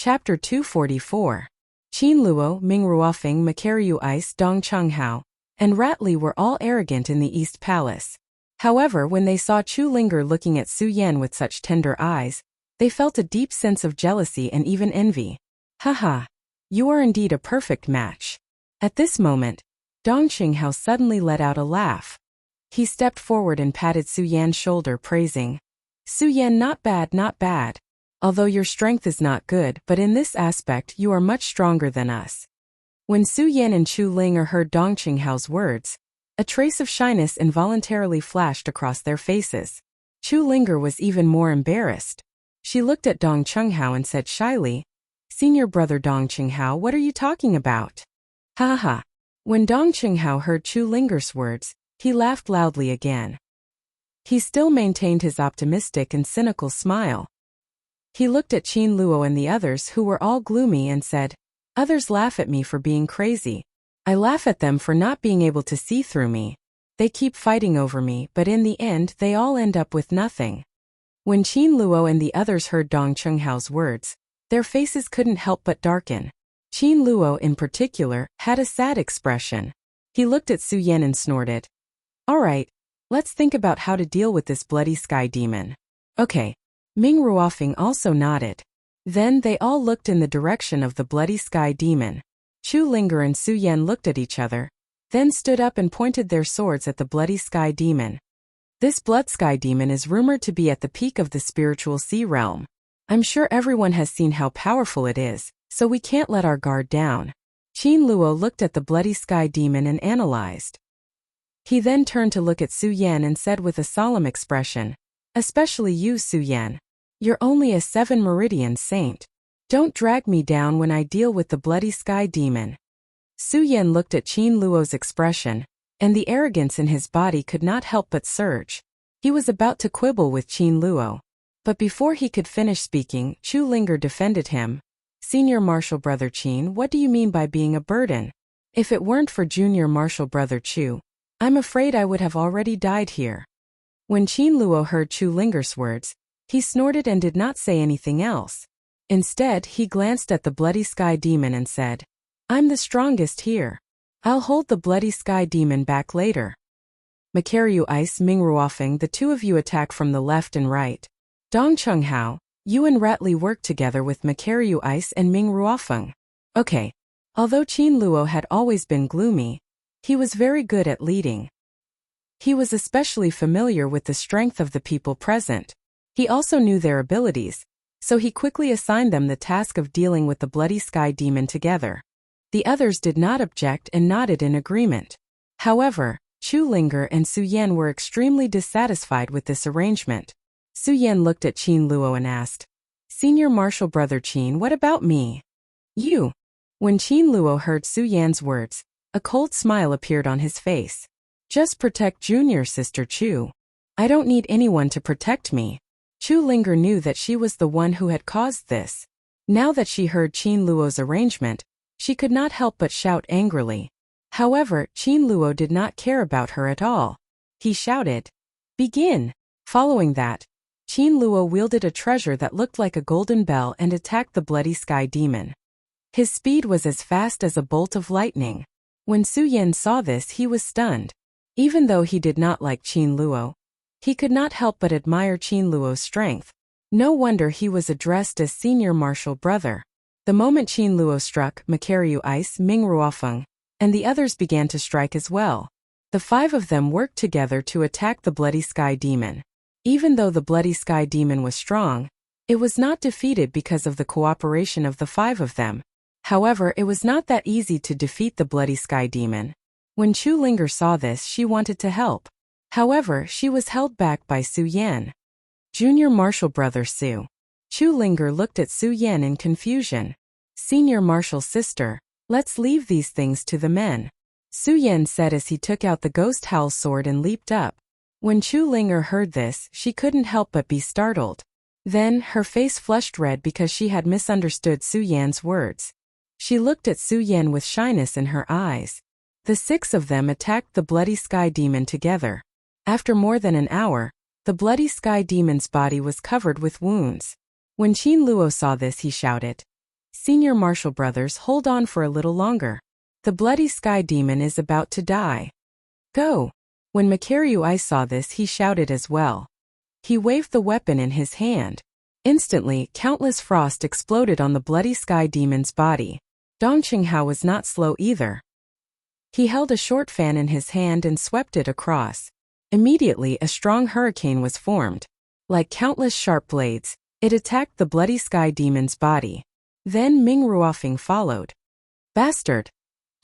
Chapter 244. Qin Luo, Ming Ruofeng, Makaryu Ice, Dong Chenghao, and Ratli were all arrogant in the East Palace. However, when they saw Chu Linger looking at Su Yan with such tender eyes, they felt a deep sense of jealousy and even envy. Haha, you are indeed a perfect match. At this moment, Dong Chenghao suddenly let out a laugh. He stepped forward and patted Su Yan's shoulder, praising, Su Yan, not bad, not bad. Although your strength is not good, but in this aspect you are much stronger than us. When Su Yan and Chu Linger heard Dong Chenghao's words, a trace of shyness involuntarily flashed across their faces. Chu Linger was even more embarrassed. She looked at Dong Chenghao and said shyly, Senior brother Dong Chenghao, what are you talking about? Ha ha. When Dong Chenghao heard Chu Linger's words, he laughed loudly again. He still maintained his optimistic and cynical smile. He looked at Qin Luo and the others, who were all gloomy, and said, Others laugh at me for being crazy. I laugh at them for not being able to see through me. They keep fighting over me, but in the end they all end up with nothing. When Qin Luo and the others heard Dong Chenghao's words, their faces couldn't help but darken. Qin Luo, in particular, had a sad expression. He looked at Su Yan and snorted. All right, let's think about how to deal with this bloody sky demon. Okay. Ming Ruofeng also nodded. Then they all looked in the direction of the bloody sky demon. Chu Linger and Su Yan looked at each other, then stood up and pointed their swords at the bloody sky demon. This blood sky demon is rumored to be at the peak of the spiritual sea realm. I'm sure everyone has seen how powerful it is, so we can't let our guard down. Qin Luo looked at the bloody sky demon and analyzed. He then turned to look at Su Yan and said with a solemn expression, Especially you, Su Yan. You're only a 7 meridian saint. Don't drag me down when I deal with the bloody sky demon. Su Yan looked at Qin Luo's expression, and the arrogance in his body could not help but surge. He was about to quibble with Qin Luo. But before he could finish speaking, Chu Linger defended him. Senior Martial Brother Qin, what do you mean by being a burden? If it weren't for Junior Martial Brother Chu, I'm afraid I would have already died here. When Qin Luo heard Chu Linger's words, he snorted and did not say anything else. Instead, he glanced at the bloody sky demon and said, I'm the strongest here. I'll hold the bloody sky demon back later. Makaryu Ice, Ming Ruofeng, the two of you attack from the left and right. Dong Chenghao, you and Ratli work together with Makaryu Ice and Ming Ruofeng. Okay. Although Qin Luo had always been gloomy, he was very good at leading. He was especially familiar with the strength of the people present. He also knew their abilities, so he quickly assigned them the task of dealing with the bloody sky demon together. The others did not object and nodded in agreement. However, Chu Linger and Su Yan were extremely dissatisfied with this arrangement. Su Yan looked at Qin Luo and asked, Senior Martial Brother Qin, what about me? You. When Qin Luo heard Su Yan's words, a cold smile appeared on his face. Just protect Junior Sister Chu. I don't need anyone to protect me. Chu Linger knew that she was the one who had caused this. Now that she heard Qin Luo's arrangement, she could not help but shout angrily. However, Qin Luo did not care about her at all. He shouted, Begin! Following that, Qin Luo wielded a treasure that looked like a golden bell and attacked the bloody sky demon. His speed was as fast as a bolt of lightning. When Su Yan saw this, he was stunned. Even though he did not like Qin Luo, he could not help but admire Qin Luo's strength. No wonder he was addressed as Senior Martial Brother. The moment Qin Luo struck, Makaryu Ice, Ming Ruofeng, and the others began to strike as well. The 5 of them worked together to attack the bloody sky demon. Even though the bloody sky demon was strong, it was not defeated because of the cooperation of the 5 of them. However, it was not that easy to defeat the bloody sky demon. When Chu Linger saw this, she wanted to help. However, she was held back by Su Yan. Junior Martial Brother Su. Chu Linger looked at Su Yan in confusion. Senior Martial Sister, let's leave these things to the men. Su Yan said as he took out the ghost howl sword and leaped up. When Chu Linger heard this, she couldn't help but be startled. Then, her face flushed red because she had misunderstood Su Yan's words. She looked at Su Yan with shyness in her eyes. The 6 of them attacked the bloody sky demon together. After more than an hour, the bloody sky demon's body was covered with wounds. When Qin Luo saw this, he shouted, Senior Marshall brothers, hold on for a little longer. The bloody sky demon is about to die. Go! When Makaryu Ice saw this, he shouted as well. He waved the weapon in his hand. Instantly, countless frost exploded on the bloody sky demon's body. Dong Qinghao was not slow either. He held a short fan in his hand and swept it across. Immediately, a strong hurricane was formed. Like countless sharp blades, it attacked the bloody sky demon's body. Then Ming Ruofing followed. Bastard!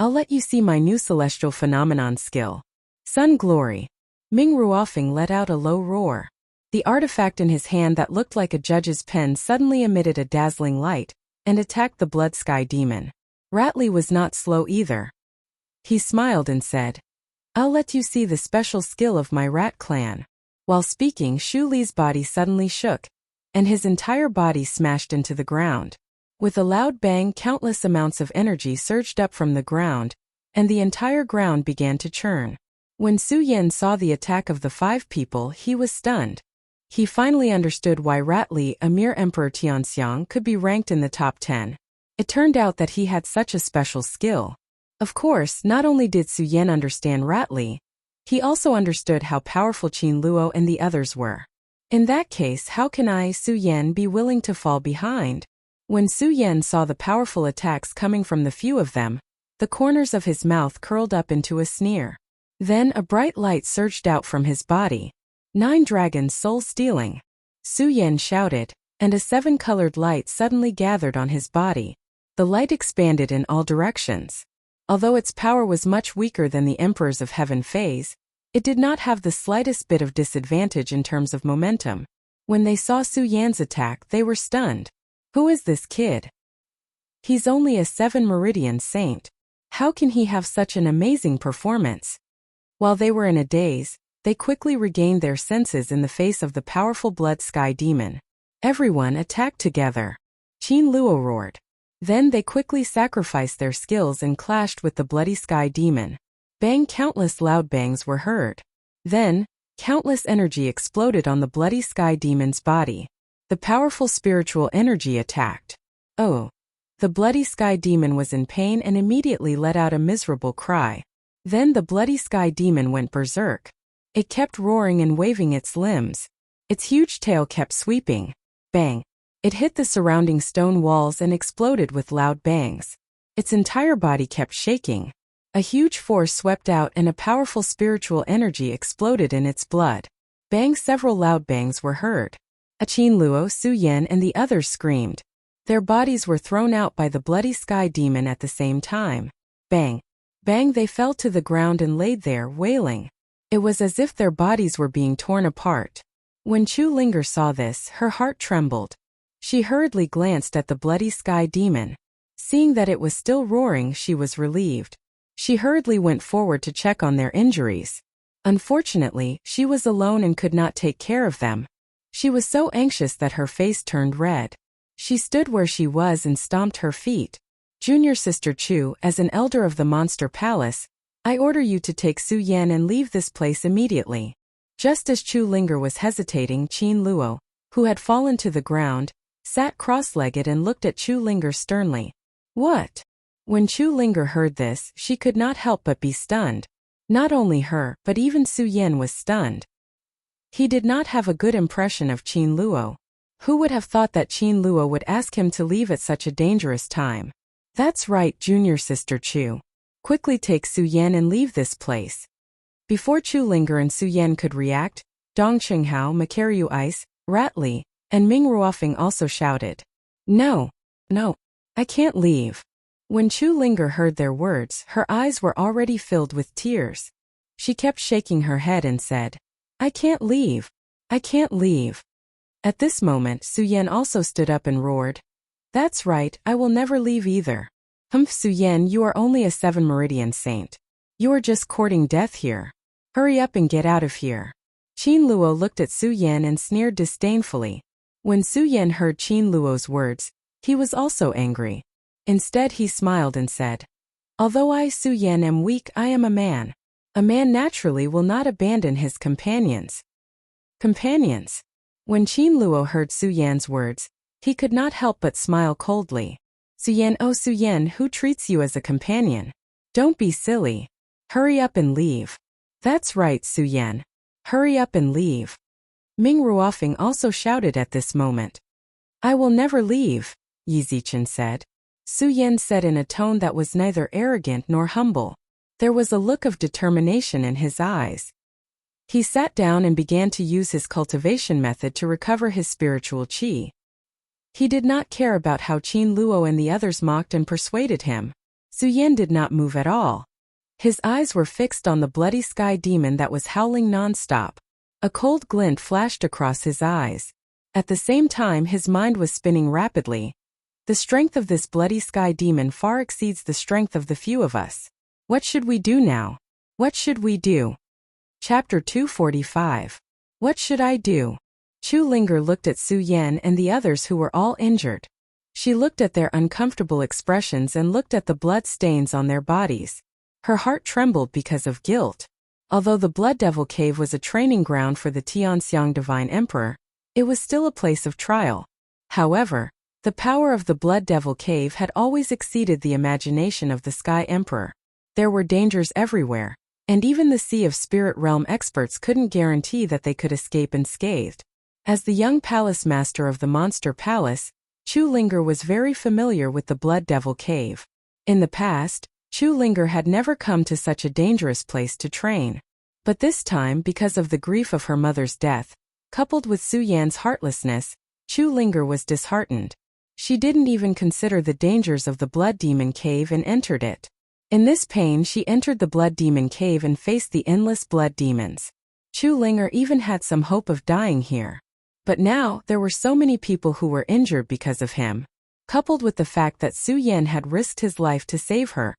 I'll let you see my new celestial phenomenon skill. Sun Glory. Ming Ruofing let out a low roar. The artifact in his hand that looked like a judge's pen suddenly emitted a dazzling light and attacked the blood sky demon. Ratley was not slow either. He smiled and said, I'll let you see the special skill of my rat clan. While speaking, Shu Li's body suddenly shook, and his entire body smashed into the ground. With a loud bang, countless amounts of energy surged up from the ground, and the entire ground began to churn. When Su Yan saw the attack of the 5 people, he was stunned. He finally understood why Ratley, a mere Emperor Tianxiang, could be ranked in the top 10. It turned out that he had such a special skill. Of course, not only did Su Yan understand Ratley, he also understood how powerful Qin Luo and the others were. In that case, how can I, Su Yan, be willing to fall behind? When Su Yan saw the powerful attacks coming from the few of them, the corners of his mouth curled up into a sneer. Then a bright light surged out from his body. 9 dragons soul-stealing. Su Yan shouted, and a 7-colored light suddenly gathered on his body. The light expanded in all directions. Although its power was much weaker than the Emperors of Heaven phase, it did not have the slightest bit of disadvantage in terms of momentum. When they saw Su Yan's attack, they were stunned. Who is this kid? He's only a 7 Meridian saint. How can he have such an amazing performance? While they were in a daze, they quickly regained their senses in the face of the powerful blood sky demon. Everyone attacked together. Qin Luo roared. Then they quickly sacrificed their skills and clashed with the bloody sky demon. Bang! Countless loud bangs were heard. Then, countless energy exploded on the bloody sky demon's body. The powerful spiritual energy attacked. Oh! The bloody sky demon was in pain and immediately let out a miserable cry. Then the bloody sky demon went berserk. It kept roaring and waving its limbs. Its huge tail kept sweeping. Bang! It hit the surrounding stone walls and exploded with loud bangs. Its entire body kept shaking. A huge force swept out and a powerful spiritual energy exploded in its blood. Bang! Several loud bangs were heard. Qin Luo, Su Yan, and the others screamed. Their bodies were thrown out by the bloody sky demon at the same time. Bang! Bang! They fell to the ground and laid there, wailing. It was as if their bodies were being torn apart. When Chu Linger saw this, her heart trembled. She hurriedly glanced at the bloody sky demon. Seeing that it was still roaring, she was relieved. She hurriedly went forward to check on their injuries. Unfortunately, she was alone and could not take care of them. She was so anxious that her face turned red. She stood where she was and stomped her feet. Junior Sister Chu, as an elder of the Monster Palace, I order you to take Su Yan and leave this place immediately. Just as Chu Linger was hesitating, Qin Luo, who had fallen to the ground, sat cross-legged and looked at Chu Linger sternly. What? When Chu Linger heard this, she could not help but be stunned. Not only her, but even Su Yan was stunned. He did not have a good impression of Qin Luo. Who would have thought that Qin Luo would ask him to leave at such a dangerous time? That's right, Junior Sister Chu. Quickly take Su Yan and leave this place. Before Chu Linger and Su Yan could react, Dong Qinghao, Makaryu Ice, Ratley, and Ming Ruofing also shouted. No, I can't leave. When Chu Linger heard their words, her eyes were already filled with tears. She kept shaking her head and said, I can't leave. I can't leave. At this moment, Su Yan also stood up and roared. That's right, I will never leave either. Humph, Su Yan, you are only a 7 Meridian saint. You are just courting death here. Hurry up and get out of here. Qin Luo looked at Su Yan and sneered disdainfully. When Su Yan heard Qin Luo's words, he was also angry. Instead, he smiled and said, Although I, Su Yan, am weak, I am a man. A man naturally will not abandon his companions. Companions? When Qin Luo heard Su Yan's words, he could not help but smile coldly. Suyen, oh Suyen, who treats you as a companion? Don't be silly. Hurry up and leave. That's right, Suyen. Hurry up and leave. Ming Ruofing also shouted at this moment. I will never leave, Yi Zichen said. Suyen said in a tone that was neither arrogant nor humble. There was a look of determination in his eyes. He sat down and began to use his cultivation method to recover his spiritual qi. He did not care about how Qin Luo and the others mocked and persuaded him. Suyen did not move at all. His eyes were fixed on the bloody sky demon that was howling non-stop. A cold glint flashed across his eyes. At the same time, his mind was spinning rapidly. The strength of this bloody sky demon far exceeds the strength of the few of us. What should we do now? What should we do? Chapter 245. What should I do? Chu Linger looked at Su Yan and the others who were all injured. She looked at their uncomfortable expressions and looked at the blood stains on their bodies. Her heart trembled because of guilt. Although the Blood Devil Cave was a training ground for the Tianxiang Divine Emperor, it was still a place of trial. However, the power of the Blood Devil Cave had always exceeded the imagination of the Sky Emperor. There were dangers everywhere, and even the Sea of Spirit Realm experts couldn't guarantee that they could escape unscathed. As the young palace master of the Monster Palace, Chu Linger was very familiar with the Blood Devil Cave. In the past, Chu Linger had never come to such a dangerous place to train. But this time, because of the grief of her mother's death, coupled with Su Yan's heartlessness, Chu Linger was disheartened. She didn't even consider the dangers of the Blood Demon Cave and entered it. In this pain, she entered the Blood Demon Cave and faced the endless blood demons. Chu Linger even had some hope of dying here. But now, there were so many people who were injured because of him. Coupled with the fact that Su Yan had risked his life to save her,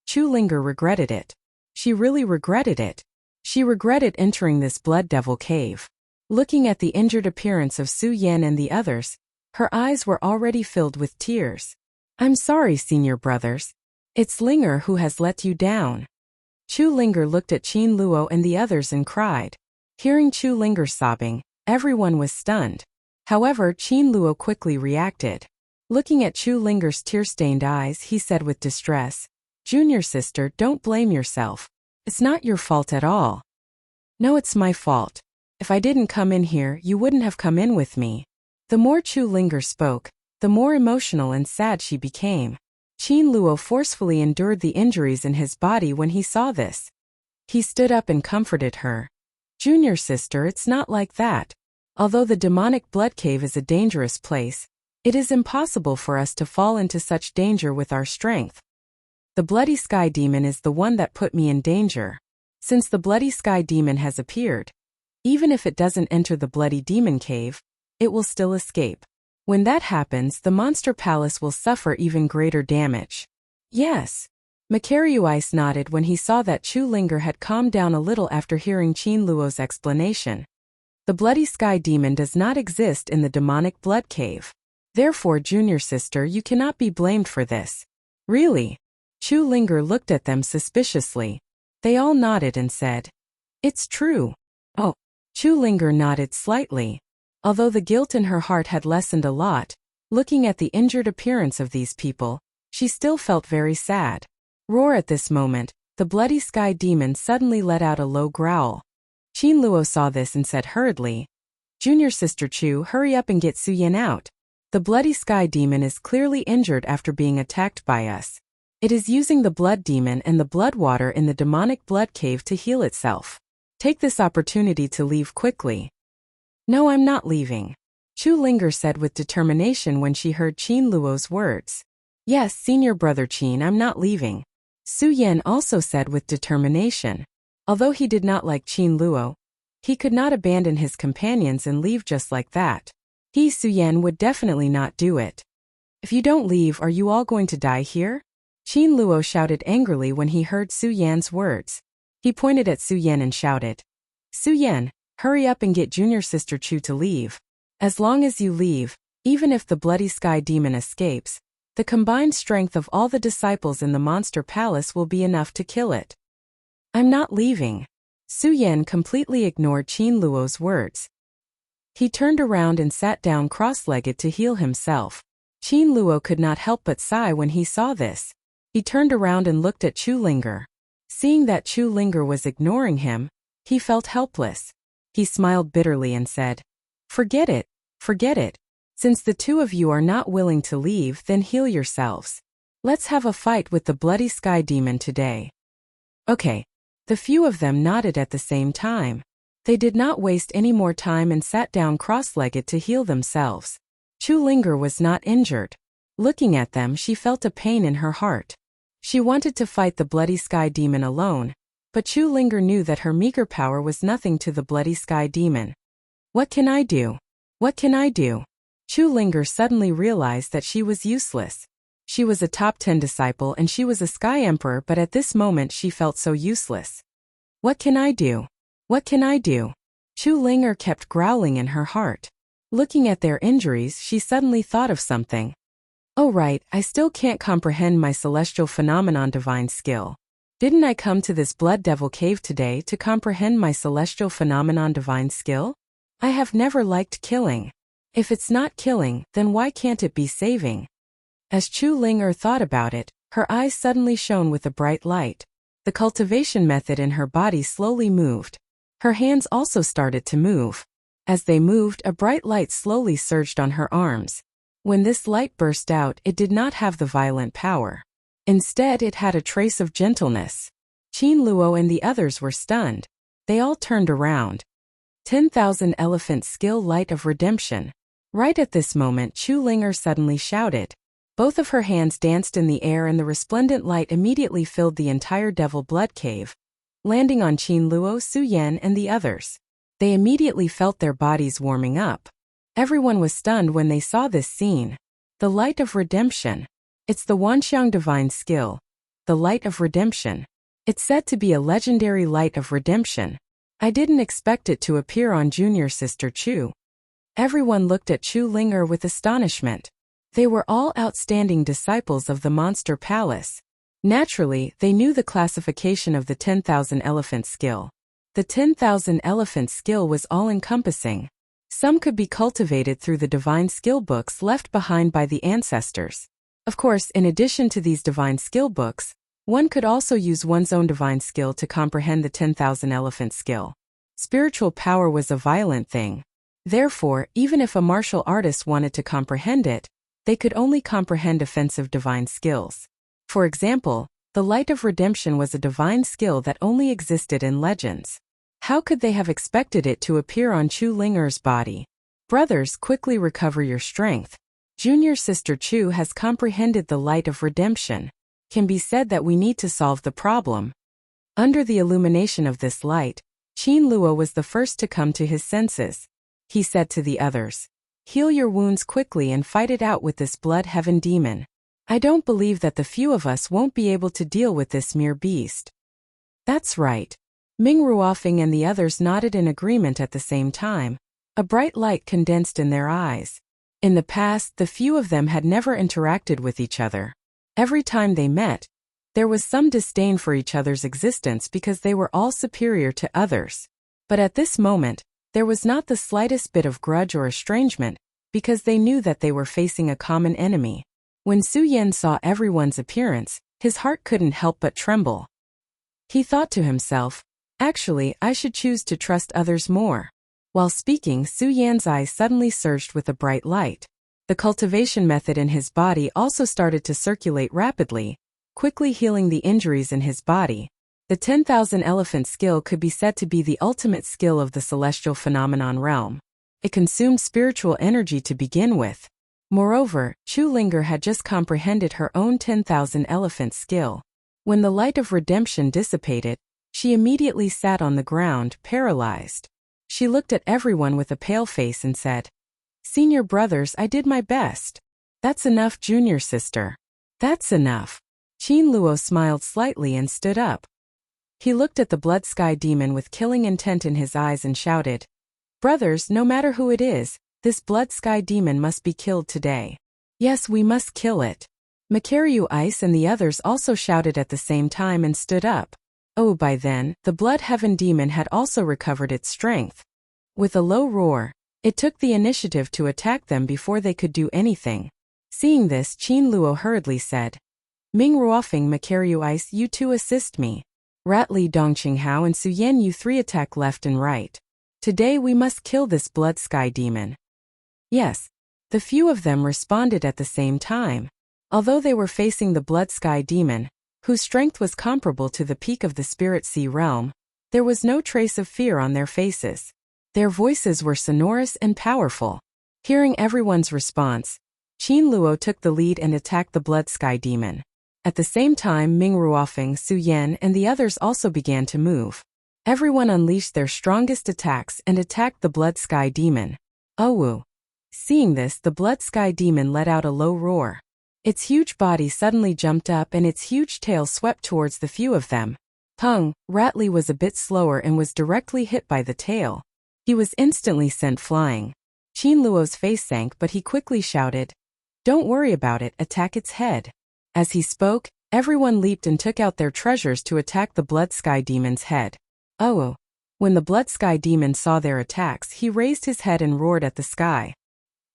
Chu Linger regretted it. She really regretted it. She regretted entering this Blood Devil Cave. Looking at the injured appearance of Su Yan and the others, her eyes were already filled with tears. I'm sorry, senior brothers. It's Linger who has let you down. Chu Linger looked at Qin Luo and the others and cried. Hearing Chu Linger sobbing, everyone was stunned. However, Qin Luo quickly reacted. Looking at Chu Linger's tear-stained eyes, he said with distress, Junior sister, don't blame yourself. It's not your fault at all. No, it's my fault. If I didn't come in here, you wouldn't have come in with me. The more Chu Linger spoke, the more emotional and sad she became. Qin Luo forcefully endured the injuries in his body when he saw this. He stood up and comforted her. Junior sister, it's not like that. Although the demonic blood cave is a dangerous place, it is impossible for us to fall into such danger with our strength. The bloody sky demon is the one that put me in danger. Since the bloody sky demon has appeared, even if it doesn't enter the bloody demon cave, it will still escape. When that happens, the Monster Palace will suffer even greater damage. Yes. Macarius nodded when he saw that Chu Linger had calmed down a little after hearing Qin Luo's explanation. The bloody sky demon does not exist in the demonic blood cave. Therefore, junior sister, you cannot be blamed for this. Really? Chu Linger looked at them suspiciously. They all nodded and said, It's true. Oh. Chu Linger nodded slightly. Although the guilt in her heart had lessened a lot, looking at the injured appearance of these people, she still felt very sad. Roar at this moment, the bloody sky demon suddenly let out a low growl. Qin Luo saw this and said hurriedly, Junior sister Chu, hurry up and get Su Yan out. The bloody sky demon is clearly injured after being attacked by us. It is using the blood demon and the blood water in the demonic blood cave to heal itself. Take this opportunity to leave quickly. No, I'm not leaving. Chu Linger said with determination when she heard Qin Luo's words. Yes, senior brother Qin, I'm not leaving. Su Yan also said with determination. Although he did not like Qin Luo, he could not abandon his companions and leave just like that. He, Su Yan, would definitely not do it. If you don't leave, are you all going to die here? Qin Luo shouted angrily when he heard Su Yan's words. He pointed at Su Yan and shouted, Su Yan, hurry up and get junior sister Chu to leave. As long as you leave, even if the bloody sky demon escapes, the combined strength of all the disciples in the Monster Palace will be enough to kill it. I'm not leaving. Su Yan completely ignored Qin Luo's words. He turned around and sat down cross-legged to heal himself. Qin Luo could not help but sigh when he saw this. He turned around and looked at Chu Linger. Seeing that Chu Linger was ignoring him, he felt helpless. He smiled bitterly and said, "Forget it, forget it. Since the two of you are not willing to leave, then heal yourselves. Let's have a fight with the bloody sky demon today." Okay. The few of them nodded at the same time. They did not waste any more time and sat down cross-legged to heal themselves. Chu Linger was not injured. Looking at them, she felt a pain in her heart. She wanted to fight the bloody sky demon alone, but Chu Linger knew that her meager power was nothing to the bloody sky demon. What can I do? What can I do? Chu Linger suddenly realized that she was useless. She was a top 10 disciple and she was a sky emperor, but at this moment she felt so useless. What can I do? What can I do? Chu Linger kept growling in her heart. Looking at their injuries, she suddenly thought of something. Oh right, I still can't comprehend my celestial phenomenon divine skill. Didn't I come to this blood devil cave today to comprehend my celestial phenomenon divine skill? I have never liked killing. If it's not killing, then why can't it be saving? As Chu Linger thought about it, her eyes suddenly shone with a bright light. The cultivation method in her body slowly moved. Her hands also started to move. As they moved, a bright light slowly surged on her arms. When this light burst out, it did not have the violent power. Instead, it had a trace of gentleness. Qin Luo and the others were stunned. They all turned around. 10,000 Elephant Skill Light of Redemption. Right at this moment, Chu Linger suddenly shouted. Both of her hands danced in the air and the resplendent light immediately filled the entire Devil Blood Cave, landing on Qin Luo, Su Yan, and the others. They immediately felt their bodies warming up. Everyone was stunned when they saw this scene. The Light of Redemption. It's the Wanxiang Divine Skill. The Light of Redemption. It's said to be a legendary Light of Redemption. I didn't expect it to appear on Junior Sister Chu. Everyone looked at Chu Linger with astonishment. They were all outstanding disciples of the Monster Palace. Naturally, they knew the classification of the 10,000 Elephant Skill. The 10,000 Elephant Skill was all-encompassing. Some could be cultivated through the divine skill books left behind by the ancestors. Of course, in addition to these divine skill books, one could also use one's own divine skill to comprehend the 10,000 Elephant Skill. Spiritual power was a violent thing. Therefore, even if a martial artist wanted to comprehend it, they could only comprehend offensive divine skills. For example, the Light of Redemption was a divine skill that only existed in legends. How could they have expected it to appear on Chu Linger's body? Brothers, quickly recover your strength. Junior Sister Chu has comprehended the Light of Redemption. Can be said that we need to solve the problem. Under the illumination of this light, Qin Luo was the first to come to his senses. He said to the others, "Heal your wounds quickly and fight it out with this blood heaven demon. I don't believe that the few of us won't be able to deal with this mere beast." That's right. Ming Ruofing and the others nodded in agreement at the same time. A bright light condensed in their eyes. In the past, the few of them had never interacted with each other. Every time they met, there was some disdain for each other's existence because they were all superior to others. But at this moment, there was not the slightest bit of grudge or estrangement, because they knew that they were facing a common enemy. When Su Yan saw everyone's appearance, his heart couldn't help but tremble. He thought to himself, actually, I should choose to trust others more. While speaking, Su Yan's eyes suddenly surged with a bright light. The cultivation method in his body also started to circulate rapidly, quickly healing the injuries in his body. The 10,000 Elephant Skill could be said to be the ultimate skill of the celestial phenomenon realm. It consumed spiritual energy to begin with. Moreover, Chu Linger had just comprehended her own 10,000 Elephant Skill. When the Light of Redemption dissipated, she immediately sat on the ground, paralyzed. She looked at everyone with a pale face and said, "Senior brothers, I did my best." "That's enough, Junior Sister. That's enough." Qin Luo smiled slightly and stood up. He looked at the blood sky demon with killing intent in his eyes and shouted, "Brothers, no matter who it is, this blood sky demon must be killed today. Yes, we must kill it." Makaryu Ice and the others also shouted at the same time and stood up. Oh, by then, the blood heaven demon had also recovered its strength. With a low roar, it took the initiative to attack them before they could do anything. Seeing this, Qin Luo hurriedly said, Ming Ruofeng Makaryu Ice, you two assist me. Rat Li Dongqinghao and Su Yan, you three attack left and right. Today we must kill this blood sky demon. Yes. The few of them responded at the same time. Although they were facing the blood sky demon, whose strength was comparable to the peak of the spirit sea realm, there was no trace of fear on their faces. Their voices were sonorous and powerful. Hearing everyone's response, Qin Luo took the lead and attacked the blood sky demon. At the same time, Ming Ruofeng, Su Yan, and the others also began to move. Everyone unleashed their strongest attacks and attacked the blood sky demon. Owu. Seeing this, the blood sky demon let out a low roar. Its huge body suddenly jumped up and its huge tail swept towards the few of them. Peng, Rat Li was a bit slower and was directly hit by the tail. He was instantly sent flying. Qin Luo's face sank, but he quickly shouted, Don't worry about it, attack its head. As he spoke, everyone leaped and took out their treasures to attack the blood sky demon's head. Oh! When the blood sky demon saw their attacks, he raised his head and roared at the sky.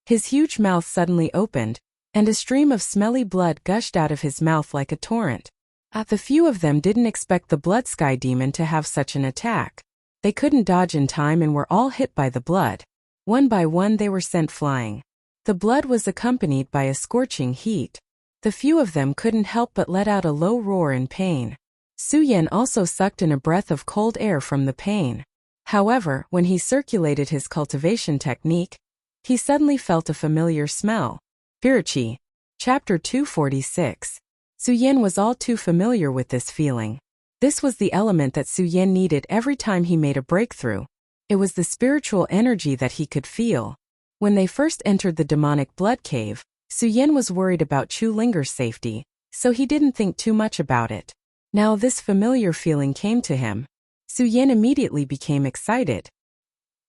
His huge mouth suddenly opened, and a stream of smelly blood gushed out of his mouth like a torrent. The few of them didn't expect the blood sky demon to have such an attack. They couldn't dodge in time and were all hit by the blood. One by one they were sent flying. The blood was accompanied by a scorching heat. The few of them couldn't help but let out a low roar in pain. Su Yan also sucked in a breath of cold air from the pain. However, when he circulated his cultivation technique, he suddenly felt a familiar smell. Pirichi. Chapter 246. Su Yan was all too familiar with this feeling. This was the element that Su Yan needed every time he made a breakthrough. It was the spiritual energy that he could feel. When they first entered the demonic blood cave, Su Yan was worried about Chu Linger's safety, so he didn't think too much about it. Now this familiar feeling came to him. Su Yan immediately became excited.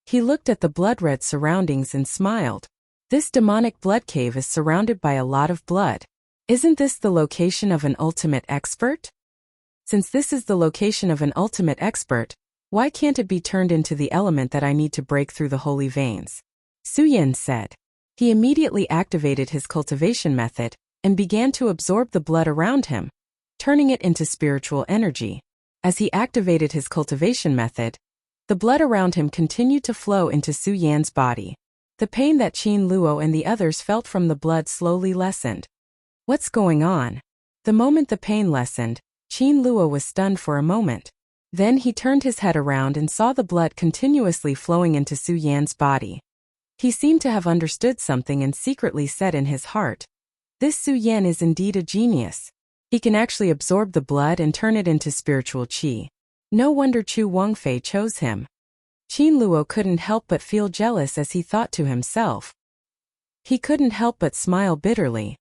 He looked at the blood-red surroundings and smiled. This demonic blood cave is surrounded by a lot of blood. Isn't this the location of an ultimate expert? Since this is the location of an ultimate expert, why can't it be turned into the element that I need to break through the holy veins? Su Yan said. He immediately activated his cultivation method and began to absorb the blood around him, turning it into spiritual energy. As he activated his cultivation method, the blood around him continued to flow into Su Yan's body. The pain that Qin Luo and the others felt from the blood slowly lessened. What's going on? The moment the pain lessened, Qin Luo was stunned for a moment. Then he turned his head around and saw the blood continuously flowing into Su Yan's body. He seemed to have understood something and secretly said in his heart, This Su Yan is indeed a genius. He can actually absorb the blood and turn it into spiritual qi. No wonder Chu Wangfei chose him. Qin Luo couldn't help but feel jealous as he thought to himself. He couldn't help but smile bitterly.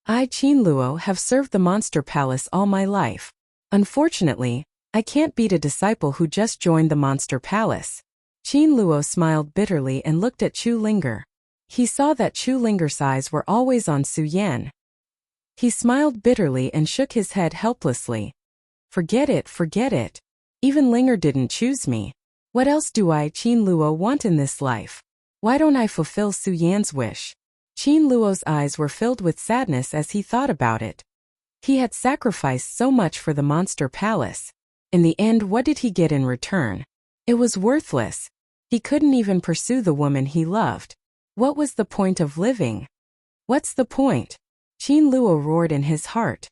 I, Qin Luo, have served the monster palace all my life. Unfortunately, I can't beat a disciple who just joined the monster palace. Qin Luo smiled bitterly and looked at Chu Linger. He saw that Chu Linger's eyes were always on Su Yan. He smiled bitterly and shook his head helplessly. Forget it, forget it. Even Linger didn't choose me. What else do I, Qin Luo, want in this life? Why don't I fulfill Su Yan's wish? Qin Luo's eyes were filled with sadness as he thought about it. He had sacrificed so much for the monster palace. In the end, what did he get in return? It was worthless. He couldn't even pursue the woman he loved. What was the point of living? What's the point? Qin Luo roared in his heart.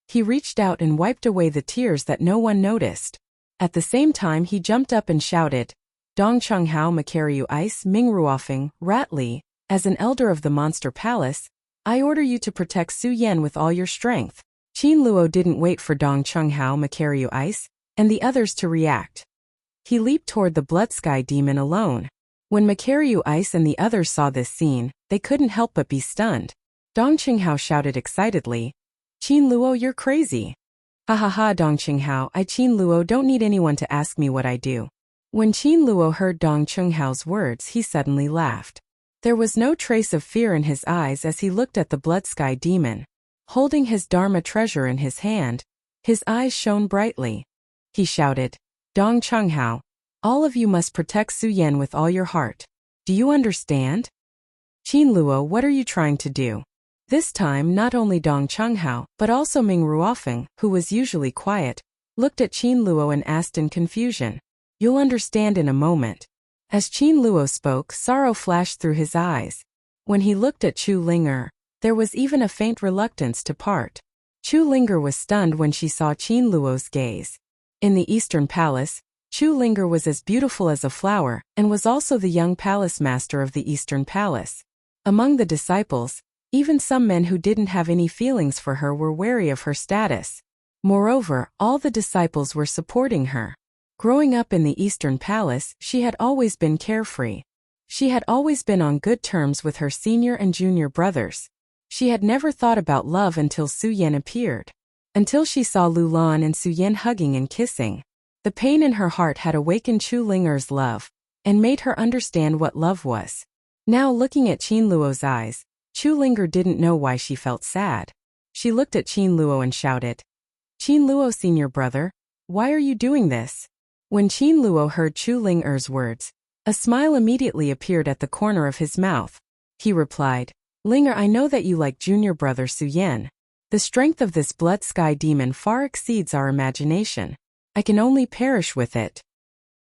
He reached out and wiped away the tears that no one noticed. At the same time he jumped up and shouted, Dong Chunghao Makaryu Ice Ming Ruofeng, Rat Li, as an elder of the monster palace, I order you to protect Su Yan with all your strength. Qin Luo didn't wait for Dong Chunghao Makaryu Ice and the others to react. He leaped toward the blood sky demon alone. When Makaryu Ice and the others saw this scene, they couldn't help but be stunned. Dong Qinghao shouted excitedly, Qin Luo, you're crazy. Ha ha ha, Dong Qinghao, I Qin Luo don't need anyone to ask me what I do. When Qin Luo heard Dong Qinghao's words, he suddenly laughed. There was no trace of fear in his eyes as he looked at the blood sky demon. Holding his Dharma treasure in his hand, his eyes shone brightly. He shouted, Dong Qinghao, all of you must protect Su Yan with all your heart. Do you understand? Qin Luo, what are you trying to do? This time not only Dong Chunghao, but also Ming Ruofeng, who was usually quiet, looked at Qin Luo and asked in confusion. You'll understand in a moment. As Qin Luo spoke, sorrow flashed through his eyes. When he looked at Chu Ling'er, there was even a faint reluctance to part. Chu Ling'er was stunned when she saw Qin Luo's gaze. In the Eastern Palace, Chu Ling'er was as beautiful as a flower, and was also the young palace master of the Eastern Palace. Among the disciples, even some men who didn't have any feelings for her were wary of her status. Moreover, all the disciples were supporting her. Growing up in the Eastern Palace, she had always been carefree. She had always been on good terms with her senior and junior brothers. She had never thought about love until Su Yan appeared. Until she saw Lu Lan and Su Yan hugging and kissing. The pain in her heart had awakened Chu Ling'er's love, and made her understand what love was. Now looking at Qin Luo's eyes, Chu Ling'er didn't know why she felt sad. She looked at Qin Luo and shouted, Qin Luo, senior brother, why are you doing this? When Qin Luo heard Chu Ling'er's words, a smile immediately appeared at the corner of his mouth. He replied, Ling'er, I know that you like junior brother Su Yan. The strength of this blood sky demon far exceeds our imagination. I can only perish with it.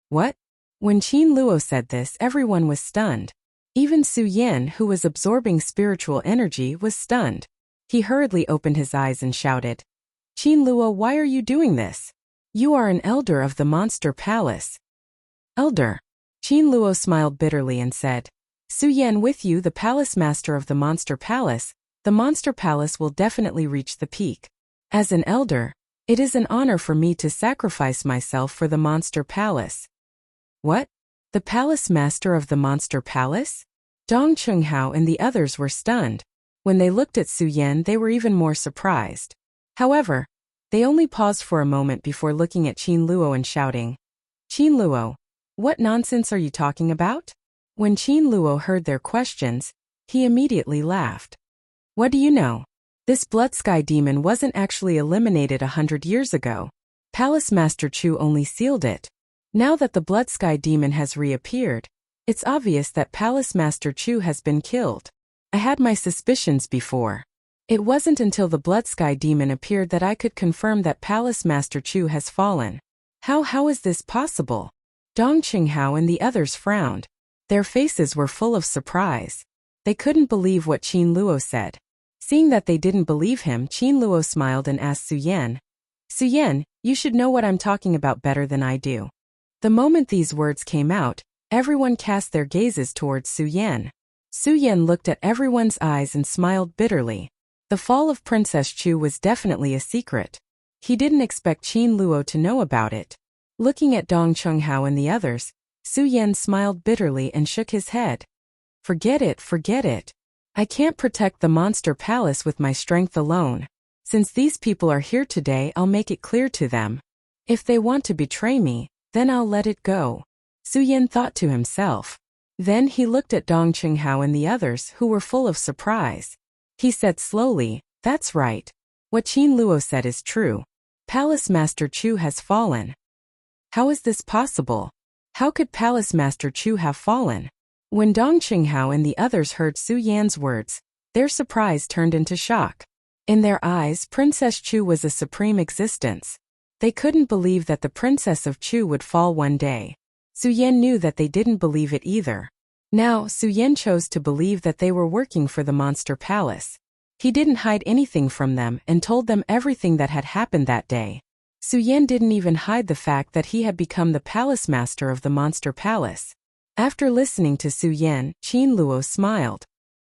What? When Qin Luo said this, everyone was stunned. Even Su Yan, who was absorbing spiritual energy, was stunned. He hurriedly opened his eyes and shouted, Qin Luo, why are you doing this? You are an elder of the Monster Palace. Elder? Qin Luo smiled bitterly and said, Su Yan, with you, the palace master of the Monster Palace, the Monster Palace will definitely reach the peak. As an elder, it is an honor for me to sacrifice myself for the Monster Palace. What? The palace master of the Monster Palace? Dong Chunghao and the others were stunned. When they looked at Su Yan, they were even more surprised. However, they only paused for a moment before looking at Qin Luo and shouting, Qin Luo, what nonsense are you talking about? When Qin Luo heard their questions, he immediately laughed. What do you know? This blood sky demon wasn't actually eliminated 100 years ago. Palace Master Chu only sealed it. Now that the blood sky demon has reappeared, it's obvious that Palace Master Chu has been killed. I had my suspicions before. It wasn't until the blood sky demon appeared that I could confirm that Palace Master Chu has fallen. How is this possible? Dong Qinghao and the others frowned. Their faces were full of surprise. They couldn't believe what Qin Luo said. Seeing that they didn't believe him, Qin Luo smiled and asked Su Yan, you should know what I'm talking about better than I do. The moment these words came out, everyone cast their gazes towards Su Yan. Su Yan looked at everyone's eyes and smiled bitterly. The fall of Princess Chu was definitely a secret. He didn't expect Qin Luo to know about it. Looking at Dong Chunghao and the others, Su Yan smiled bitterly and shook his head. Forget it. I can't protect the Monster Palace with my strength alone. Since these people are here today, I'll make it clear to them. If they want to betray me, then I'll let it go. Su Yan thought to himself. Then he looked at Dong Chunghao and the others, who were full of surprise. He said slowly, that's right. What Qin Luo said is true. Palace Master Chu has fallen. How is this possible? How could Palace Master Chu have fallen? When Dong Chunghao and the others heard Su Yan's words, their surprise turned into shock. In their eyes, Princess Chu was a supreme existence. They couldn't believe that the Princess of Chu would fall one day. Su Yan knew that they didn't believe it either. Now, Su Yan chose to believe that they were working for the Monster Palace. He didn't hide anything from them and told them everything that had happened that day. Su Yan didn't even hide the fact that he had become the palace master of the Monster Palace. After listening to Su Yan, Qin Luo smiled.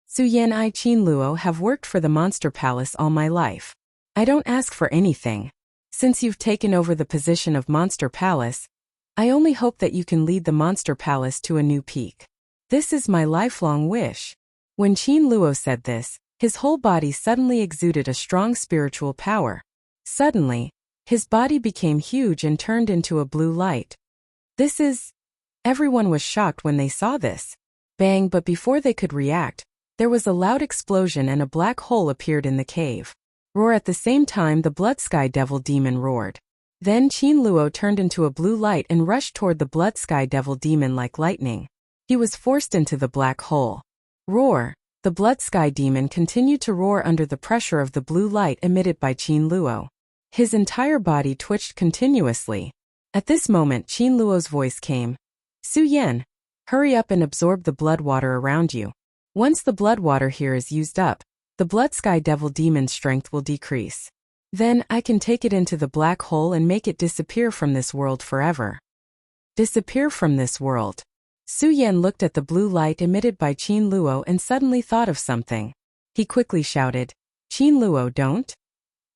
Su Yan, I, Qin Luo, have worked for the Monster Palace all my life. I don't ask for anything. Since you've taken over the position of Monster Palace, I only hope that you can lead the Monster Palace to a new peak. This is my lifelong wish. When Qin Luo said this, his whole body suddenly exuded a strong spiritual power. Suddenly, his body became huge and turned into a blue light. This is... Everyone was shocked when they saw this. Bang, but before they could react, there was a loud explosion and a black hole appeared in the cave. Roar, at the same time the Blood Sky Devil Demon roared. Then Qin Luo turned into a blue light and rushed toward the Blood Sky Devil Demon like lightning. He was forced into the black hole. Roar! The blood sky demon continued to roar under the pressure of the blue light emitted by Qin Luo. His entire body twitched continuously. At this moment Qin Luo's voice came. Su Yan, hurry up and absorb the blood water around you. Once the blood water here is used up, the blood sky devil demon's strength will decrease. Then I can take it into the black hole and make it disappear from this world forever. Disappear from this world. Su Yan looked at the blue light emitted by Qin Luo and suddenly thought of something. He quickly shouted, Qin Luo, don't.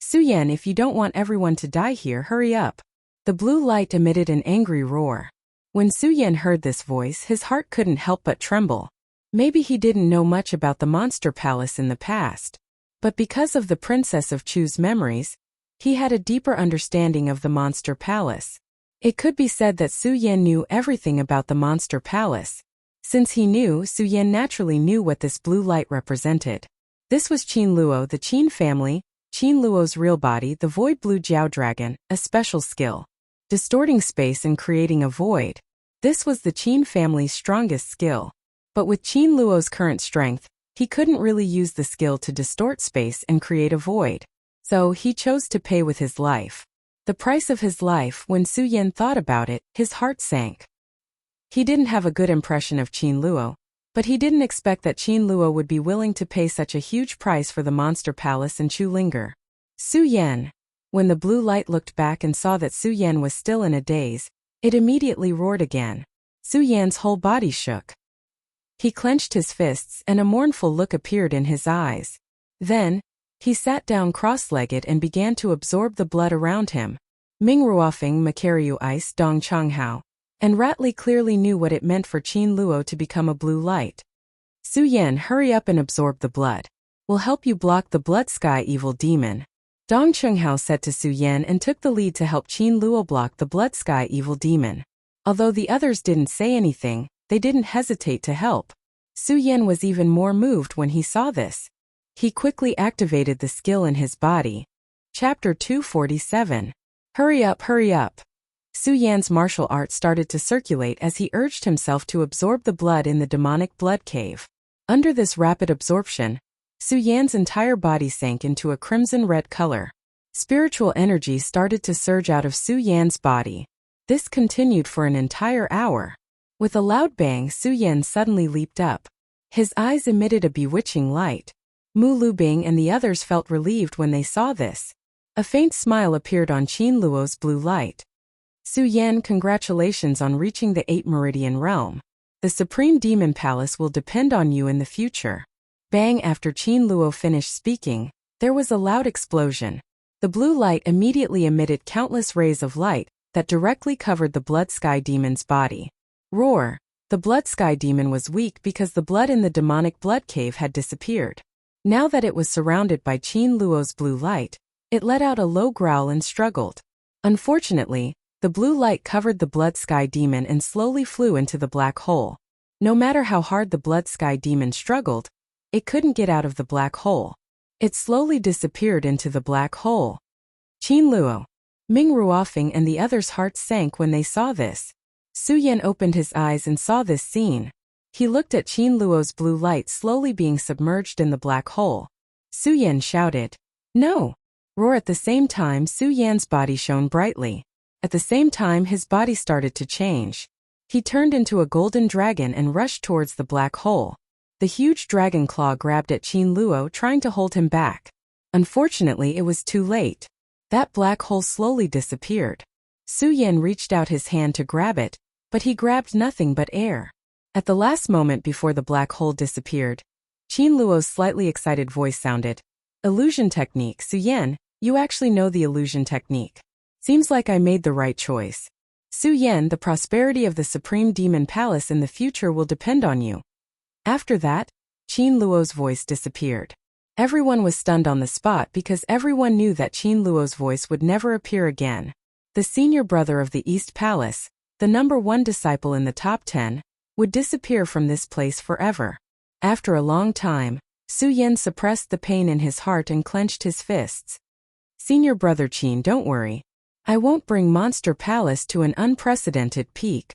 Su Yan, if you don't want everyone to die here, hurry up. The blue light emitted an angry roar. When Su Yan heard this voice, his heart couldn't help but tremble. Maybe he didn't know much about the monster palace in the past. But because of the Princess of Chu's memories, he had a deeper understanding of the monster palace. It could be said that Su Yan knew everything about the monster palace. Since he knew, Su Yan naturally knew what this blue light represented. This was Qin Luo, the Qin family, Qin Luo's real body, the void blue Jiao dragon, a special skill. Distorting space and creating a void. This was the Qin family's strongest skill. But with Qin Luo's current strength, he couldn't really use the skill to distort space and create a void. So he chose to pay with his life. The price of his life. When Su Yan thought about it, his heart sank. He didn't have a good impression of Qin Luo, but he didn't expect that Qin Luo would be willing to pay such a huge price for the monster palace in Chulinger. Su Yan. When the blue light looked back and saw that Su Yan was still in a daze, it immediately roared again. Su Yan's whole body shook. He clenched his fists and a mournful look appeared in his eyes. Then, he sat down cross-legged and began to absorb the blood around him. Ming Ruofeng Makaryu Ice Dong Changhao. And Ratley clearly knew what it meant for Qin Luo to become a blue light. Su Yan, hurry up and absorb the blood. We'll help you block the blood sky evil demon. Dong Changhao said to Su Yan and took the lead to help Qin Luo block the blood sky evil demon. Although the others didn't say anything, they didn't hesitate to help. Su Yan was even more moved when he saw this. He quickly activated the skill in his body. Chapter 247. Hurry up, hurry up. Su Yan's martial art started to circulate as he urged himself to absorb the blood in the demonic blood cave. Under this rapid absorption, Su Yan's entire body sank into a crimson-red color. Spiritual energy started to surge out of Su Yan's body. This continued for an entire hour. With a loud bang, Su Yan suddenly leaped up. His eyes emitted a bewitching light. Mu Lubing and the others felt relieved when they saw this. A faint smile appeared on Qin Luo's blue light. Su Yan, congratulations on reaching the 8th Meridian realm. The Supreme Demon Palace will depend on you in the future. Bang! After Qin Luo finished speaking, there was a loud explosion. The blue light immediately emitted countless rays of light that directly covered the blood sky demon's body. Roar! The blood sky demon was weak because the blood in the demonic blood cave had disappeared. Now that it was surrounded by Qin Luo's blue light, it let out a low growl and struggled. Unfortunately, the blue light covered the blood sky demon and slowly flew into the black hole. No matter how hard the blood sky demon struggled, it couldn't get out of the black hole. It slowly disappeared into the black hole. Qin Luo, Ming Ruofeng and the others' hearts sank when they saw this. Su Yan opened his eyes and saw this scene. He looked at Qin Luo's blue light slowly being submerged in the black hole. Su Yan shouted, "No!" Roar! At the same time, Su Yan's body shone brightly. At the same time, his body started to change. He turned into a golden dragon and rushed towards the black hole. The huge dragon claw grabbed at Qin Luo, trying to hold him back. Unfortunately, it was too late. That black hole slowly disappeared. Su Yan reached out his hand to grab it, but he grabbed nothing but air. At the last moment before the black hole disappeared, Qin Luo's slightly excited voice sounded. Illusion technique. Su Yan, you actually know the illusion technique. Seems like I made the right choice. Su Yan, the prosperity of the Supreme Demon Palace in the future will depend on you. After that, Qin Luo's voice disappeared. Everyone was stunned on the spot because everyone knew that Qin Luo's voice would never appear again. The senior brother of the East Palace, the #1 disciple in the top 10, would disappear from this place forever. After a long time, Su Yan suppressed the pain in his heart and clenched his fists. Senior brother Qin, don't worry. I won't bring Monster Palace to an unprecedented peak.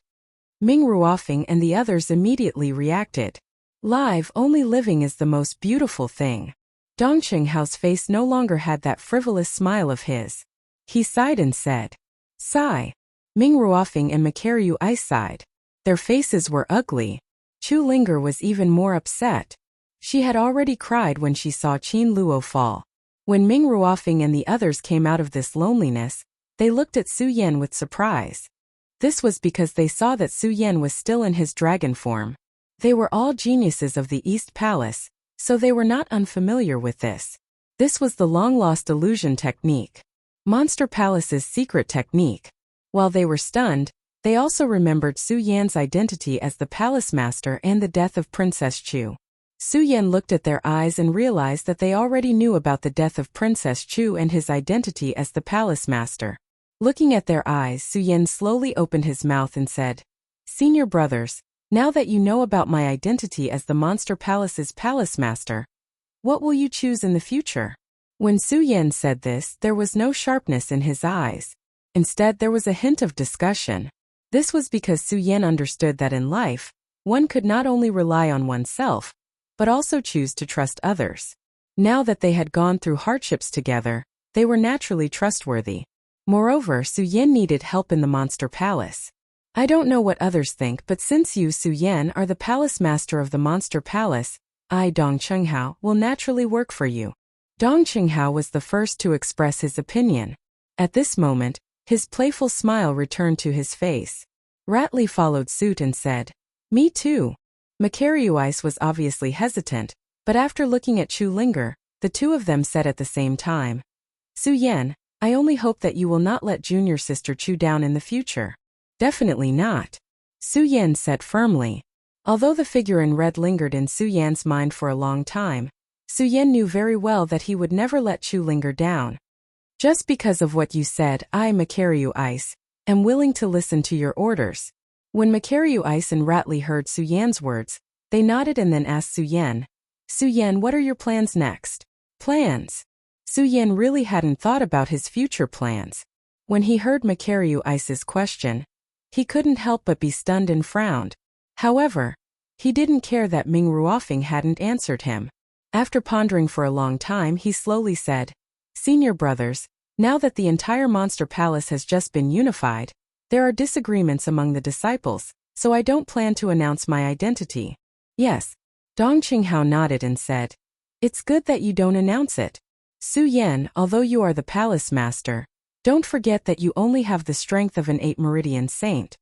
Ming Ruofeng and the others immediately reacted. Live, only living is the most beautiful thing. Dong Qinghao's face no longer had that frivolous smile of his. He sighed and said, "Sigh." Ming Ruofing and Macaryu Ice sighed. Their faces were ugly. Chu Linger was even more upset. She had already cried when she saw Qin Luo fall. When Ming Ruofing and the others came out of this loneliness, they looked at Su Yan with surprise. This was because they saw that Su Yan was still in his dragon form. They were all geniuses of the East Palace, so they were not unfamiliar with this. This was the long-lost illusion technique. Monster Palace's secret technique. While they were stunned, they also remembered Su Yan's identity as the palace master and the death of Princess Chu. Su Yan looked at their eyes and realized that they already knew about the death of Princess Chu and his identity as the palace master. Looking at their eyes, Su Yan slowly opened his mouth and said, "Senior brothers, now that you know about my identity as the Monster Palace's palace master, what will you choose in the future?" When Su Yan said this, there was no sharpness in his eyes. Instead, there was a hint of discussion. This was because Su Yan understood that in life, one could not only rely on oneself, but also choose to trust others. Now that they had gone through hardships together, they were naturally trustworthy. Moreover, Su Yan needed help in the Monster Palace. "I don't know what others think, but since you, Su Yan, are the palace master of the Monster Palace, I, Dong Qinghao, will naturally work for you." Dong Qinghao was the first to express his opinion. At this moment, his playful smile returned to his face. Ratley followed suit and said, "Me too." Macaryu Ice was obviously hesitant, but after looking at Chu Linger, the two of them said at the same time, "Su Yan, I only hope that you will not let junior sister Chu down in the future." "Definitely not," Su Yan said firmly. Although the figure in red lingered in Su Yan's mind for a long time, Su Yan knew very well that he would never let Chu Linger down. "Just because of what you said, I, Macaryu Ice, am willing to listen to your orders." When Macaryu Ice and Ratley heard Su Yan's words, they nodded and then asked Su Yan, "Su Yan, what are your plans next?" Plans? Su Yan really hadn't thought about his future plans. When he heard Macaryu Ice's question, he couldn't help but be stunned and frowned. However, he didn't care that Ming Ruofing hadn't answered him. After pondering for a long time, he slowly said, "Senior brothers, now that the entire Monster Palace has just been unified, there are disagreements among the disciples, so I don't plan to announce my identity." "Yes." Dong Qinghao nodded and said, "It's good that you don't announce it. Su Yan, although you are the palace master, don't forget that you only have the strength of an 8-meridian saint."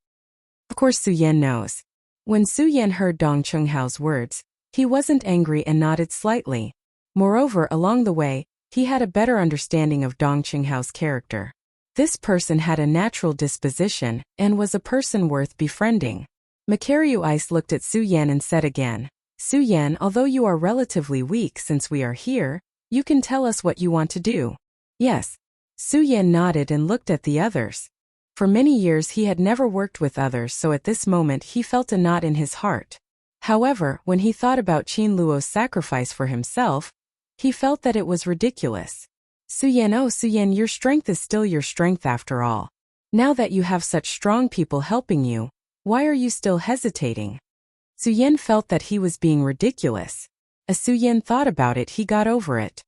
Of course Su Yan knows. When Su Yan heard Dong Qinghao's words, he wasn't angry and nodded slightly. Moreover, along the way, he had a better understanding of Dong Qinghao's character. This person had a natural disposition and was a person worth befriending. Macaryu Ice looked at Su Yan and said again, "Su Yan, although you are relatively weak since we are here, you can tell us what you want to do." "Yes." Su Yan nodded and looked at the others. For many years he had never worked with others, so at this moment he felt a knot in his heart. However, when he thought about Qin Luo's sacrifice for himself, he felt that it was ridiculous. "Su Yan, oh Su Yan, your strength is still your strength after all. Now that you have such strong people helping you, why are you still hesitating?" Su Yan felt that he was being ridiculous. As Su Yan thought about it, he got over it.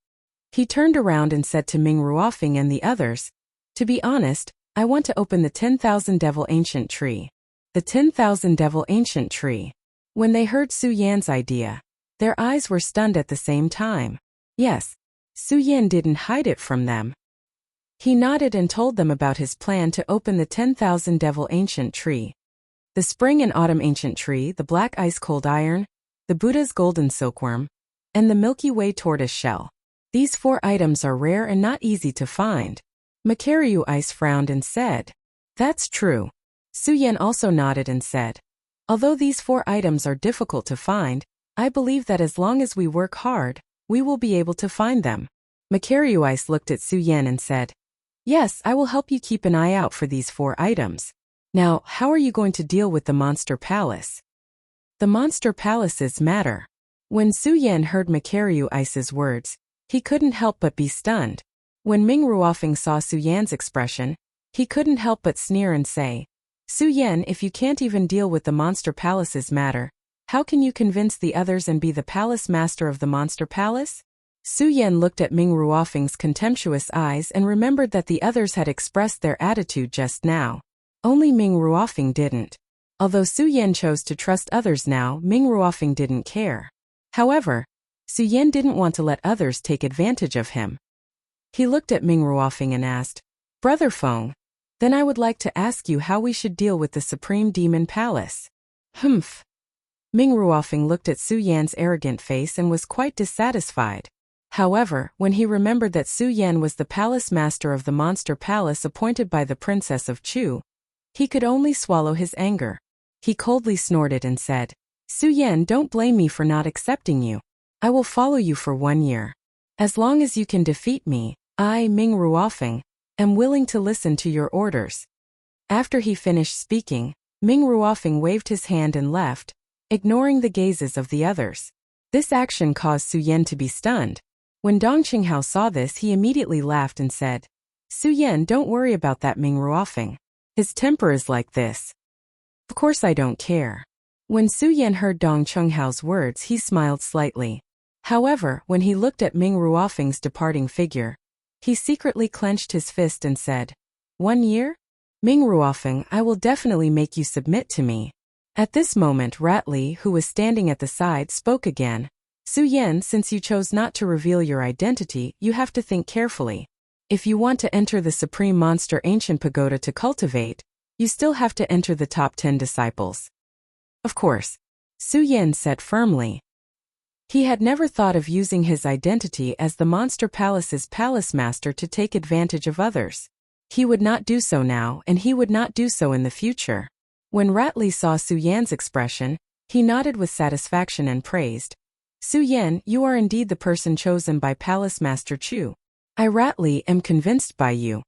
He turned around and said to Ming Ruofing and the others, "To be honest, I want to open the 10,000 Devil Ancient Tree." The 10,000 Devil Ancient Tree. When they heard Su Yan's idea, their eyes were stunned at the same time. Yes, Su Yan didn't hide it from them. He nodded and told them about his plan to open the 10,000 Devil Ancient Tree. The Spring and Autumn Ancient Tree, the Black Ice Cold Iron, the Buddha's Golden Silkworm, and the Milky Way Tortoise Shell. These 4 items are rare and not easy to find. Macaryu Ice frowned and said, "That's true." Su Yan also nodded and said, "Although these 4 items are difficult to find, I believe that as long as we work hard, we will be able to find them." Macaryu Ice looked at Su Yan and said, "Yes, I will help you keep an eye out for these 4 items. Now, how are you going to deal with the Monster Palace?" The Monster Palaces matter. When Su Yan heard Macaryu Ice's words, he couldn't help but be stunned. When Ming Ruofing saw Su Yan's expression, he couldn't help but sneer and say, "Su Yan, if you can't even deal with the Monster Palace's matter, How can you convince the others and be the palace master of the monster palace? Su Yan looked at Ming Ruofeng's contemptuous eyes and remembered that the others had expressed their attitude just now. Only Ming Ruofeng didn't. Although Su Yan chose to trust others now, Ming Ruofeng didn't care. However, Su Yan didn't want to let others take advantage of him. He looked at Ming Ruofeng and asked, Brother Feng, then I would like to ask you how we should deal with the Supreme Demon Palace. Humph. Ming Ruofeng looked at Su Yan's arrogant face and was quite dissatisfied. However, when he remembered that Su Yan was the palace master of the monster palace appointed by the Princess of Chu, he could only swallow his anger. He coldly snorted and said, Su Yan, don't blame me for not accepting you. I will follow you for 1 year. As long as you can defeat me, I, Ming Ruofeng, am willing to listen to your orders. After he finished speaking, Ming Ruofeng waved his hand and left, ignoring the gazes of the others. This action caused Su Yan to be stunned. When Dong Qinghao saw this, he immediately laughed and said, Su Yan, don't worry about that Ming Ruofeng. His temper is like this. Of course I don't care. When Su Yan heard Dong Qinghao's words, he smiled slightly. However, when he looked at Ming Ruofeng's departing figure, he secretly clenched his fist and said, 1 year? Ming Ruofeng, I will definitely make you submit to me. At this moment, Rat Li, who was standing at the side, spoke again. Su Yan, since you chose not to reveal your identity, you have to think carefully. If you want to enter the Supreme Monster Ancient Pagoda to cultivate, you still have to enter the top 10 disciples. Of course. Su Yan said firmly. He had never thought of using his identity as the Monster Palace's palace master to take advantage of others. He would not do so now, and he would not do so in the future. When Rat Li saw Su Yan's expression, he nodded with satisfaction and praised. Su Yan, you are indeed the person chosen by Palace Master Chu. I, Rat Li, am convinced by you.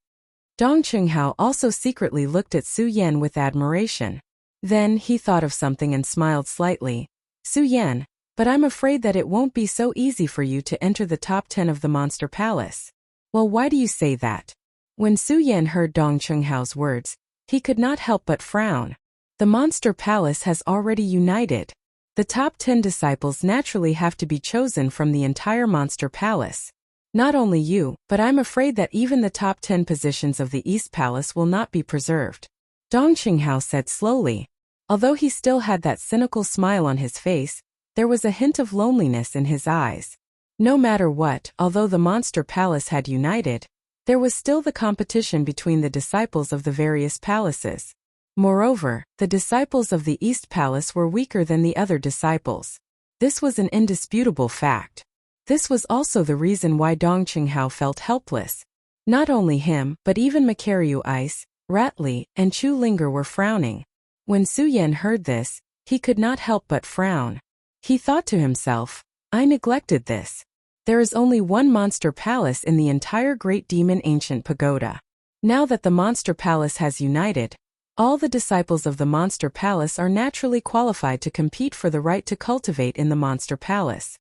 Dong Qinghao also secretly looked at Su Yan with admiration. Then he thought of something and smiled slightly. Su Yan, but I'm afraid that it won't be so easy for you to enter the top 10 of the Monster Palace. Well, why do you say that? When Su Yan heard Dong Qinghao's words, he could not help but frown. The Monster Palace has already united. The top 10 disciples naturally have to be chosen from the entire Monster Palace. Not only you, but I'm afraid that even the top 10 positions of the East Palace will not be preserved. Dong Qinghao said slowly. Although he still had that cynical smile on his face, there was a hint of loneliness in his eyes. No matter what, although the Monster Palace had united, there was still the competition between the disciples of the various palaces. Moreover, the disciples of the East Palace were weaker than the other disciples. This was an indisputable fact. This was also the reason why Dong Qinghao felt helpless. Not only him, but even Makaryu Ice, Rat Li, and Chu Linger were frowning. When Su Yan heard this, he could not help but frown. He thought to himself, I neglected this. There is only one Monster Palace in the entire Great Demon Ancient Pagoda. Now that the Monster Palace has united, all the disciples of the Monster Palace are naturally qualified to compete for the right to cultivate in the Monster Palace.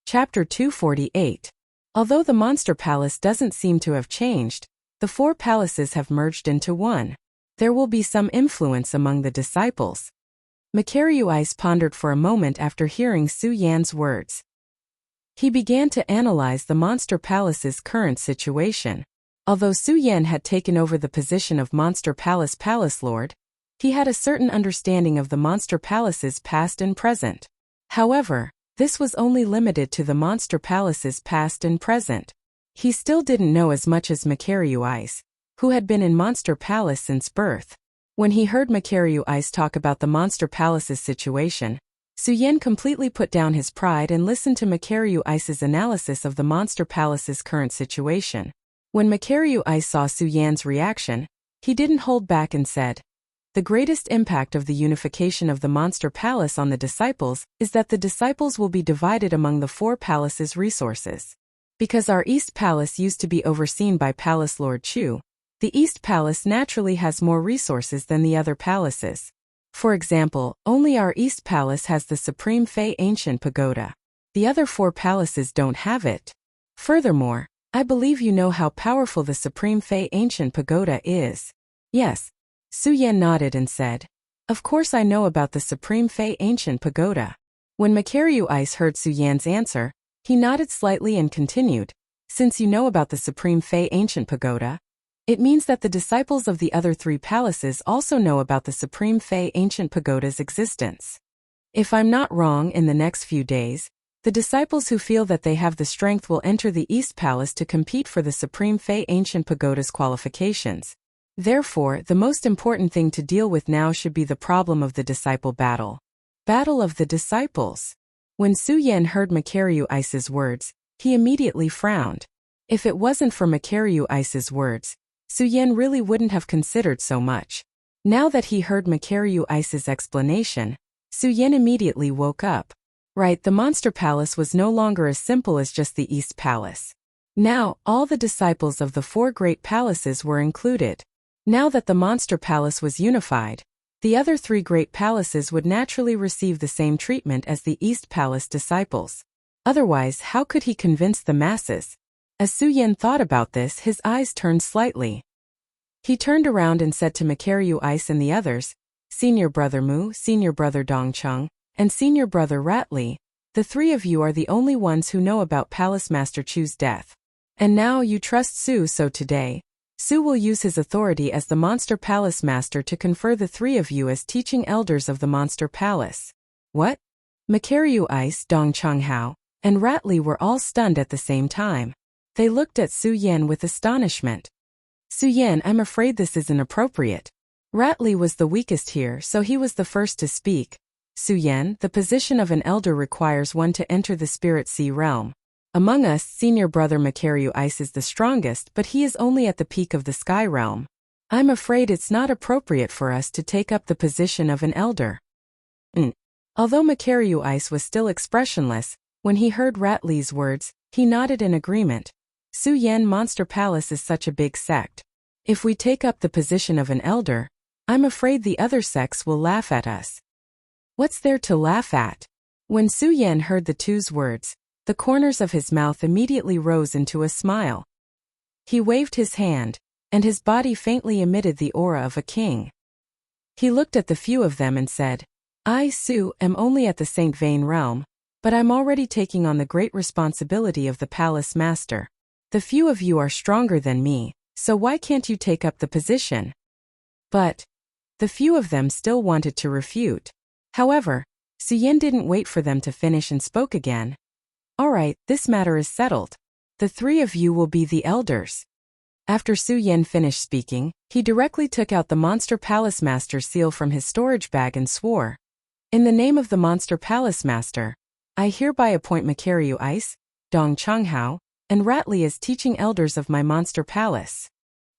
Chapter 248. Although the Monster Palace doesn't seem to have changed, the 4 palaces have merged into one. There will be some influence among the disciples. Makaryu Ice pondered for a moment after hearing Su Yan's words. He began to analyze the Monster Palace's current situation. Although Su Yan had taken over the position of Monster Palace Palace Lord, he had a certain understanding of the Monster Palace's past and present. However, this was only limited to the Monster Palace's past and present. He still didn't know as much as Makaryu Ice, who had been in Monster Palace since birth. When he heard Makaryu Ice talk about the Monster Palace's situation, Su Yan completely put down his pride and listened to Makaryu Ice's analysis of the Monster Palace's current situation. When Makaryu Ice saw Su Yan's reaction, he didn't hold back and said, the greatest impact of the unification of the Monster Palace on the disciples is that the disciples will be divided among the 4 palaces' resources. Because our East Palace used to be overseen by Palace Lord Chu, the East Palace naturally has more resources than the other palaces. For example, only our East Palace has the Supreme Fei Ancient Pagoda. The other 4 palaces don't have it. Furthermore, I believe you know how powerful the Supreme Fei Ancient Pagoda is. Yes. Su Yan nodded and said, Of course I know about the Supreme Fey Ancient Pagoda. When Makaryu Ice heard Su Yan's answer, he nodded slightly and continued, since you know about the Supreme Fey Ancient Pagoda, it means that the disciples of the other 3 palaces also know about the Supreme Fey Ancient Pagoda's existence. If I'm not wrong, in the next few days, the disciples who feel that they have the strength will enter the East Palace to compete for the Supreme Fey Ancient Pagoda's qualifications. Therefore, the most important thing to deal with now should be the problem of the disciple battle. Battle of the Disciples. When Su Yan heard Makaryu Ice's words, he immediately frowned. If it wasn't for Makaryu Ice's words, Su Yan really wouldn't have considered so much. Now that he heard Makaryu Ice's explanation, Su Yan immediately woke up. Right, the Monster Palace was no longer as simple as just the East Palace. Now, all the disciples of the 4 great palaces were included. Now that the Monster Palace was unified, the other 3 great palaces would naturally receive the same treatment as the East Palace disciples. Otherwise, how could he convince the masses? As Su Yan thought about this, his eyes turned slightly. He turned around and said to Makaryu Ice and the others, Senior Brother Mu, Senior Brother Dongcheng, and Senior Brother Ratli, the 3 of you are the only ones who know about Palace Master Chu's death. And now you trust Su, so today, Su will use his authority as the Monster Palace Master to confer the 3 of you as teaching elders of the Monster Palace. What? Makaryu Ice, Dongcheng Hao, and Ratli were all stunned at the same time. They looked at Su Yan with astonishment. Su Yan, I'm afraid this is inappropriate. Ratli was the weakest here, so he was the first to speak. Su Yan, the position of an elder requires one to enter the Spirit Sea realm. Among us, Senior Brother Makaryu Ice is the strongest, but he is only at the peak of the Sky realm. I'm afraid it's not appropriate for us to take up the position of an elder. Although Makaryu Ice was still expressionless, when he heard Ratli's words, he nodded in agreement. Su Yan, Monster Palace is such a big sect. If we take up the position of an elder, I'm afraid the other sects will laugh at us. What's there to laugh at? When Su Yan heard the 2's words, the corners of his mouth immediately rose into a smile. He waved his hand, and his body faintly emitted the aura of a king. He looked at the few of them and said, I, Su, am only at the Saint Vane realm, but I'm already taking on the great responsibility of the Palace Master. The few of you are stronger than me, so why can't you take up the position? But the few of them still wanted to refute. However, Su Yan didn't wait for them to finish and spoke again. All right, this matter is settled. The 3 of you will be the elders. After Su Yan finished speaking, he directly took out the Monster Palace Master seal from his storage bag and swore, in the name of the Monster Palace Master, I hereby appoint Makaryu Ice, Dongcheng Hao, and Ratli as teaching elders of my Monster Palace.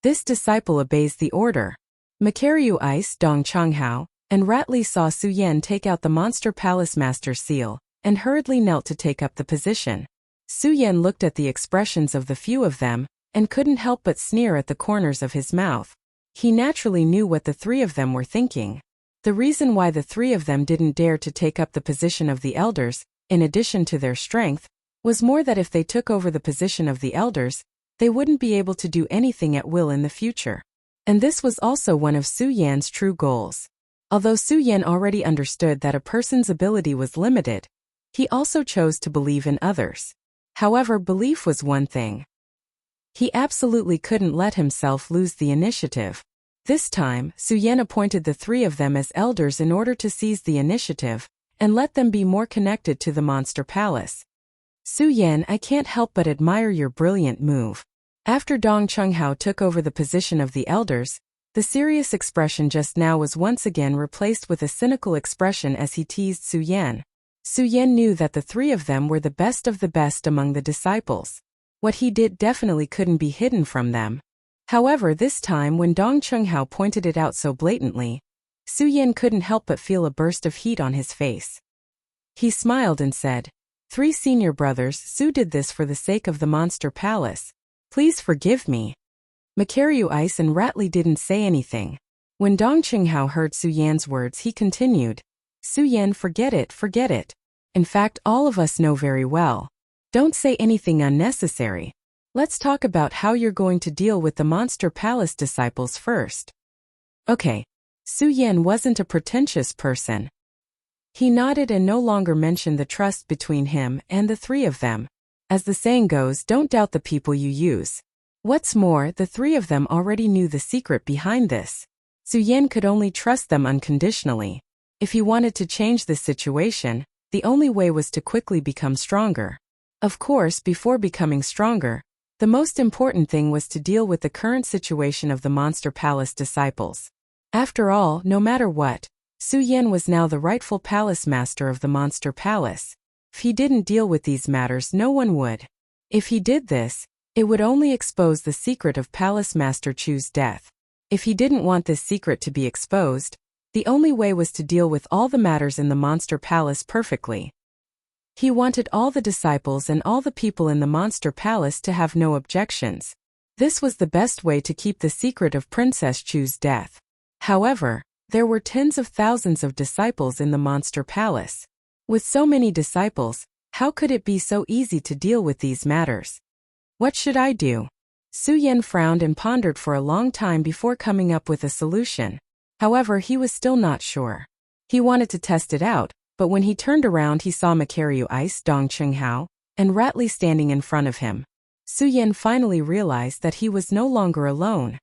This disciple obeys the order. Makaryu Ice, Dongcheng Hao, and Ratli saw Su Yan take out the Monster Palace Master seal, and hurriedly knelt to take up the position. Su Yan looked at the expressions of the few of them, and couldn't help but sneer at the corners of his mouth. He naturally knew what the 3 of them were thinking. The reason why the 3 of them didn't dare to take up the position of the elders, in addition to their strength, was more that if they took over the position of the elders, they wouldn't be able to do anything at will in the future. And this was also one of Su Yan's true goals. Although Su Yan already understood that a person's ability was limited, he also chose to believe in others. However, belief was one thing. He absolutely couldn't let himself lose the initiative. This time, Su Yan appointed the 3 of them as elders in order to seize the initiative, and let them be more connected to the Monster Palace. Su Yan, I can't help but admire your brilliant move. After Dongcheng Hao took over the position of the elders, the serious expression just now was once again replaced with a cynical expression as he teased Su Yan. Su Yan knew that the 3 of them were the best of the best among the disciples. What he did definitely couldn't be hidden from them. However, this time when Dongcheng Hao pointed it out so blatantly, Su Yan couldn't help but feel a burst of heat on his face. He smiled and said, 3 senior brothers, Su did this for the sake of the Monster Palace. Please forgive me. Makaryu Ice and Ratli didn't say anything. When Dongcheng Hao heard Su Yan's words, he continued, Su Yan, forget it, forget it. In fact, all of us know very well. Don't say anything unnecessary. Let's talk about how you're going to deal with the Monster Palace disciples first. Okay. Su Yan wasn't a pretentious person. He nodded and no longer mentioned the trust between him and the three of them. As the saying goes, don't doubt the people you use. What's more, the three of them already knew the secret behind this. Su Yan could only trust them unconditionally. If he wanted to change this situation, the only way was to quickly become stronger. Of course, before becoming stronger, the most important thing was to deal with the current situation of the Monster Palace disciples. After all, no matter what, Su Yan was now the rightful palace master of the Monster Palace. If he didn't deal with these matters, no one would. If he did this, it would only expose the secret of Palace Master Chu's death. If he didn't want this secret to be exposed, the only way was to deal with all the matters in the Monster Palace perfectly. He wanted all the disciples and all the people in the Monster Palace to have no objections. This was the best way to keep the secret of Princess Chu's death. However, there were tens of thousands of disciples in the Monster Palace. With so many disciples, how could it be so easy to deal with these matters? What should I do? Su Yan frowned and pondered for a long time before coming up with a solution. However, he was still not sure. He wanted to test it out, but when he turned around he saw Makaryu Ice, Dong Chenghao, and Ratley standing in front of him. Su Yan finally realized that he was no longer alone.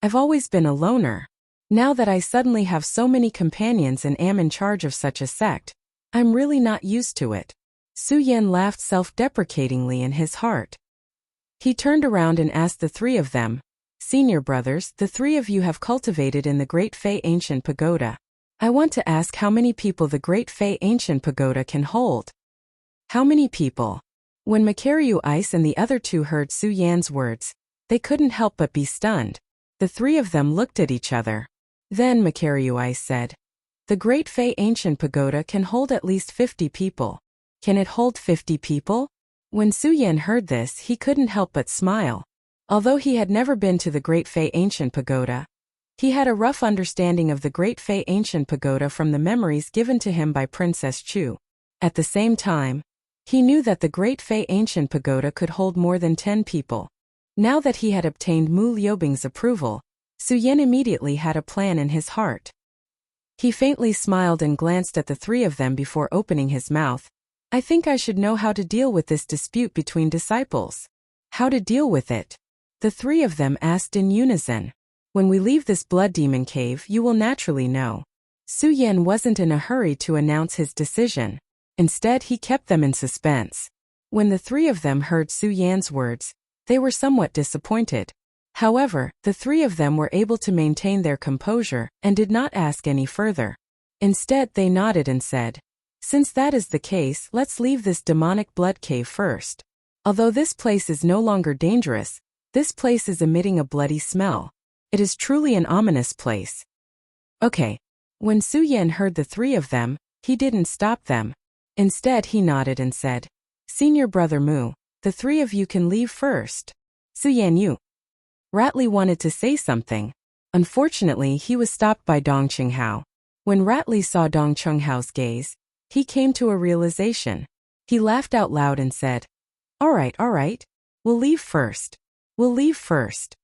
I've always been a loner. Now that I suddenly have so many companions and am in charge of such a sect, I'm really not used to it. Su Yan laughed self-deprecatingly in his heart. He turned around and asked the three of them, "Senior brothers, the three of you have cultivated in the Great Fei Ancient Pagoda. I want to ask how many people the Great Fei Ancient Pagoda can hold." How many people? When Makaryu Ice and the other two heard Su Yan's words, they couldn't help but be stunned. The three of them looked at each other. Then Makaryu Ice said, "The Great Fei Ancient Pagoda can hold at least 50 people. Can it hold 50 people? When Su Yan heard this, he couldn't help but smile. Although he had never been to the Great Fei Ancient Pagoda, he had a rough understanding of the Great Fei Ancient Pagoda from the memories given to him by Princess Chu. At the same time, he knew that the Great Fei Ancient Pagoda could hold more than 10 people. Now that he had obtained Mu Liubing's approval, Su Yan immediately had a plan in his heart. He faintly smiled and glanced at the three of them before opening his mouth. "I think I should know how to deal with this dispute between disciples." How to deal with it? The three of them asked in unison. "When we leave this blood demon cave, you will naturally know." Su Yan wasn't in a hurry to announce his decision. Instead, he kept them in suspense. When the three of them heard Su Yan's words, they were somewhat disappointed. However, the three of them were able to maintain their composure and did not ask any further. Instead, they nodded and said, "Since that is the case, let's leave this demonic blood cave first. Although this place is no longer dangerous, this place is emitting a bloody smell. It is truly an ominous place." Okay. When Su Yan heard the three of them, he didn't stop them. Instead, he nodded and said, "Senior brother Mu, the three of you can leave first." Su Yan, you. Ratley wanted to say something. Unfortunately, he was stopped by Dong Chenghao. When Ratley saw Dong Chenghao's gaze, he came to a realization. He laughed out loud and said, all right. We'll leave first. We'll leave first."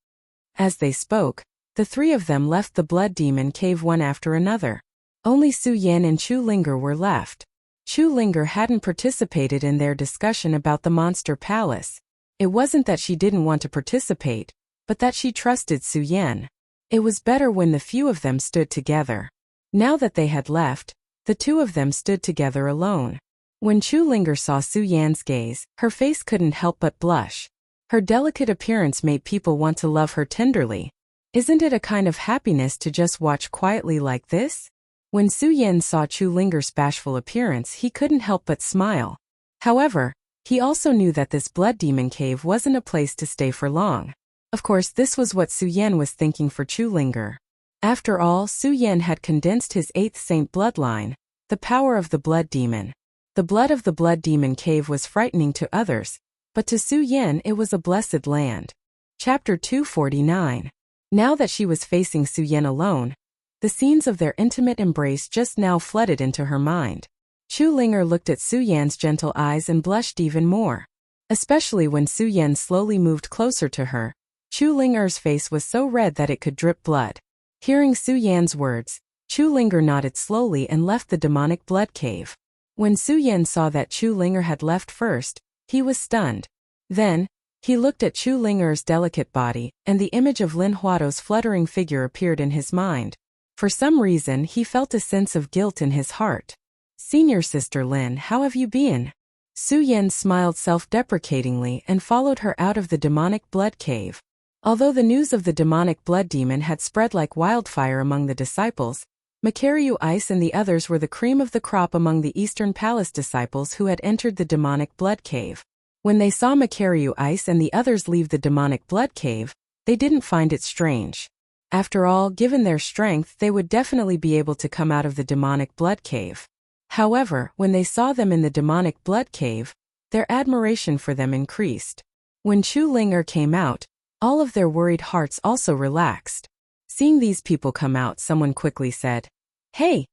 As they spoke, the three of them left the blood demon cave one after another. Only Su Yan and Chu Linger were left. Chu Linger hadn't participated in their discussion about the Monster Palace. It wasn't that she didn't want to participate, but that she trusted Su Yan. It was better when the few of them stood together. Now that they had left, the two of them stood together alone. When Chu Linger saw Su Yan's gaze, her face couldn't help but blush. Her delicate appearance made people want to love her tenderly. Isn't it a kind of happiness to just watch quietly like this? When Su Yan saw Chu Linger's bashful appearance, he couldn't help but smile. However, he also knew that this blood demon cave wasn't a place to stay for long. Of course, this was what Su Yan was thinking for Chu Linger. After all, Su Yan had condensed his 8th saint bloodline, the power of the blood demon. The blood of the blood demon cave was frightening to others, but to Su Yan it was a blessed land. Chapter 249. Now that she was facing Su Yan alone, the scenes of their intimate embrace just now flooded into her mind. Chu Linger looked at Su Yan's gentle eyes and blushed even more. Especially when Su Yan slowly moved closer to her, Chu Linger's face was so red that it could drip blood. Hearing Su Yan's words, Chu Linger nodded slowly and left the demonic blood cave. When Su Yan saw that Chu Linger had left first, he was stunned. Then, he looked at Chu Linger's delicate body, and the image of Lin Huato's fluttering figure appeared in his mind. For some reason he felt a sense of guilt in his heart. "Senior sister Lin, how have you been?" Su Yan smiled self-deprecatingly and followed her out of the demonic blood cave. Although the news of the demonic blood demon had spread like wildfire among the disciples, Makaryu Ice and the others were the cream of the crop among the Eastern Palace disciples who had entered the demonic blood cave. When they saw Makaryu Ice and the others leave the demonic blood cave, they didn't find it strange. After all, given their strength, they would definitely be able to come out of the demonic blood cave. However, when they saw them in the demonic blood cave, their admiration for them increased. When Chu Linger came out, all of their worried hearts also relaxed. Seeing these people come out, someone quickly said, "Hey,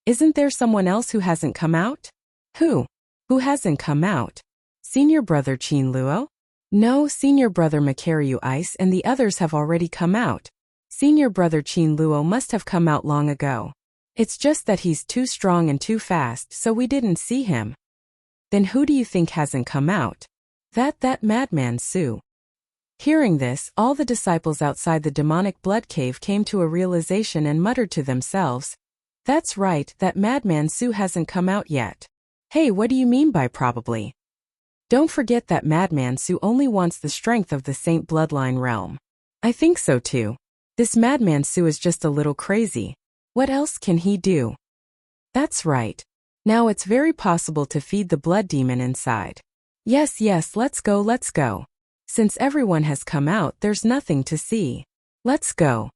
isn't there someone else who hasn't come out?" Who hasn't come out? Senior brother Qin Luo? No, senior brother Makaryu Ice and the others have already come out. Senior brother Qin Luo must have come out long ago. It's just that he's too strong and too fast, so we didn't see him. Then who do you think hasn't come out? That madman Su. Hearing this, all the disciples outside the demonic blood cave came to a realization and muttered to themselves, "That's right, that madman Su hasn't come out yet." "Hey, what do you mean by probably?" "Don't forget that madman Su only wants the strength of the Saint bloodline realm." "I think so too. This madman Su is just a little crazy. What else can he do?" "That's right. Now it's very possible to feed the blood demon inside." Yes, let's go. Since everyone has come out, there's nothing to see. Let's go.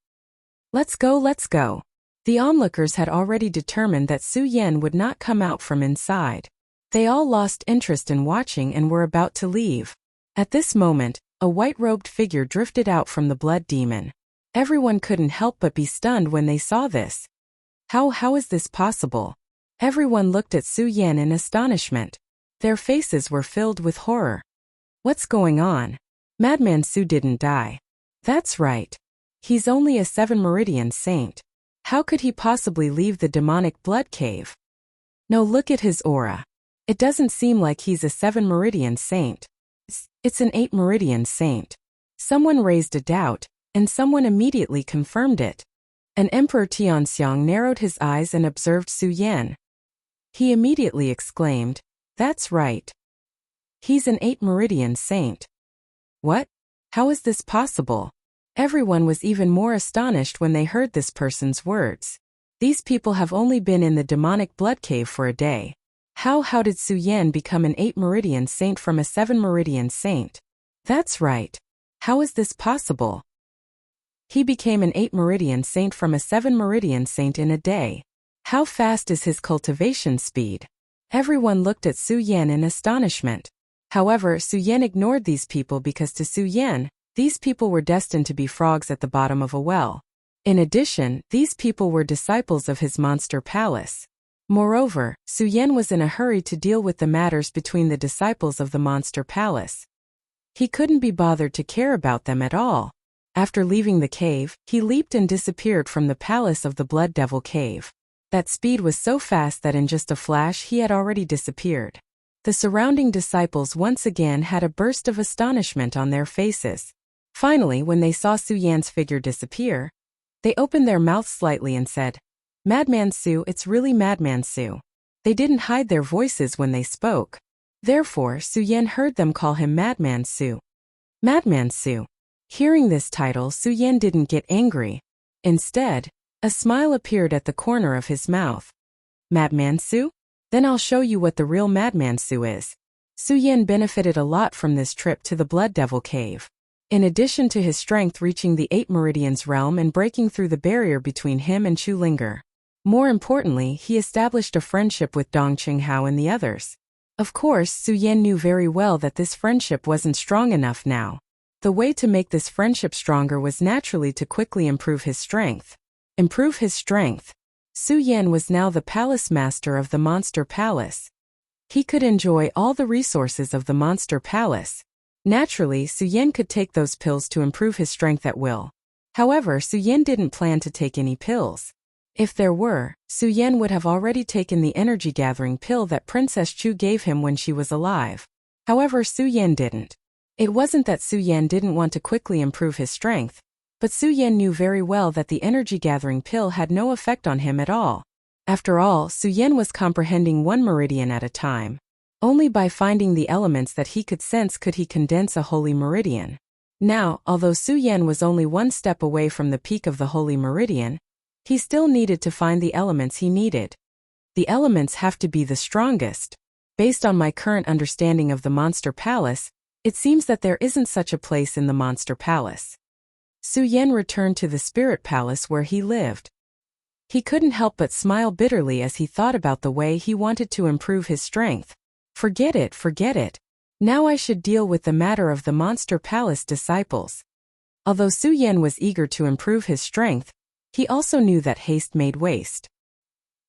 The onlookers had already determined that Su Yan would not come out from inside. They all lost interest in watching and were about to leave. At this moment, a white-robed figure drifted out from the blood demon. Everyone couldn't help but be stunned when they saw this. How is this possible? Everyone looked at Su Yan in astonishment. Their faces were filled with horror. What's going on? Madman Su didn't die. That's right. He's only a 7 Meridian saint. How could he possibly leave the demonic blood cave? No, look at his aura. It doesn't seem like he's a 7 Meridian saint. It's an 8 Meridian saint. Someone raised a doubt, and someone immediately confirmed it. An Emperor Tianxiang narrowed his eyes and observed Su Yan. He immediately exclaimed, "That's right. He's an 8 Meridian saint." What? How is this possible? Everyone was even more astonished when they heard this person's words. These people have only been in the demonic blood cave for a day. How did Su Yan become an 8 Meridian saint from a 7 Meridian saint? That's right. How is this possible? He became an 8 Meridian saint from a 7 Meridian saint in a day. How fast is his cultivation speed? Everyone looked at Su Yan in astonishment. However, Su Yan ignored these people because to Su Yan, these people were destined to be frogs at the bottom of a well. In addition, these people were disciples of his monster palace. Moreover, Su Yan was in a hurry to deal with the matters between the disciples of the monster palace. He couldn't be bothered to care about them at all. After leaving the cave, he leaped and disappeared from the palace of the Blood Devil Cave. That speed was so fast that in just a flash he had already disappeared. The surrounding disciples once again had a burst of astonishment on their faces. Finally, when they saw Su Yan's figure disappear, they opened their mouths slightly and said, "Madman Su, it's really Madman Su." They didn't hide their voices when they spoke. Therefore, Su Yan heard them call him Madman Su. Madman Su. Hearing this title, Su Yan didn't get angry. Instead, a smile appeared at the corner of his mouth. Madman Su? Then I'll show you what the real Madman Su is. Su Yan benefited a lot from this trip to the Blood Devil Cave. In addition to his strength reaching the 8 Meridians realm and breaking through the barrier between him and Chu Linger. More importantly, he established a friendship with Dong Qinghao and the others. Of course, Su Yan knew very well that this friendship wasn't strong enough now. The way to make this friendship stronger was naturally to quickly improve his strength. Improve his strength. Su Yan was now the palace master of the Monster Palace. He could enjoy all the resources of the Monster Palace. Naturally, Su Yan could take those pills to improve his strength at will. However, Suyen didn't plan to take any pills. If there were, Suyen would have already taken the energy-gathering pill that Princess Chu gave him when she was alive. However, Suyen didn't. It wasn't that Suyen didn't want to quickly improve his strength, but Suyen knew very well that the energy-gathering pill had no effect on him at all. After all, Suyen was comprehending one meridian at a time. Only by finding the elements that he could sense could he condense a holy meridian. Now, although Suyen was only one step away from the peak of the holy meridian, he still needed to find the elements he needed. The elements have to be the strongest. Based on my current understanding of the Monster Palace, it seems that there isn't such a place in the Monster Palace. Suyen returned to the Spirit Palace where he lived. He couldn't help but smile bitterly as he thought about the way he wanted to improve his strength. Forget it, forget it. Now I should deal with the matter of the Monster Palace disciples. Although Suyen was eager to improve his strength, he also knew that haste made waste.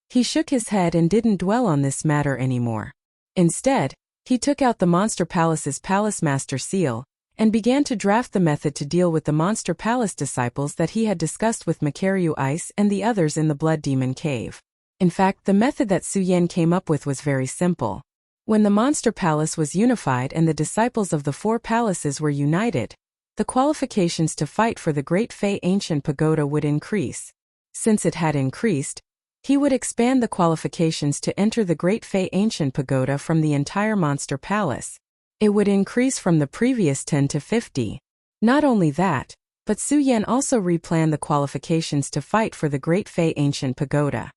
He shook his head and didn't dwell on this matter anymore. Instead, he took out the Monster Palace's Palace Master Seal, and began to draft the method to deal with the Monster Palace disciples that he had discussed with Makaryu Ice and the others in the Blood Demon Cave. In fact, the method that Suyen came up with was very simple. When the Monster Palace was unified and the disciples of the four palaces were united, the qualifications to fight for the Great Fei Ancient Pagoda would increase. Since it had increased, he would expand the qualifications to enter the Great Fei Ancient Pagoda from the entire Monster Palace. It would increase from the previous 10 to 50. Not only that, but Suyen also replanned the qualifications to fight for the Great Fei Ancient Pagoda.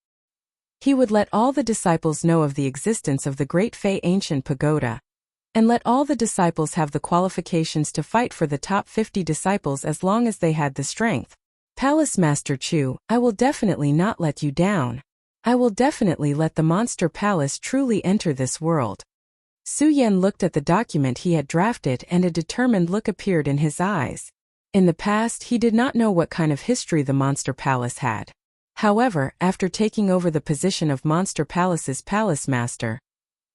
He would let all the disciples know of the existence of the Great Fei Ancient Pagoda, and let all the disciples have the qualifications to fight for the top 50 disciples as long as they had the strength. Palace Master Chu, I will definitely not let you down. I will definitely let the Monster Palace truly enter this world. Suyen looked at the document he had drafted and a determined look appeared in his eyes. In the past, he did not know what kind of history the Monster Palace had. However, after taking over the position of Monster Palace's Palace Master,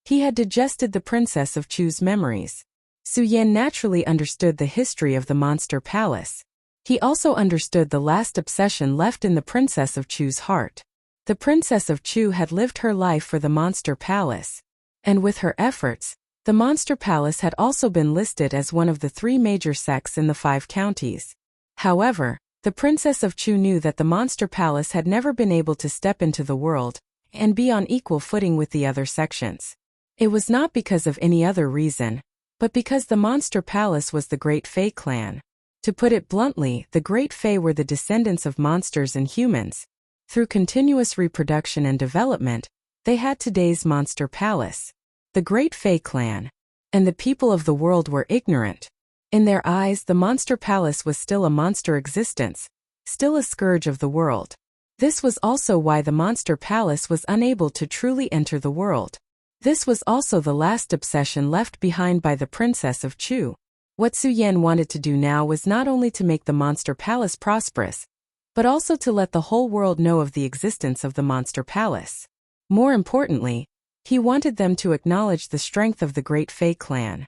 he had digested the Princess of Chu's memories. Suyen naturally understood the history of the Monster Palace. He also understood the last obsession left in the Princess of Chu's heart. The Princess of Chu had lived her life for the Monster Palace. And with her efforts, the Monster Palace had also been listed as one of the 3 major sects in the 5 counties. However, the Princess of Chu knew that the Monster Palace had never been able to step into the world and be on equal footing with the other sections. It was not because of any other reason, but because the Monster Palace was the Great Fei clan. To put it bluntly, the Great Fei were the descendants of monsters and humans. Through continuous reproduction and development, they had today's Monster Palace. The Great Fei clan and the people of the world were ignorant. In their eyes, the Monster Palace was still a monster existence, still a scourge of the world. This was also why the Monster Palace was unable to truly enter the world. This was also the last obsession left behind by the Princess of Chu. What Suyen wanted to do now was not only to make the Monster Palace prosperous, but also to let the whole world know of the existence of the Monster Palace. More importantly, he wanted them to acknowledge the strength of the Great Fei clan.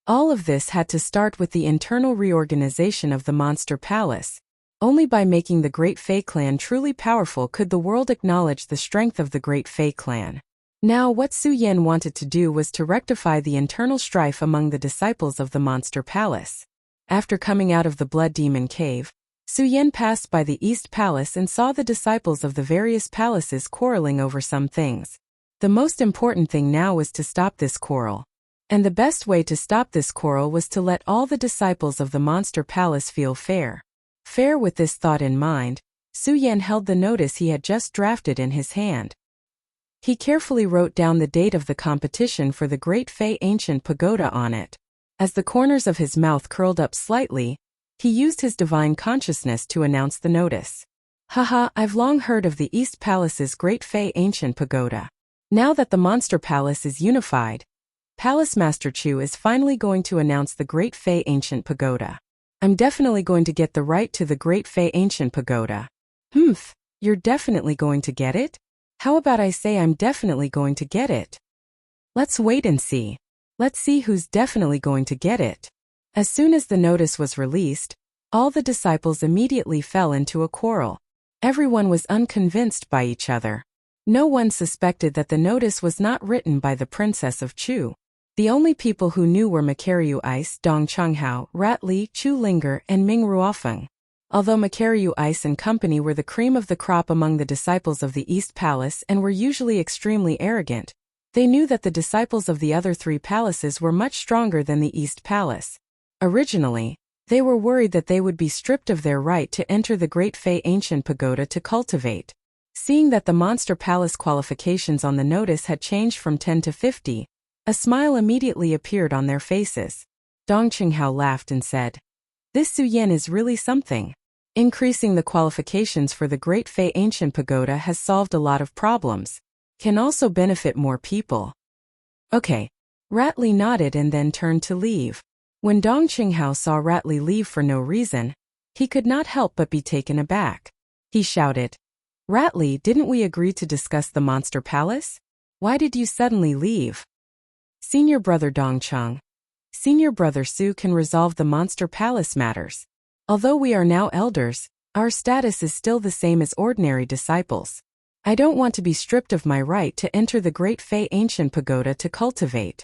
All of this had to start with the internal reorganization of the Monster Palace. Only by making the Great Fei clan truly powerful could the world acknowledge the strength of the Great Fei clan. Now what Suyen wanted to do was to rectify the internal strife among the disciples of the Monster Palace. After coming out of the Blood Demon Cave, Suyen passed by the East Palace and saw the disciples of the various palaces quarreling over some things. The most important thing now was to stop this quarrel. And the best way to stop this quarrel was to let all the disciples of the Monster Palace feel fair. Fair. With this thought in mind, Suyen held the notice he had just drafted in his hand. He carefully wrote down the date of the competition for the Great Fei Ancient Pagoda on it. As the corners of his mouth curled up slightly, he used his divine consciousness to announce the notice. Haha, I've long heard of the East Palace's Great Fei Ancient Pagoda. Now that the Monster Palace is unified, Palace Master Chu is finally going to announce the Great Fei Ancient Pagoda. I'm definitely going to get the right to the Great Fei Ancient Pagoda. You're definitely going to get it? How about I say I'm definitely going to get it? Let's wait and see. Let's see who's definitely going to get it. As soon as the notice was released, All the disciples immediately fell into a quarrel. Everyone was unconvinced by each other. No one suspected that the notice was not written by the Princess of Chu. The only people who knew were Makaryu Ice, Dong Chunghao, Rat Li, Chu Linger, and Ming Ruofeng. Although Makaryu Ice and company were the cream of the crop among the disciples of the East Palace and were usually extremely arrogant, they knew that the disciples of the other three palaces were much stronger than the East Palace. Originally, they were worried that they would be stripped of their right to enter the Great Fei Ancient Pagoda to cultivate. Seeing that the Monster Palace qualifications on the notice had changed from 10 to 50, a smile immediately appeared on their faces. Dong Qinghao laughed and said, "This Su Yan is really something. Increasing the qualifications for the Great Fei Ancient Pagoda has solved a lot of problems. Can also benefit more people." Okay. Rat Li nodded and then turned to leave. When Dong Qinghao saw Rat Li leave for no reason, he could not help but be taken aback. He shouted, "Rat Li, didn't we agree to discuss the Monster Palace? Why did you suddenly leave?" "Senior brother Dong Cheng. Senior brother Su can resolve the Monster Palace matters. Although we are now elders, our status is still the same as ordinary disciples. I don't want to be stripped of my right to enter the Great Fei Ancient Pagoda to cultivate."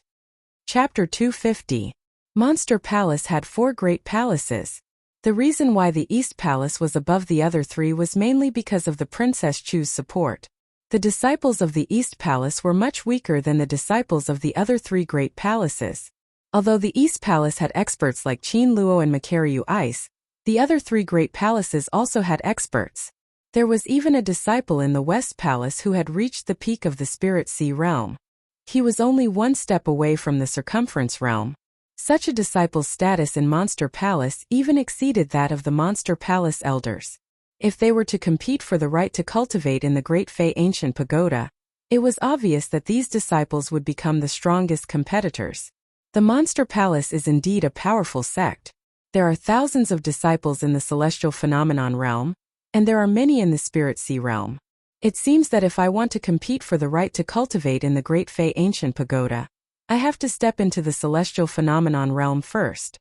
Chapter 250. Monster Palace had 4 great palaces. The reason why the East Palace was above the other 3 was mainly because of the Princess Chu's support. The disciples of the East Palace were much weaker than the disciples of the other 3 great palaces. Although the East Palace had experts like Qin Luo and Makaryu Ice, the other 3 great palaces also had experts. There was even a disciple in the West Palace who had reached the peak of the Spirit Sea realm. He was only 1 step away from the Circumference realm. Such a disciple's status in Monster Palace even exceeded that of the Monster Palace elders. If they were to compete for the right to cultivate in the Great Fei Ancient Pagoda, it was obvious that these disciples would become the strongest competitors. The Monster Palace is indeed a powerful sect. There are thousands of disciples in the Celestial Phenomenon realm, and there are many in the Spirit Sea realm. It seems that if I want to compete for the right to cultivate in the Great Fei Ancient Pagoda, I have to step into the Celestial Phenomenon realm first.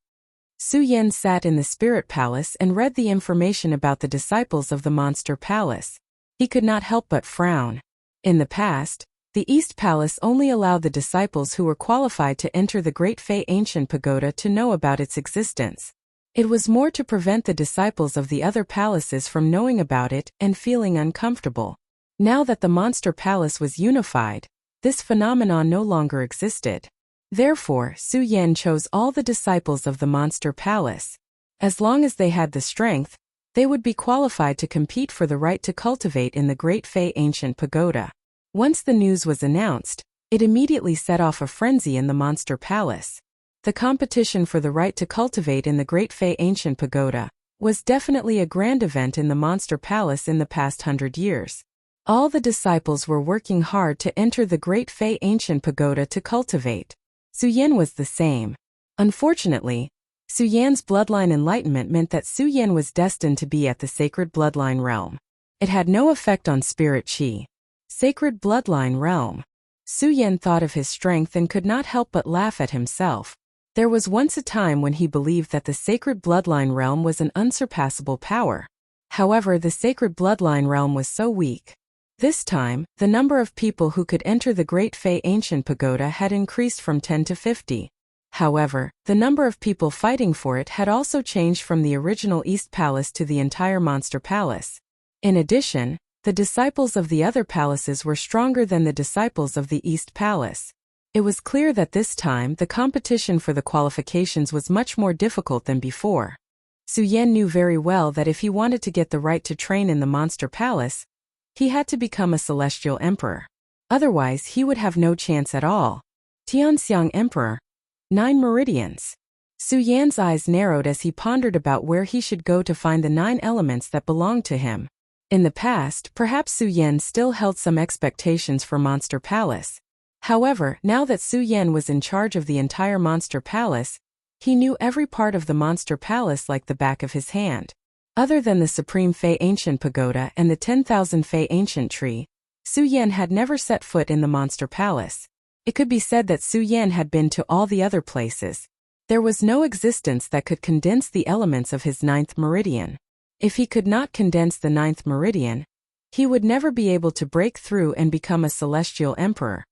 Su Yan sat in the Spirit Palace and read the information about the disciples of the Monster Palace. He could not help but frown. In the past, the East Palace only allowed the disciples who were qualified to enter the Great Fei Ancient Pagoda to know about its existence. It was more to prevent the disciples of the other palaces from knowing about it and feeling uncomfortable. Now that the Monster Palace was unified, this phenomenon no longer existed. Therefore, Su Yan chose all the disciples of the Monster Palace. As long as they had the strength, they would be qualified to compete for the right to cultivate in the Great Fei Ancient Pagoda. Once the news was announced, it immediately set off a frenzy in the Monster Palace. The competition for the right to cultivate in the Great Fei Ancient Pagoda was definitely a grand event in the Monster Palace in the past 100 years. All the disciples were working hard to enter the Great Fei Ancient Pagoda to cultivate. Su Yan was the same. Unfortunately, Su Yan's bloodline enlightenment meant that Su Yan was destined to be at the Sacred Bloodline realm. It had no effect on Spirit Qi. Sacred Bloodline realm. Su Yan thought of his strength and could not help but laugh at himself. There was once a time when he believed that the Sacred Bloodline realm was an unsurpassable power. However, the Sacred Bloodline realm was so weak. This time, the number of people who could enter the Great Fei Ancient Pagoda had increased from 10 to 50. However, the number of people fighting for it had also changed from the original East Palace to the entire Monster Palace. In addition, the disciples of the other palaces were stronger than the disciples of the East Palace. It was clear that this time the competition for the qualifications was much more difficult than before. Su Yan knew very well that if he wanted to get the right to train in the Monster Palace, he had to become a Celestial Emperor. Otherwise, he would have no chance at all. Tianxiang Emperor. 9 meridians. Su Yan's eyes narrowed as he pondered about where he should go to find the 9 elements that belonged to him. In the past, perhaps Su Yan still held some expectations for Monster Palace. However, now that Su Yan was in charge of the entire Monster Palace, he knew every part of the Monster Palace like the back of his hand. Other than the Supreme Fei Ancient Pagoda and the 10,000 Fei Ancient Tree, Su Yan had never set foot in the Monster Palace. It could be said that Su Yan had been to all the other places. There was no existence that could condense the elements of his ninth meridian. If he could not condense the ninth meridian, he would never be able to break through and become a celestial emperor.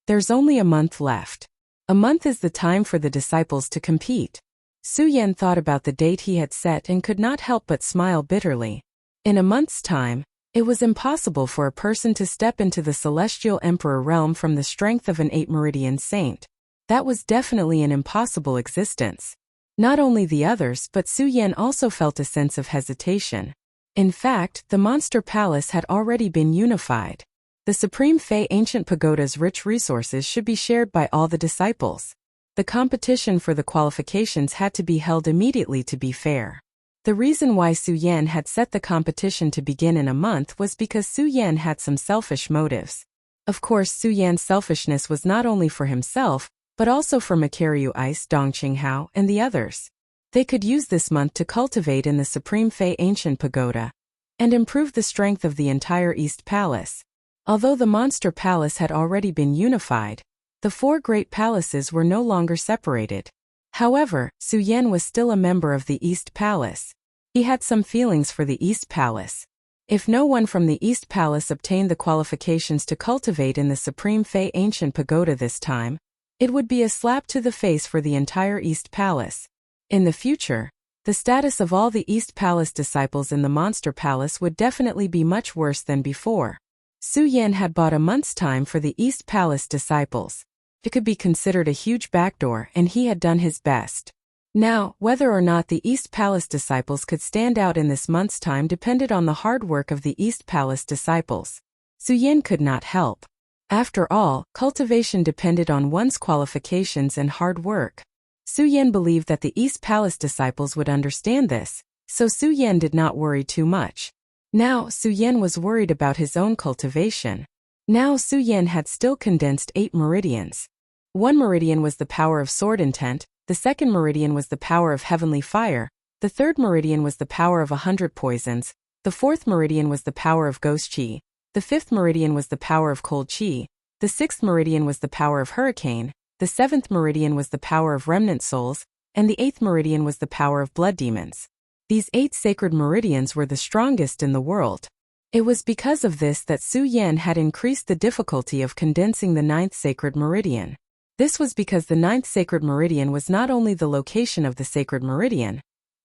There's only a month left. A month is the time for the disciples to compete. Su Yan thought about the date he had set and could not help but smile bitterly. In a month's time, it was impossible for a person to step into the celestial emperor realm from the strength of an 8-meridian saint. That was definitely an impossible existence. Not only the others but Su Yan also felt a sense of hesitation. In fact, the monster palace had already been unified. The Supreme Fei Ancient Pagoda's rich resources should be shared by all the disciples. The competition for the qualifications had to be held immediately to be fair. The reason why Su Yan had set the competition to begin in a month was because Su Yan had some selfish motives. Of course, Su Yan's selfishness was not only for himself, but also for Makaryu Ice, Dong Qinghao, and the others. They could use this month to cultivate in the Supreme Fei Ancient Pagoda and improve the strength of the entire East Palace. Although the Monster Palace had already been unified, the 4 great palaces were no longer separated. However, Su Yan was still a member of the East Palace. He had some feelings for the East Palace. If no one from the East Palace obtained the qualifications to cultivate in the Supreme Fei Ancient Pagoda this time, it would be a slap to the face for the entire East Palace. In the future, the status of all the East Palace disciples in the Monster Palace would definitely be much worse than before. Su Yan had bought a month's time for the East Palace disciples. It could be considered a huge backdoor, and he had done his best. Now, whether or not the East Palace disciples could stand out in this month's time depended on the hard work of the East Palace disciples. Su Yan could not help. After all, cultivation depended on one's qualifications and hard work. Su Yan believed that the East Palace disciples would understand this, so Su Yan did not worry too much. Now, Su Yan was worried about his own cultivation. Now Su Yan had still condensed 8 meridians. One meridian was the power of sword intent, the second meridian was the power of heavenly fire, the third meridian was the power of 100 poisons, the fourth meridian was the power of ghost chi, the fifth meridian was the power of cold chi, the sixth meridian was the power of hurricane, the seventh meridian was the power of remnant souls, and the eighth meridian was the power of blood demons. These 8 sacred meridians were the strongest in the world. It was because of this that Su Yan had increased the difficulty of condensing the 9th sacred meridian. This was because the 9th sacred meridian was not only the location of the sacred meridian,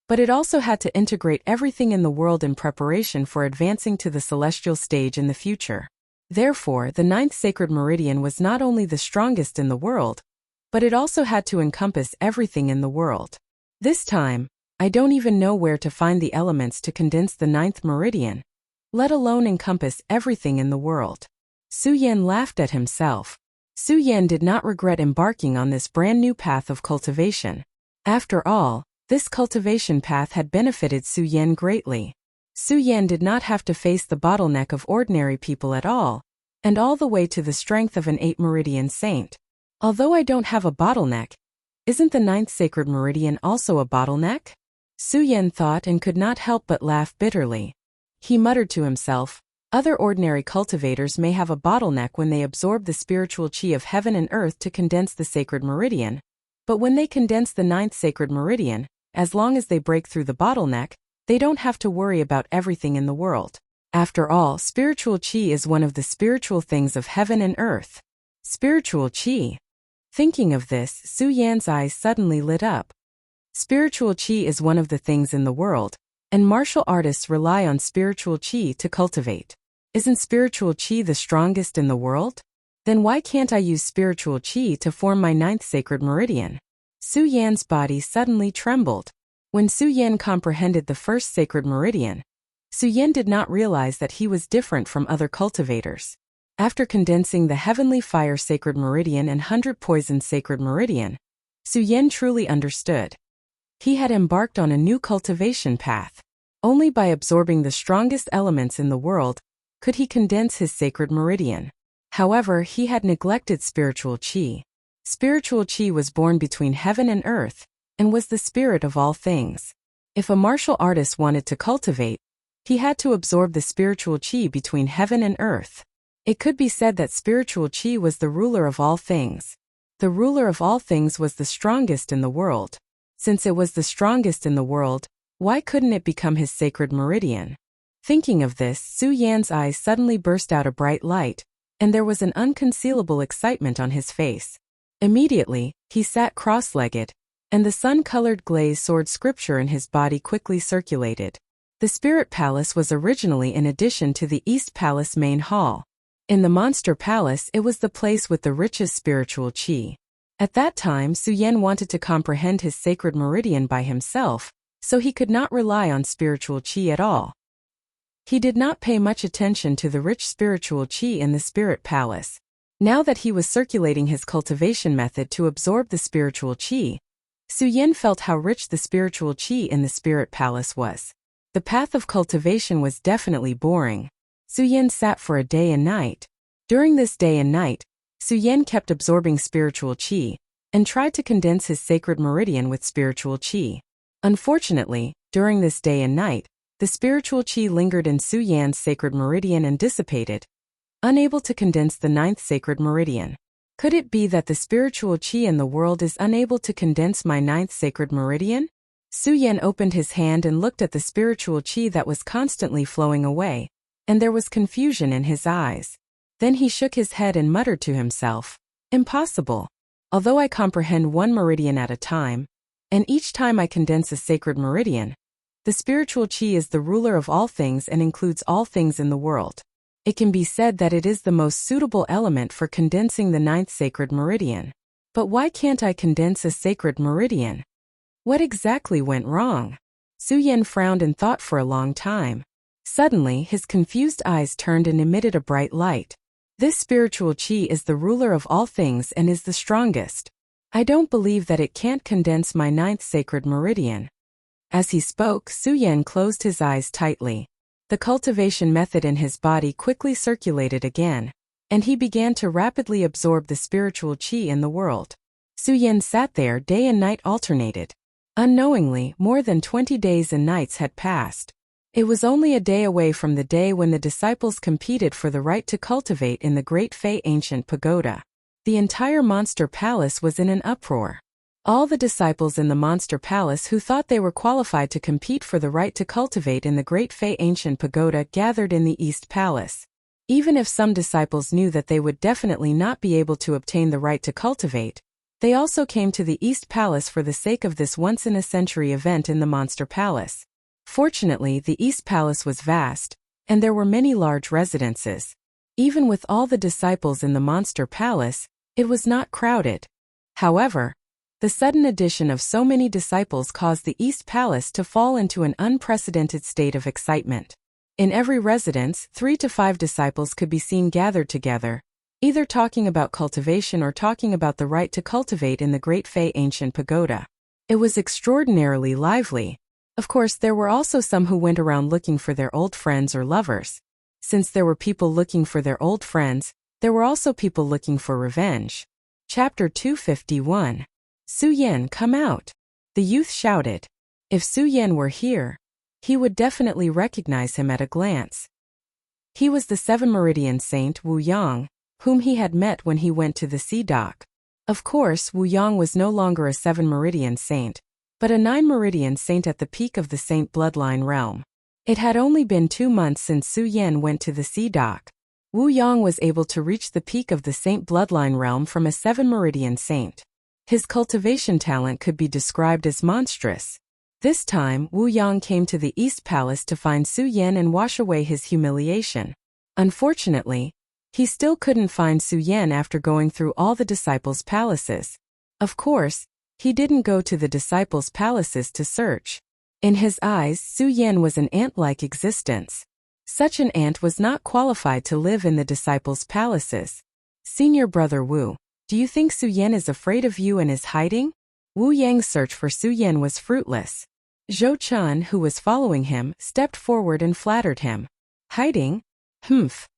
but it also had to integrate everything in the world in preparation for advancing to the celestial stage in the future. Therefore, the 9th sacred meridian was not only the strongest in the world, but it also had to encompass everything in the world. This time, I don't even know where to find the elements to condense the 9th meridian, let alone encompass everything in the world. Su Yan laughed at himself. Su Yan did not regret embarking on this brand new path of cultivation. After all, this cultivation path had benefited Su Yan greatly. Su Yan did not have to face the bottleneck of ordinary people at all, and all the way to the strength of an 8-meridian saint. Although I don't have a bottleneck, isn't the 9th sacred meridian also a bottleneck? Su Yan thought and could not help but laugh bitterly. He muttered to himself, other ordinary cultivators may have a bottleneck when they absorb the spiritual chi of heaven and earth to condense the sacred meridian, but when they condense the 9th sacred meridian, as long as they break through the bottleneck, they don't have to worry about everything in the world. After all, spiritual chi is one of the spiritual things of heaven and earth. Spiritual chi. Thinking of this, Su Yan's eyes suddenly lit up. Spiritual chi is one of the things in the world, and martial artists rely on spiritual chi to cultivate. Isn't spiritual chi the strongest in the world? Then why can't I use spiritual chi to form my 9th sacred meridian? Su Yan's body suddenly trembled. When Su Yan comprehended the first sacred meridian, Su Yan did not realize that he was different from other cultivators. After condensing the heavenly fire sacred meridian and 100 poison sacred meridian, Su Yan truly understood. He had embarked on a new cultivation path. Only by absorbing the strongest elements in the world could he condense his sacred meridian. However, he had neglected spiritual chi. Spiritual chi was born between heaven and earth, and was the spirit of all things. If a martial artist wanted to cultivate, he had to absorb the spiritual chi between heaven and earth. It could be said that spiritual chi was the ruler of all things. The ruler of all things was the strongest in the world. Since it was the strongest in the world, why couldn't it become his sacred meridian? Thinking of this, Su Yan's eyes suddenly burst out a bright light, and there was an unconcealable excitement on his face. Immediately, he sat cross-legged, and the sun-colored glaze sword scripture in his body quickly circulated. The Spirit Palace was originally in addition to the East Palace main hall. In the Monster Palace, it was the place with the richest spiritual qi. At that time, Su Yan wanted to comprehend his sacred meridian by himself, so he could not rely on spiritual qi at all. He did not pay much attention to the rich spiritual qi in the Spirit Palace. Now that he was circulating his cultivation method to absorb the spiritual qi, Su Yan felt how rich the spiritual qi in the Spirit Palace was. The path of cultivation was definitely boring. Su Yan sat for a day and night. During this day and night, Su Yan kept absorbing spiritual qi, and tried to condense his sacred meridian with spiritual qi. Unfortunately, during this day and night, the spiritual qi lingered in Su Yan's sacred meridian and dissipated, unable to condense the ninth sacred meridian. Could it be that the spiritual qi in the world is unable to condense my ninth sacred meridian? Su Yan opened his hand and looked at the spiritual qi that was constantly flowing away, and there was confusion in his eyes. Then he shook his head and muttered to himself, "Impossible. Although I comprehend one meridian at a time, and each time I condense a sacred meridian, the spiritual qi is the ruler of all things and includes all things in the world. It can be said that it is the most suitable element for condensing the ninth sacred meridian. But why can't I condense a sacred meridian? What exactly went wrong?" Su Yan frowned and thought for a long time. Suddenly, his confused eyes turned and emitted a bright light. "This spiritual qi is the ruler of all things and is the strongest. I don't believe that it can't condense my ninth sacred meridian." As he spoke, Su Yan closed his eyes tightly. The cultivation method in his body quickly circulated again, and he began to rapidly absorb the spiritual qi in the world. Su Yan sat there, day and night alternated. Unknowingly, more than 20 days and nights had passed. It was only a day away from the day when the disciples competed for the right to cultivate in the Great Fei Ancient Pagoda. The entire Monster Palace was in an uproar. All the disciples in the Monster Palace who thought they were qualified to compete for the right to cultivate in the Great Fei Ancient Pagoda gathered in the East Palace. Even if some disciples knew that they would definitely not be able to obtain the right to cultivate, they also came to the East Palace for the sake of this once-in-a-century event in the Monster Palace. Fortunately, the East Palace was vast, and there were many large residences. Even with all the disciples in the Monster Palace, it was not crowded. However, the sudden addition of so many disciples caused the East Palace to fall into an unprecedented state of excitement. In every residence, 3 to 5 disciples could be seen gathered together, either talking about cultivation or talking about the right to cultivate in the Great Fei Ancient Pagoda. It was extraordinarily lively. Of course, there were also some who went around looking for their old friends or lovers. Since there were people looking for their old friends, there were also people looking for revenge. Chapter 251. "Su Yan, come out!" The youth shouted. If Su Yan were here, he would definitely recognize him at a glance. He was the 7-meridian saint Wu Yang, whom he had met when he went to the sea dock. Of course, Wu Yang was no longer a 7-meridian saint, but a 9-meridian saint at the peak of the saint bloodline realm. It had only been 2 months since Su Yan went to the sea dock. Wu Yang was able to reach the peak of the saint bloodline realm from a 7-meridian saint. His cultivation talent could be described as monstrous. This time, Wu Yang came to the East Palace to find Su Yan and wash away his humiliation. Unfortunately, he still couldn't find Su Yan after going through all the disciples' palaces. Of course, he didn't go to the disciples' palaces to search. In his eyes, Su Yan was an ant-like existence. Such an ant was not qualified to live in the disciples' palaces. "Senior brother Wu, do you think Su Yan is afraid of you and is hiding?" Wu Yang's search for Su Yan was fruitless. Zhou Chun, who was following him, stepped forward and flattered him. "Hiding? Humph."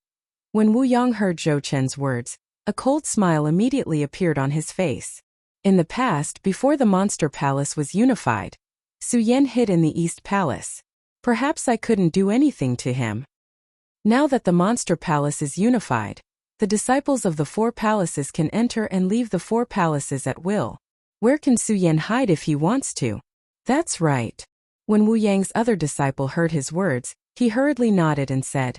When Wu Yang heard Zhou Chen's words, a cold smile immediately appeared on his face. In the past, before the Monster Palace was unified, Su Yan hid in the East Palace. Perhaps I couldn't do anything to him. Now that the Monster Palace is unified, The disciples of the four palaces can enter and leave the four palaces at will. Where can Su Yan hide if he wants to? That's right. When Wu Yang's other disciple heard his words, he hurriedly nodded and said,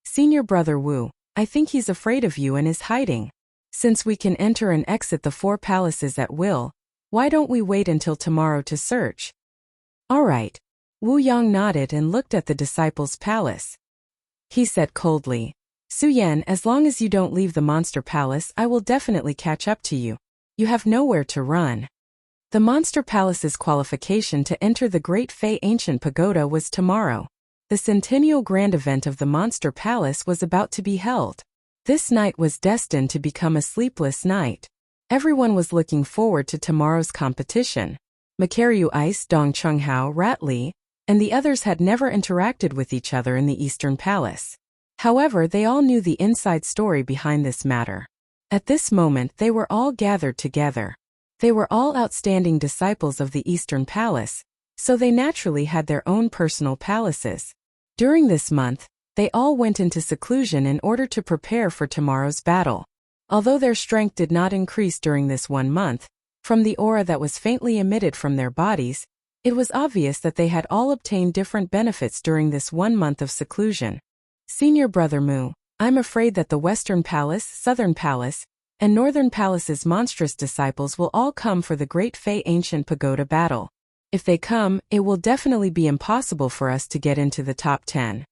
Senior brother Wu, I think he's afraid of you and is hiding. Since we can enter and exit the four palaces at will, why don't we wait until tomorrow to search? All right. Wu Yang nodded and looked at the disciples' palace. He said coldly, Su Yan, as long as you don't leave the monster palace, I will definitely catch up to you. You have nowhere to run. The monster palace's qualification to enter the Great Fei Ancient Pagoda was tomorrow. The centennial grand event of the monster palace was about to be held. This night was destined to become a sleepless night. Everyone was looking forward to tomorrow's competition. Makaryu Ice, Dong Chunghao, Rat Li, and the others had never interacted with each other in the Eastern Palace. However, they all knew the inside story behind this matter. At this moment, they were all gathered together. They were all outstanding disciples of the Eastern Palace, so they naturally had their own personal palaces. During this month, they all went into seclusion in order to prepare for tomorrow's battle. Although their strength did not increase during this 1 month, from the aura that was faintly emitted from their bodies, it was obvious that they had all obtained different benefits during this 1 month of seclusion. Senior brother Mu, I'm afraid that the Western Palace, Southern Palace, and Northern Palace's monstrous disciples will all come for the Great Fei Ancient Pagoda battle. If they come, it will definitely be impossible for us to get into the top 10.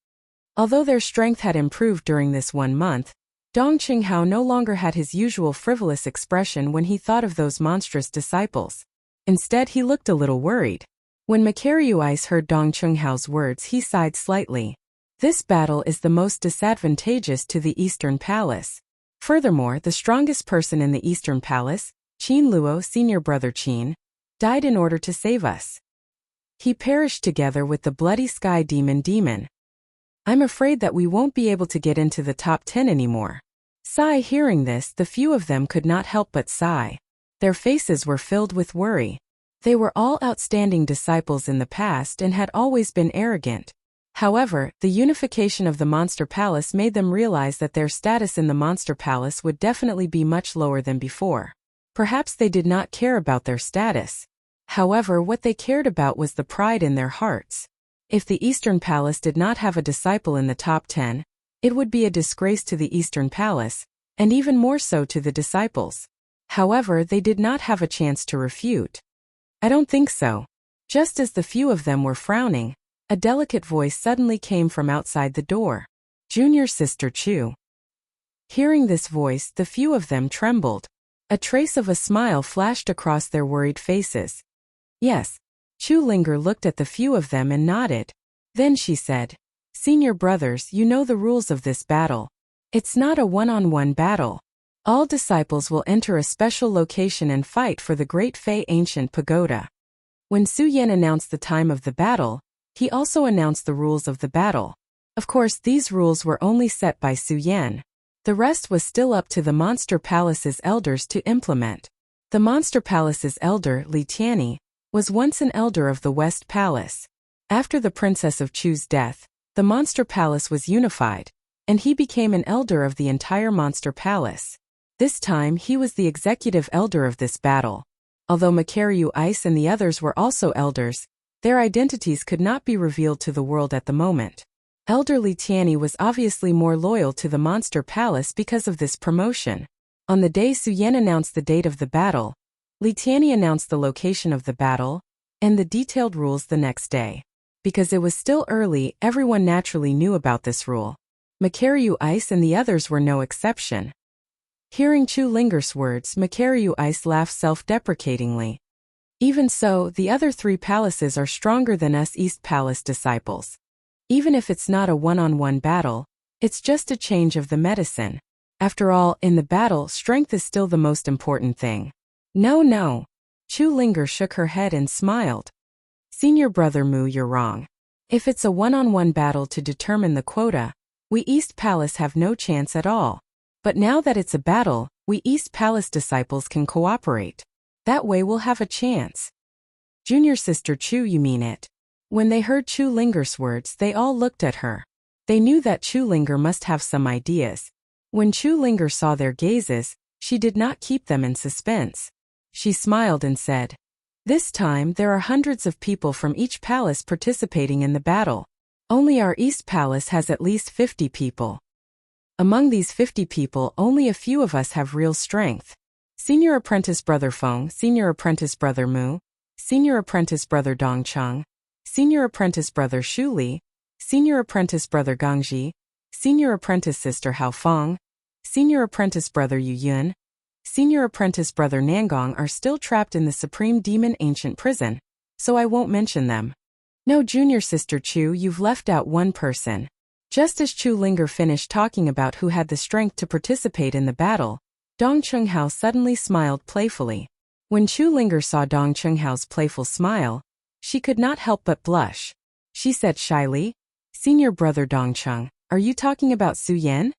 Although their strength had improved during this 1 month, Dong Qinghao no longer had his usual frivolous expression when he thought of those monstrous disciples. Instead, he looked a little worried. When Makaryu Ice heard Dong Chunghao's words, he sighed slightly. This battle is the most disadvantageous to the Eastern Palace. Furthermore, the strongest person in the Eastern Palace, Qin Luo, senior brother Qin, died in order to save us. He perished together with the bloody sky demon. I'm afraid that we won't be able to get into the top 10 anymore. Sigh. Hearing this, the few of them could not help but sigh. Their faces were filled with worry. They were all outstanding disciples in the past and had always been arrogant. However, the unification of the Monster Palace made them realize that their status in the Monster Palace would definitely be much lower than before. Perhaps they did not care about their status. However, what they cared about was the pride in their hearts. If the Eastern Palace did not have a disciple in the top 10, it would be a disgrace to the Eastern Palace, and even more so to the disciples. However, they did not have a chance to refute. I don't think so. Just as the few of them were frowning, a delicate voice suddenly came from outside the door. Junior sister Chu. Hearing this voice, the few of them trembled. A trace of a smile flashed across their worried faces. Yes. Chu Linger looked at the few of them and nodded. Then she said, Senior brothers, you know the rules of this battle. It's not a one-on-one battle. All disciples will enter a special location and fight for the Great Fei Ancient Pagoda. When Su Yan announced the time of the battle, he also announced the rules of the battle. Of course, these rules were only set by Su Yan. The rest was still up to the Monster Palace's elders to implement. The Monster Palace's elder, Li Tianyi, was once an elder of the West Palace. After the Princess of Chu's death, the Monster Palace was unified, and he became an elder of the entire Monster Palace. This time he was the executive elder of this battle. Although Makaryu Ice and the others were also elders, their identities could not be revealed to the world at the moment. Elder Li Tianyi was obviously more loyal to the Monster Palace because of this promotion. On the day Su Yan announced the date of the battle, Li Tianyi announced the location of the battle and the detailed rules the next day. Because it was still early, everyone naturally knew about this rule. Makaryu Ice and the others were no exception. Hearing Chu Linger's words, Makaryu Ice laughed self-deprecatingly. Even so, the other 3 palaces are stronger than us East Palace disciples. Even if it's not a one-on-one battle, it's just a change of the medicine. After all, in the battle, strength is still the most important thing. No. Chu Linger shook her head and smiled. Senior brother Mu, you're wrong. If it's a one-on-one battle to determine the quota, we East Palace have no chance at all. But now that it's a battle, we East Palace disciples can cooperate. That way we'll have a chance. Junior sister Chu, you mean it? When they heard Chu Linger's words, they all looked at her. They knew that Chu Linger must have some ideas. When Chu Linger saw their gazes, she did not keep them in suspense. She smiled and said, "This time there are hundreds of people from each palace participating in the battle. Only our East Palace has at least 50 people. Among these 50 people, only a few of us have real strength. Senior Apprentice Brother Feng, Senior Apprentice Brother Mu, Senior Apprentice Brother Dongcheng, Senior Apprentice Brother Shu Li, Senior Apprentice Brother Gangji, Senior Apprentice Sister Hao Feng, Senior Apprentice Brother Yu Yun, Senior Apprentice Brother Nangong are still trapped in the Supreme Demon Ancient Prison, so I won't mention them. No, Junior Sister Chu, you've left out one person." Just as Chu Linger finished talking about who had the strength to participate in the battle, Dong Chunghao suddenly smiled playfully. When Chu Linger saw Dong Chunghao's playful smile, she could not help but blush. She said shyly, "Senior Brother Dongcheng, are you talking about Su Yan?"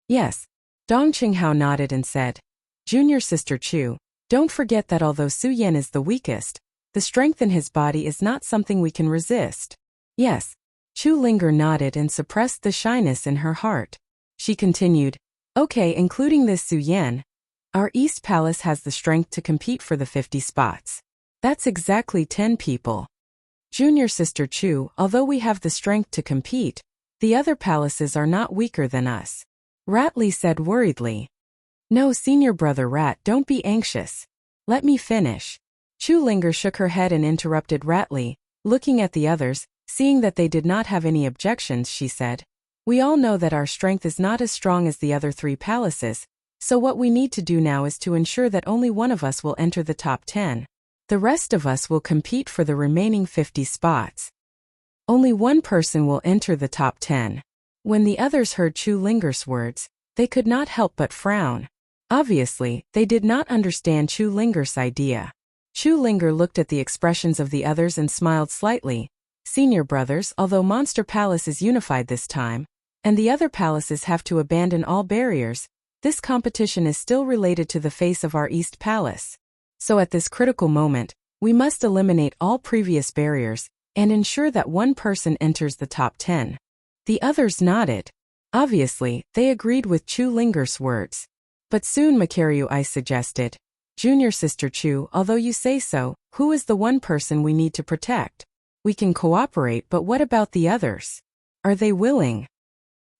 "Yes." Dong Chunghao nodded and said, "Junior Sister Chu, don't forget that although Su Yan is the weakest, the strength in his body is not something we can resist." "Yes." Chu Linger nodded and suppressed the shyness in her heart. She continued, "Okay, including this Su Yan, our East Palace has the strength to compete for the 50 spots. That's exactly 10 people. Junior Sister Chu, although we have the strength to compete, the other palaces are not weaker than us." Ratley said worriedly. "No, Senior Brother Rat, don't be anxious. Let me finish." Chu Linger shook her head and interrupted Ratley. Looking at the others, seeing that they did not have any objections, she said, "We all know that our strength is not as strong as the other 3 palaces, so what we need to do now is to ensure that only one of us will enter the top 10. The rest of us will compete for the remaining 50 spots. Only one person will enter the top 10. When the others heard Chu Linger's words, they could not help but frown. Obviously, they did not understand Chu Linger's idea. Chu Linger looked at the expressions of the others and smiled slightly. "Senior brothers, although Monster Palace is unified this time, and the other palaces have to abandon all barriers, this competition is still related to the face of our East Palace. So at this critical moment, we must eliminate all previous barriers and ensure that one person enters the top 10. The others nodded. Obviously, they agreed with Chu Linger's words. But soon Makaryu I suggested, "Junior Sister Chu, although you say so, who is the one person we need to protect? We can cooperate, but what about the others? Are they willing?"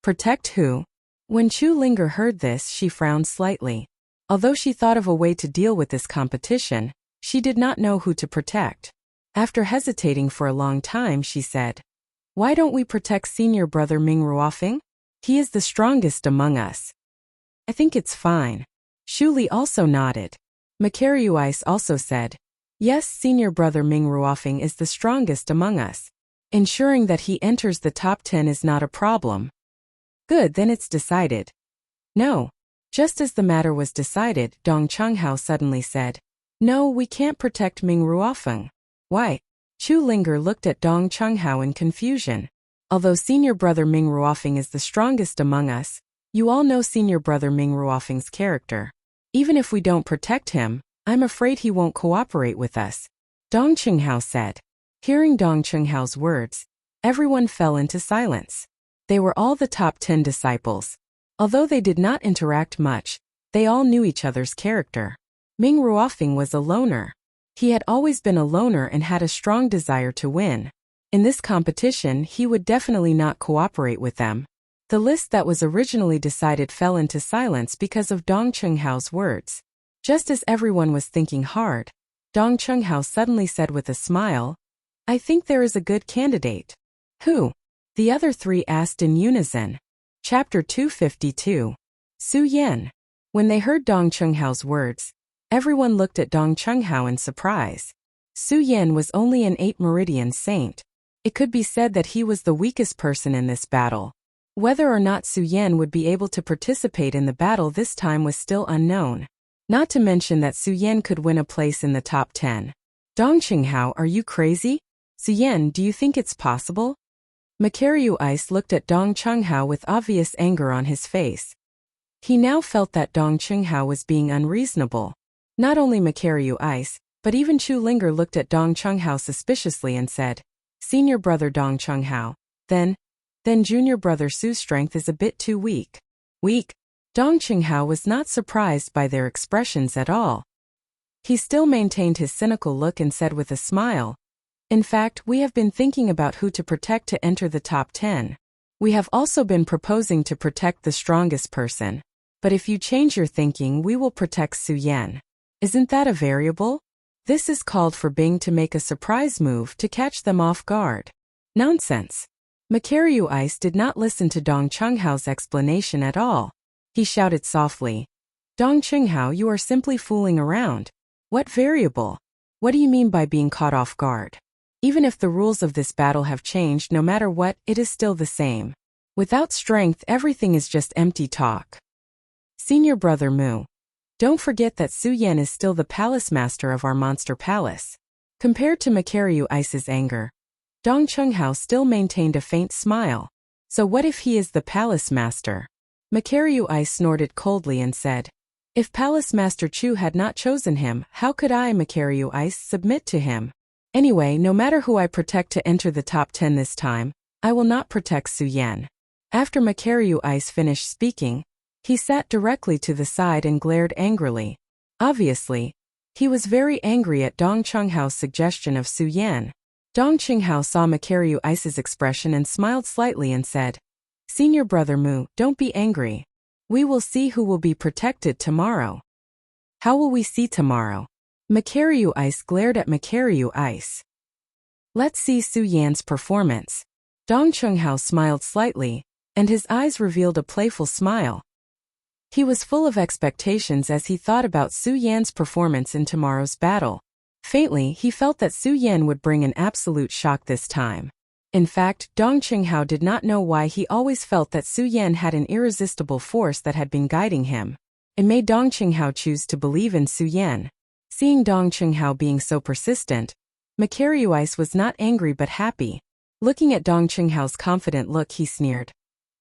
"Protect who?" When Chu Linger heard this, she frowned slightly. Although she thought of a way to deal with this competition, she did not know who to protect. After hesitating for a long time, she said, "Why don't we protect Senior Brother Ming Ruofeng? He is the strongest among us." "I think it's fine." Shu Li also nodded. Makaryu Ice also said, "Yes, Senior Brother Ming Ruofeng is the strongest among us. Ensuring that he enters the top 10 is not a problem." "Good, then it's decided." "No." Just as the matter was decided, Dong Chunghao suddenly said, "No, we can't protect Ming Ruofeng." "Why?" Chu Linger looked at Dong Chunghao in confusion. "Although Senior Brother Ming Ruofeng is the strongest among us, you all know Senior Brother Ming Ruofeng's character. Even if we don't protect him, I'm afraid he won't cooperate with us," Dong Chunghao said. Hearing Dong Chunghao's words, everyone fell into silence. They were all the top 10 disciples. Although they did not interact much, they all knew each other's character. Ming Ruofeng was a loner. He had always been a loner and had a strong desire to win. In this competition, he would definitely not cooperate with them. The list that was originally decided fell into silence because of Dong Chunghao's words. Just as everyone was thinking hard, Dong Chunghao suddenly said with a smile, "I think there is a good candidate." "Who?" the other 3 asked in unison. Chapter 252. Su Yan. When they heard Dong Chunghao's words, everyone looked at Dong Chunghao in surprise. Su Yan was only an 8 Meridian saint. It could be said that he was the weakest person in this battle. Whether or not Su Yan would be able to participate in the battle this time was still unknown. Not to mention that Su Yan could win a place in the top 10. "Dong Chunghao, are you crazy? Su Yan, do you think it's possible?" Makaryu Ice looked at Dong Chunghao with obvious anger on his face. He now felt that Dong Chunghao was being unreasonable. Not only Makaryu Ice, but even Chu Linger looked at Dong Chunghao suspiciously and said, "Senior Brother Dong Chunghao, then Junior Brother Su's strength is a bit too weak." "Weak?" Dong Qinghao was not surprised by their expressions at all. He still maintained his cynical look and said with a smile, "In fact, we have been thinking about who to protect to enter the top 10. We have also been proposing to protect the strongest person. But if you change your thinking, we will protect Su Yan. Isn't that a variable? This is called for Bing to make a surprise move to catch them off guard." Nonsense. Makaryu Ice did not listen to Dong Chenghao's explanation at all. He shouted softly, "Dong Qinghao, you are simply fooling around. What variable? What do you mean by being caught off guard? Even if the rules of this battle have changed, no matter what, it is still the same. Without strength, everything is just empty talk. Senior brother Mu, don't forget that Su Yan is still the palace master of our monster palace." Compared to Makaryu Ice's anger, Dong Qinghao still maintained a faint smile. "So what if he is the palace master?" Makaryu Ice snorted coldly and said, "If Palace Master Chu had not chosen him, how could I, Makaryu Ice, submit to him? Anyway, no matter who I protect to enter the top 10 this time, I will not protect Su Yan." After Makaryu Ice finished speaking, he sat directly to the side and glared angrily. Obviously, he was very angry at Dong Qinghao's suggestion of Su Yan. Dong Qinghao saw Makaryu Ice's expression and smiled slightly and said, "Senior brother Mu, don't be angry. We will see who will be protected tomorrow." "How will we see tomorrow?" Makaryu Ice glared at Makaryu Ice. "Let's see Su Yan's performance." Dong Qinghao smiled slightly, and his eyes revealed a playful smile. He was full of expectations as he thought about Su Yan's performance in tomorrow's battle. Faintly, he felt that Su Yan would bring an absolute shock this time. In fact, Dong Qinghao did not know why he always felt that Su Yan had an irresistible force that had been guiding him. It made Dong Qinghao choose to believe in Su Yan. Seeing Dong Qinghao being so persistent, Makaryu Ice was not angry but happy. Looking at Dong Qinghao's confident look, he sneered,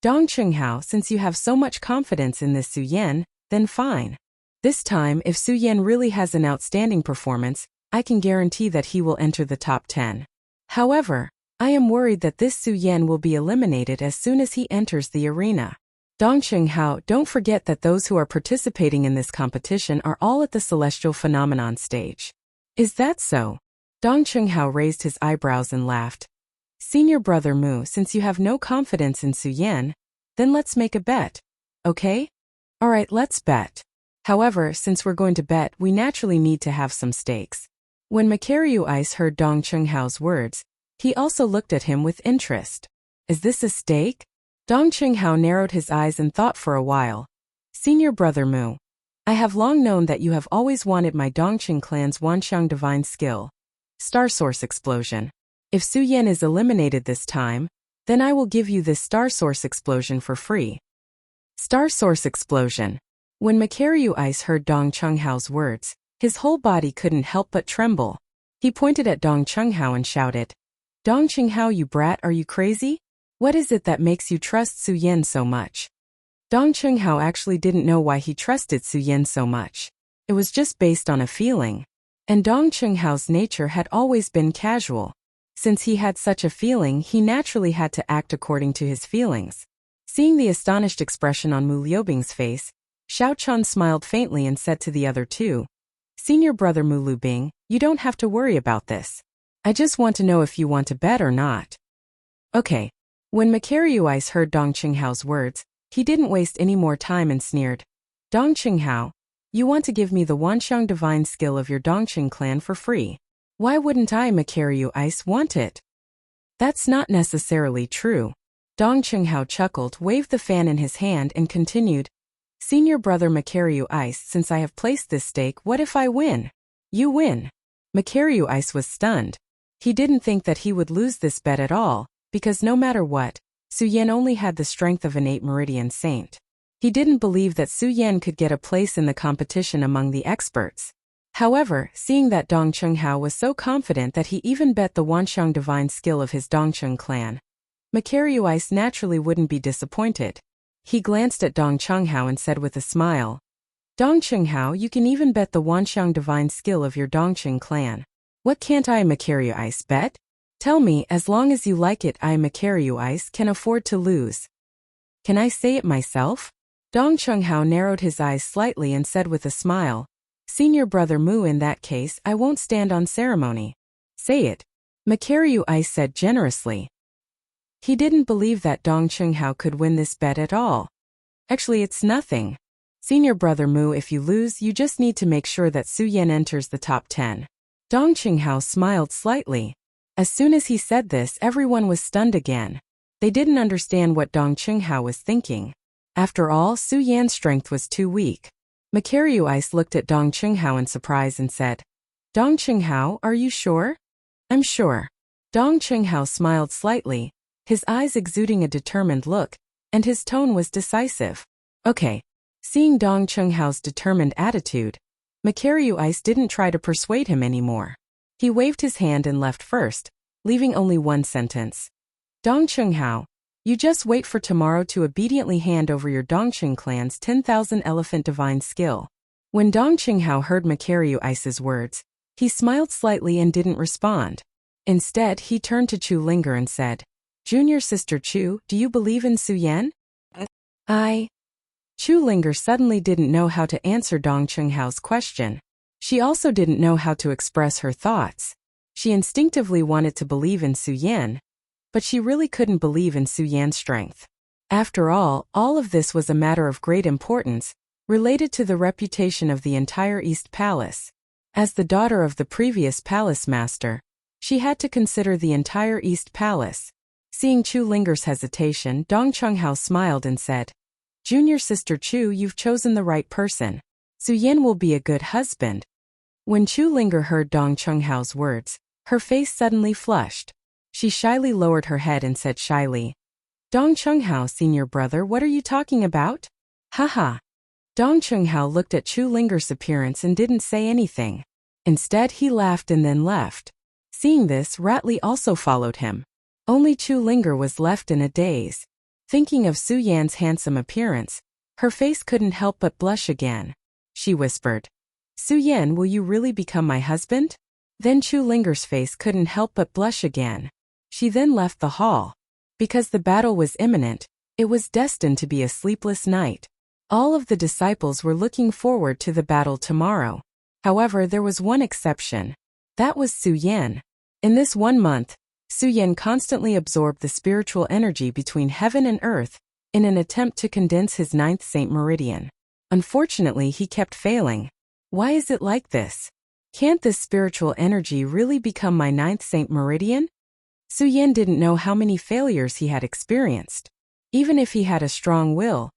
"Dong Qinghao, since you have so much confidence in this Su Yan, then fine. This time, if Su Yan really has an outstanding performance, I can guarantee that he will enter the top 10. However, I am worried that this Su Yan will be eliminated as soon as he enters the arena. Dong Qinghao, don't forget that those who are participating in this competition are all at the celestial phenomenon stage." "Is that so?" Dong Qinghao raised his eyebrows and laughed. "Senior brother Mu, since you have no confidence in Su Yan, then let's make a bet. Okay? Alright, let's bet. However, since we're going to bet, we naturally need to have some stakes." When Makaryu Ice heard Dong Qinghao's words, he also looked at him with interest. "Is this a stake?" Dong Qinghao narrowed his eyes and thought for a while. "Senior brother Mu, I have long known that you have always wanted my Dongqing clan's Wanxiang divine skill. Star Source Explosion. If Su Yan is eliminated this time, then I will give you this Star Source Explosion for free." Star Source Explosion. When Makaryu Ice heard Dong Qinghao's words, his whole body couldn't help but tremble. He pointed at Dong Qinghao and shouted, "Dong Qinghao, you brat, are you crazy? What is it that makes you trust Su Yan so much?" Dong Qinghao actually didn't know why he trusted Su Yan so much. It was just based on a feeling. And Dong Qinghao's nature had always been casual. Since he had such a feeling, he naturally had to act according to his feelings. Seeing the astonished expression on Mu Liubing's face, Xiao Chun smiled faintly and said to the other two, "Senior brother Mu Liubing, you don't have to worry about this. I just want to know if you want to bet or not." "Okay." When Makaryu Ice heard Dong Qinghao's words, he didn't waste any more time and sneered, "Dong Qinghao, you want to give me the Wanxiang divine skill of your Dongqing clan for free. Why wouldn't I, Makaryu Ice, want it?" "That's not necessarily true." Dong Qinghao chuckled, waved the fan in his hand and continued, "Senior brother Makaryu Ice, since I have placed this stake, what if I win?" "You win." Makaryu Ice was stunned. He didn't think that he would lose this bet at all, because no matter what, Su Yan only had the strength of an 8 Meridian Saint. He didn't believe that Su Yan could get a place in the competition among the experts. However, seeing that Dong Qinghao was so confident that he even bet the Wanxiang divine skill of his Dongqing clan, Makaryu Ice naturally wouldn't be disappointed. He glanced at Dong Qinghao and said with a smile, "Dong Qinghao, you can even bet the Wanxiang divine skill of your Dongqing clan. What can't I, Makaryu Ice, bet? Tell me, as long as you like it, I, Makaryu Ice, can afford to lose." "Can I say it myself?" Dong Chunghao narrowed his eyes slightly and said with a smile, "Senior brother Mu, in that case, I won't stand on ceremony." "Say it," Makaryu Ice said generously. He didn't believe that Dong Chunghao could win this bet at all. "Actually, it's nothing. Senior brother Mu, if you lose, you just need to make sure that Su Yan enters the top 10. Dong Chunghao smiled slightly. As soon as he said this, everyone was stunned again. They didn't understand what Dong Chunghao was thinking. After all, Su Yan's strength was too weak. Makaryu Ice looked at Dong Chunghao in surprise and said, "Dong Chunghao, are you sure?" "I'm sure." Dong Chunghao smiled slightly, his eyes exuding a determined look, and his tone was decisive. "Okay." Seeing Dong Chunghao's determined attitude, Makaryu Ice didn't try to persuade him anymore. He waved his hand and left first, leaving only one sentence. "Dong Chunghao, you just wait for tomorrow to obediently hand over your Dongqing clan's 10,000 elephant divine skill." When Dong Chunghao heard Makaryu Ice's words, he smiled slightly and didn't respond. Instead, he turned to Chu Linger and said, "Junior sister Chu, do you believe in Su Yan?" Chu Linger suddenly didn't know how to answer Dong Chunghao's question. She also didn't know how to express her thoughts. She instinctively wanted to believe in Su Yan, but she really couldn't believe in Su Yan's strength. After all of this was a matter of great importance, related to the reputation of the entire East Palace. As the daughter of the previous palace master, she had to consider the entire East Palace. Seeing Chu Linger's hesitation, Dong Chunghao smiled and said, "Junior sister Chu, you've chosen the right person. Su Yan will be a good husband." When Chu Linger heard Dong Chunghao's words, her face suddenly flushed. She shyly lowered her head and said shyly, "Dong Chunghao, senior brother, what are you talking about?" "Haha." Dong Chunghao looked at Chu Linger's appearance and didn't say anything. Instead, he laughed and then left. Seeing this, Ratley also followed him. Only Chu Linger was left in a daze. Thinking of Su Yan's handsome appearance, her face couldn't help but blush again. She whispered, "Su Yan, will you really become my husband?" Then Chu Linger's face couldn't help but blush again. She then left the hall. Because the battle was imminent, it was destined to be a sleepless night. All of the disciples were looking forward to the battle tomorrow. However, there was one exception. That was Su Yan. In this 1 month, Su Yan constantly absorbed the spiritual energy between heaven and earth in an attempt to condense his 9th Saint Meridian. Unfortunately, he kept failing. Why is it like this? Can't this spiritual energy really become my 9th Saint Meridian? Su Yan didn't know how many failures he had experienced. Even if he had a strong will,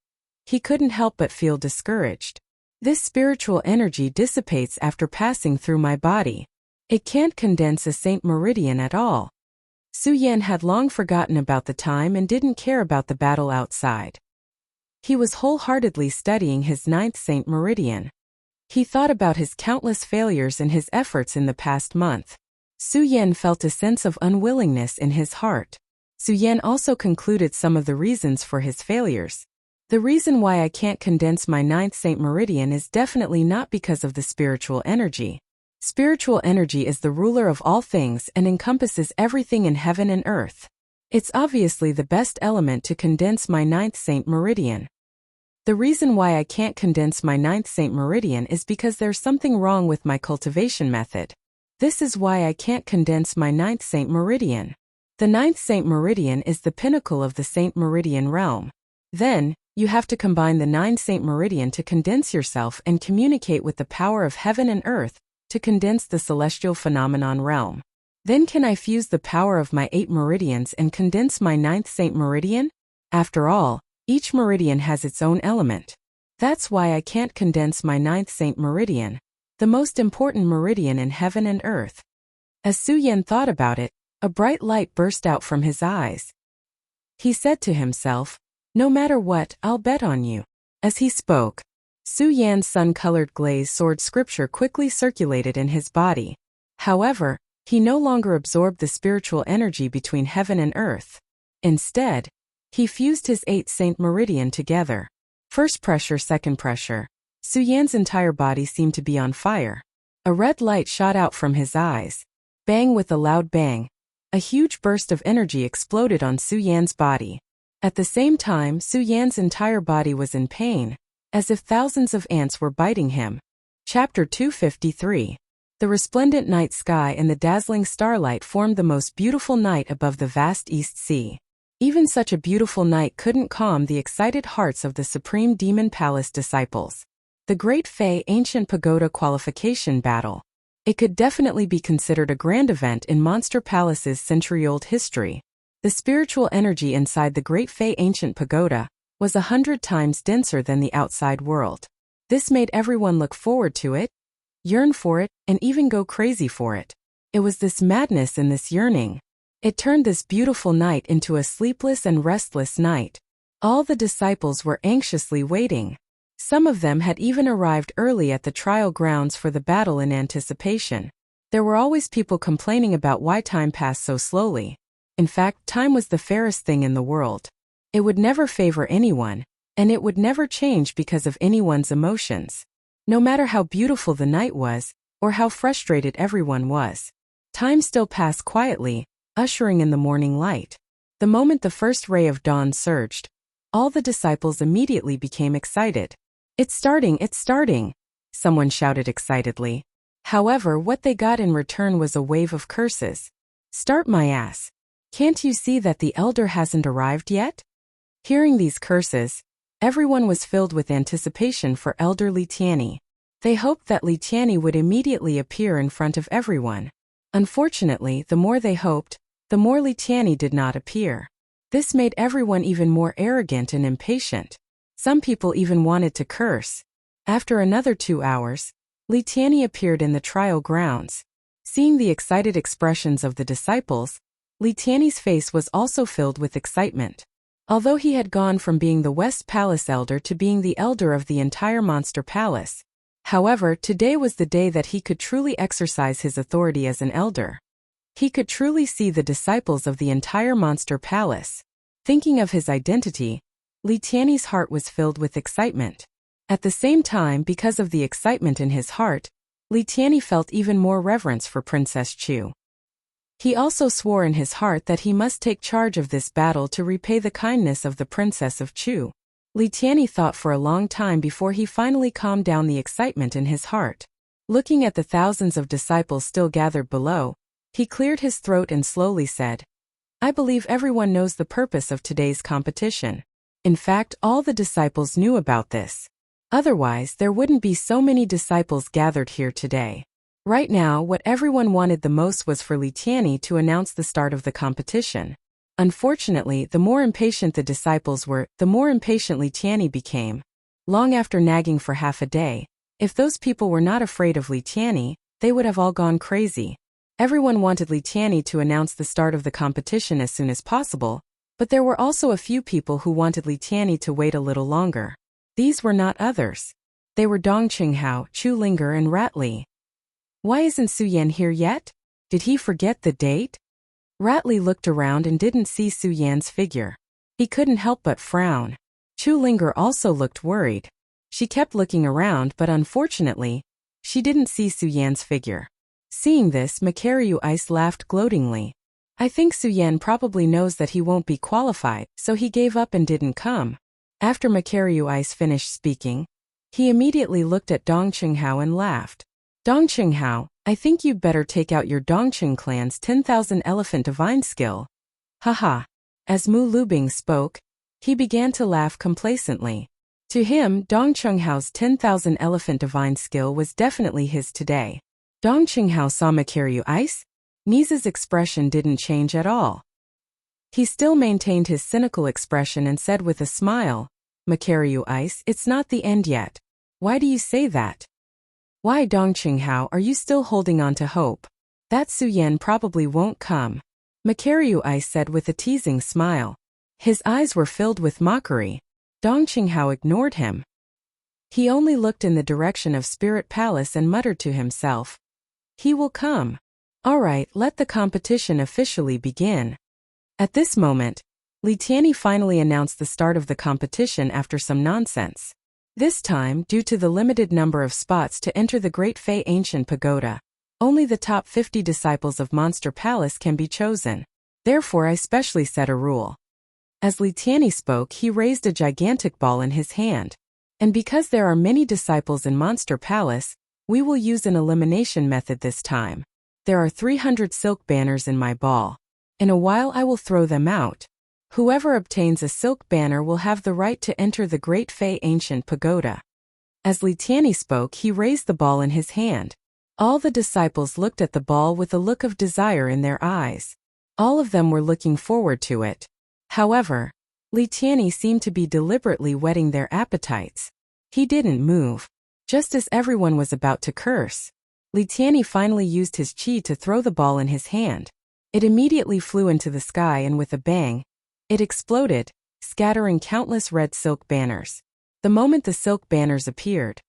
he couldn't help but feel discouraged. This spiritual energy dissipates after passing through my body. It can't condense a Saint Meridian at all. Su Yan had long forgotten about the time and didn't care about the battle outside. He was wholeheartedly studying his 9th Saint Meridian. He thought about his countless failures and his efforts in the past month. Su Yan felt a sense of unwillingness in his heart. Su Yan also concluded some of the reasons for his failures. The reason why I can't condense my 9th Saint Meridian is definitely not because of the spiritual energy. Spiritual energy is the ruler of all things and encompasses everything in heaven and earth. It's obviously the best element to condense my 9th Saint Meridian. The reason why I can't condense my 9th Saint Meridian is because there's something wrong with my cultivation method. This is why I can't condense my 9th Saint Meridian. The 9th Saint Meridian is the pinnacle of the Saint Meridian realm. Then, you have to combine the 9th Saint Meridian to condense yourself and communicate with the power of heaven and earth to condense the celestial phenomenon realm. Then can I fuse the power of my 8 meridians and condense my 9th Saint Meridian? After all, each meridian has its own element. That's why I can't condense my 9th Saint Meridian, the most important meridian in heaven and earth. As Su Yan thought about it, a bright light burst out from his eyes. He said to himself, "No matter what, I'll bet on you." As he spoke, Su Yan's sun-colored glaze sword scripture quickly circulated in his body. However, he no longer absorbed the spiritual energy between heaven and earth. Instead, he fused his 8th Saint Meridian together. First pressure, second pressure. Su Yan's entire body seemed to be on fire. A red light shot out from his eyes. Bang! With a loud bang, a huge burst of energy exploded on Su Yan's body. At the same time, Su Yan's entire body was in pain, as if thousands of ants were biting him. Chapter 253. The resplendent night sky and the dazzling starlight formed the most beautiful night above the vast East Sea. Even such a beautiful night couldn't calm the excited hearts of the Supreme Demon Palace disciples. The Great Fey Ancient Pagoda Qualification Battle. It could definitely be considered a grand event in Monster Palace's century-old history. The spiritual energy inside the Great Fey Ancient Pagoda was 100 times denser than the outside world. This made everyone look forward to it, yearn for it, and even go crazy for it. It was this madness and this yearning. It turned this beautiful night into a sleepless and restless night. All the disciples were anxiously waiting. Some of them had even arrived early at the trial grounds for the battle in anticipation. There were always people complaining about why time passed so slowly. In fact, time was the fairest thing in the world. It would never favor anyone, and it would never change because of anyone's emotions. No matter how beautiful the night was, or how frustrated everyone was, time still passed quietly, ushering in the morning light. The moment the first ray of dawn surged, all the disciples immediately became excited. It's starting, someone shouted excitedly. However, what they got in return was a wave of curses. Start my ass. Can't you see that the elder hasn't arrived yet? Hearing these curses, everyone was filled with anticipation for Elder Li Tianyi. They hoped that Li Tianyi would immediately appear in front of everyone. Unfortunately, the more they hoped, the more Li Tianyi did not appear. This made everyone even more arrogant and impatient. Some people even wanted to curse. After another 2 hours, Li Tianyi appeared in the trial grounds. Seeing the excited expressions of the disciples, Li Tianyi's face was also filled with excitement. Although he had gone from being the West Palace elder to being the elder of the entire Monster Palace, however, today was the day that he could truly exercise his authority as an elder. He could truly see the disciples of the entire Monster Palace. Thinking of his identity, Li Tianyi's heart was filled with excitement. At the same time, because of the excitement in his heart, Li Tianyi felt even more reverence for Princess Chu. He also swore in his heart that he must take charge of this battle to repay the kindness of the Princess of Chu. Li Tianyi thought for a long time before he finally calmed down the excitement in his heart. Looking at the thousands of disciples still gathered below, he cleared his throat and slowly said, I believe everyone knows the purpose of today's competition. In fact, all the disciples knew about this. Otherwise, there wouldn't be so many disciples gathered here today. Right now, what everyone wanted the most was for Li Tianyi to announce the start of the competition. Unfortunately, the more impatient the disciples were, the more impatient Li Tianyi became. Long after nagging for half a day, if those people were not afraid of Li Tianyi, they would have all gone crazy. Everyone wanted Li Tianyi to announce the start of the competition as soon as possible, but there were also a few people who wanted Li Tianyi to wait a little longer. These were not others. They were Dong Qinghao, Chu Linger and Rat Li. Why isn't Su Yan here yet? Did he forget the date? Rat Li looked around and didn't see Su Yan's figure. He couldn't help but frown. Chu Linger also looked worried. She kept looking around, but unfortunately, she didn't see Su Yan's figure. Seeing this, Makaryu Ice laughed gloatingly. I think Su Yan probably knows that he won't be qualified, so he gave up and didn't come. After Makaryu Ice finished speaking, he immediately looked at Dong Qinghao and laughed. Dong Qinghao, I think you'd better take out your Dongqing clan's 10,000 elephant divine skill. Haha. As Mu Lubing spoke, he began to laugh complacently. To him, Dong Qinghao's 10,000 elephant divine skill was definitely his today. Dong Qinghao saw Makaryu Ice. Niza's expression didn't change at all. He still maintained his cynical expression and said with a smile, Makaryu Ice, it's not the end yet. Why do you say that? Why, Dong Qinghao, are you still holding on to hope? That Su Yan probably won't come. Makaryu Ice said with a teasing smile. His eyes were filled with mockery. Dong Qinghao ignored him. He only looked in the direction of Spirit Palace and muttered to himself. He will come. All right, let the competition officially begin. At this moment, Li Tianyi finally announced the start of the competition after some nonsense. This time, due to the limited number of spots to enter the Great Fey Ancient Pagoda, only the top 50 disciples of Monster Palace can be chosen. Therefore, I specially set a rule. As Li Tianyi spoke, he raised a gigantic ball in his hand. And because there are many disciples in Monster Palace, we will use an elimination method this time. There are 300 silk banners in my ball. In a while I will throw them out. Whoever obtains a silk banner will have the right to enter the Great Fei Ancient Pagoda. As Li Tianyi spoke, he raised the ball in his hand. All the disciples looked at the ball with a look of desire in their eyes. All of them were looking forward to it. However, Li Tianyi seemed to be deliberately whetting their appetites. He didn't move. Just as everyone was about to curse, Li Tianyi finally used his qi to throw the ball in his hand. It immediately flew into the sky and with a bang, it exploded, scattering countless red silk banners. The moment the silk banners appeared,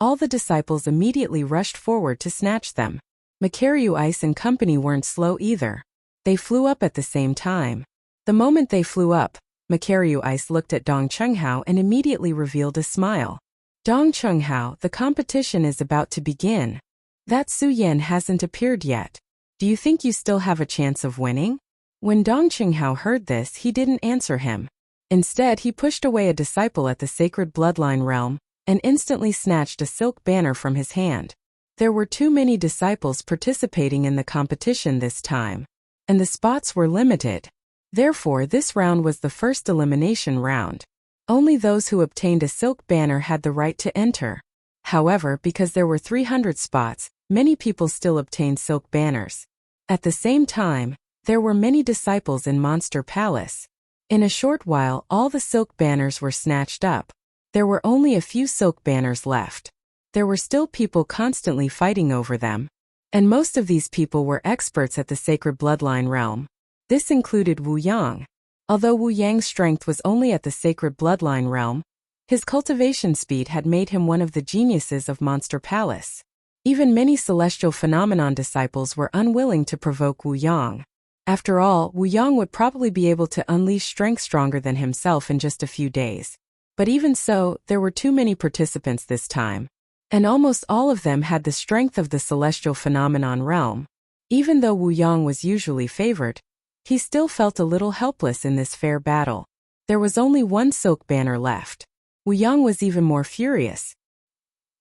all the disciples immediately rushed forward to snatch them. Makaryu Ice and company weren't slow either. They flew up at the same time. The moment they flew up, Makaryu Ice looked at Dong Chunghao and immediately revealed a smile. Dong Chunghao, the competition is about to begin. That Su Yan hasn't appeared yet. Do you think you still have a chance of winning? When Dong Chunghao heard this, he didn't answer him. Instead, he pushed away a disciple at the sacred bloodline realm and instantly snatched a silk banner from his hand. There were too many disciples participating in the competition this time, and the spots were limited. Therefore, this round was the first elimination round. Only those who obtained a silk banner had the right to enter. However, because there were 300 spots, many people still obtained silk banners. At the same time, there were many disciples in Monster Palace. In a short while, all the silk banners were snatched up. There were only a few silk banners left. There were still people constantly fighting over them. And most of these people were experts at the sacred bloodline realm. This included Wu Yang. Although Wu Yang's strength was only at the sacred bloodline realm, his cultivation speed had made him one of the geniuses of Monster Palace. Even many celestial phenomenon disciples were unwilling to provoke Wu Yang. After all, Wu Yang would probably be able to unleash strength stronger than himself in just a few days. But even so, there were too many participants this time. And almost all of them had the strength of the celestial phenomenon realm. Even though Wu Yang was usually favored, he still felt a little helpless in this fair battle. There was only one silk banner left. Wu Yang was even more furious.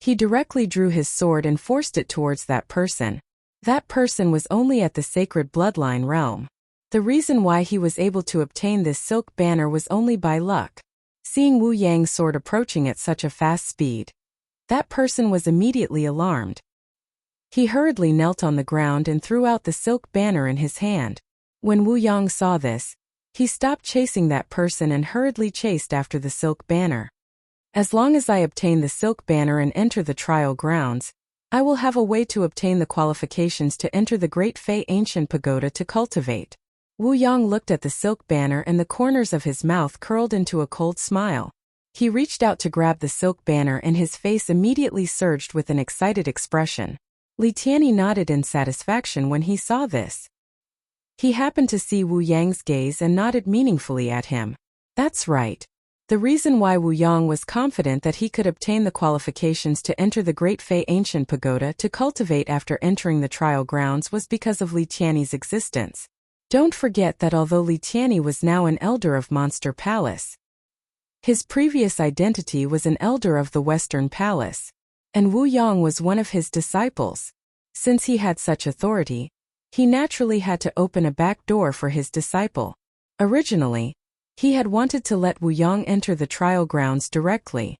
He directly drew his sword and forced it towards that person. That person was only at the sacred bloodline realm. The reason why he was able to obtain this silk banner was only by luck. Seeing Wu Yang's sword approaching at such a fast speed, that person was immediately alarmed. He hurriedly knelt on the ground and threw out the silk banner in his hand. When Wu Yang saw this, he stopped chasing that person and hurriedly chased after the silk banner. As long as I obtain the silk banner and enter the trial grounds, I will have a way to obtain the qualifications to enter the Great Fei Ancient Pagoda to cultivate. Wu Yang looked at the silk banner and the corners of his mouth curled into a cold smile. He reached out to grab the silk banner and his face immediately surged with an excited expression. Li Tianyi nodded in satisfaction when he saw this. He happened to see Wu Yang's gaze and nodded meaningfully at him. That's right. The reason why Wu Yang was confident that he could obtain the qualifications to enter the Great Fei Ancient Pagoda to cultivate after entering the trial grounds was because of Li Tianyi's existence. Don't forget that although Li Tianyi was now an elder of Monster Palace, his previous identity was an elder of the Western Palace, and Wu Yang was one of his disciples. Since he had such authority, he naturally had to open a back door for his disciple. Originally, he had wanted to let Wu Yang enter the trial grounds directly.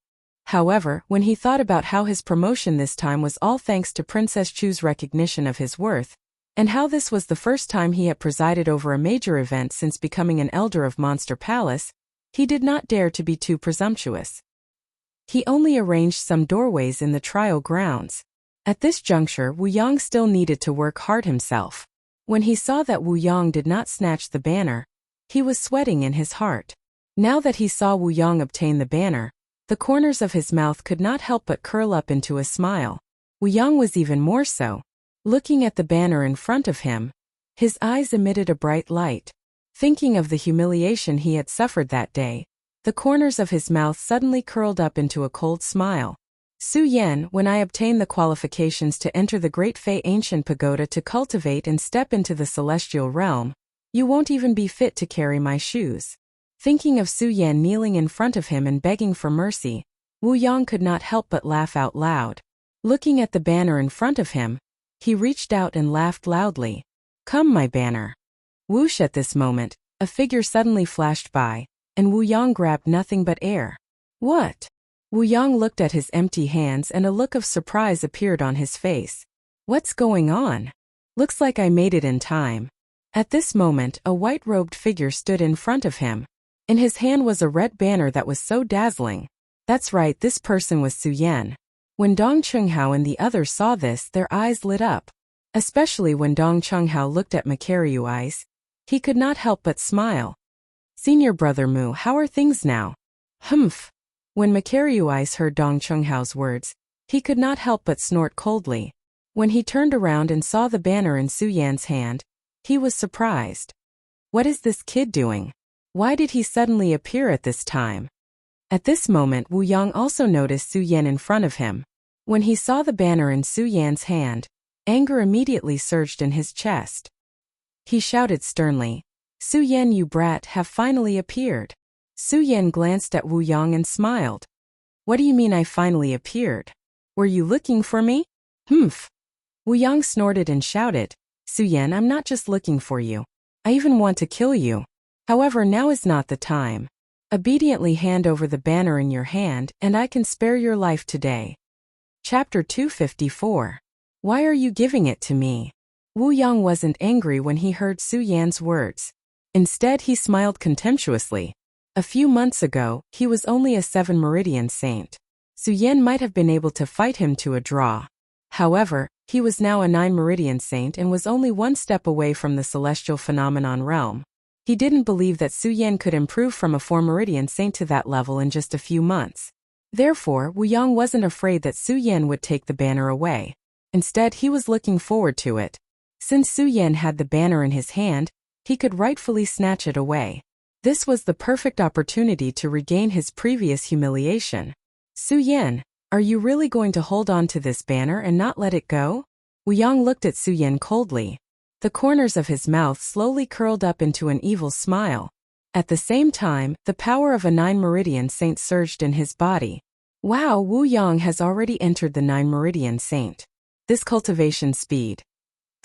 However, when he thought about how his promotion this time was all thanks to Princess Chu's recognition of his worth, and how this was the first time he had presided over a major event since becoming an elder of Monster Palace, he did not dare to be too presumptuous. He only arranged some doorways in the trial grounds. At this juncture, Wu Yang still needed to work hard himself. When he saw that Wu Yang did not snatch the banner, he was sweating in his heart. Now that he saw Wu Yang obtain the banner, the corners of his mouth could not help but curl up into a smile. Wu Yang was even more so. Looking at the banner in front of him, his eyes emitted a bright light. Thinking of the humiliation he had suffered that day, the corners of his mouth suddenly curled up into a cold smile. Su Yan, when I obtain the qualifications to enter the Great Fei Ancient Pagoda to cultivate and step into the celestial realm, you won't even be fit to carry my shoes. Thinking of Su Yan kneeling in front of him and begging for mercy, Wu Yang could not help but laugh out loud. Looking at the banner in front of him, he reached out and laughed loudly. "Come, my banner." Whoosh! At this moment, a figure suddenly flashed by, and Wu Yang grabbed nothing but air. "What?" Wu Yang looked at his empty hands and a look of surprise appeared on his face. "What's going on? Looks like I made it in time." At this moment, a white-robed figure stood in front of him. In his hand was a red banner that was so dazzling. That's right, this person was Su Yan. When Dong Chunghao and the others saw this, their eyes lit up. Especially when Dong Chunghao looked at Makaryu eyes. He could not help but smile. "Senior brother Mu, how are things now?" "Humph." When Makaryu eyes heard Dong Chunghao's words, he could not help but snort coldly. When he turned around and saw the banner in Su Yan's hand, he was surprised. What is this kid doing? Why did he suddenly appear at this time? At this moment, Wu Yang also noticed Su Yan in front of him. When he saw the banner in Su Yan's hand, anger immediately surged in his chest. He shouted sternly, "Su Yan, you brat, have finally appeared." Su Yan glanced at Wu Yang and smiled. "What do you mean I finally appeared? Were you looking for me?" "Humph." Wu Yang snorted and shouted, "Su Yan, I'm not just looking for you. I even want to kill you. However, now is not the time. Obediently hand over the banner in your hand, and I can spare your life today." Chapter 254. Why are you giving it to me? Wu Yang wasn't angry when he heard Su Yan's words. Instead, he smiled contemptuously. A few months ago, he was only a 7 Meridian saint. Su Yan might have been able to fight him to a draw. However, he was now a 9 Meridian saint and was only one step away from the celestial phenomenon realm. He didn't believe that Su Yan could improve from a 4 Meridian saint to that level in just a few months. Therefore, Wu Yang wasn't afraid that Su Yan would take the banner away. Instead, he was looking forward to it. Since Su Yan had the banner in his hand, he could rightfully snatch it away. This was the perfect opportunity to regain his previous humiliation. "Su Yan, are you really going to hold on to this banner and not let it go?" Wu Yang looked at Su Yan coldly. The corners of his mouth slowly curled up into an evil smile. At the same time, the power of a 9 Meridian saint surged in his body. Wow, Wu Yang has already entered the 9 Meridian saint. This cultivation speed.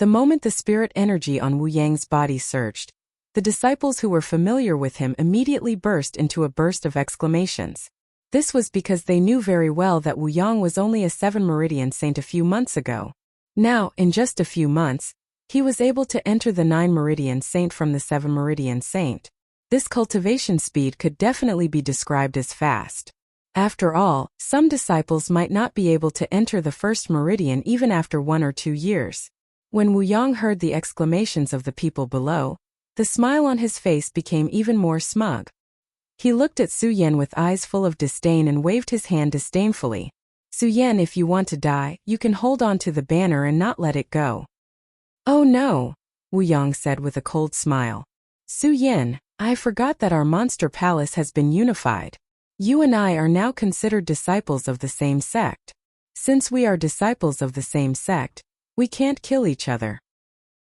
The moment the spirit energy on Wu Yang's body surged, the disciples who were familiar with him immediately burst into a burst of exclamations. This was because they knew very well that Wu Yang was only a 7 Meridian saint a few months ago. Now, in just a few months, he was able to enter the 9 Meridian saint from the 7 Meridian saint. This cultivation speed could definitely be described as fast. After all, some disciples might not be able to enter the first meridian even after 1 or 2 years. When Wu Yang heard the exclamations of the people below, the smile on his face became even more smug. He looked at Su Yan with eyes full of disdain and waved his hand disdainfully. "Su Yan, if you want to die, you can hold on to the banner and not let it go." "Oh no," Wu Yang said with a cold smile. "Su Yan, I forgot that our monster palace has been unified. You and I are now considered disciples of the same sect. Since we are disciples of the same sect, we can't kill each other."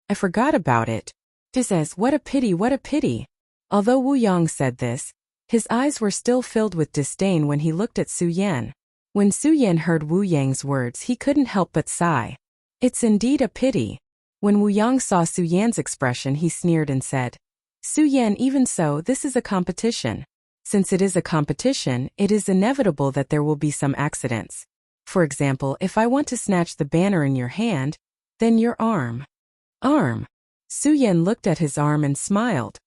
"I forgot about it." He says, "What a pity, what a pity." Although Wu Yang said this, his eyes were still filled with disdain when he looked at Su Yan. When Su Yan heard Wu Yang's words, he couldn't help but sigh. It's indeed a pity. When Wu Yang saw Su Yan's expression, he sneered and said, "Su Yan, even so, this is a competition. Since it is a competition, it is inevitable that there will be some accidents. For example, if I want to snatch the banner in your hand, then your arm." "Arm?" Su Yan looked at his arm and smiled.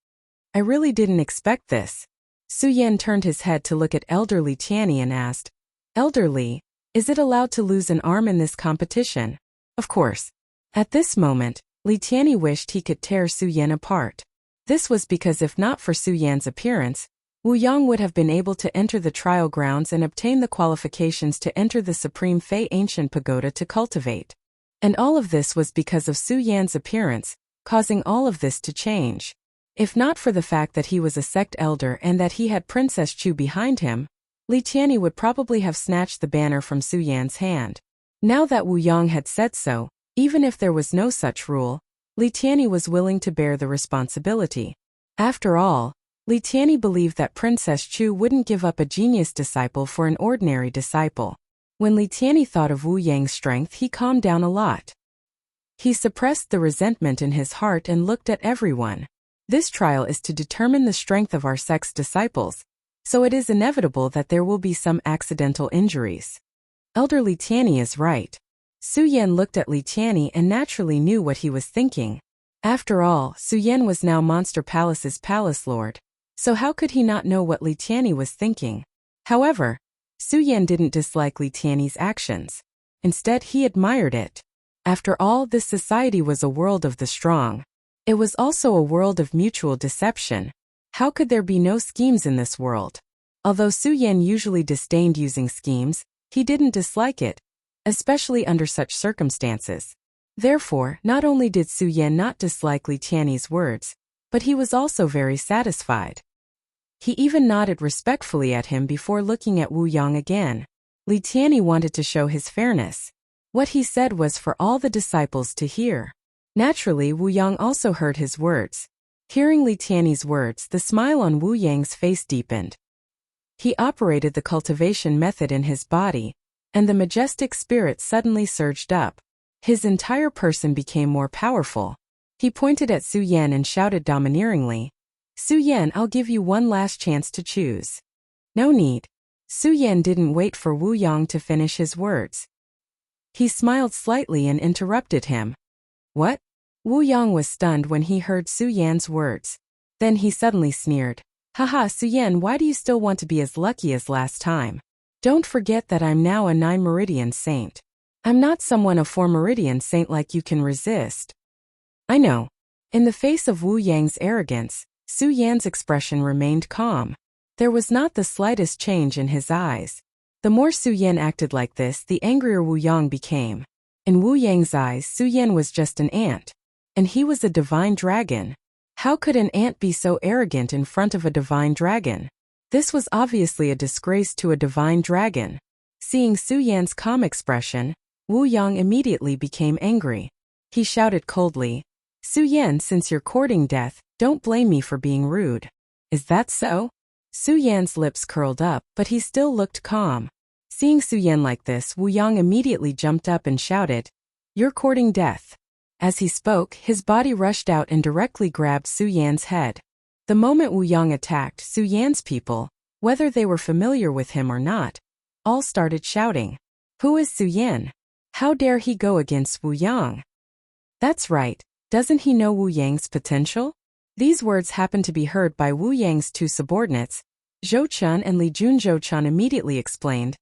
"I really didn't expect this." Su Yan turned his head to look at Elder Li Tianyi and asked, "Elder Li, is it allowed to lose an arm in this competition?" Of course. At this moment, Li Tianyi wished he could tear Su Yan apart. This was because if not for Su Yan's appearance, Wu Yang would have been able to enter the trial grounds and obtain the qualifications to enter the Supreme Fei Ancient Pagoda to cultivate. And all of this was because of Su Yan's appearance, causing all of this to change. If not for the fact that he was a sect elder and that he had Princess Chu behind him, Li Tianyi would probably have snatched the banner from Su Yan's hand. Now that Wu Yang had said so, even if there was no such rule, Li Tianyi was willing to bear the responsibility. After all, Li Tianyi believed that Princess Chu wouldn't give up a genius disciple for an ordinary disciple. When Li Tianyi thought of Wu Yang's strength, he calmed down a lot. He suppressed the resentment in his heart and looked at everyone. This trial is to determine the strength of our sect's disciples, so it is inevitable that there will be some accidental injuries. Elder Li Tianyi is right. Su Yan looked at Li Tianyi and naturally knew what he was thinking. After all, Su Yan was now Monster Palace's palace lord, so how could he not know what Li Tianyi was thinking? However, Su Yan didn't dislike Li Tianyi's actions. Instead, he admired it. After all, this society was a world of the strong. It was also a world of mutual deception. How could there be no schemes in this world? Although Su Yan usually disdained using schemes, he didn't dislike it, especially under such circumstances. Therefore, not only did Su Yan not dislike Li Tianyi's words, but he was also very satisfied. He even nodded respectfully at him before looking at Wu Yang again. Li Tianyi wanted to show his fairness. What he said was for all the disciples to hear. Naturally, Wu Yang also heard his words. Hearing Li Tianyi's words, the smile on Wu Yang's face deepened. He operated the cultivation method in his body, and the majestic spirit suddenly surged up. His entire person became more powerful. He pointed at Su Yan and shouted domineeringly, "Su Yan, I'll give you one last chance to choose." "No need." Su Yan didn't wait for Wu Yang to finish his words. He smiled slightly and interrupted him. "What?" Wu Yang was stunned when he heard Su Yan's words. Then he suddenly sneered. "Haha, Su Yan, why do you still want to be as lucky as last time? Don't forget that I'm now a 9-meridian saint. I'm not someone a 4-meridian saint like you can resist." "I know." In the face of Wu Yang's arrogance, Su Yan's expression remained calm. There was not the slightest change in his eyes. The more Su Yan acted like this, the angrier Wu Yang became. In Wu Yang's eyes, Su Yan was just an ant. And he was a divine dragon. How could an ant be so arrogant in front of a divine dragon? This was obviously a disgrace to a divine dragon. Seeing Su Yan's calm expression, Wu Yang immediately became angry. He shouted coldly, "Su Yan, since you're courting death, don't blame me for being rude." "Is that so?" Su Yan's lips curled up, but he still looked calm. Seeing Su Yan like this, Wu Yang immediately jumped up and shouted, "You're courting death." As he spoke, his body rushed out and directly grabbed Su Yan's head. The moment Wu Yang attacked, Su Yan's people, whether they were familiar with him or not, all started shouting, "Who is Su Yan? How dare he go against Wu Yang?" That's right, doesn't he know Wu Yang's potential? These words happened to be heard by Wu Yang's two subordinates. Zhou Chun and Li Jun. Zhou Chun immediately explained,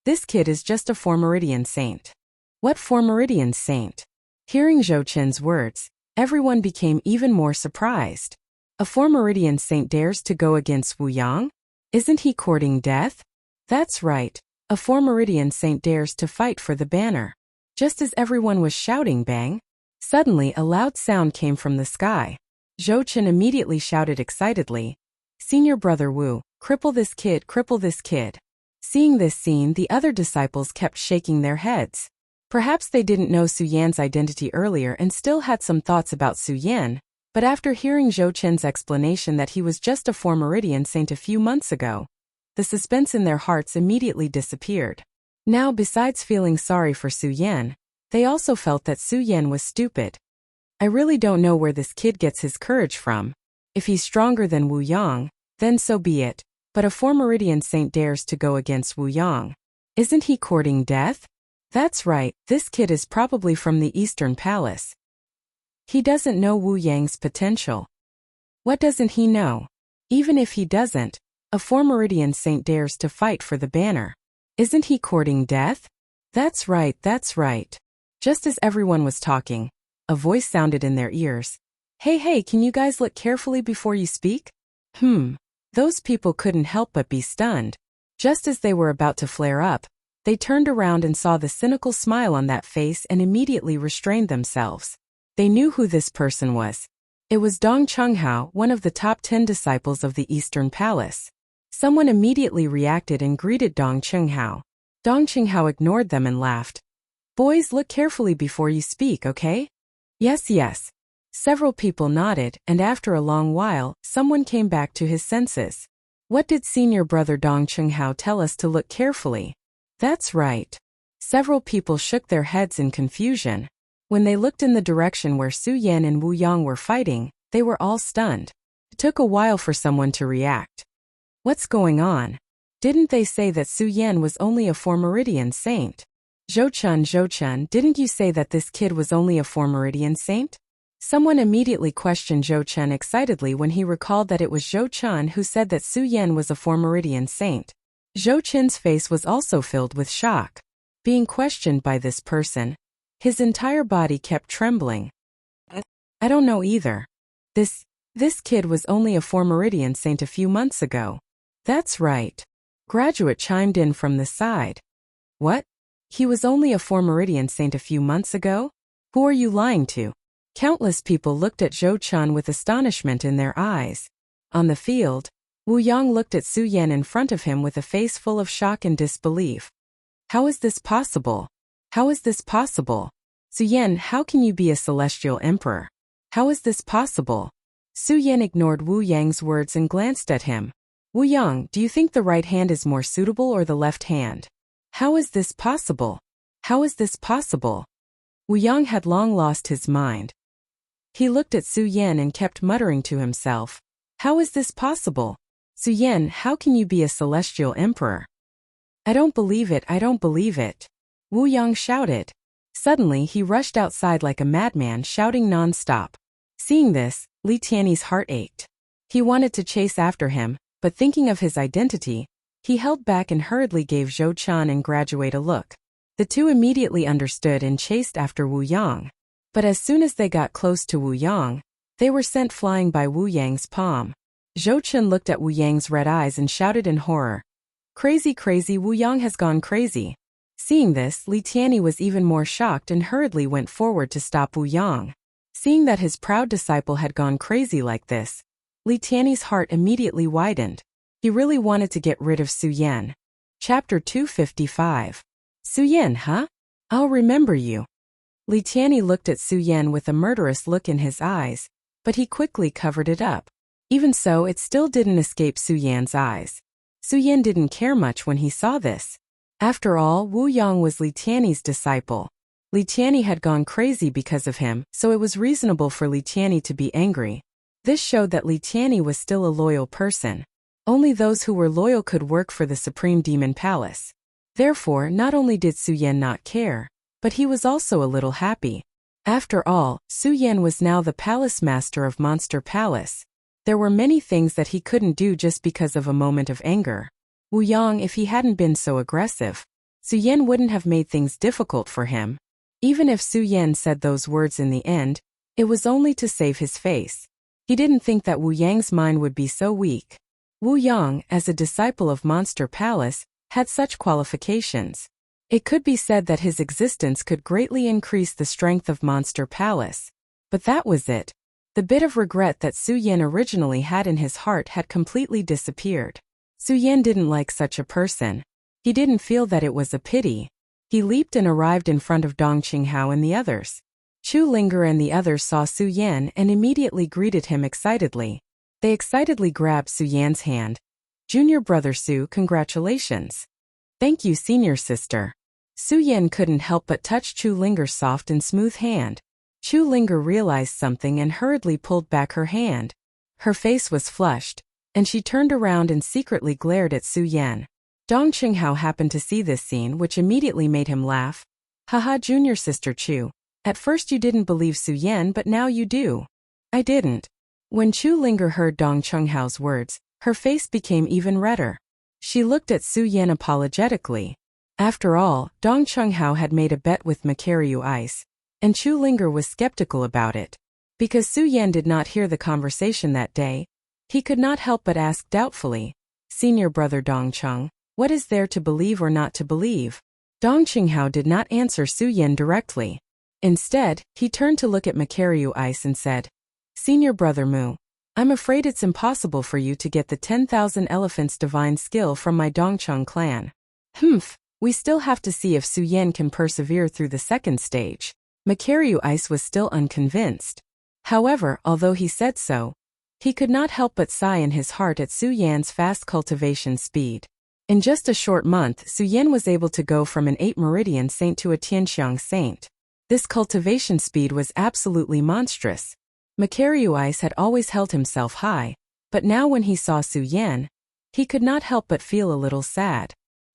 "This kid is just a 4-meridian saint." "What 4-meridian saint?" Hearing Zhou Chun's words, everyone became even more surprised. A 4-meridian saint dares to go against Wu Yang? Isn't he courting death? That's right, a 4-meridian saint dares to fight for the banner. Just as everyone was shouting bang, suddenly a loud sound came from the sky. Zhou Chun immediately shouted excitedly, "Senior brother Wu, cripple this kid, cripple this kid." Seeing this scene, the other disciples kept shaking their heads. Perhaps they didn't know Su Yan's identity earlier and still had some thoughts about Su Yan, but after hearing Zhou Chun's explanation that he was just a 4-meridian saint a few months ago, the suspense in their hearts immediately disappeared. Now, besides feeling sorry for Su Yan, they also felt that Su Yan was stupid. "I really don't know where this kid gets his courage from. If he's stronger than Wu Yang, then so be it, but a 4-meridian saint dares to go against Wu Yang. Isn't he courting death? That's right, this kid is probably from the Eastern Palace. He doesn't know Wu Yang's potential." What doesn't he know? Even if he doesn't, a 4-meridian saint dares to fight for the banner. Isn't he courting death? That's right, that's right. Just as everyone was talking, a voice sounded in their ears. Hey, can you guys look carefully before you speak?" Those people couldn't help but be stunned. Just as they were about to flare up, they turned around and saw the cynical smile on that face and immediately restrained themselves. They knew who this person was. It was Dong Chunghao, one of the top 10 disciples of the Eastern Palace. Someone immediately reacted and greeted Dong Chunghao. Dong Chunghao ignored them and laughed. "Boys, look carefully before you speak, okay?" Yes. Several people nodded, and after a long while, someone came back to his senses. What did senior brother Dong Chunghao tell us to look carefully? That's right. Several people shook their heads in confusion. When they looked in the direction where Su Yan and Wu Yang were fighting, they were all stunned. It took a while for someone to react. What's going on? Didn't they say that Su Yan was only a Formeridian saint? Zhou-chun, didn't you say that this kid was only a Formeridian saint? Someone immediately questioned Zhou-chun excitedly when he recalled that it was Zhou-chun who said that Su Yan was a Formeridian saint. Zhou-chun's face was also filled with shock. Being questioned by this person, his entire body kept trembling. I don't know either. This kid was only a Formeridian saint a few months ago. That's right. Graduate chimed in from the side. What? He was only a Formeridian saint a few months ago? Who are you lying to? Countless people looked at Zhou-chun with astonishment in their eyes. On the field, Wu Yang looked at Su Yan in front of him with a face full of shock and disbelief. How is this possible? How is this possible? Su Yan, how can you be a celestial emperor? How is this possible? Su Yan ignored Wu Yang's words and glanced at him. Wu Yang, do you think the right hand is more suitable or the left hand? How is this possible? How is this possible? Wu Yang had long lost his mind. He looked at Su Yan and kept muttering to himself. How is this possible? Su Yan, how can you be a celestial emperor? I don't believe it, I don't believe it. Wu Yang shouted. Suddenly he rushed outside like a madman, shouting non-stop. Seeing this, Li Tiany's heart ached. He wanted to chase after him, but thinking of his identity, he held back and hurriedly gave Zhou-chun and Graduate a look. The two immediately understood and chased after Wu Yang. But as soon as they got close to Wu Yang, they were sent flying by Wu Yang's palm. Zhou-chun looked at Wu Yang's red eyes and shouted in horror. Crazy, crazy, Wu Yang has gone crazy. Seeing this, Li Tiany was even more shocked and hurriedly went forward to stop Wu Yang. Seeing that his proud disciple had gone crazy like this, Li Tiany's heart immediately widened. He really wanted to get rid of Su Yan. Chapter 255. Su Yan, huh? I'll remember you. Li Tiany looked at Su Yan with a murderous look in his eyes, but he quickly covered it up. Even so, it still didn't escape Su Yan's eyes. Su Yan didn't care much when he saw this. After all, Wu Yang was Li Tiany's disciple. Li Tiany had gone crazy because of him, so it was reasonable for Li Tiany to be angry. This showed that Li Tiany was still a loyal person. Only those who were loyal could work for the Supreme Demon Palace. Therefore, not only did Su Yan not care, but he was also a little happy. After all, Su Yan was now the palace master of Monster Palace. There were many things that he couldn't do just because of a moment of anger. Wu Yang, if he hadn't been so aggressive, Su Yan wouldn't have made things difficult for him. Even if Su Yan said those words in the end, it was only to save his face. He didn't think that Wu Yang's mind would be so weak. Wu Yang, as a disciple of Monster Palace, had such qualifications. It could be said that his existence could greatly increase the strength of Monster Palace. But that was it. The bit of regret that Su Yan originally had in his heart had completely disappeared. Su Yan didn't like such a person. He didn't feel that it was a pity. He leaped and arrived in front of Dong Qinghao and the others. Chu Linger and the others saw Su Yan and immediately greeted him excitedly. They excitedly grabbed Su Yan's hand. Junior brother Su, congratulations. Thank you, senior sister. Su Yan couldn't help but touch Chu Linger's soft and smooth hand. Chu Linger realized something and hurriedly pulled back her hand. Her face was flushed, and she turned around and secretly glared at Su Yan. Dong Qinghao happened to see this scene, which immediately made him laugh. Haha, junior sister Chu. At first you didn't believe Su Yan, but now you do. I didn't. When Chu Linger heard Dong Qinghao's words, her face became even redder. She looked at Su Yan apologetically. After all, Dong Qinghao had made a bet with Makaryu Ice, and Chu Linger was skeptical about it. Because Su Yan did not hear the conversation that day, he could not help but ask doubtfully, Senior brother Dong Qing, what is there to believe or not to believe? Dong Qinghao did not answer Su Yan directly. Instead, he turned to look at Makaryu Ice and said, Senior brother Mu, I'm afraid it's impossible for you to get the 10,000 elephants divine skill from my Dongcheng clan. We still have to see if Su Yan can persevere through the second stage. Makaryu Ice was still unconvinced. However, although he said so, he could not help but sigh in his heart at Su Yan's fast cultivation speed. In just a short month, Su Yan was able to go from an 8 meridian saint to a Tianxiang saint. This cultivation speed was absolutely monstrous. Makaryu Ice had always held himself high, but now when he saw Su Yan, he could not help but feel a little sad.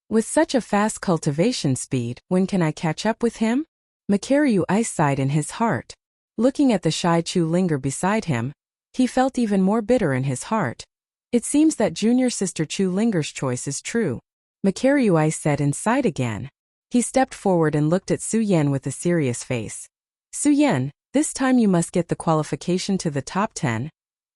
With such a fast cultivation speed, when can I catch up with him? Makaryu Ice sighed in his heart. Looking at the shy Chu linger beside him, he felt even more bitter in his heart. It seems that junior sister Chu Linger's choice is true. Makaryu Ice said and sighed again. He stepped forward and looked at Su Yan with a serious face. Su Yan, this time you must get the qualification to the top 10.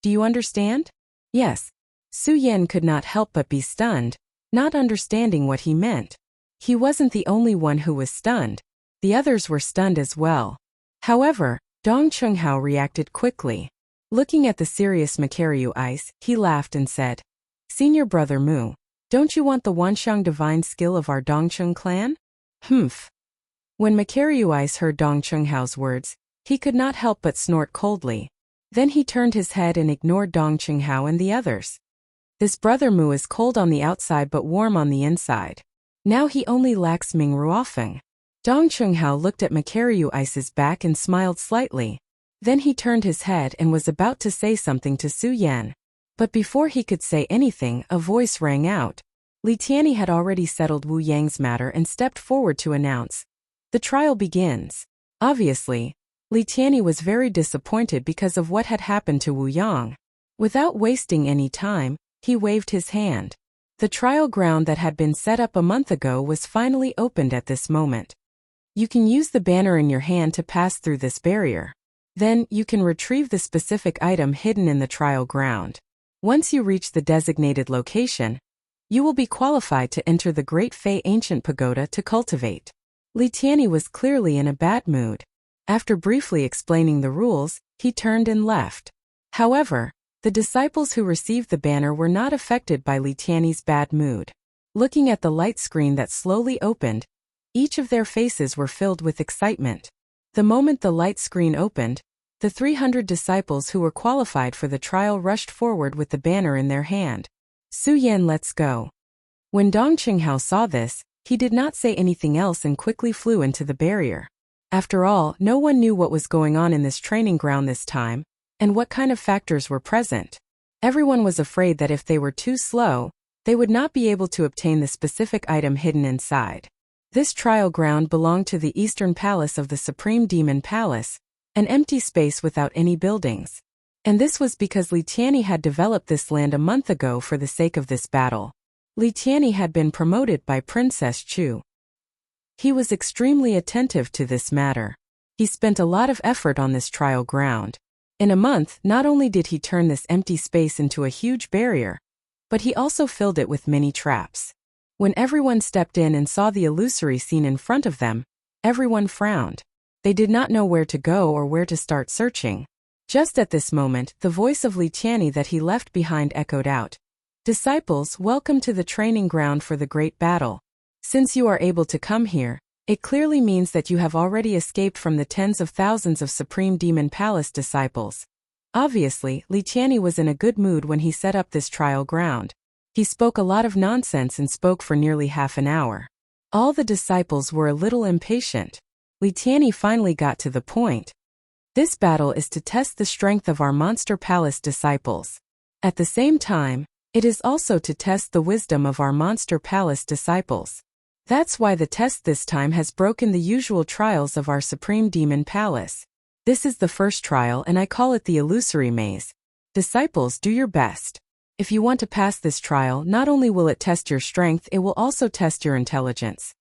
Do you understand? Yes. Su Yan could not help but be stunned, not understanding what he meant. He wasn't the only one who was stunned. The others were stunned as well. However, Dong Chunghao reacted quickly. Looking at the serious Makaryu Ice, he laughed and said, Senior brother Mu, don't you want the Wanxiang divine skill of our Dongcheng clan? Humph. When Makaryu Ice heard Dong Chunghao's words, he could not help but snort coldly. Then he turned his head and ignored Dong Chunghao and the others. This brother Mu is cold on the outside but warm on the inside. Now he only lacks Ming Ruofeng. Dong Chunghao looked at Makaryu Ice's back and smiled slightly. Then he turned his head and was about to say something to Su Yan. But before he could say anything, a voice rang out. Li Tianyi had already settled Wu Yang's matter and stepped forward to announce. The trial begins. Obviously, Li Tianyi was very disappointed because of what had happened to Wu Yang. Without wasting any time, he waved his hand. The trial ground that had been set up a month ago was finally opened at this moment. You can use the banner in your hand to pass through this barrier. Then, you can retrieve the specific item hidden in the trial ground. Once you reach the designated location, you will be qualified to enter the Great Fei Ancient Pagoda to cultivate. Li Tianyi was clearly in a bad mood. After briefly explaining the rules, he turned and left. However, the disciples who received the banner were not affected by Li Tianyi's bad mood. Looking at the light screen that slowly opened, each of their faces were filled with excitement. The moment the light screen opened, the 300 disciples who were qualified for the trial rushed forward with the banner in their hand. Su Yan, let's go. When Dong Chunghao saw this, he did not say anything else and quickly flew into the barrier. After all, no one knew what was going on in this training ground this time, and what kind of factors were present. Everyone was afraid that if they were too slow, they would not be able to obtain the specific item hidden inside. This trial ground belonged to the Eastern Palace of the Supreme Demon Palace, an empty space without any buildings. And this was because Li Tianyi had developed this land a month ago for the sake of this battle. Li Tianyi had been promoted by Princess Chu. He was extremely attentive to this matter. He spent a lot of effort on this trial ground. In a month, not only did he turn this empty space into a huge barrier, but he also filled it with many traps. When everyone stepped in and saw the illusory scene in front of them, everyone frowned. They did not know where to go or where to start searching. Just at this moment, the voice of Li Tianyi that he left behind echoed out. Disciples, welcome to the training ground for the great battle. Since you are able to come here, it clearly means that you have already escaped from the tens of thousands of Supreme Demon Palace disciples. Obviously, Li Tianyi was in a good mood when he set up this trial ground. He spoke a lot of nonsense and spoke for nearly half an hour. All the disciples were a little impatient. Li Tianyi finally got to the point. This battle is to test the strength of our Monster Palace disciples. At the same time, it is also to test the wisdom of our Monster Palace disciples. That's why the test this time has broken the usual trials of our Supreme Demon Palace. This is the first trial and I call it the Illusory Maze. Disciples, do your best. If you want to pass this trial, not only will it test your strength, it will also test your intelligence.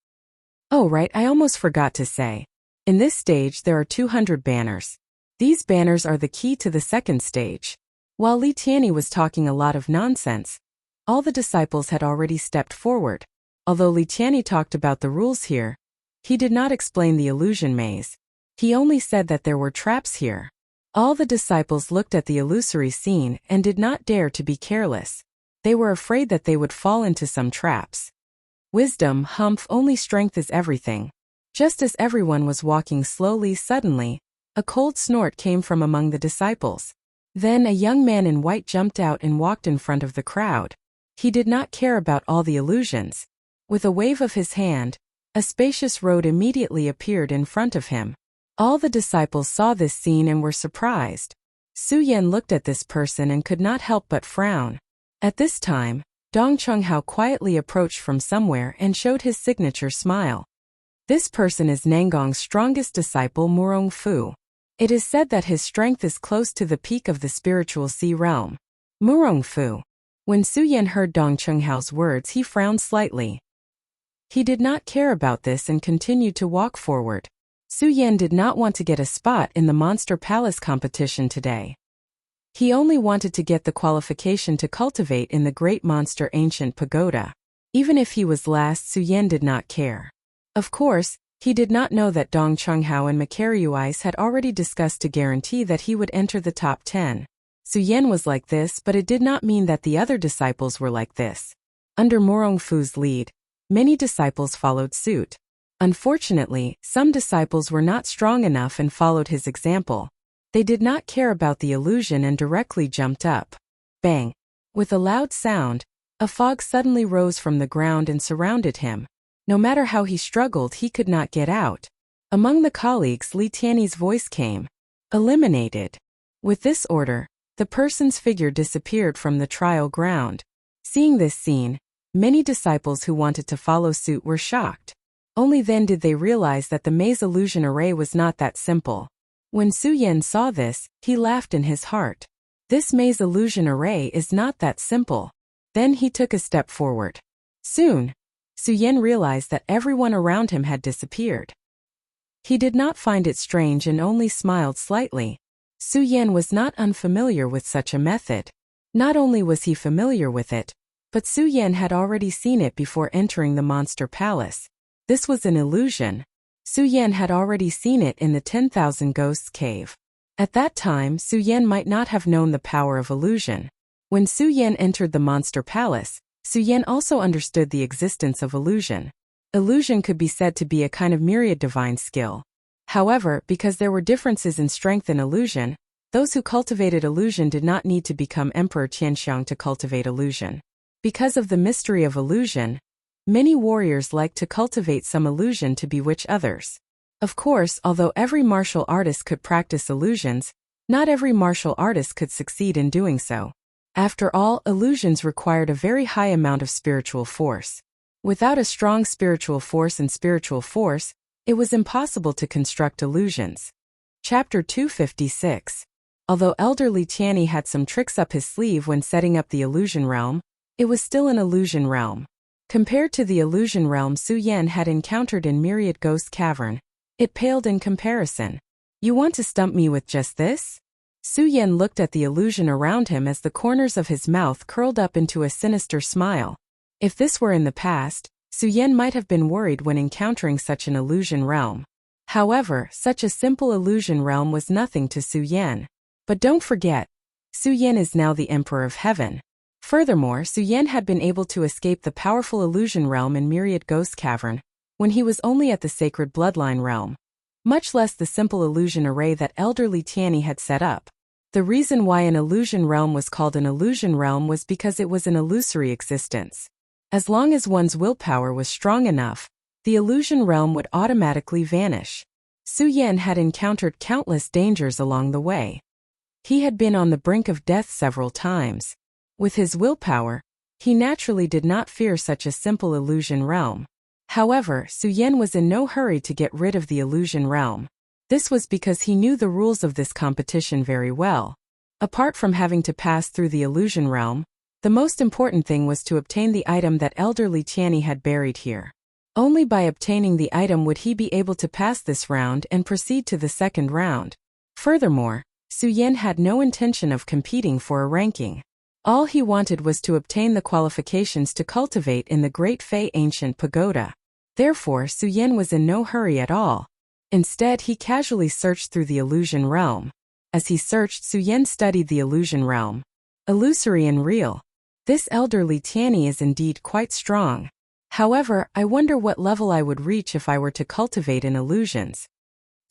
Oh right, I almost forgot to say. In this stage there are 200 banners. These banners are the key to the second stage. While Li Tianyi was talking a lot of nonsense, all the disciples had already stepped forward. Although Li Tianyi talked about the rules here, he did not explain the illusion maze. He only said that there were traps here. All the disciples looked at the illusory scene and did not dare to be careless. They were afraid that they would fall into some traps. Wisdom, humph, only strength is everything. Just as everyone was walking slowly, suddenly, A cold snort came from among the disciples. Then a young man in white jumped out and walked in front of the crowd. He did not care about all the illusions. With a wave of his hand, a spacious road immediately appeared in front of him. All the disciples saw this scene and were surprised. Su Yan looked at this person and could not help but frown. At this time, Dong Chunghao quietly approached from somewhere and showed his signature smile. This person is Nangong's strongest disciple, Murong Fu. It is said that his strength is close to the peak of the spiritual sea realm. Murong Fu. When Su Yan heard Dong Chunghao's words, he frowned slightly. He did not care about this and continued to walk forward. Su Yan did not want to get a spot in the Monster Palace competition today. He only wanted to get the qualification to cultivate in the Great Monster Ancient Pagoda. Even if he was last, Su Yan did not care. Of course, he did not know that Dong Chunghao and Macaryuice had already discussed to guarantee that he would enter the top 10. Su Yan was like this, but it did not mean that the other disciples were like this. Under Murong Fu's lead, many disciples followed suit. Unfortunately, some disciples were not strong enough and followed his example. They did not care about the illusion and directly jumped up. Bang! With a loud sound, a fog suddenly rose from the ground and surrounded him. No matter how he struggled, he could not get out. Among the colleagues, Li Tianyi's voice came. Eliminated. With this order, the person's figure disappeared from the trial ground. Seeing this scene, many disciples who wanted to follow suit were shocked. Only then did they realize that the maze illusion array was not that simple. When Su Yan saw this, he laughed in his heart. This maze illusion array is not that simple. Then he took a step forward. Soon, Su Yan realized that everyone around him had disappeared. He did not find it strange and only smiled slightly. Su Yan was not unfamiliar with such a method. Not only was he familiar with it, but Su Yan had already seen it before entering the Monster Palace. This was an illusion. Su Yan had already seen it in the 10,000 Ghosts Cave. At that time, Su Yan might not have known the power of illusion. When Su Yan entered the Monster Palace, Su Yan also understood the existence of illusion. Illusion could be said to be a kind of myriad divine skill. However, because there were differences in strength in illusion, those who cultivated illusion did not need to become Emperor Qianxiang to cultivate illusion. Because of the mystery of illusion, many warriors like to cultivate some illusion to bewitch others. Of course, although every martial artist could practice illusions, not every martial artist could succeed in doing so. After all, illusions required a very high amount of spiritual force. Without a strong spiritual force and spiritual force, it was impossible to construct illusions. Chapter 256. Although elderly Tianyi had some tricks up his sleeve when setting up the illusion realm, it was still an illusion realm. Compared to the illusion realm Su Yan had encountered in Myriad Ghost Cavern, it paled in comparison. You want to stump me with just this? Su Yan looked at the illusion around him as the corners of his mouth curled up into a sinister smile. If this were in the past, Su Yan might have been worried when encountering such an illusion realm. However, such a simple illusion realm was nothing to Su Yan. But don't forget, Su Yan is now the Emperor of Heaven. Furthermore, Su Yan had been able to escape the powerful illusion realm in Myriad Ghost Cavern when he was only at the Sacred Bloodline realm. Much less the simple illusion array that elderly Tianyi had set up. The reason why an illusion realm was called an illusion realm was because it was an illusory existence. As long as one's willpower was strong enough, the illusion realm would automatically vanish. Su Yan had encountered countless dangers along the way. He had been on the brink of death several times. With his willpower, he naturally did not fear such a simple illusion realm. However, Su Yan was in no hurry to get rid of the illusion realm. This was because he knew the rules of this competition very well. Apart from having to pass through the illusion realm, the most important thing was to obtain the item that elderly Tianyi had buried here. Only by obtaining the item would he be able to pass this round and proceed to the second round. Furthermore, Su Yan had no intention of competing for a ranking. All he wanted was to obtain the qualifications to cultivate in the Great Fei Ancient Pagoda. Therefore, Su Yan was in no hurry at all. Instead, he casually searched through the illusion realm. As he searched, Su Yan studied the illusion realm. Illusory and real. This elderly Tianyi is indeed quite strong. However, I wonder what level I would reach if I were to cultivate in illusions.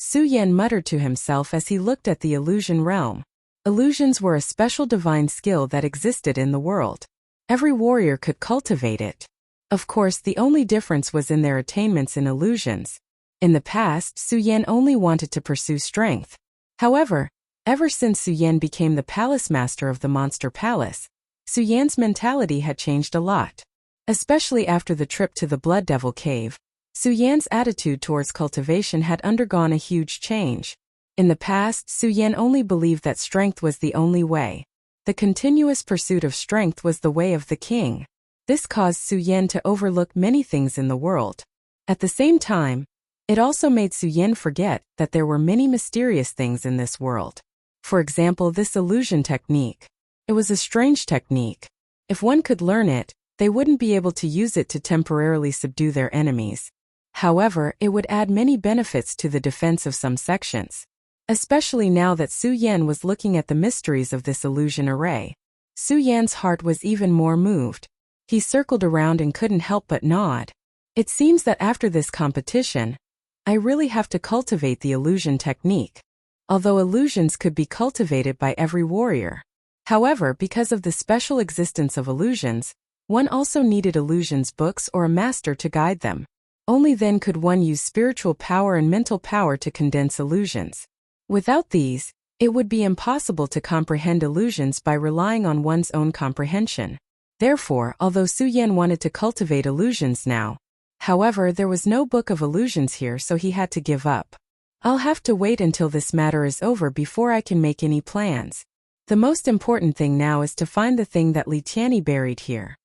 Su Yan muttered to himself as he looked at the illusion realm. Illusions were a special divine skill that existed in the world. Every warrior could cultivate it. Of course, the only difference was in their attainments in illusions. In the past, Su Yan only wanted to pursue strength. However, ever since Su Yan became the palace master of the monster palace, Su Yan's mentality had changed a lot. Especially after the trip to the Blood Devil Cave, Su Yan's attitude towards cultivation had undergone a huge change. In the past, Su Yan only believed that strength was the only way. The continuous pursuit of strength was the way of the king. This caused Su Yan to overlook many things in the world. At the same time, it also made Su Yan forget that there were many mysterious things in this world. For example, this illusion technique. It was a strange technique. If one could learn it, they wouldn't be able to use it to temporarily subdue their enemies. However, it would add many benefits to the defense of some sections. Especially now that Su Yan was looking at the mysteries of this illusion array. Su Yan's heart was even more moved. He circled around and couldn't help but nod. It seems that after this competition, I really have to cultivate the illusion technique. Although illusions could be cultivated by every warrior. However, because of the special existence of illusions, one also needed illusions books or a master to guide them. Only then could one use spiritual power and mental power to condense illusions. Without these, it would be impossible to comprehend illusions by relying on one's own comprehension. Therefore, although Su Yan wanted to cultivate illusions now, however, there was no book of illusions here, so he had to give up. I'll have to wait until this matter is over before I can make any plans. The most important thing now is to find the thing that Li Tianyi buried here.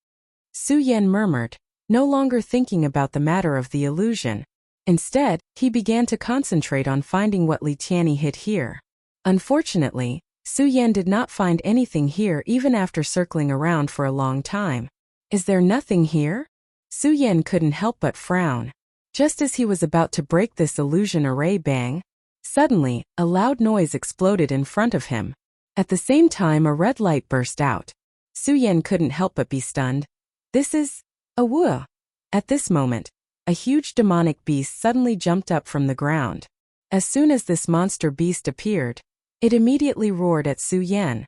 Su Yan murmured, no longer thinking about the matter of the illusion. Instead, he began to concentrate on finding what Li Tianyi hid here. Unfortunately, Su Yan did not find anything here even after circling around for a long time. Is there nothing here? Su Yan couldn't help but frown. Just as he was about to break this illusion array bang, suddenly, a loud noise exploded in front of him. At the same time, a red light burst out. Su Yan couldn't help but be stunned. This is a wu. At this moment, a huge demonic beast suddenly jumped up from the ground. As soon as this monster beast appeared, it immediately roared at Su Yan.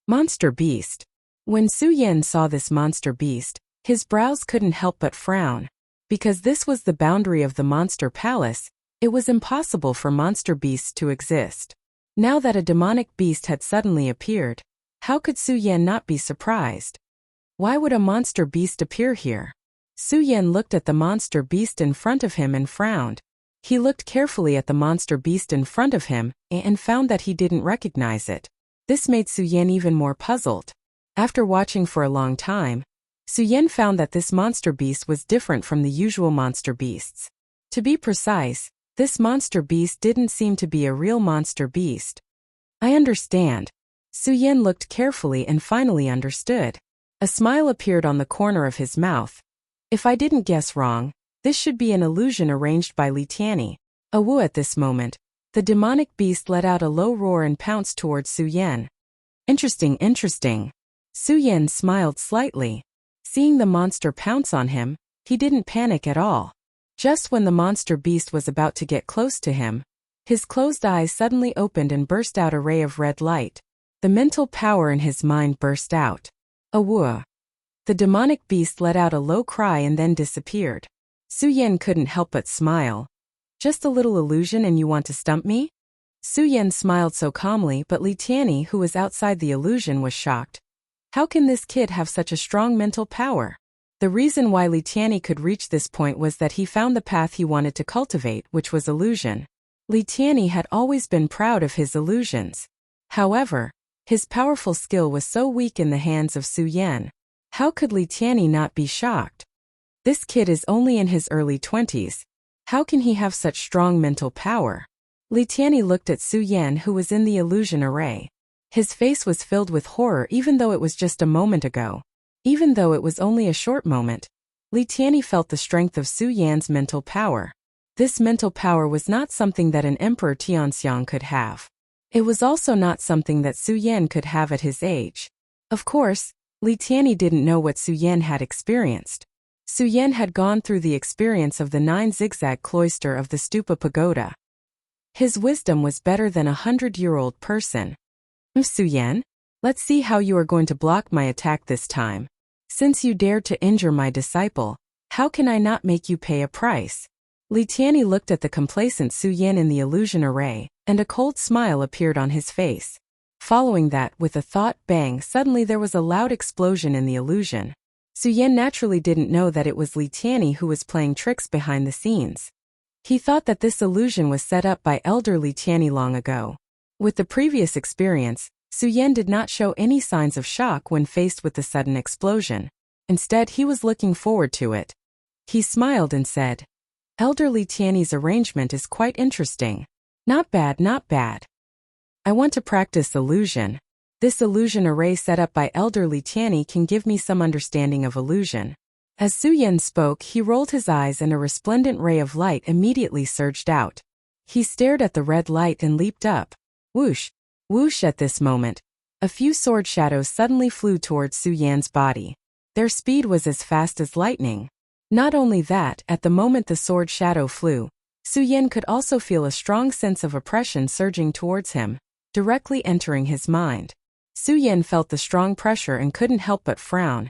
Monster beast. When Su Yan saw this monster beast, his brows couldn't help but frown. Because this was the boundary of the monster palace, it was impossible for monster beasts to exist. Now that a demonic beast had suddenly appeared, how could Su Yan not be surprised? Why would a monster beast appear here? Su Yan looked at the monster beast in front of him and frowned. He looked carefully at the monster beast in front of him and found that he didn't recognize it. This made Su Yan even more puzzled. After watching for a long time, Su Yan found that this monster beast was different from the usual monster beasts. To be precise, this monster beast didn't seem to be a real monster beast. I understand. Su Yan looked carefully and finally understood. A smile appeared on the corner of his mouth. If I didn't guess wrong, this should be an illusion arranged by Li Tianyi. A wu at this moment, the demonic beast let out a low roar and pounced towards Su Yan. Interesting. Su Yan smiled slightly. Seeing the monster pounce on him, he didn't panic at all. Just when the monster beast was about to get close to him, his closed eyes suddenly opened and burst out a ray of red light. The mental power in his mind burst out. A wu. The demonic beast let out a low cry and then disappeared. Su Yan couldn't help but smile. Just a little illusion and you want to stump me? Su Yan smiled so calmly, but Li Tianyi, who was outside the illusion, was shocked. How can this kid have such a strong mental power? The reason why Li Tianyi could reach this point was that he found the path he wanted to cultivate, which was illusion. Li Tianyi had always been proud of his illusions. However, his powerful skill was so weak in the hands of Su Yan. How could Li Tianyi not be shocked? This kid is only in his early 20s. How can he have such strong mental power? Li Tianyi looked at Su Yan, who was in the illusion array. His face was filled with horror even though it was just a moment ago. Even though it was only a short moment, Li Tianyi felt the strength of Su Yan's mental power. This mental power was not something that an Emperor Tianxiang could have. It was also not something that Su Yan could have at his age. Of course, Li Tianyi didn't know what Su Yan had experienced. Su Yan had gone through the experience of the 9 zigzag cloister of the Stupa Pagoda. His wisdom was better than 100-year-old person. Su Yan, let's see how you are going to block my attack this time. Since you dared to injure my disciple, how can I not make you pay a price? Li Tianyi looked at the complacent Su Yan in the illusion array, and a cold smile appeared on his face. Following that, with a thought bang, suddenly there was a loud explosion in the illusion. Su Yan naturally didn't know that it was Li Tianyi who was playing tricks behind the scenes. He thought that this illusion was set up by elder Li Tianyi long ago. With the previous experience, Su Yan did not show any signs of shock when faced with the sudden explosion. Instead, he was looking forward to it. He smiled and said, Elder Li Tianyi's arrangement is quite interesting. Not bad, not bad. I want to practice illusion. This illusion array set up by Elder Li Tianyi can give me some understanding of illusion. As Su Yan spoke, he rolled his eyes and a resplendent ray of light immediately surged out. He stared at the red light and leaped up. Whoosh! Whoosh! At this moment, a few sword shadows suddenly flew towards Su Yan's body. Their speed was as fast as lightning. Not only that, at the moment the sword shadow flew, Su Yan could also feel a strong sense of oppression surging towards him, directly entering his mind. Su Yan felt the strong pressure and couldn't help but frown.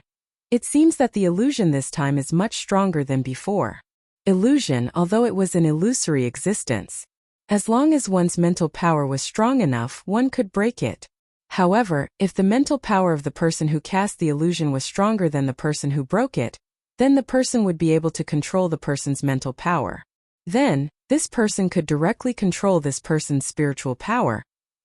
It seems that the illusion this time is much stronger than before. Illusion, although it was an illusory existence. As long as one's mental power was strong enough, one could break it. However, if the mental power of the person who cast the illusion was stronger than the person who broke it, then the person would be able to control the person's mental power. Then, this person could directly control this person's spiritual power,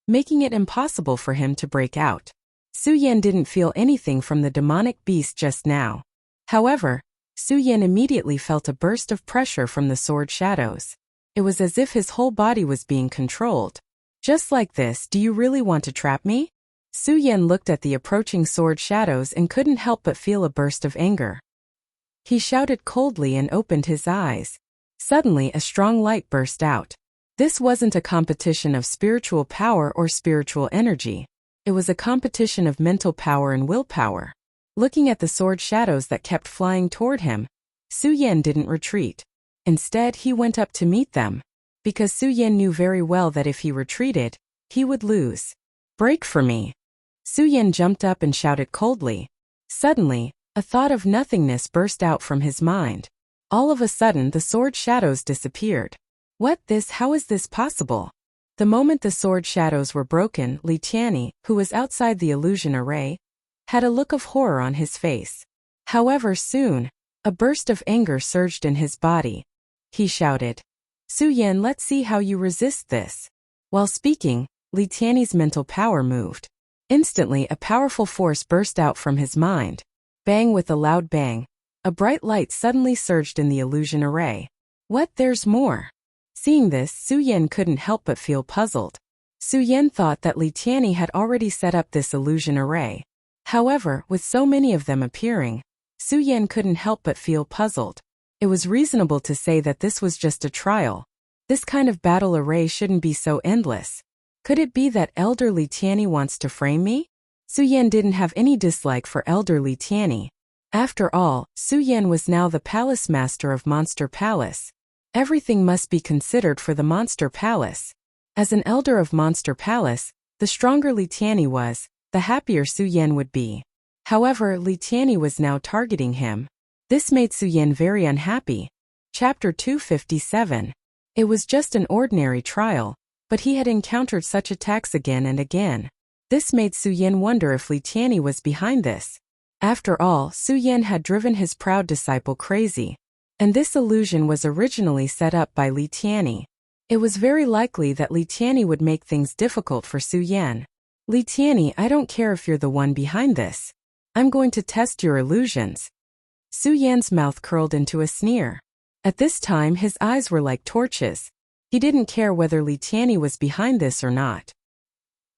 making it impossible for him to break out. Su Yan didn't feel anything from the demonic beast just now. However, Su Yan immediately felt a burst of pressure from the sword shadows. It was as if his whole body was being controlled. Just like this, do you really want to trap me? Su Yan looked at the approaching sword shadows and couldn't help but feel a burst of anger. He shouted coldly and opened his eyes. Suddenly, a strong light burst out. This wasn't a competition of spiritual power or spiritual energy. It was a competition of mental power and willpower. Looking at the sword shadows that kept flying toward him, Su Yan didn't retreat. Instead, he went up to meet them. Because Su Yan knew very well that if he retreated, he would lose. Break for me. Su Yan jumped up and shouted coldly. Suddenly, a thought of nothingness burst out from his mind. All of a sudden, the sword shadows disappeared. How is this possible? The moment the sword shadows were broken, Li Tianyi, who was outside the illusion array, had a look of horror on his face. However, soon, a burst of anger surged in his body. He shouted, Su Yan, let's see how you resist this. While speaking, Li Tianyi's mental power moved. Instantly, a powerful force burst out from his mind. Bang! With a loud bang, a bright light suddenly surged in the illusion array. There's more. Seeing this, Su Yan couldn't help but feel puzzled. Su Yan thought that Li Tianyi had already set up this illusion array. However, with so many of them appearing, Su Yan couldn't help but feel puzzled. It was reasonable to say that this was just a trial. This kind of battle array shouldn't be so endless. Could it be that Elder Li Tianyi wants to frame me? Su Yan didn't have any dislike for Elder Li Tianyi. After all, Su Yan was now the palace master of Monster Palace. Everything must be considered for the Monster Palace. As an elder of Monster Palace, the stronger Li Tianyi was, the happier Su Yan would be. However, Li Tianyi was now targeting him. This made Su Yan very unhappy. Chapter 257. It was just an ordinary trial, but he had encountered such attacks again and again. This made Su Yan wonder if Li Tianyi was behind this. After all, Su Yan had driven his proud disciple crazy. And this illusion was originally set up by Li Tianyi. It was very likely that Li Tianyi would make things difficult for Su Yan. Li Tianyi, I don't care if you're the one behind this. I'm going to test your illusions. Su Yan's mouth curled into a sneer. At this time, his eyes were like torches. He didn't care whether Li Tianyi was behind this or not.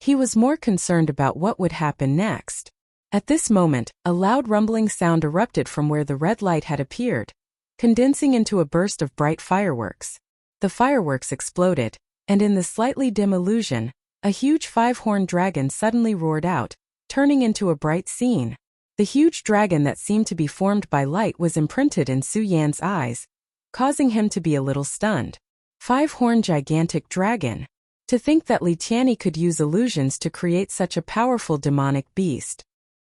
He was more concerned about what would happen next. At this moment, a loud rumbling sound erupted from where the red light had appeared, condensing into a burst of bright fireworks. The fireworks exploded, and in the slightly dim illusion, a huge five-horned dragon suddenly roared out, turning into a bright scene. The huge dragon that seemed to be formed by light was imprinted in Su Yan's eyes, causing him to be a little stunned. 5-horned gigantic dragon. To think that Li Tianyi could use illusions to create such a powerful demonic beast.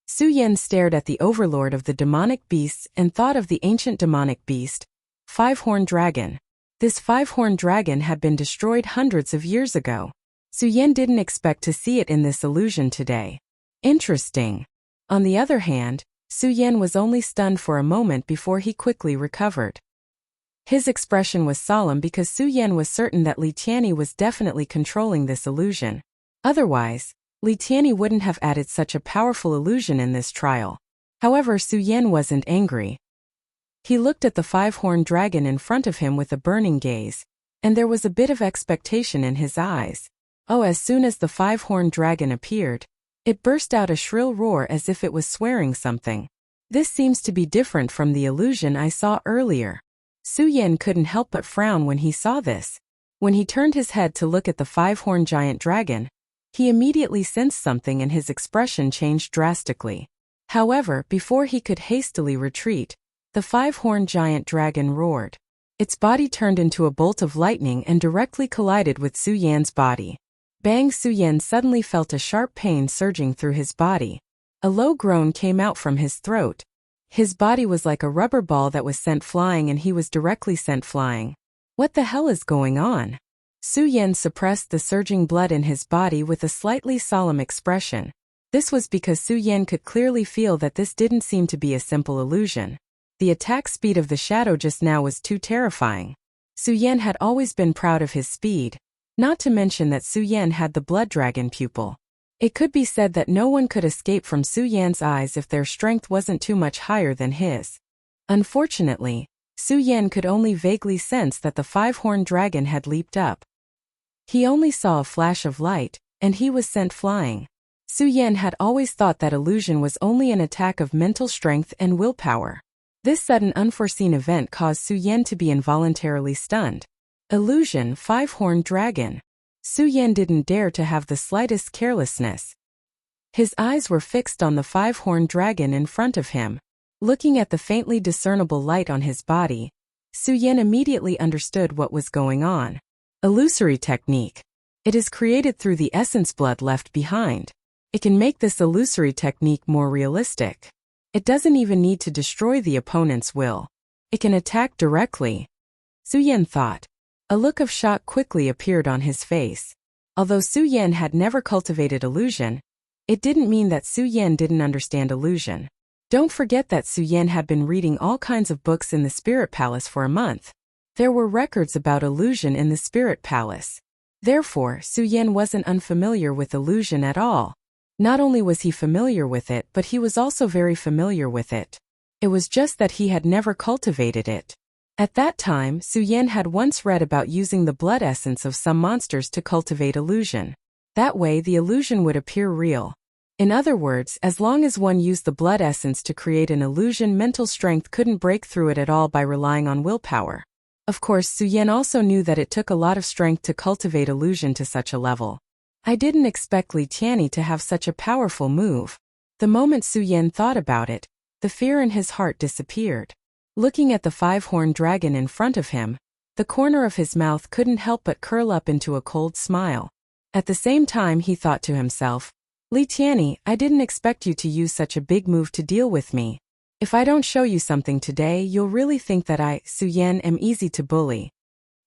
Su Yan stared at the overlord of the demonic beasts and thought of the ancient demonic beast, 5-horned dragon. This 5-horned dragon had been destroyed hundreds of years ago. Su Yan didn't expect to see it in this illusion today. Interesting. On the other hand, Su Yan was only stunned for a moment before he quickly recovered. His expression was solemn because Su Yan was certain that Li Tianyi was definitely controlling this illusion. Otherwise, Li Tianyi wouldn't have added such a powerful illusion in this trial. However, Su Yan wasn't angry. He looked at the 5-horned dragon in front of him with a burning gaze, and there was a bit of expectation in his eyes. Oh, as soon as the 5-horned dragon appeared, it burst out a shrill roar as if it was swearing something. This seems to be different from the illusion I saw earlier. Su Yan couldn't help but frown when he saw this. When he turned his head to look at the 5-horned giant dragon, he immediately sensed something and his expression changed drastically. However, before he could hastily retreat, the 5-horned giant dragon roared. Its body turned into a bolt of lightning and directly collided with Su Yan's body. Bang! Su Yan suddenly felt a sharp pain surging through his body. A low groan came out from his throat. His body was like a rubber ball that was sent flying and he was directly sent flying. What the hell is going on? Su Yan suppressed the surging blood in his body with a slightly solemn expression. This was because Su Yan could clearly feel that this didn't seem to be a simple illusion. The attack speed of the shadow just now was too terrifying. Su Yan had always been proud of his speed, not to mention that Su Yan had the blood dragon pupil. It could be said that no one could escape from Su Yan's eyes if their strength wasn't too much higher than his. Unfortunately, Su Yan could only vaguely sense that the 5-horned dragon had leaped up. He only saw a flash of light, and he was sent flying. Su Yan had always thought that illusion was only an attack of mental strength and willpower. This sudden unforeseen event caused Su Yan to be involuntarily stunned. Illusion, 5-horned dragon. Su Yan didn't dare to have the slightest carelessness. His eyes were fixed on the 5-horned dragon in front of him. Looking at the faintly discernible light on his body, Su Yan immediately understood what was going on. Illusory technique. It is created through the essence blood left behind. It can make this illusory technique more realistic. It doesn't even need to destroy the opponent's will. It can attack directly. Su Yan thought. A look of shock quickly appeared on his face. Although Su Yan had never cultivated illusion, it didn't mean that Su Yan didn't understand illusion. Don't forget that Su Yan had been reading all kinds of books in the Spirit Palace for a month. There were records about illusion in the Spirit Palace. Therefore, Su Yan wasn't unfamiliar with illusion at all. Not only was he familiar with it, but he was also very familiar with it. It was just that he had never cultivated it. At that time, Su Yan had once read about using the blood essence of some monsters to cultivate illusion. That way the illusion would appear real. In other words, as long as one used the blood essence to create an illusion, mental strength couldn't break through it at all by relying on willpower. Of course, Su Yan also knew that it took a lot of strength to cultivate illusion to such a level. I didn't expect Li Tianyi to have such a powerful move. The moment Su Yan thought about it, the fear in his heart disappeared. Looking at the 5-horned dragon in front of him, the corner of his mouth couldn't help but curl up into a cold smile. At the same time he thought to himself, Li Tianyi, I didn't expect you to use such a big move to deal with me. If I don't show you something today, you'll really think that I, Su Yan, am easy to bully.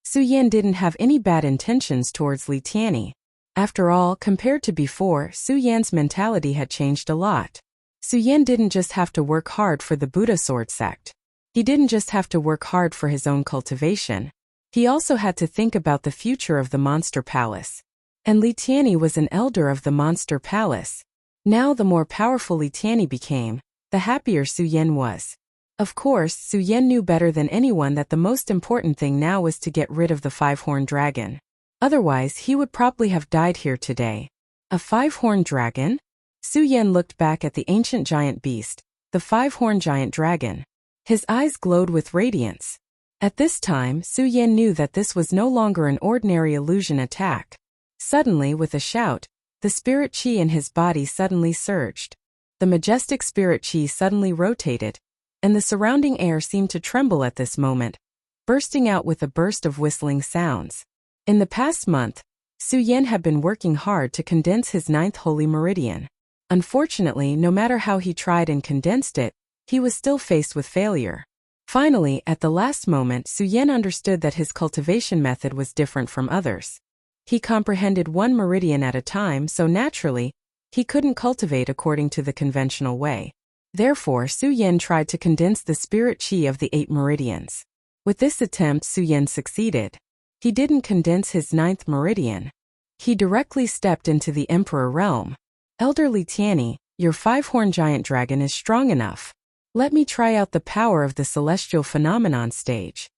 Su Yan didn't have any bad intentions towards Li Tianyi. After all, compared to before, Su Yan's mentality had changed a lot. Su Yan didn't just have to work hard for the Buddha sword sect. He didn't just have to work hard for his own cultivation. He also had to think about the future of the Monster Palace. And Li Tianyi was an elder of the Monster Palace. Now the more powerful Li Tianyi became, the happier Su Yan was. Of course, Su Yan knew better than anyone that the most important thing now was to get rid of the 5-horned dragon. Otherwise, he would probably have died here today. A 5-horned dragon? Su Yan looked back at the ancient giant beast, the 5-horned giant dragon. His eyes glowed with radiance. At this time, Su Yan knew that this was no longer an ordinary illusion attack. Suddenly, with a shout, the spirit chi in his body suddenly surged. The majestic spirit chi suddenly rotated, and the surrounding air seemed to tremble at this moment. bursting out with a burst of whistling sounds. In the past month, Su Yan had been working hard to condense his ninth holy meridian. Unfortunately, no matter how he tried and condensed it, he was still faced with failure. Finally, at the last moment, Su Yan understood that his cultivation method was different from others. He comprehended one meridian at a time, so naturally, he couldn't cultivate according to the conventional way. Therefore, Su Yan tried to condense the spirit qi of the 8 meridians. With this attempt, Su Yan succeeded. He didn't condense his 9th meridian. He directly stepped into the Emperor realm. Elderly Tianyi, your 5-horned giant dragon is strong enough. Let me try out the power of the celestial phenomenon stage.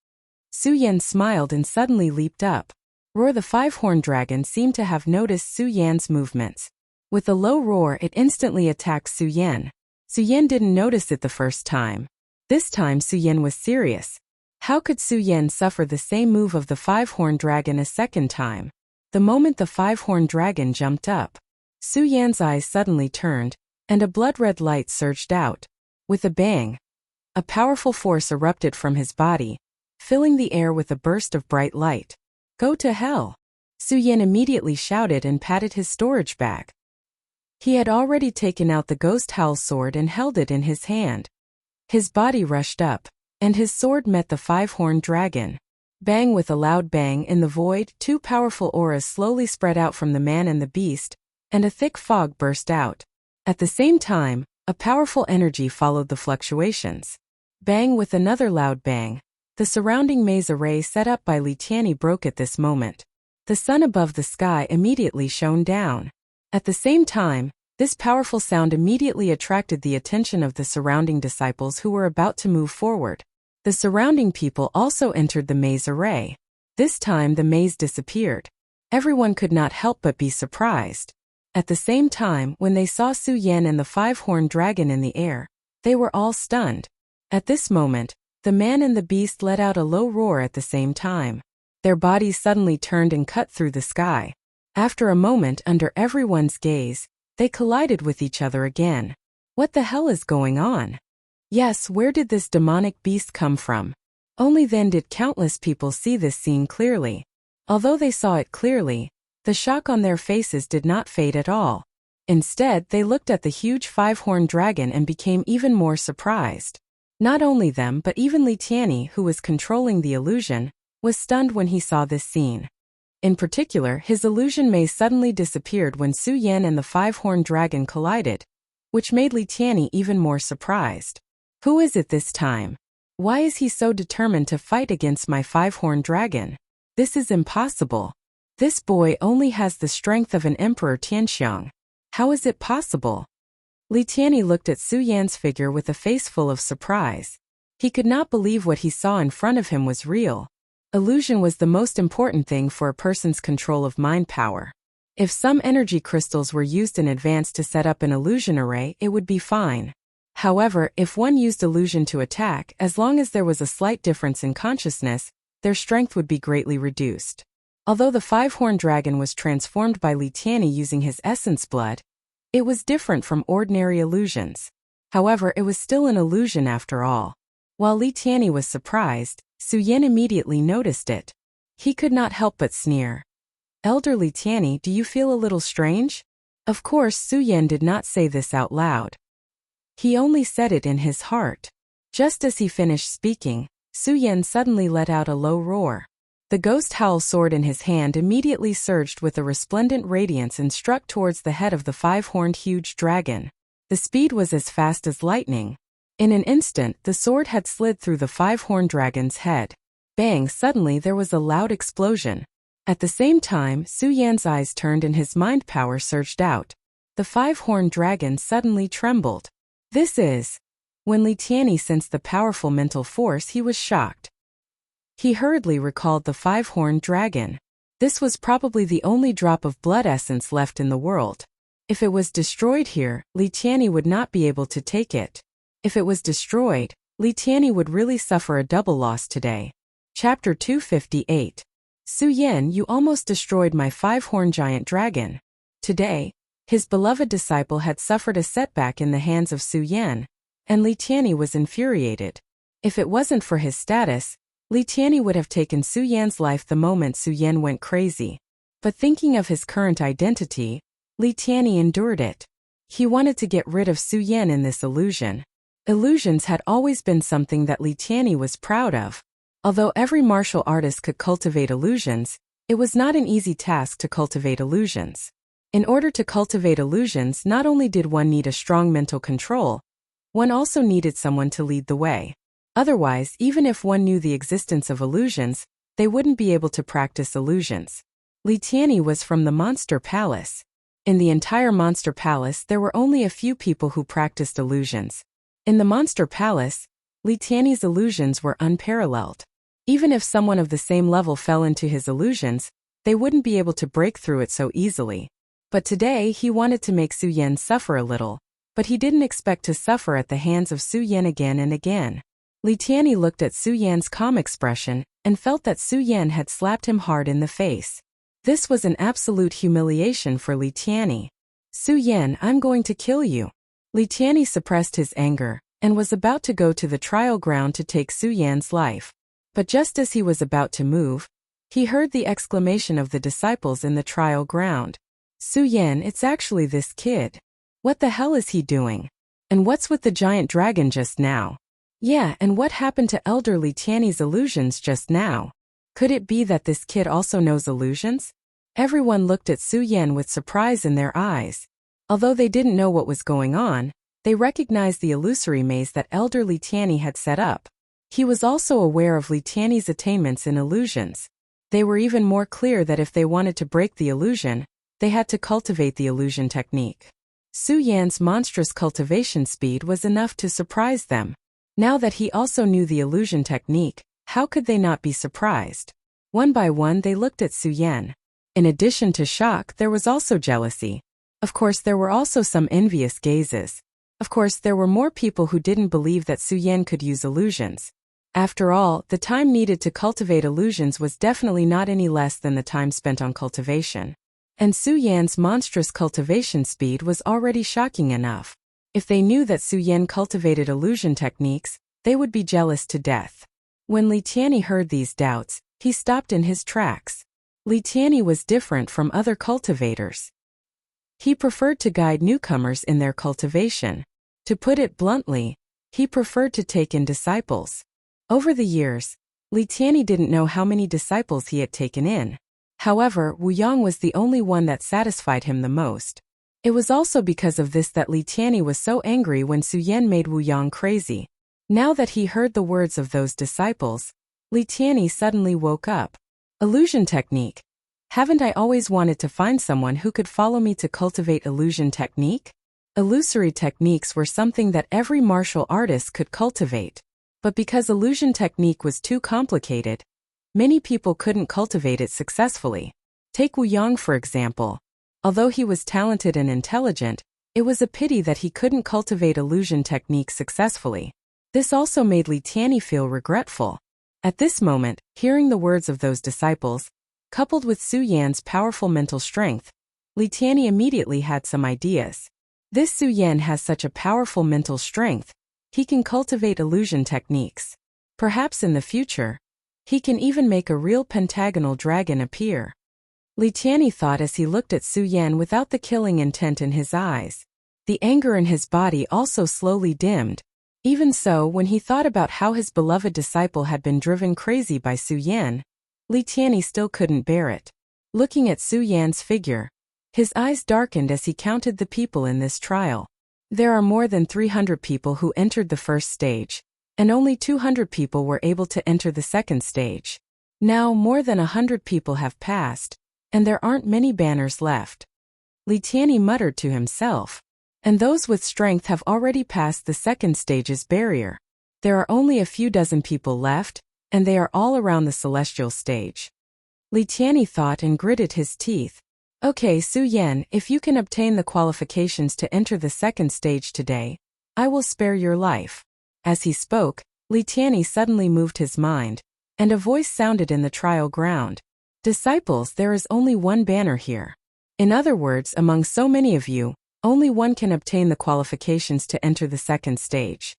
Su Yan smiled and suddenly leaped up. Roar, the 5-horned dragon seemed to have noticed Su Yan's movements. With a low roar, it instantly attacked Su Yan. Su Yan didn't notice it the first time. This time Su Yan was serious. How could Su Yan suffer the same move of the 5-horned dragon a second time? The moment the 5-horned dragon jumped up, Su Yan's eyes suddenly turned, and a blood-red light surged out. With a bang, a powerful force erupted from his body, filling the air with a burst of bright light. Go to hell! Su Yan immediately shouted and patted his storage bag. He had already taken out the ghost howl sword and held it in his hand. His body rushed up, and his sword met the 5-horned dragon. Bang! With a loud bang in the void, 2 powerful auras slowly spread out from the man and the beast, and a thick fog burst out. At the same time, a powerful energy followed the fluctuations. Bang! With another loud bang, the surrounding maze array set up by Li Tianyi broke at this moment. The sun above the sky immediately shone down. At the same time, this powerful sound immediately attracted the attention of the surrounding disciples who were about to move forward. The surrounding people also entered the maze array. This time the maze disappeared. Everyone could not help but be surprised. At the same time, when they saw Su Yan and the 5-horned dragon in the air, they were all stunned. At this moment, the man and the beast let out a low roar at the same time. Their bodies suddenly turned and cut through the sky. After a moment, under everyone's gaze, they collided with each other again. What the hell is going on? Yes, where did this demonic beast come from? Only then did countless people see this scene clearly. Although they saw it clearly, the shock on their faces did not fade at all. Instead, they looked at the huge 5-horned dragon and became even more surprised. Not only them but even Li Tianyi, who was controlling the illusion, was stunned when he saw this scene. In particular, his illusion maze suddenly disappeared when Su Yan and the 5-horned dragon collided, which made Li Tianyi even more surprised. Who is it this time? Why is he so determined to fight against my 5-horned dragon? This is impossible. This boy only has the strength of an Emperor Tianxiang. How is it possible? Li Tianyi looked at Su Yan's figure with a face full of surprise. He could not believe what he saw in front of him was real. Illusion was the most important thing for a person's control of mind power. If some energy crystals were used in advance to set up an illusion array, it would be fine. However, if one used illusion to attack, as long as there was a slight difference in consciousness, their strength would be greatly reduced. Although the 5-horned dragon was transformed by Li Tianyi using his essence blood, it was different from ordinary illusions. However, it was still an illusion after all. While Li Tianyi was surprised, Su Yan immediately noticed it. He could not help but sneer. Elder Li Tianyi, do you feel a little strange? Of course, Su Yan did not say this out loud. He only said it in his heart. Just as he finished speaking, Su Yan suddenly let out a low roar. The ghost howl sword in his hand immediately surged with a resplendent radiance and struck towards the head of the 5-horned huge dragon. The speed was as fast as lightning. In an instant, the sword had slid through the 5-horned dragon's head. Bang! Suddenly there was a loud explosion. At the same time, Su Yan's eyes turned and his mind power surged out. The 5-horned dragon suddenly trembled. This is... When Li Tianyi sensed the powerful mental force, he was shocked. He hurriedly recalled the 5-horned dragon. This was probably the only drop of blood essence left in the world. If it was destroyed here, Li Tianyi would not be able to take it. If it was destroyed, Li Tianyi would really suffer a double loss today. Chapter 258. Su Yan, you almost destroyed my 5-horned giant dragon. Today, his beloved disciple had suffered a setback in the hands of Su Yan, and Li Tianyi was infuriated. If it wasn't for his status, Li Tianyi would have taken Su Yan's life the moment Su Yan went crazy. But thinking of his current identity, Li Tianyi endured it. He wanted to get rid of Su Yan in this illusion. Illusions had always been something that Li Tianyi was proud of. Although every martial artist could cultivate illusions, it was not an easy task to cultivate illusions. In order to cultivate illusions, not only did one need a strong mental control, one also needed someone to lead the way. Otherwise, even if one knew the existence of illusions, they wouldn't be able to practice illusions. Li Tianyi was from the Monster Palace. In the entire Monster Palace, there were only a few people who practiced illusions. In the Monster Palace, Li Tianyi's illusions were unparalleled. Even if someone of the same level fell into his illusions, they wouldn't be able to break through it so easily. But today he wanted to make Su Yan suffer a little, but he didn't expect to suffer at the hands of Su Yan again and again. Li Tianyi looked at Su Yan's calm expression and felt that Su Yan had slapped him hard in the face. This was an absolute humiliation for Li Tianyi. Su Yan, I'm going to kill you. Li Tianyi suppressed his anger and was about to go to the trial ground to take Su Yan's life. But just as he was about to move, he heard the exclamation of the disciples in the trial ground. Su Yan, it's actually this kid. What the hell is he doing? And what's with the giant dragon just now? Yeah, and what happened to Elder Li Tianyi's illusions just now? Could it be that this kid also knows illusions? Everyone looked at Su Yan with surprise in their eyes. Although they didn't know what was going on, they recognized the illusory maze that Elder Li Tianyi had set up. He was also aware of Li Tianyi's attainments in illusions. They were even more clear that if they wanted to break the illusion, they had to cultivate the illusion technique. Su Yan's monstrous cultivation speed was enough to surprise them. Now that he also knew the illusion technique, how could they not be surprised? One by one they looked at Su Yan. In addition to shock, there was also jealousy. Of course, there were also some envious gazes. Of course, there were more people who didn't believe that Su Yan could use illusions. After all, the time needed to cultivate illusions was definitely not any less than the time spent on cultivation. And Su Yan's monstrous cultivation speed was already shocking enough. If they knew that Su Yan cultivated illusion techniques, they would be jealous to death. When Li Tianyi heard these doubts, he stopped in his tracks. Li Tianyi was different from other cultivators. He preferred to guide newcomers in their cultivation. To put it bluntly, he preferred to take in disciples. Over the years, Li Tianyi didn't know how many disciples he had taken in. However, Wu Yang was the only one that satisfied him the most. It was also because of this that Li Tianyi was so angry when Su Yan made Wu Yang crazy. Now that he heard the words of those disciples, Li Tianyi suddenly woke up. Illusion technique. Haven't I always wanted to find someone who could follow me to cultivate illusion technique? Illusory techniques were something that every martial artist could cultivate. But because illusion technique was too complicated, many people couldn't cultivate it successfully. Take Wu Yang for example. Although he was talented and intelligent, it was a pity that he couldn't cultivate illusion technique successfully. This also made Li Tianyi feel regretful. At this moment, hearing the words of those disciples, coupled with Su Yan's powerful mental strength, Li Tianyi immediately had some ideas. This Su Yan has such a powerful mental strength, he can cultivate illusion techniques. Perhaps in the future, he can even make a real pentagonal dragon appear. Li Tianyi thought as he looked at Su Yan without the killing intent in his eyes. The anger in his body also slowly dimmed. Even so, when he thought about how his beloved disciple had been driven crazy by Su Yan, Li Tianyi still couldn't bear it. Looking at Su Yan's figure, his eyes darkened as he counted the people in this trial. There are more than 300 people who entered the first stage, and only 200 people were able to enter the second stage. Now more than 100 people have passed, and there aren't many banners left. Li Tianyi muttered to himself. And those with strength have already passed the second stage's barrier. There are only a few dozen people left, and they are all around the celestial stage. Li Tianyi thought and gritted his teeth. Okay, Su Yan, if you can obtain the qualifications to enter the second stage today, I will spare your life. As he spoke, Li Tianyi suddenly moved his mind, and a voice sounded in the trial ground. Disciples, there is only one banner here. In other words, among so many of you, only one can obtain the qualifications to enter the second stage.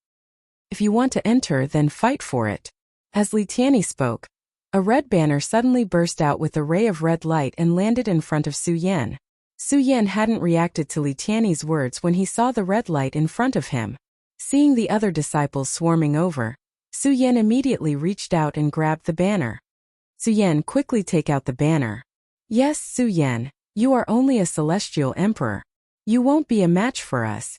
If you want to enter, then fight for it. As Li Tianyi spoke, a red banner suddenly burst out with a ray of red light and landed in front of Su Yan. Su Yan hadn't reacted to Li Tianyi's words when he saw the red light in front of him. Seeing the other disciples swarming over, Su Yan immediately reached out and grabbed the banner. Su Yan, quickly take out the banner. Yes, Su Yan, you are only a celestial emperor. You won't be a match for us.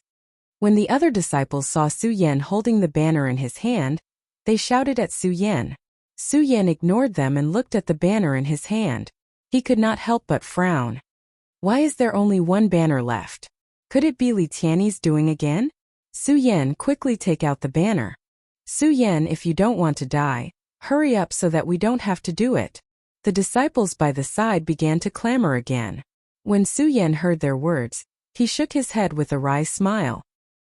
When the other disciples saw Su Yan holding the banner in his hand, they shouted at Su Yan. Su Yan ignored them and looked at the banner in his hand. He could not help but frown. Why is there only one banner left? Could it be Li Tianyi's doing again? Su Yan, quickly take out the banner. Su Yan, if you don't want to die, hurry up so that we don't have to do it. The disciples by the side began to clamor again. When Su Yan heard their words, he shook his head with a wry smile.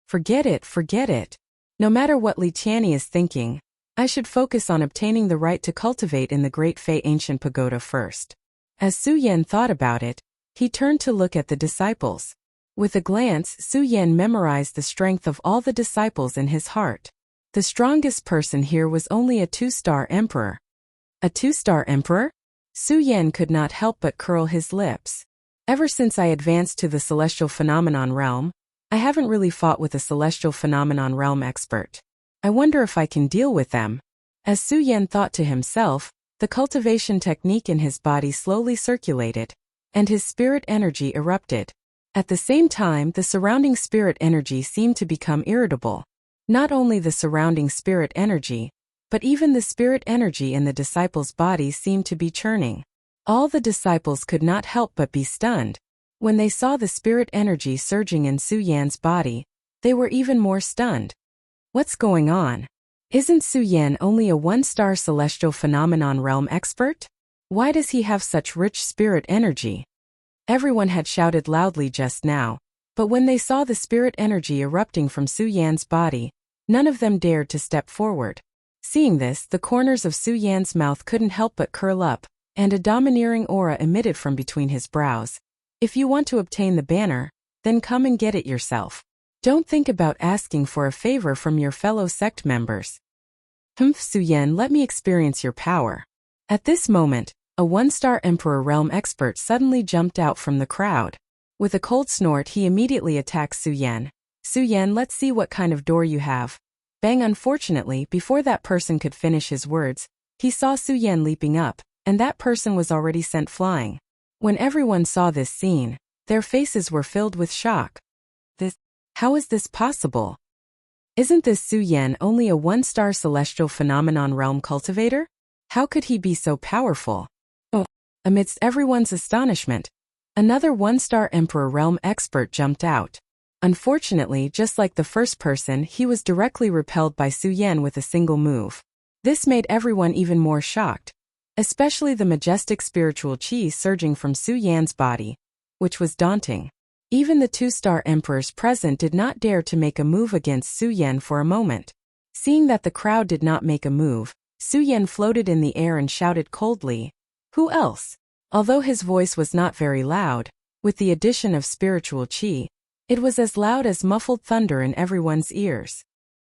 Forget it, forget it. No matter what Li Tianyi is thinking, I should focus on obtaining the right to cultivate in the Great Fei Ancient Pagoda first. As Su Yan thought about it, he turned to look at the disciples. With a glance, Su Yan memorized the strength of all the disciples in his heart. The strongest person here was only a 2-star emperor. A 2-star emperor? Su Yan could not help but curl his lips. Ever since I advanced to the Celestial Phenomenon realm, I haven't really fought with a Celestial Phenomenon realm expert. I wonder if I can deal with them. As Su Yan thought to himself, the cultivation technique in his body slowly circulated, and his spirit energy erupted. At the same time, the surrounding spirit energy seemed to become irritable. Not only the surrounding spirit energy, but even the spirit energy in the disciples' bodies seemed to be churning. All the disciples could not help but be stunned. When they saw the spirit energy surging in Su Yan's body, they were even more stunned. What's going on? Isn't Su Yan only a 1-star celestial phenomenon realm expert? Why does he have such rich spirit energy? Everyone had shouted loudly just now, but when they saw the spirit energy erupting from Su Yan's body, none of them dared to step forward. Seeing this, the corners of Su Yan's mouth couldn't help but curl up, and a domineering aura emitted from between his brows. If you want to obtain the banner, then come and get it yourself. Don't think about asking for a favor from your fellow sect members. Humph, Su Yan, let me experience your power. At this moment, a 1-star Emperor Realm expert suddenly jumped out from the crowd. With a cold snort, he immediately attacked Su Yan. Su Yan, let's see what kind of door you have. Bang! Unfortunately, before that person could finish his words, he saw Su Yan leaping up, and that person was already sent flying. When everyone saw this scene, their faces were filled with shock. How is this possible? Isn't this Su Yan only a 1-star celestial phenomenon realm cultivator? How could he be so powerful? Oh! Amidst everyone's astonishment, another 1-star Emperor Realm expert jumped out. Unfortunately, just like the first person, he was directly repelled by Su Yan with a single move. This made everyone even more shocked, especially the majestic spiritual chi surging from Su Yan's body, which was daunting. Even the 2-star emperors present did not dare to make a move against Su Yan for a moment. Seeing that the crowd did not make a move, Su Yan floated in the air and shouted coldly, "Who else?" Although his voice was not very loud, with the addition of spiritual chi, it was as loud as muffled thunder in everyone's ears.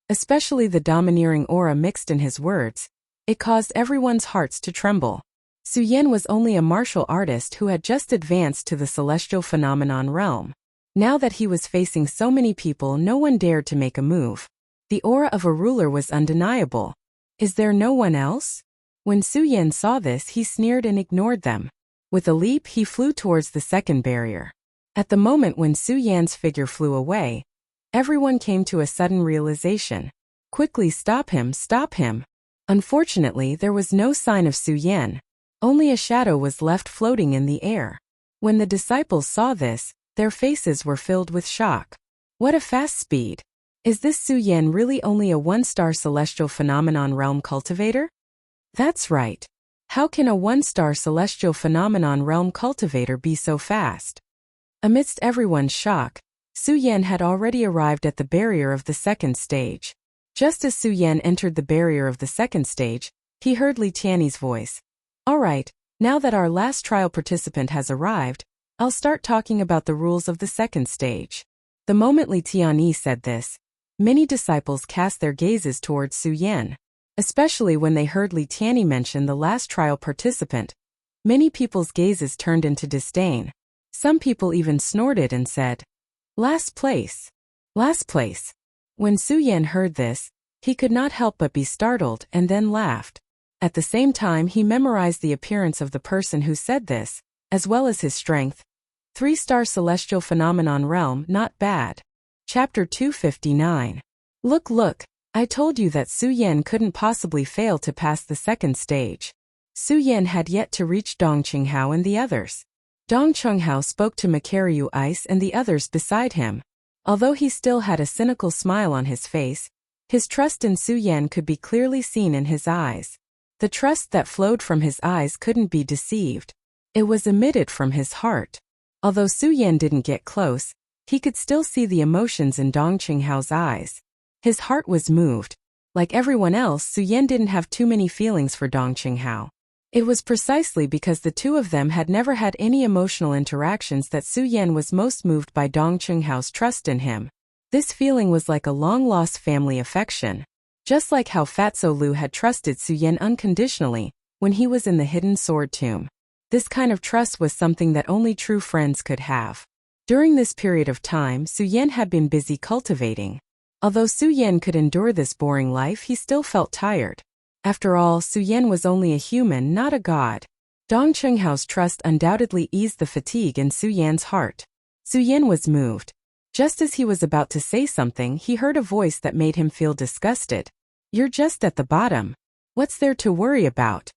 Especially the domineering aura mixed in his words, it caused everyone's hearts to tremble. Su Yan was only a martial artist who had just advanced to the celestial phenomenon realm. Now that he was facing so many people, no one dared to make a move. The aura of a ruler was undeniable. Is there no one else? When Su Yan saw this, he sneered and ignored them. With a leap, he flew towards the second barrier. At the moment when Su Yan's figure flew away, everyone came to a sudden realization. Quickly, stop him, stop him. Unfortunately, there was no sign of Su Yan. Only a shadow was left floating in the air. When the disciples saw this, their faces were filled with shock. What a fast speed! Is this Su Yan really only a 1-star celestial phenomenon realm cultivator? That's right. How can a 1-star celestial phenomenon realm cultivator be so fast? Amidst everyone's shock, Su Yan had already arrived at the barrier of the second stage. Just as Su Yan entered the barrier of the second stage, he heard Li Tianyi's voice. Alright, now that our last trial participant has arrived, I'll start talking about the rules of the second stage. The moment Li Tianyi said this, many disciples cast their gazes towards Su Yan. especially when they heard Li Tianyi mention the last trial participant. Many people's gazes turned into disdain. Some people even snorted and said, "Last place. Last place." When Su Yan heard this, he could not help but be startled and then laughed. At the same time, he memorized the appearance of the person who said this, as well as his strength. 3-star celestial phenomenon realm, not bad. Chapter 259. Look, I told you that Su Yan couldn't possibly fail to pass the second stage. Su Yan had yet to reach Dong Qinghao and the others. Dong Qinghao spoke to Makaryu Ice and the others beside him. Although he still had a cynical smile on his face, his trust in Su Yan could be clearly seen in his eyes. The trust that flowed from his eyes couldn't be deceived. It was emitted from his heart. Although Su Yan didn't get close, he could still see the emotions in Dong Qinghao's eyes. His heart was moved. Like everyone else, Su Yan didn't have too many feelings for Dong Qinghao. It was precisely because the two of them had never had any emotional interactions that Su Yan was most moved by Dong Qinghao's trust in him. This feeling was like a long-lost family affection. Just like how Fatso Lu had trusted Su Yan unconditionally when he was in the hidden sword tomb. This kind of trust was something that only true friends could have. During this period of time, Su Yan had been busy cultivating. Although Su Yan could endure this boring life, he still felt tired. After all, Su Yan was only a human, not a god. Dong Qinghao's trust undoubtedly eased the fatigue in Su Yan's heart. Su Yan was moved. Just as he was about to say something, he heard a voice that made him feel disgusted. "You're just at the bottom. What's there to worry about?"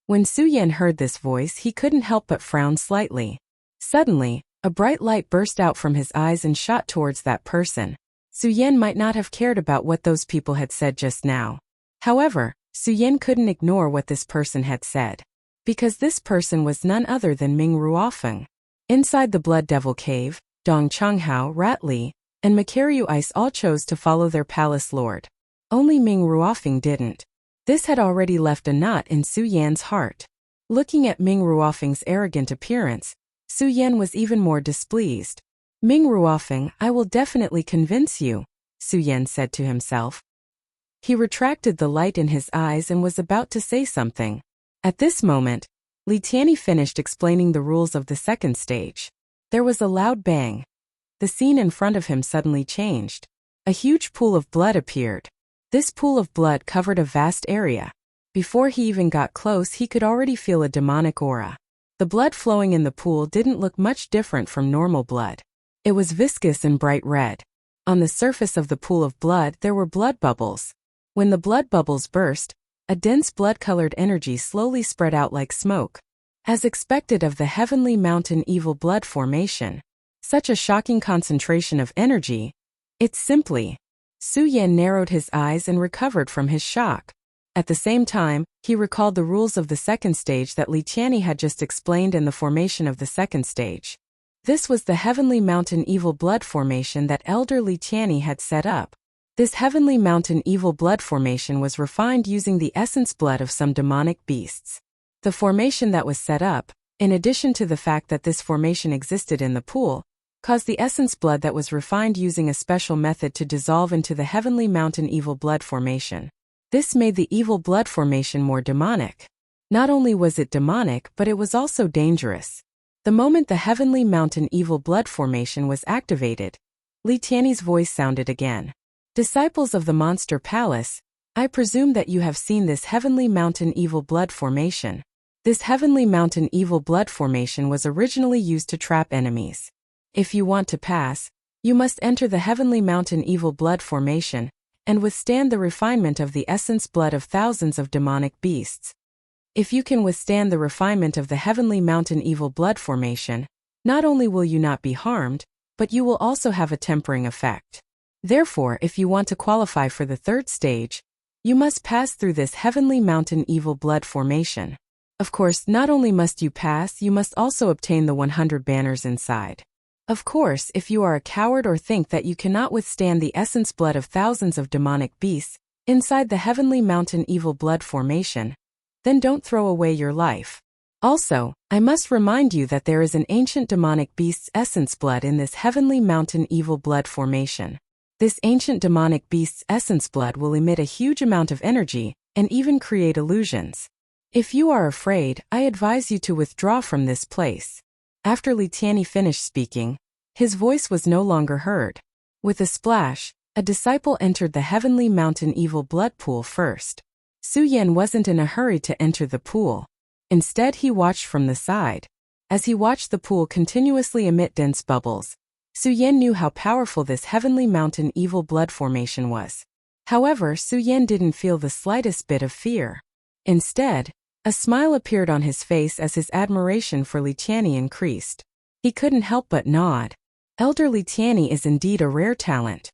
When Su Yan heard this voice, he couldn't help but frown slightly. Suddenly, a bright light burst out from his eyes and shot towards that person. Su Yan might not have cared about what those people had said just now. However, Su Yan couldn't ignore what this person had said. Because this person was none other than Ming Ruofeng. Inside the Blood Devil Cave, Dong Qinghao, Rat Li, and Makaryu Ice all chose to follow their palace lord. Only Ming Ruofeng didn't. This had already left a knot in Su Yan's heart. Looking at Ming Ruofeng's arrogant appearance, Su Yan was even more displeased. "Ming Ruofeng, I will definitely convince you," Su Yan said to himself. He retracted the light in his eyes and was about to say something. At this moment, Li Tianyi finished explaining the rules of the second stage. There was a loud bang. The scene in front of him suddenly changed. A huge pool of blood appeared. This pool of blood covered a vast area. Before he even got close, he could already feel a demonic aura. The blood flowing in the pool didn't look much different from normal blood. It was viscous and bright red. On the surface of the pool of blood, there were blood bubbles. When the blood bubbles burst, a dense blood-colored energy slowly spread out like smoke. As expected of the Heavenly Mountain Evil Blood Formation. Such a shocking concentration of energy. It's simply. Su Yan narrowed his eyes and recovered from his shock. At the same time, he recalled the rules of the second stage that Li Tianyi had just explained and the formation of the second stage. This was the Heavenly Mountain Evil Blood Formation that Elder Li Tianyi had set up. This Heavenly Mountain Evil Blood Formation was refined using the essence blood of some demonic beasts. The formation that was set up, in addition to the fact that this formation existed in the pool, caused the essence blood that was refined using a special method to dissolve into the Heavenly Mountain Evil Blood Formation. This made the Evil Blood Formation more demonic. Not only was it demonic, but it was also dangerous. The moment the Heavenly Mountain Evil Blood Formation was activated, Li Tianyi's voice sounded again. "Disciples of the Monster Palace, I presume that you have seen this Heavenly Mountain Evil Blood Formation. This Heavenly Mountain Evil Blood Formation was originally used to trap enemies. If you want to pass, you must enter the Heavenly Mountain Evil Blood Formation and withstand the refinement of the essence blood of thousands of demonic beasts. If you can withstand the refinement of the Heavenly Mountain Evil Blood Formation, not only will you not be harmed, but you will also have a tempering effect. Therefore, if you want to qualify for the third stage, you must pass through this Heavenly Mountain Evil Blood Formation. Of course, not only must you pass, you must also obtain the 100 banners inside. Of course, if you are a coward or think that you cannot withstand the essence blood of thousands of demonic beasts inside the Heavenly Mountain Evil Blood Formation, then don't throw away your life. Also, I must remind you that there is an ancient demonic beast's essence blood in this Heavenly Mountain Evil Blood Formation. This ancient demonic beast's essence blood will emit a huge amount of energy and even create illusions. If you are afraid, I advise you to withdraw from this place. After Li Tianyi finished speaking, his voice was no longer heard. With a splash, a disciple entered the heavenly mountain evil blood pool first. Su Yan wasn't in a hurry to enter the pool. Instead, he watched from the side. As he watched the pool continuously emit dense bubbles, Su Yan knew how powerful this heavenly mountain evil blood formation was. However, Su Yan didn't feel the slightest bit of fear. Instead, a smile appeared on his face as his admiration for Li Tianyi increased. He couldn't help but nod. Elder Li Tianyi is indeed a rare talent.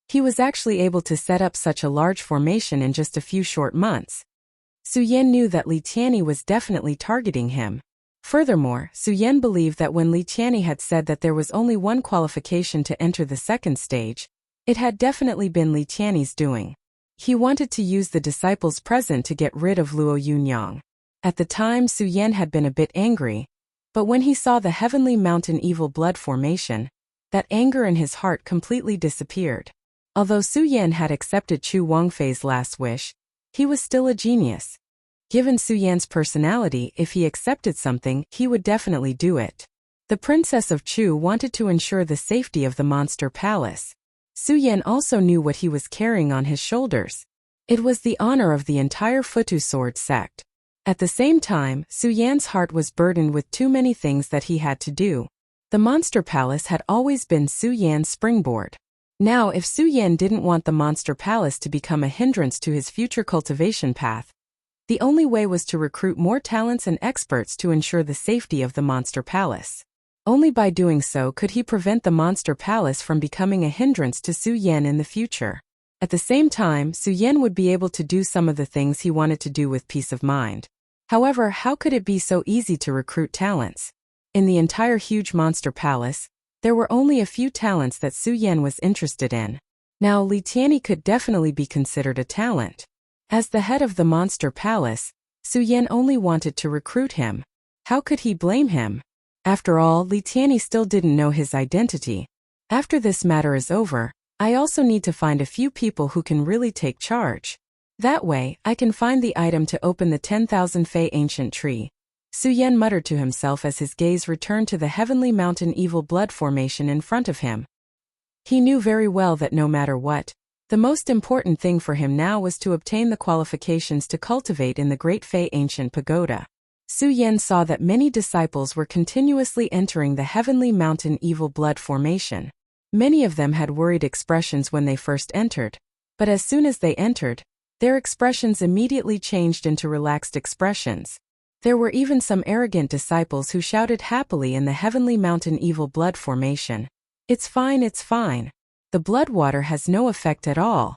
He was actually able to set up such a large formation in just a few short months. Su Yan knew that Li Tianyi was definitely targeting him. Furthermore, Su Yan believed that when Li Tianyi had said that there was only one qualification to enter the second stage, it had definitely been Li Tianyi's doing. He wanted to use the disciples present to get rid of Luo Yunyang. At the time, Su Yan had been a bit angry, but when he saw the heavenly mountain evil blood formation, that anger in his heart completely disappeared. Although Su Yan had accepted Chu Wangfei's last wish, he was still a genius. Given Su Yan's personality, if he accepted something, he would definitely do it. The Princess of Chu wanted to ensure the safety of the monster palace. Su Yan also knew what he was carrying on his shoulders. It was the honor of the entire Futu sword sect. At the same time, Su Yan's heart was burdened with too many things that he had to do. The monster palace had always been Su Yan's springboard. Now, if Su Yan didn't want the monster palace to become a hindrance to his future cultivation path, the only way was to recruit more talents and experts to ensure the safety of the monster palace. Only by doing so could he prevent the monster palace from becoming a hindrance to Su Yan in the future. At the same time, Su Yan would be able to do some of the things he wanted to do with peace of mind. However, how could it be so easy to recruit talents? In the entire huge monster palace, there were only a few talents that Su Yan was interested in. Now, Li Tianyi could definitely be considered a talent. As the head of the monster palace, Su Yan only wanted to recruit him. How could he blame him? After all, Li Tianyi still didn't know his identity. After this matter is over, I also need to find a few people who can really take charge. That way, I can find the item to open the 10,000 Fei ancient tree. Su Yan muttered to himself as his gaze returned to the heavenly mountain evil blood formation in front of him. He knew very well that no matter what, the most important thing for him now was to obtain the qualifications to cultivate in the Great Fei ancient pagoda. Su Yan saw that many disciples were continuously entering the heavenly mountain evil blood formation. Many of them had worried expressions when they first entered, but as soon as they entered, their expressions immediately changed into relaxed expressions. There were even some arrogant disciples who shouted happily in the heavenly mountain evil blood formation. It's fine, it's fine. The blood water has no effect at all.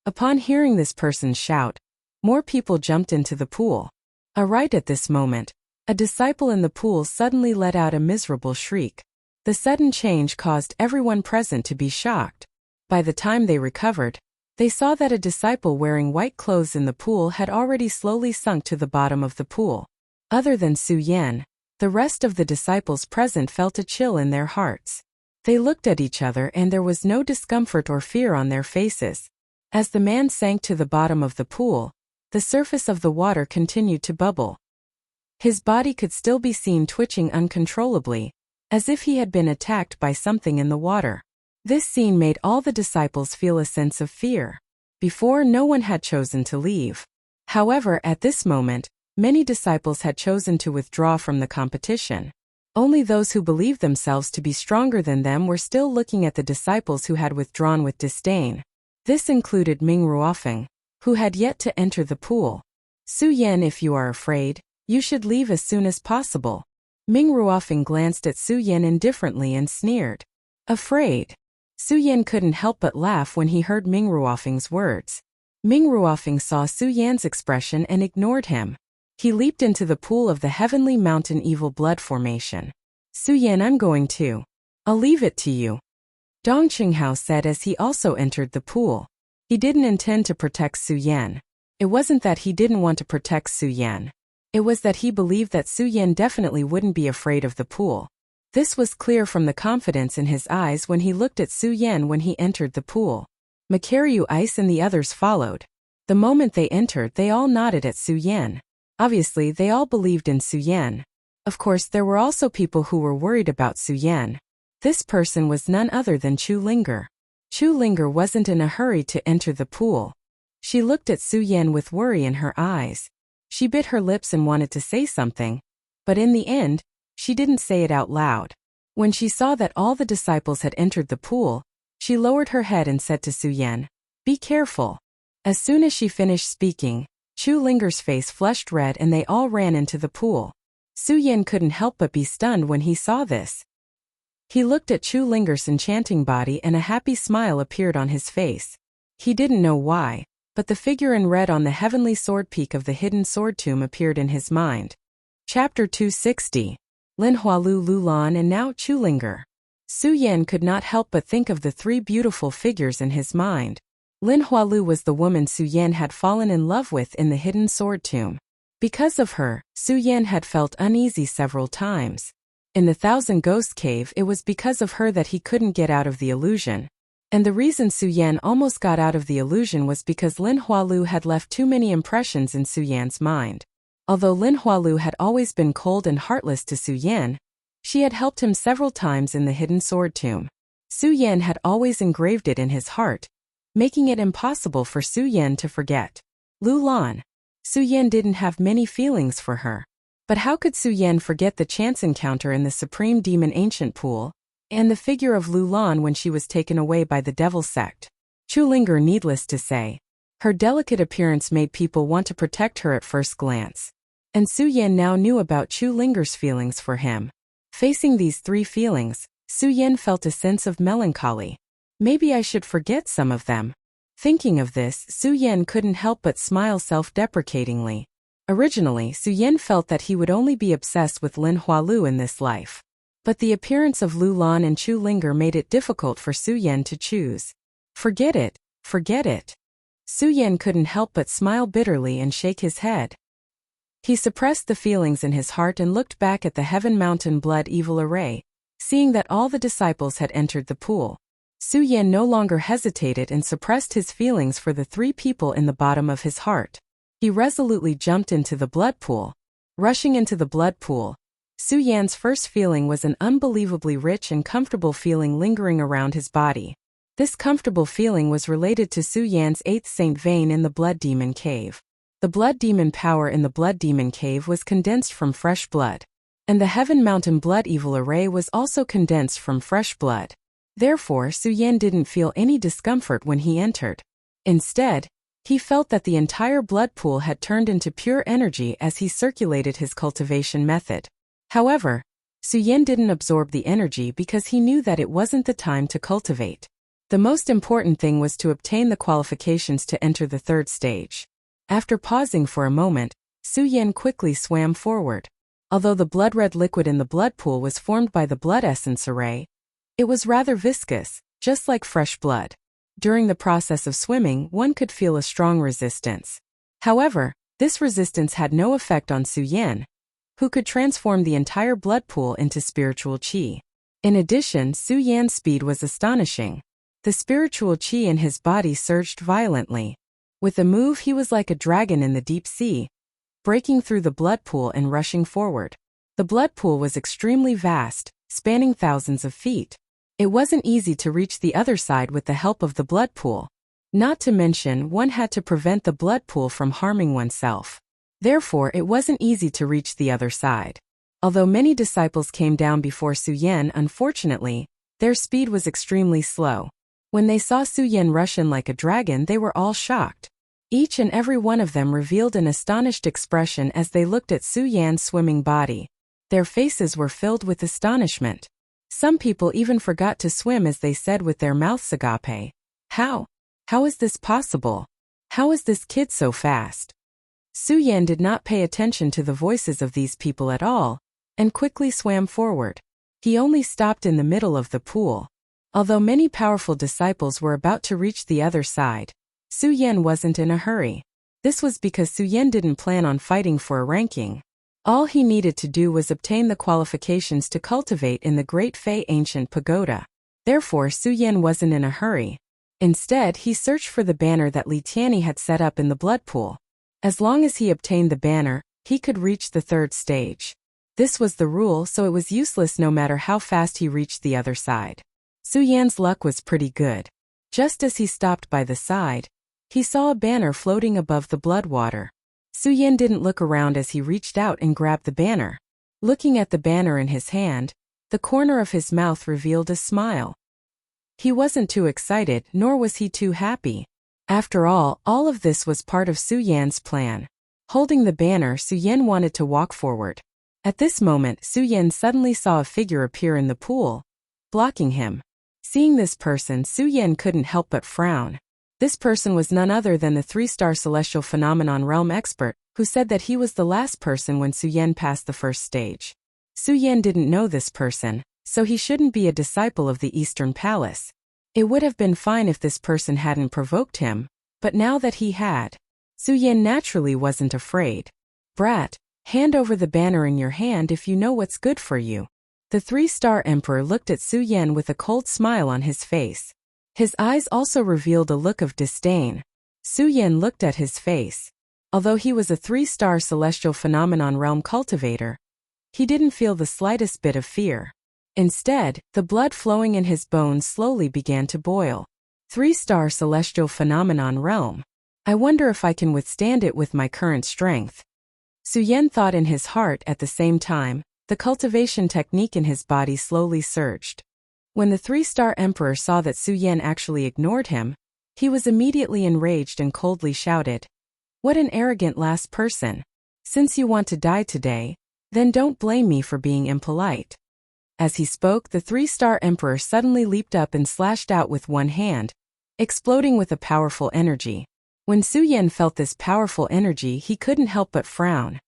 Upon hearing this person's shout, more people jumped into the pool. Right at this moment, a disciple in the pool suddenly let out a miserable shriek. The sudden change caused everyone present to be shocked. By the time they recovered, they saw that a disciple wearing white clothes in the pool had already slowly sunk to the bottom of the pool. Other than Su Yan, the rest of the disciples present felt a chill in their hearts. They looked at each other and there was no discomfort or fear on their faces. As the man sank to the bottom of the pool, the surface of the water continued to bubble. His body could still be seen twitching uncontrollably, as if he had been attacked by something in the water. This scene made all the disciples feel a sense of fear. Before, no one had chosen to leave. However, at this moment, many disciples had chosen to withdraw from the competition. Only those who believed themselves to be stronger than them were still looking at the disciples who had withdrawn with disdain. This included Ming Ruofeng, who had yet to enter the pool. Su Yan, if you are afraid, you should leave as soon as possible. Ming Ruofeng glanced at Su Yan indifferently and sneered. Afraid? Su Yan couldn't help but laugh when he heard Ming Ruofeng's words. Ming Ruofeng saw Su Yan's expression and ignored him. He leaped into the pool of the heavenly mountain evil blood formation. Su Yan, I'm going to. I'll leave it to you. Dong Qinghao said as he also entered the pool. He didn't intend to protect Su Yan. It wasn't that he didn't want to protect Su Yan. It was that he believed that Su Yan definitely wouldn't be afraid of the pool. This was clear from the confidence in his eyes when he looked at Su Yan when he entered the pool. Makaryu Ice and the others followed. The moment they entered, they all nodded at Su Yan. Obviously, they all believed in Su Yan. Of course, there were also people who were worried about Su Yan. This person was none other than Chu Linger. Chu Linger wasn't in a hurry to enter the pool. She looked at Su Yan with worry in her eyes. She bit her lips and wanted to say something, but in the end, she didn't say it out loud. When she saw that all the disciples had entered the pool, she lowered her head and said to Su Yan, "Be careful." As soon as she finished speaking, Chu Linger's face flushed red and they all ran into the pool. Su Yan couldn't help but be stunned when he saw this. He looked at Chu Linger's enchanting body and a happy smile appeared on his face. He didn't know why, but the figure in red on the heavenly sword peak of the hidden sword tomb appeared in his mind. Chapter 260. Lin Hualu, Lu Lan, and now Chu Linger. Su Yan could not help but think of the three beautiful figures in his mind. Lin Hualu was the woman Su Yan had fallen in love with in the hidden sword tomb. Because of her, Su Yan had felt uneasy several times. In the Thousand Ghost Cave, it was because of her that he couldn't get out of the illusion. And the reason Su Yan almost got out of the illusion was because Lin Hualu had left too many impressions in Su Yan's mind. Although Lin Hualu had always been cold and heartless to Su Yan, she had helped him several times in the hidden sword tomb. Su Yan had always engraved it in his heart, making it impossible for Su Yan to forget. Lu Lan. Su Yan didn't have many feelings for her. But how could Su Yan forget the chance encounter in the Supreme Demon Ancient Pool, and the figure of Lu Lan when she was taken away by the Devil Sect? Chu Linger, needless to say, her delicate appearance made people want to protect her at first glance. And Su Yan now knew about Chu Linger's feelings for him. Facing these three feelings, Su Yan felt a sense of melancholy. Maybe I should forget some of them. Thinking of this, Su Yan couldn't help but smile self-deprecatingly. Originally, Su Yan felt that he would only be obsessed with Lin Hualu in this life. But the appearance of Lu Lan and Chu Linger made it difficult for Su Yan to choose. Forget it, forget it. Su Yan couldn't help but smile bitterly and shake his head. He suppressed the feelings in his heart and looked back at the Heaven Mountain Blood Evil Array, seeing that all the disciples had entered the pool. Su Yan no longer hesitated and suppressed his feelings for the three people in the bottom of his heart. He resolutely jumped into the blood pool. Rushing into the blood pool, Su Yan's first feeling was an unbelievably rich and comfortable feeling lingering around his body. This comfortable feeling was related to Su Yan's 8th Saint vein in the Blood Demon Cave. The Blood Demon power in the Blood Demon Cave was condensed from fresh blood. And the Heaven Mountain Blood Evil Array was also condensed from fresh blood. Therefore, Su Yan didn't feel any discomfort when he entered. Instead, he felt that the entire blood pool had turned into pure energy as he circulated his cultivation method. However, Su Yan didn't absorb the energy because he knew that it wasn't the time to cultivate. The most important thing was to obtain the qualifications to enter the third stage. After pausing for a moment, Su Yan quickly swam forward. Although the blood-red liquid in the blood pool was formed by the blood essence array, it was rather viscous, just like fresh blood. During the process of swimming, one could feel a strong resistance. However, this resistance had no effect on Su Yan, who could transform the entire blood pool into spiritual qi. In addition, Su Yan's speed was astonishing. The spiritual qi in his body surged violently. With a move, he was like a dragon in the deep sea, breaking through the blood pool and rushing forward. The blood pool was extremely vast, spanning thousands of feet. It wasn't easy to reach the other side with the help of the blood pool. Not to mention, one had to prevent the blood pool from harming oneself. Therefore, it wasn't easy to reach the other side. Although many disciples came down before Su Yan, unfortunately, their speed was extremely slow. When they saw Su Yan rush in like a dragon, they were all shocked. Each and every one of them revealed an astonished expression as they looked at Su Yan's swimming body. Their faces were filled with astonishment. Some people even forgot to swim as they said with their mouths, "Agape. How? How is this possible? How is this kid so fast?" Su Yan did not pay attention to the voices of these people at all, and quickly swam forward. He only stopped in the middle of the pool. Although many powerful disciples were about to reach the other side, Su Yan wasn't in a hurry. This was because Su Yan didn't plan on fighting for a ranking. All he needed to do was obtain the qualifications to cultivate in the Great Fei Ancient Pagoda. Therefore, Su Yan wasn't in a hurry. Instead, he searched for the banner that Li Tianyi had set up in the blood pool. As long as he obtained the banner, he could reach the third stage. This was the rule, so it was useless no matter how fast he reached the other side. Su Yan's luck was pretty good. Just as he stopped by the side, he saw a banner floating above the blood water. Su Yan didn't look around as he reached out and grabbed the banner. Looking at the banner in his hand, the corner of his mouth revealed a smile. He wasn't too excited, nor was he too happy. After all of this was part of Su Yan's plan. Holding the banner, Su Yan wanted to walk forward. At this moment, Su Yan suddenly saw a figure appear in the pool, blocking him. Seeing this person, Su Yan couldn't help but frown. This person was none other than the 3-star celestial phenomenon realm expert, who said that he was the last person when Su Yan passed the first stage. Su Yan didn't know this person, so he shouldn't be a disciple of the Eastern Palace. It would have been fine if this person hadn't provoked him, but now that he had, Su Yan naturally wasn't afraid. "Brat, hand over the banner in your hand if you know what's good for you." The 3-star emperor looked at Su Yan with a cold smile on his face. His eyes also revealed a look of disdain. Su Yan looked at his face. Although he was a 3-star celestial phenomenon realm cultivator, he didn't feel the slightest bit of fear. Instead, the blood flowing in his bones slowly began to boil. 3-star celestial phenomenon realm. I wonder if I can withstand it with my current strength. Su Yan thought in his heart. At the same time, the cultivation technique in his body slowly surged. When the 3-star emperor saw that Su Yan actually ignored him, he was immediately enraged and coldly shouted, "What an arrogant last person! Since you want to die today, then don't blame me for being impolite." As he spoke, the 3-star emperor suddenly leaped up and slashed out with one hand, exploding with a powerful energy. When Su Yan felt this powerful energy, he couldn't help but frown.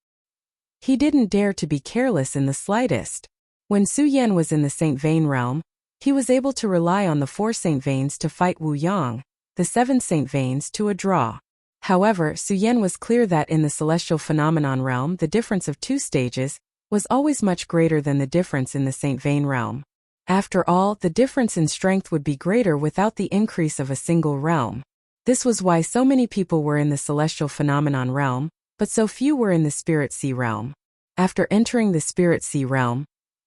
He didn't dare to be careless in the slightest. When Su Yan was in the Saint Vein realm, he was able to rely on the 4 Saint Veins to fight Wu Yang, the 7 Saint Veins, to a draw. However, Su Yan was clear that in the celestial phenomenon realm the difference of 2 stages was always much greater than the difference in the Saint Vein realm. After all, the difference in strength would be greater without the increase of a single realm. This was why so many people were in the celestial phenomenon realm, but so few were in the spirit sea realm. After entering the spirit sea realm,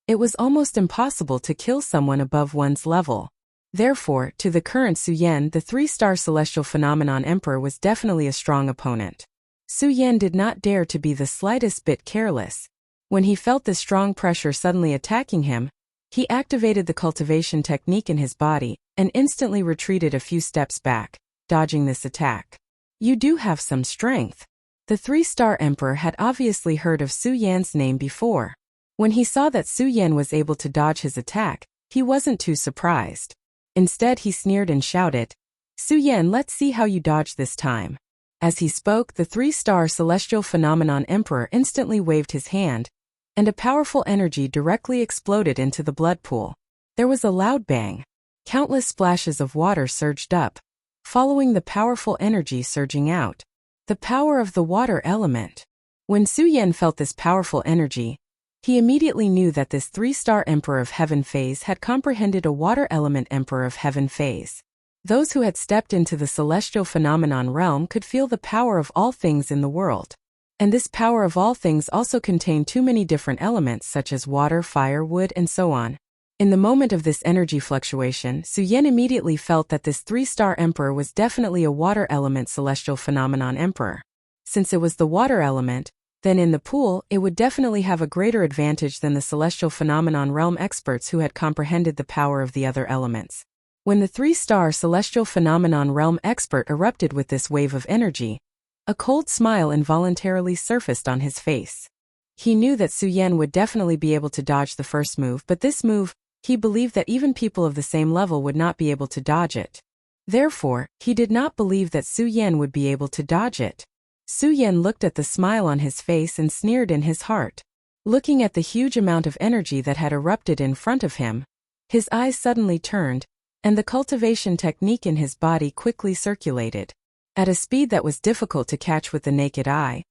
it was almost impossible to kill someone above one's level. Therefore, to the current Su Yan, the 3-star celestial phenomenon emperor was definitely a strong opponent. Su Yan did not dare to be the slightest bit careless. When he felt the strong pressure suddenly attacking him, he activated the cultivation technique in his body and instantly retreated a few steps back, dodging this attack. "You do have some strength." The 3-star emperor had obviously heard of Su Yan's name before. When he saw that Su Yan was able to dodge his attack, he wasn't too surprised. Instead, he sneered and shouted, "Su Yan, let's see how you dodge this time." As he spoke, the 3-star celestial phenomenon emperor instantly waved his hand, and a powerful energy directly exploded into the blood pool. There was a loud bang. Countless splashes of water surged up, following the powerful energy surging out. The power of the water element. When Su Yan felt this powerful energy, he immediately knew that this 3-star Emperor of Heaven phase had comprehended a water element Emperor of Heaven phase. Those who had stepped into the celestial phenomenon realm could feel the power of all things in the world. And this power of all things also contained too many different elements such as water, fire, wood, and so on. In the moment of this energy fluctuation, Su Yan immediately felt that this 3-star Emperor was definitely a water element celestial phenomenon Emperor. Since it was the water element, then in the pool, it would definitely have a greater advantage than the celestial phenomenon realm experts who had comprehended the power of the other elements. When the 3-star celestial phenomenon realm expert erupted with this wave of energy, a cold smile involuntarily surfaced on his face. He knew that Su Yan would definitely be able to dodge the first move, but this move, he believed that even people of the same level would not be able to dodge it. Therefore, he did not believe that Su Yan would be able to dodge it. Su Yan looked at the smile on his face and sneered in his heart. Looking at the huge amount of energy that had erupted in front of him, his eyes suddenly turned, and the cultivation technique in his body quickly circulated. At a speed that was difficult to catch with the naked eye,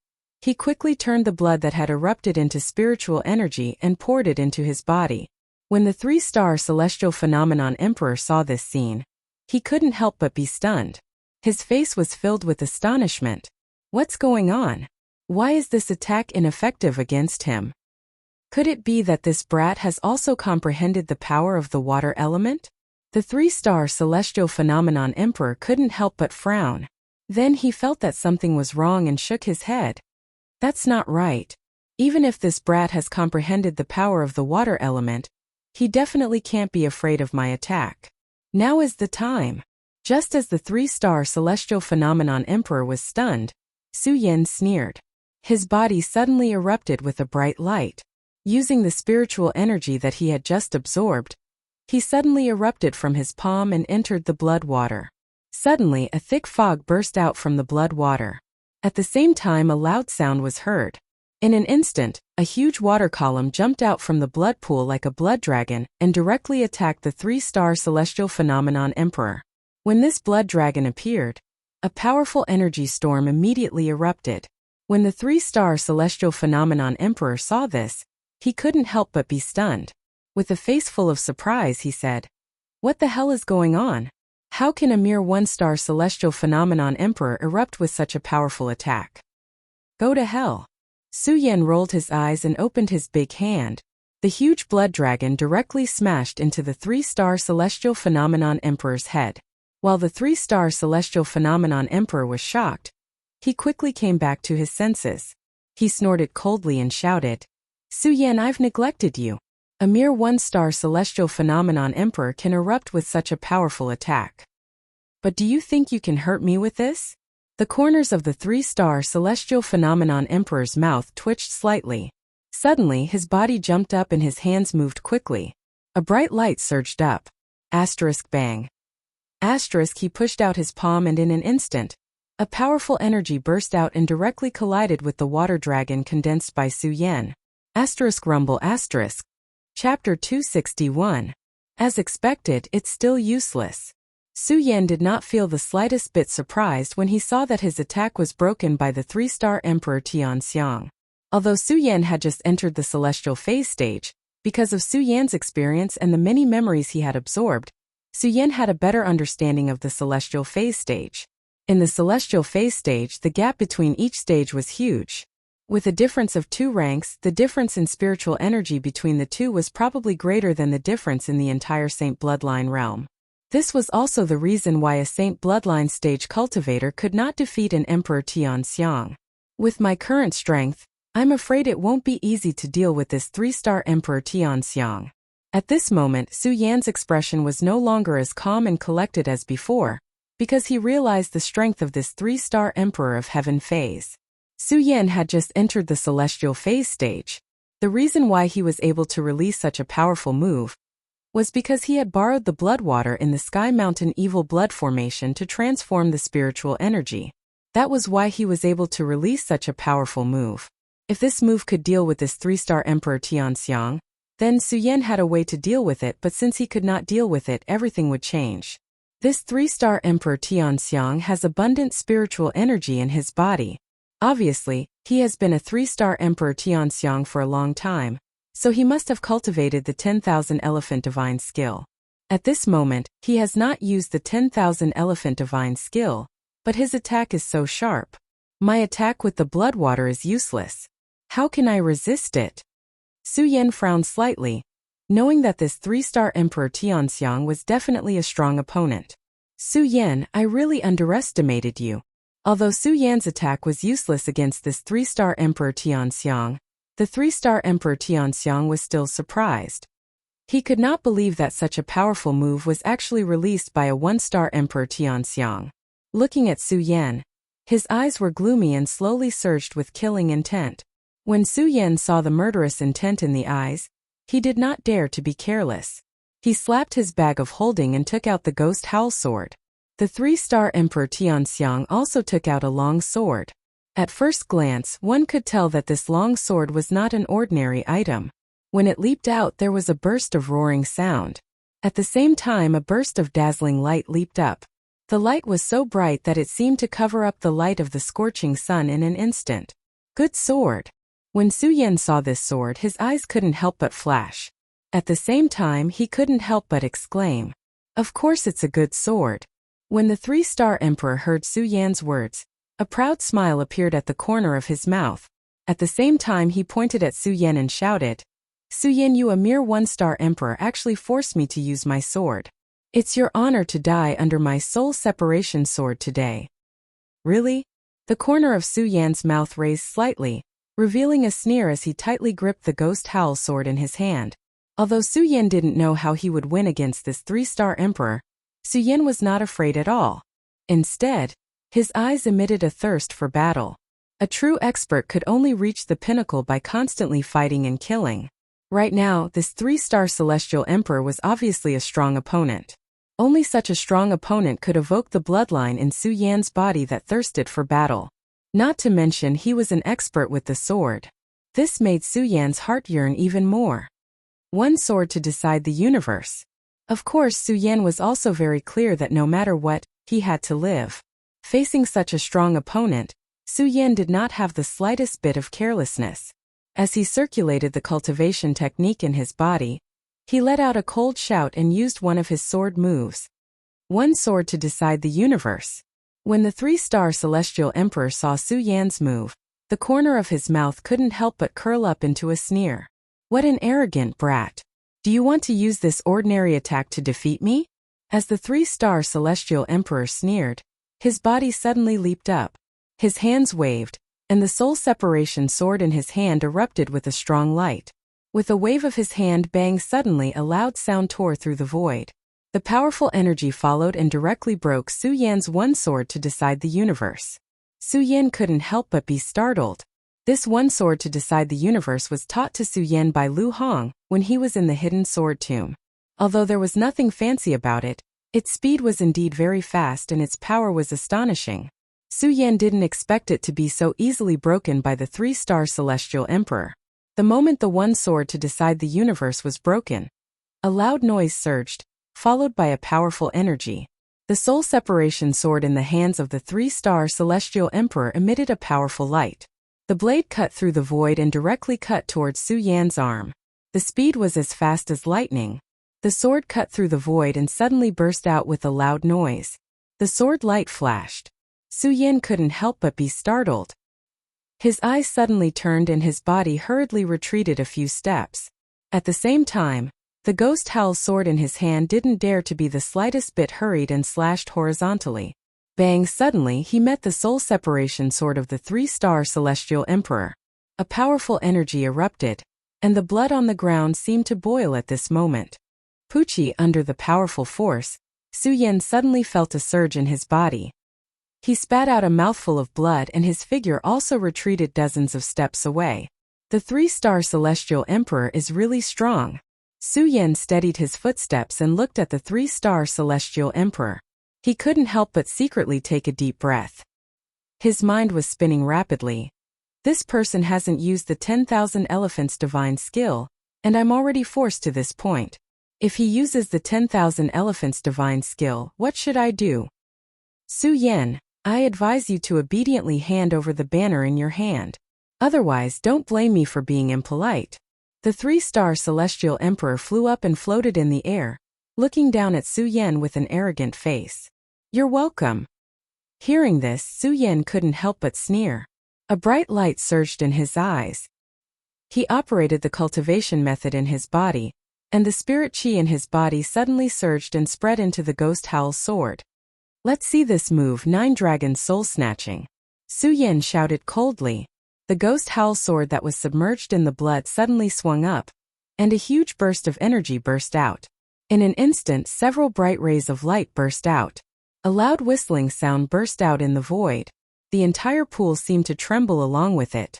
he quickly turned the blood that had erupted into spiritual energy and poured it into his body. When the 3-star celestial phenomenon Emperor saw this scene, He couldn't help but be stunned. His face was filled with astonishment. What's going on? Why is this attack ineffective against him? Could it be that this brat has also comprehended the power of the water element? The three-star celestial phenomenon emperor couldn't help but frown. Then he felt that something was wrong and shook his head. That's not right. Even if this brat has comprehended the power of the water element, he definitely can't be afraid of my attack. Now is the time. Just as the three-star celestial phenomenon emperor was stunned, Su Yan sneered. His body suddenly erupted with a bright light. Using the spiritual energy that he had just absorbed, he suddenly erupted from his palm and entered the blood water. Suddenly, a thick fog burst out from the blood water. At the same time, a loud sound was heard. In an instant, a huge water column jumped out from the blood pool like a blood dragon and directly attacked the three-star celestial phenomenon emperor. When this blood dragon appeared, a powerful energy storm immediately erupted. When the three-star celestial phenomenon emperor saw this, he couldn't help but be stunned. With a face full of surprise, he said, "What the hell is going on? How can a mere one-star celestial phenomenon emperor erupt with such a powerful attack? Go to hell." Su Yan rolled his eyes and opened his big hand. The huge blood dragon directly smashed into the three-star celestial phenomenon emperor's head. While the three-star celestial phenomenon emperor was shocked, he quickly came back to his senses. He snorted coldly and shouted, "Su Yan, I've neglected you. A mere one-star celestial phenomenon emperor can erupt with such a powerful attack. But do you think you can hurt me with this?" The corners of the three-star celestial phenomenon emperor's mouth twitched slightly. Suddenly, his body jumped up and his hands moved quickly. A bright light surged up. Asterisk bang. Asterisk, he pushed out his palm and in an instant, a powerful energy burst out and directly collided with the water dragon condensed by Su Yan. Asterisk rumble asterisk. Chapter 261. As expected, it's still useless. Su Yan did not feel the slightest bit surprised when he saw that his attack was broken by the three-star emperor Tianxiang. Although Su Yan had just entered the celestial phase stage, because of Su Yan's experience and the many memories he had absorbed, Su Yan had a better understanding of the celestial phase stage. In the celestial phase stage, the gap between each stage was huge. With a difference of 2 ranks, the difference in spiritual energy between the two was probably greater than the difference in the entire Saint Bloodline realm. This was also the reason why a Saint Bloodline stage cultivator could not defeat an Emperor Tianxiang. With my current strength, I'm afraid it won't be easy to deal with this 3-star Emperor Tianxiang. At this moment, Su Yan's expression was no longer as calm and collected as before, because he realized the strength of this 3-star Emperor of Heaven phase. Su Yan had just entered the celestial phase stage. The reason why he was able to release such a powerful move was because he had borrowed the blood water in the Sky Mountain Evil Blood Formation to transform the spiritual energy. That was why he was able to release such a powerful move. If this move could deal with this 3-star Emperor Tianxiang, then Su Yan had a way to deal with it, but since he could not deal with it, everything would change. This 3-star Emperor Tianxiang has abundant spiritual energy in his body. Obviously, he has been a 3-star Emperor Tianxiang for a long time, so he must have cultivated the 10,000 Elephant Divine skill. At this moment, he has not used the 10,000 Elephant Divine skill, but his attack is so sharp. My attack with the blood water is useless. How can I resist it? Su Yan frowned slightly, knowing that this 3-star Emperor Tianxiang was definitely a strong opponent. Su Yan, I really underestimated you. Although Su Yan's attack was useless against this 3-star Emperor Tianxiang, the 3-star Emperor Tianxiang was still surprised. He could not believe that such a powerful move was actually released by a 1-star Emperor Tianxiang. Looking at Su Yan, his eyes were gloomy and slowly surged with killing intent. When Su Yan saw the murderous intent in the eyes, he did not dare to be careless. He slapped his bag of holding and took out the Ghost Howl sword. The 3-star Emperor Tianxiang also took out a long sword. At first glance, one could tell that this long sword was not an ordinary item. When it leaped out, there was a burst of roaring sound. At the same time, a burst of dazzling light leaped up. The light was so bright that it seemed to cover up the light of the scorching sun in an instant. Good sword. When Su Yan saw this sword, his eyes couldn't help but flash. At the same time, he couldn't help but exclaim, Of course it's a good sword. When the three-star emperor heard Su Yan's words, a proud smile appeared at the corner of his mouth. At the same time he pointed at Su Yan and shouted, Su Yan, you a mere one-star emperor actually forced me to use my sword. It's your honor to die under my soul separation sword today. Really? The corner of Su Yan's mouth raised slightly, revealing a sneer as he tightly gripped the ghost howl sword in his hand. Although Su Yan didn't know how he would win against this three-star emperor, Su Yan was not afraid at all. Instead, his eyes emitted a thirst for battle. A true expert could only reach the pinnacle by constantly fighting and killing. Right now, this three-star celestial emperor was obviously a strong opponent. Only such a strong opponent could evoke the bloodline in Su Yan's body that thirsted for battle. Not to mention he was an expert with the sword. This made Su Yan's heart yearn even more. One sword to decide the universe. Of course, Su Yan was also very clear that no matter what, he had to live. Facing such a strong opponent, Su Yan did not have the slightest bit of carelessness. As he circulated the cultivation technique in his body, he let out a cold shout and used one of his sword moves. One sword to decide the universe. When the three-star celestial emperor saw Su Yan's move, the corner of his mouth couldn't help but curl up into a sneer. What an arrogant brat. Do you want to use this ordinary attack to defeat me? As the three-star celestial emperor sneered, his body suddenly leaped up. His hands waved, and the soul separation sword in his hand erupted with a strong light. With a wave of his hand, bang, suddenly a loud sound tore through the void. The powerful energy followed and directly broke Su Yan's one sword to decide the universe. Su Yan couldn't help but be startled. This one sword to decide the universe was taught to Su Yan by Lu Hong when he was in the hidden sword tomb. Although there was nothing fancy about it, its speed was indeed very fast and its power was astonishing. Su Yan didn't expect it to be so easily broken by the three-star celestial emperor. The moment the one sword to decide the universe was broken, a loud noise surged, followed by a powerful energy. The soul separation sword in the hands of the three-star celestial emperor emitted a powerful light. The blade cut through the void and directly cut towards Su Yan's arm. The speed was as fast as lightning. The sword cut through the void and suddenly burst out with a loud noise. The sword light flashed. Su Yan couldn't help but be startled. His eyes suddenly turned and his body hurriedly retreated a few steps. At the same time, the ghost howl sword in his hand didn't dare to be the slightest bit hurried and slashed horizontally. Bang! Suddenly he met the soul separation sword of the three-star celestial emperor. A powerful energy erupted, and the blood on the ground seemed to boil at this moment. Pucci, under the powerful force, Su Yan suddenly felt a surge in his body. He spat out a mouthful of blood and his figure also retreated dozens of steps away. The three-star celestial emperor is really strong. Su Yan steadied his footsteps and looked at the three-star celestial emperor. He couldn't help but secretly take a deep breath. His mind was spinning rapidly. This person hasn't used the 10,000 elephants divine skill, and I'm already forced to this point. If he uses the 10,000 elephants divine skill, what should I do? Su Yan, I advise you to obediently hand over the banner in your hand. Otherwise, don't blame me for being impolite. The three-star celestial emperor flew up and floated in the air, looking down at Su Yan with an arrogant face. You're welcome. Hearing this, Su Yan couldn't help but sneer. A bright light surged in his eyes. He operated the cultivation method in his body, and the spirit chi in his body suddenly surged and spread into the ghost howl sword. Let's see this move, 9 Dragon Soul Snatching. Su Yan shouted coldly. The ghost howl sword that was submerged in the blood suddenly swung up, and a huge burst of energy burst out. In an instant, several bright rays of light burst out. A loud whistling sound burst out in the void. The entire pool seemed to tremble along with it.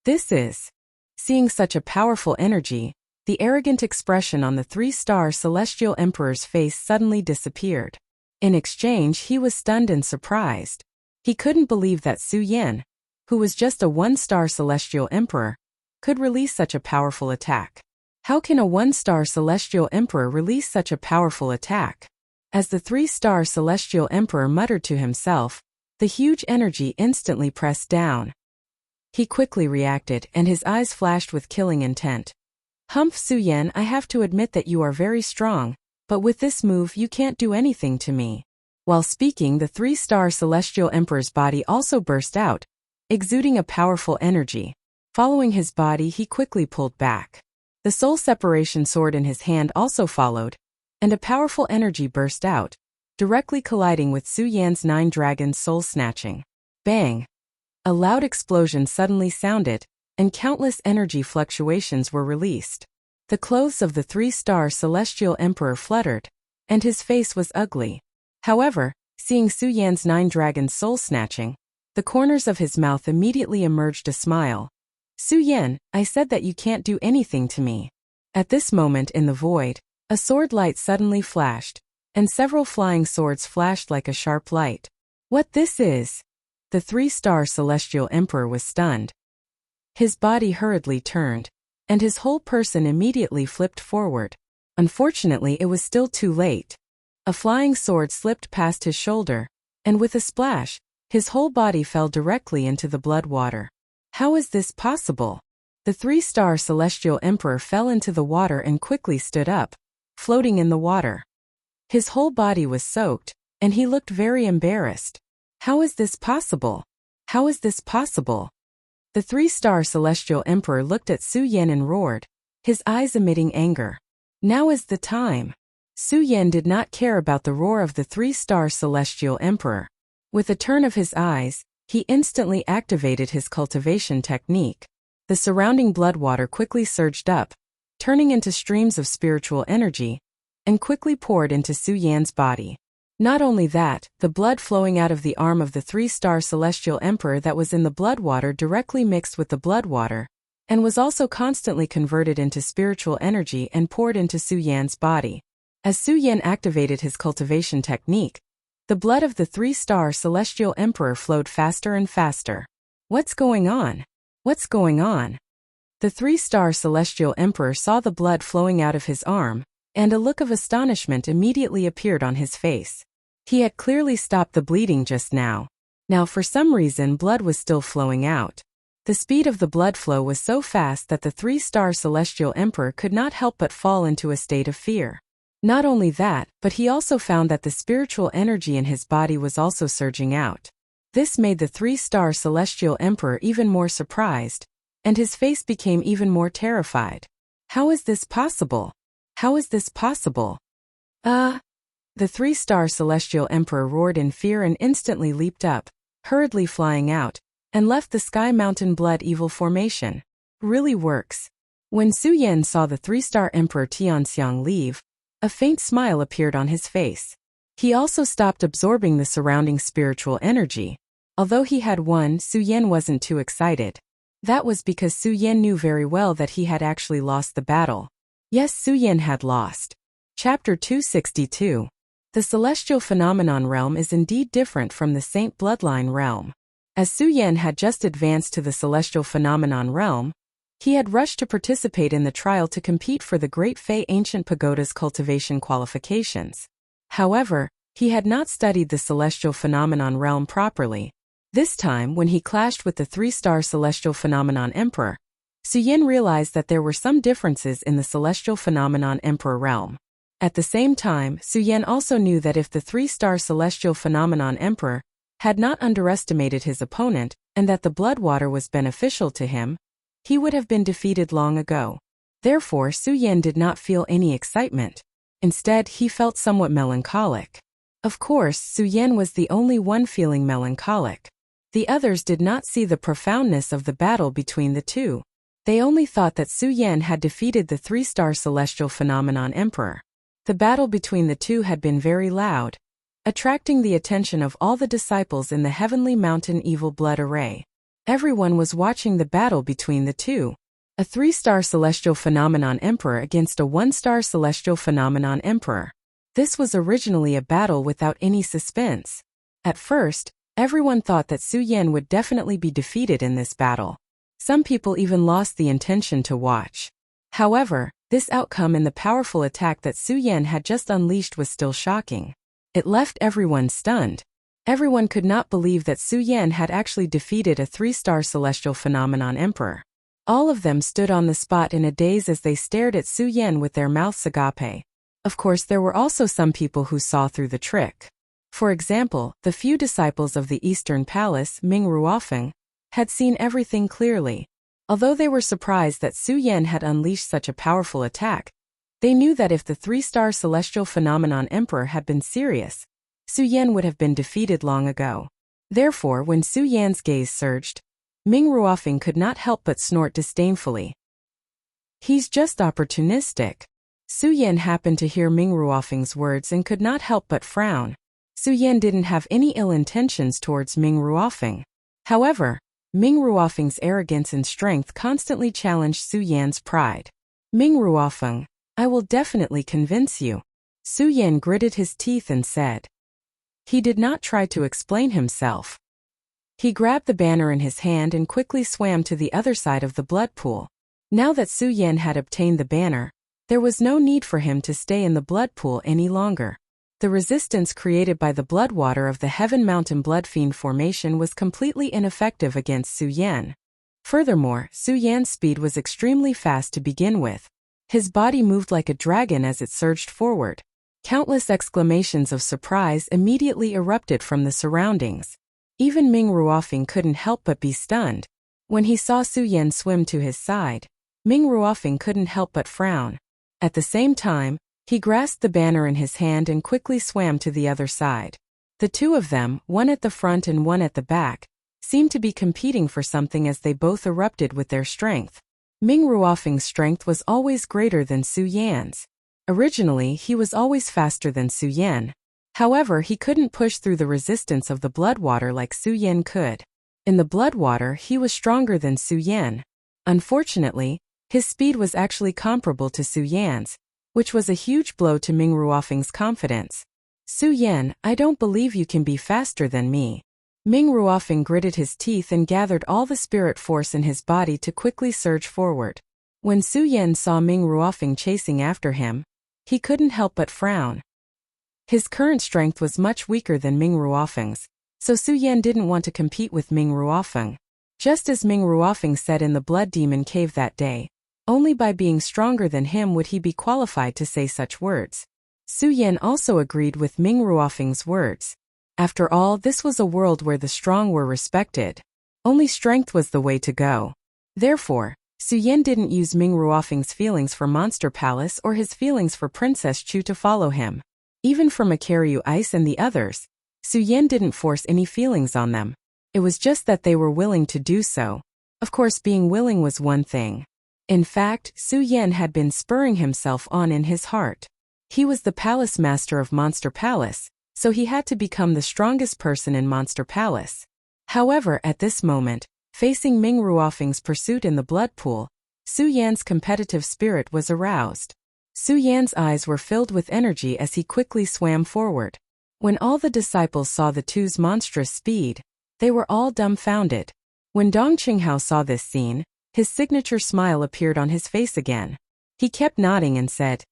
This is. Seeing such a powerful energy, the arrogant expression on the three-star celestial emperor's face suddenly disappeared. In exchange, he was stunned and surprised. He couldn't believe that Su Yan, who was just a one-star celestial emperor, could release such a powerful attack. How can a one-star celestial emperor release such a powerful attack? As the three-star celestial emperor muttered to himself, the huge energy instantly pressed down. He quickly reacted, and his eyes flashed with killing intent. Humph, Su Yan, I have to admit that you are very strong, but with this move you can't do anything to me." While speaking, the three-star celestial emperor's body also burst out, exuding a powerful energy. Following his body, he quickly pulled back. The soul separation sword in his hand also followed, and a powerful energy burst out, directly colliding with Su Yan's 9 dragons soul-snatching. Bang! A loud explosion suddenly sounded, and countless energy fluctuations were released. The clothes of the three-star celestial emperor fluttered, and his face was ugly. However, seeing Su Yan's 9 dragons soul-snatching, the corners of his mouth immediately emerged a smile. "Su Yan, I said that you can't do anything to me." At this moment in the void, a sword light suddenly flashed, and several flying swords flashed like a sharp light. "What this is?" The three-star celestial emperor was stunned. His body hurriedly turned, and his whole person immediately flipped forward. Unfortunately, it was still too late. A flying sword slipped past his shoulder, and with a splash, his whole body fell directly into the blood water. How is this possible? The three-star celestial emperor fell into the water and quickly stood up, floating in the water. His whole body was soaked, and he looked very embarrassed. How is this possible? How is this possible? The three-star celestial emperor looked at Su Yan and roared, his eyes emitting anger. Now is the time. Su Yan did not care about the roar of the three-star celestial emperor. With a turn of his eyes, he instantly activated his cultivation technique. The surrounding blood water quickly surged up, turning into streams of spiritual energy, and quickly poured into Su Yan's body. Not only that, the blood flowing out of the arm of the three-star celestial emperor that was in the blood water directly mixed with the blood water, and was also constantly converted into spiritual energy and poured into Su Yan's body. As Su Yan activated his cultivation technique, the blood of the three-star celestial emperor flowed faster and faster. What's going on? What's going on? The three-star celestial emperor saw the blood flowing out of his arm, and a look of astonishment immediately appeared on his face. He had clearly stopped the bleeding just now. Now for some reason blood was still flowing out. The speed of the blood flow was so fast that the three-star celestial emperor could not help but fall into a state of fear. Not only that, but he also found that the spiritual energy in his body was also surging out. This made the three-star celestial emperor even more surprised, and his face became even more terrified. How is this possible? How is this possible? The three-star celestial emperor roared in fear and instantly leaped up, hurriedly flying out, and left the Sky Mountain Blood Evil formation. Really works. When Su Yan saw the three-star emperor Tianxiang leave, a faint smile appeared on his face. He also stopped absorbing the surrounding spiritual energy. Although he had won, Su Yan wasn't too excited. That was because Su Yan knew very well that he had actually lost the battle. Yes, Su Yan had lost. Chapter 262. The celestial phenomenon realm is indeed different from the saint bloodline realm. As Su Yan had just advanced to the celestial phenomenon realm, he had rushed to participate in the trial to compete for the Great Fei Ancient Pagoda's cultivation qualifications. However, he had not studied the celestial phenomenon realm properly. This time, when he clashed with the three-star celestial phenomenon emperor, Su Yan realized that there were some differences in the celestial phenomenon emperor realm. At the same time, Su Yan also knew that if the three-star celestial phenomenon emperor had not underestimated his opponent, and that the blood water was beneficial to him, he would have been defeated long ago. Therefore, Su Yan did not feel any excitement. Instead, he felt somewhat melancholic. Of course, Su Yan was the only one feeling melancholic. The others did not see the profoundness of the battle between the two. They only thought that Su Yan had defeated the three-star celestial phenomenon emperor. The battle between the two had been very loud, attracting the attention of all the disciples in the Heavenly Mountain Evil Blood Array. Everyone was watching the battle between the two. A three-star celestial phenomenon emperor against a one-star celestial phenomenon emperor. This was originally a battle without any suspense. At first, everyone thought that Su Yan would definitely be defeated in this battle. Some people even lost the intention to watch. However, this outcome and the powerful attack that Su Yan had just unleashed was still shocking. It left everyone stunned. Everyone could not believe that Su Yan had actually defeated a three-star celestial phenomenon emperor. All of them stood on the spot in a daze as they stared at Su Yan with their mouths agape. Of course, there were also some people who saw through the trick. For example, the few disciples of the Eastern Palace, Ming Ruofeng, had seen everything clearly. Although they were surprised that Su Yan had unleashed such a powerful attack, they knew that if the three-star celestial phenomenon emperor had been serious, Su Yan would have been defeated long ago. Therefore, when Su Yan's gaze surged, Ming Ruofeng could not help but snort disdainfully. He's just opportunistic. Su Yan happened to hear Ming Ruofeng's words and could not help but frown. Su Yan didn't have any ill intentions towards Ming Ruofeng. However, Ming Ruofeng's arrogance and strength constantly challenged Su Yan's pride. Ming Ruofeng, I will definitely convince you. Su Yan gritted his teeth and said. He did not try to explain himself. He grabbed the banner in his hand and quickly swam to the other side of the blood pool. Now that Su Yan had obtained the banner, there was no need for him to stay in the blood pool any longer. The resistance created by the blood water of the Heaven Mountain Blood Fiend formation was completely ineffective against Su Yan. Furthermore, Su Yan's speed was extremely fast to begin with. His body moved like a dragon as it surged forward. Countless exclamations of surprise immediately erupted from the surroundings. Even Ming Ruofeng couldn't help but be stunned. When he saw Su Yan swim to his side, Ming Ruofeng couldn't help but frown. At the same time, he grasped the banner in his hand and quickly swam to the other side. The two of them, one at the front and one at the back, seemed to be competing for something as they both erupted with their strength. Ming Ruofeng's strength was always greater than Su Yan's. Originally, he was always faster than Su Yan. However, he couldn't push through the resistance of the blood water like Su Yan could. In the blood water, he was stronger than Su Yan. Unfortunately, his speed was actually comparable to Su Yan's, which was a huge blow to Ming Ruofeng's confidence. Su Yan, I don't believe you can be faster than me. Ming Ruofeng gritted his teeth and gathered all the spirit force in his body to quickly surge forward. When Su Yan saw Ming Ruofeng chasing after him, he couldn't help but frown. His current strength was much weaker than Ming Ruofeng's, so Su Yan didn't want to compete with Ming Ruofeng. Just as Ming Ruofeng said in the Blood Demon Cave that day, only by being stronger than him would he be qualified to say such words. Su Yan also agreed with Ming Ruofeng's words. After all, this was a world where the strong were respected. Only strength was the way to go. Therefore, Su Yan didn't use Ming Ruofeng's feelings for Monster Palace or his feelings for Princess Chu to follow him. Even for Makaryu Ice and the others, Su Yan didn't force any feelings on them. It was just that they were willing to do so. Of course, being willing was one thing. In fact, Su Yan had been spurring himself on in his heart. He was the palace master of Monster Palace, so he had to become the strongest person in Monster Palace. However, at this moment, facing Ming Ruofeng's pursuit in the blood pool, Su Yan's competitive spirit was aroused. Su Yan's eyes were filled with energy as he quickly swam forward. When all the disciples saw the two's monstrous speed, they were all dumbfounded. When Dong Qinghao saw this scene, his signature smile appeared on his face again. He kept nodding and said,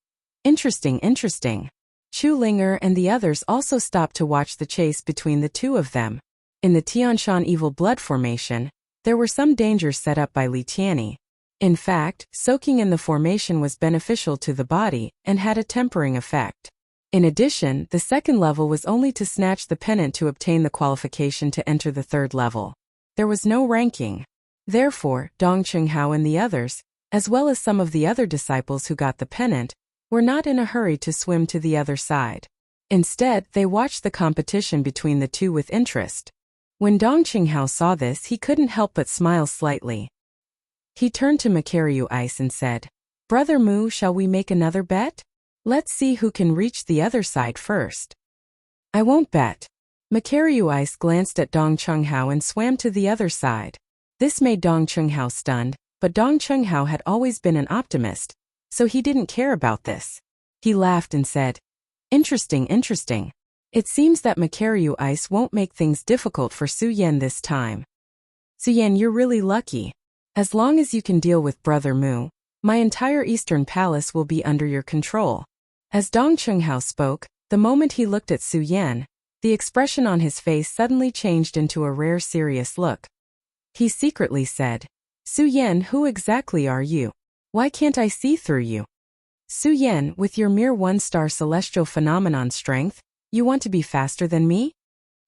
Interesting, interesting. Chu Linger and the others also stopped to watch the chase between the two of them. In the Tianshan Evil Blood formation, there were some dangers set up by Li Tianyi. In fact, soaking in the formation was beneficial to the body and had a tempering effect. In addition, the second level was only to snatch the pennant to obtain the qualification to enter the third level. There was no ranking. Therefore, Dong Qinghao and the others, as well as some of the other disciples who got the pennant, were not in a hurry to swim to the other side. Instead, they watched the competition between the two with interest. When Dong Qinghao saw this, he couldn't help but smile slightly. He turned to Makaryu Ice and said, Brother Mu, shall we make another bet? Let's see who can reach the other side first. I won't bet. Makaryu Ice glanced at Dong Qinghao and swam to the other side. This made Dong Qinghao stunned, but Dong Qinghao had always been an optimist, so he didn't care about this. He laughed and said, Interesting, interesting. It seems that Makaryu Ice won't make things difficult for Su Yan this time. Su Yan, you're really lucky. As long as you can deal with Brother Mu, my entire Eastern Palace will be under your control. As Dong Qinghao spoke, the moment he looked at Su Yan, the expression on his face suddenly changed into a rare serious look. He secretly said, Su Yan, who exactly are you? Why can't I see through you? Su Yan, with your mere one-star celestial phenomenon strength, you want to be faster than me?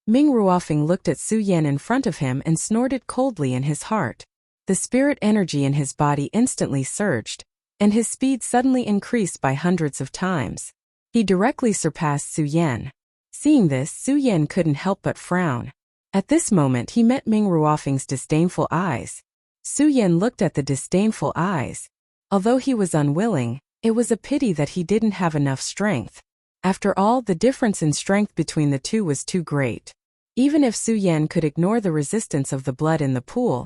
Ming Ruofing looked at Su Yan in front of him and snorted coldly in his heart. The spirit energy in his body instantly surged, and his speed suddenly increased by hundreds of times. He directly surpassed Su Yan. Seeing this, Su Yan couldn't help but frown. At this moment he met Ming Ruofing's disdainful eyes. Su Yan looked at the disdainful eyes. Although he was unwilling, it was a pity that he didn't have enough strength. After all, the difference in strength between the two was too great. Even if Su Yan could ignore the resistance of the blood in the pool,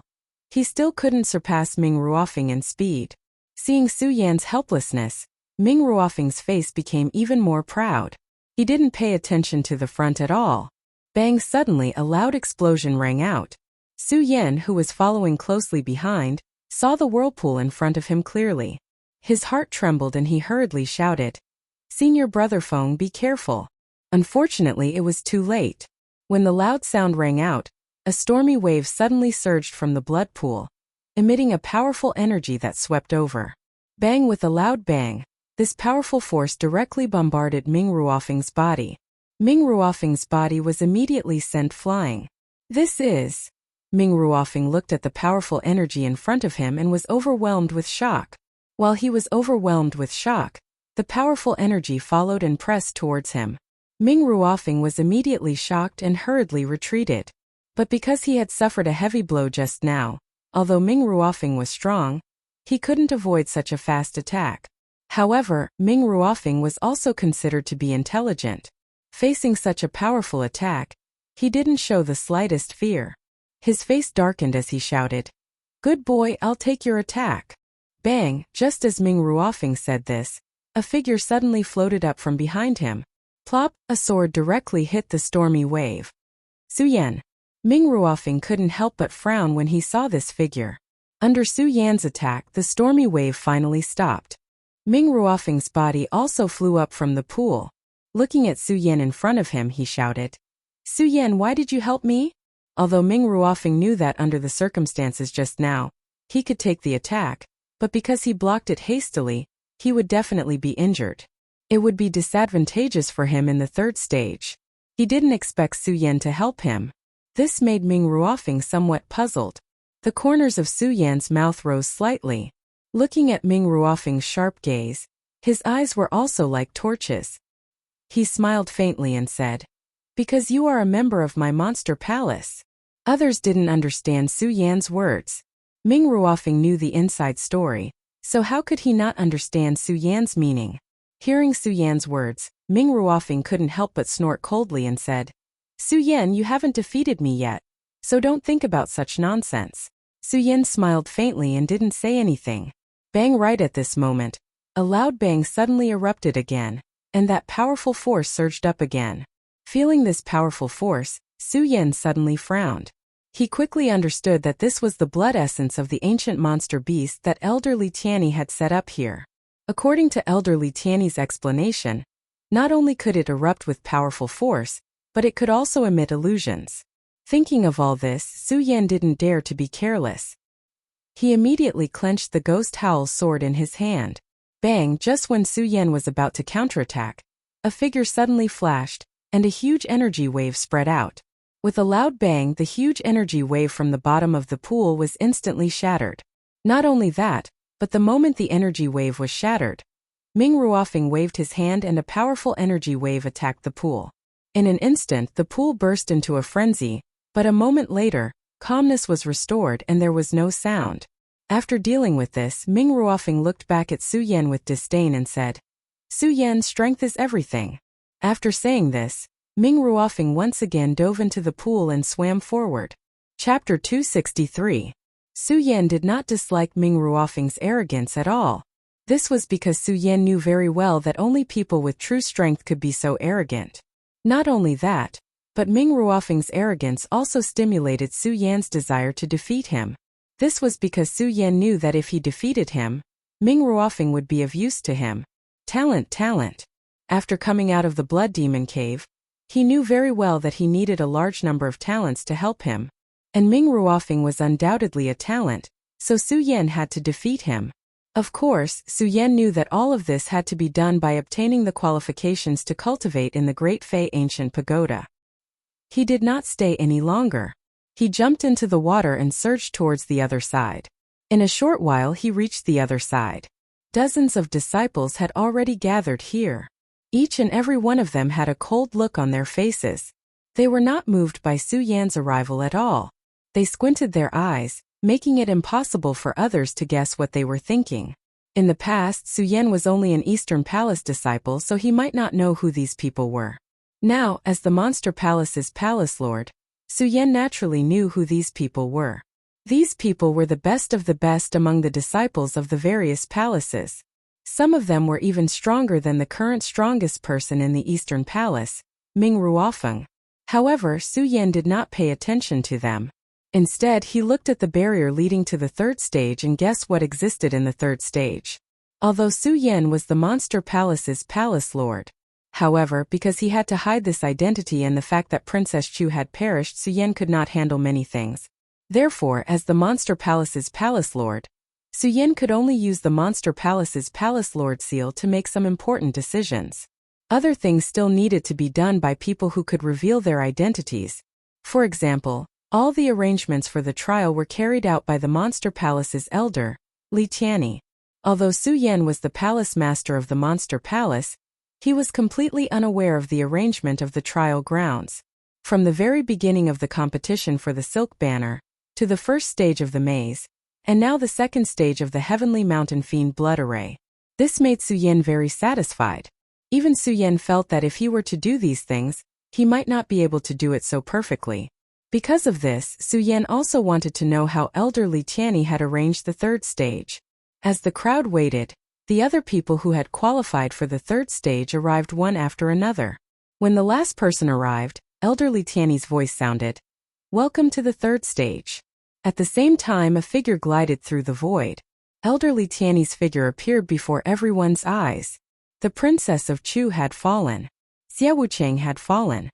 he still couldn't surpass Ming Ruofing in speed. Seeing Su Yan's helplessness, Ming Ruofing's face became even more proud. He didn't pay attention to the front at all. Bang! Suddenly a loud explosion rang out. Su Yan, who was following closely behind, saw the whirlpool in front of him clearly. His heart trembled and he hurriedly shouted, "Senior brother Feng, be careful." Unfortunately, it was too late. When the loud sound rang out, a stormy wave suddenly surged from the blood pool, emitting a powerful energy that swept over. Bang! With a loud bang, this powerful force directly bombarded Ming Ruofing's body. Ming Ruofing's body was immediately sent flying. This is... Ming Ruofing looked at the powerful energy in front of him and was overwhelmed with shock. While he was overwhelmed with shock, the powerful energy followed and pressed towards him. Ming Ruofing was immediately shocked and hurriedly retreated. But because he had suffered a heavy blow just now, although Ming Ruofing was strong, he couldn't avoid such a fast attack. However, Ming Ruofing was also considered to be intelligent. Facing such a powerful attack, he didn't show the slightest fear. His face darkened as he shouted, "Good boy, I'll take your attack." Bang! Just as Ming Ruofing said this, a figure suddenly floated up from behind him. Plop! A sword directly hit the stormy wave. Su Yan. Ming Ruofing couldn't help but frown when he saw this figure. Under Su Yan's attack, the stormy wave finally stopped. Ming Ruofing's body also flew up from the pool. Looking at Su Yan in front of him, he shouted, "Su Yan, why did you help me?" Although Ming Ruofing knew that under the circumstances just now, he could take the attack, but because he blocked it hastily, he would definitely be injured. It would be disadvantageous for him in the third stage. He didn't expect Su Yan to help him. This made Ming Ruofing somewhat puzzled. The corners of Su Yan's mouth rose slightly. Looking at Ming Ruofing's sharp gaze, his eyes were also like torches. He smiled faintly and said, "Because you are a member of my monster palace." Others didn't understand Su Yan's words. Ming Ruofing knew the inside story, so how could he not understand Su Yan's meaning? Hearing Su Yan's words, Ming Ruofing couldn't help but snort coldly and said, "Su Yan, you haven't defeated me yet, so don't think about such nonsense." Su Yan smiled faintly and didn't say anything. Bang! Right at this moment, a loud bang suddenly erupted again, and that powerful force surged up again. Feeling this powerful force, Su Yan suddenly frowned. He quickly understood that this was the blood essence of the ancient monster beast that Elder Li Tianyi had set up here. According to Elder Li Tianyi's explanation, not only could it erupt with powerful force, but it could also emit illusions. Thinking of all this, Su Yan didn't dare to be careless. He immediately clenched the ghost howl sword in his hand. Bang! Just when Su Yan was about to counterattack, a figure suddenly flashed, and a huge energy wave spread out. With a loud bang, the huge energy wave from the bottom of the pool was instantly shattered. Not only that, but the moment the energy wave was shattered, Ming Ruofing waved his hand and a powerful energy wave attacked the pool. In an instant, the pool burst into a frenzy, but a moment later, calmness was restored and there was no sound. After dealing with this, Ming Ruofing looked back at Su Yan with disdain and said, "Su Yan, strength is everything." After saying this, Ming Ruofing once again dove into the pool and swam forward. Chapter 263. Su Yan did not dislike Ming Ruofing's arrogance at all. This was because Su Yan knew very well that only people with true strength could be so arrogant. Not only that, but Ming Ruofing's arrogance also stimulated Su Yan's desire to defeat him. This was because Su Yan knew that if he defeated him, Ming Ruofing would be of use to him. Talent. After coming out of the Blood Demon Cave, he knew very well that he needed a large number of talents to help him. And Ming Ruofing was undoubtedly a talent, so Su Yan had to defeat him. Of course, Su Yan knew that all of this had to be done by obtaining the qualifications to cultivate in the Great Fei Ancient Pagoda. He did not stay any longer. He jumped into the water and surged towards the other side. In a short while he reached the other side. Dozens of disciples had already gathered here. Each and every one of them had a cold look on their faces. They were not moved by Su Yan's arrival at all. They squinted their eyes, making it impossible for others to guess what they were thinking. In the past, Su Yan was only an Eastern Palace disciple, so he might not know who these people were. Now, as the Monster Palace's Palace Lord, Su Yan naturally knew who these people were. These people were the best of the best among the disciples of the various palaces. Some of them were even stronger than the current strongest person in the Eastern Palace, Ming Ruofeng. However, Su Yan did not pay attention to them. Instead, he looked at the barrier leading to the third stage and guessed what existed in the third stage. Although Su Yan was the Monster Palace's Palace Lord. However, because he had to hide this identity and the fact that Princess Chu had perished, Su Yan could not handle many things. Therefore, as the Monster Palace's Palace Lord, Su Yan could only use the Monster Palace's Palace Lord seal to make some important decisions. Other things still needed to be done by people who could reveal their identities. For example, all the arrangements for the trial were carried out by the Monster Palace's elder, Li Tianyi. Although Su Yan was the palace master of the Monster Palace, he was completely unaware of the arrangement of the trial grounds. From the very beginning of the competition for the Silk Banner, to the first stage of the maze, and now the second stage of the Heavenly Mountain Fiend Blood Array. This made Su Yan very satisfied. Even Su Yan felt that if he were to do these things, he might not be able to do it so perfectly. Because of this, Su Yan also wanted to know how Elder Li Tianyi had arranged the third stage. As the crowd waited, the other people who had qualified for the third stage arrived one after another. When the last person arrived, Elder Li Tianyi's voice sounded, "Welcome to the third stage." At the same time, a figure glided through the void. Elder Li Tianyi's figure appeared before everyone's eyes. The Princess of Chu had fallen. Xia Wucheng had fallen.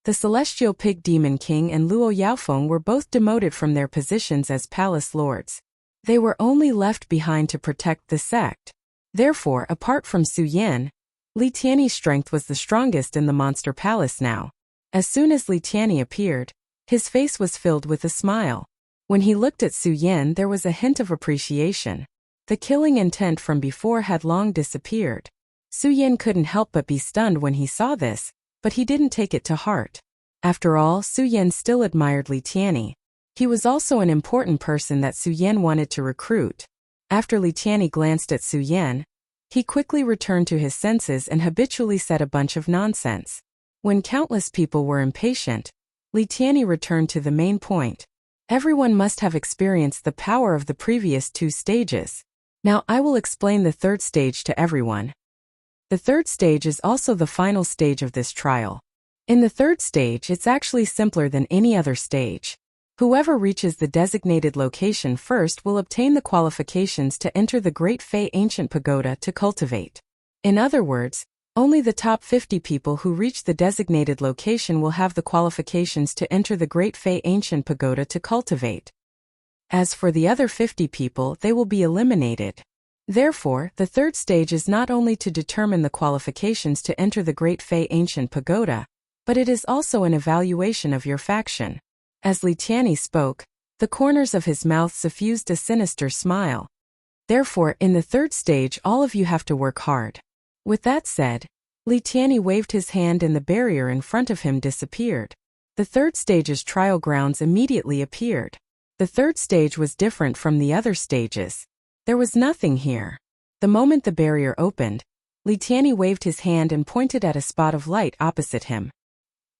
The Celestial Pig Demon King and Luo Yaofeng were both demoted from their positions as palace lords. They were only left behind to protect the sect. Therefore, apart from Su Yan, Li Tianyi's strength was the strongest in the Monster Palace now. As soon as Li Tianyi appeared, his face was filled with a smile. When he looked at Su Yan, there was a hint of appreciation. The killing intent from before had long disappeared. Su Yan couldn't help but be stunned when he saw this, but he didn't take it to heart. After all, Su Yan still admired Li Tianyi. He was also an important person that Su Yan wanted to recruit. After Li Tianyi glanced at Su Yan, he quickly returned to his senses and habitually said a bunch of nonsense. When countless people were impatient, Li Tianyi returned to the main point. Everyone must have experienced the power of the previous two stages. Now I will explain the third stage to everyone. The third stage is also the final stage of this trial. In the third stage, it's actually simpler than any other stage. Whoever reaches the designated location first will obtain the qualifications to enter the Great Fei Ancient Pagoda to cultivate. In other words, only the top 50 people who reach the designated location will have the qualifications to enter the Great Fei Ancient Pagoda to cultivate. As for the other 50 people, they will be eliminated. Therefore, the third stage is not only to determine the qualifications to enter the Great Fei Ancient Pagoda, but it is also an evaluation of your faction. As Li Tianyi spoke, the corners of his mouth suffused a sinister smile. Therefore, in the third stage, all of you have to work hard. With that said, Li Tianyi waved his hand and the barrier in front of him disappeared. The third stage's trial grounds immediately appeared. The third stage was different from the other stages. There was nothing here. The moment the barrier opened, Li Tianyi waved his hand and pointed at a spot of light opposite him.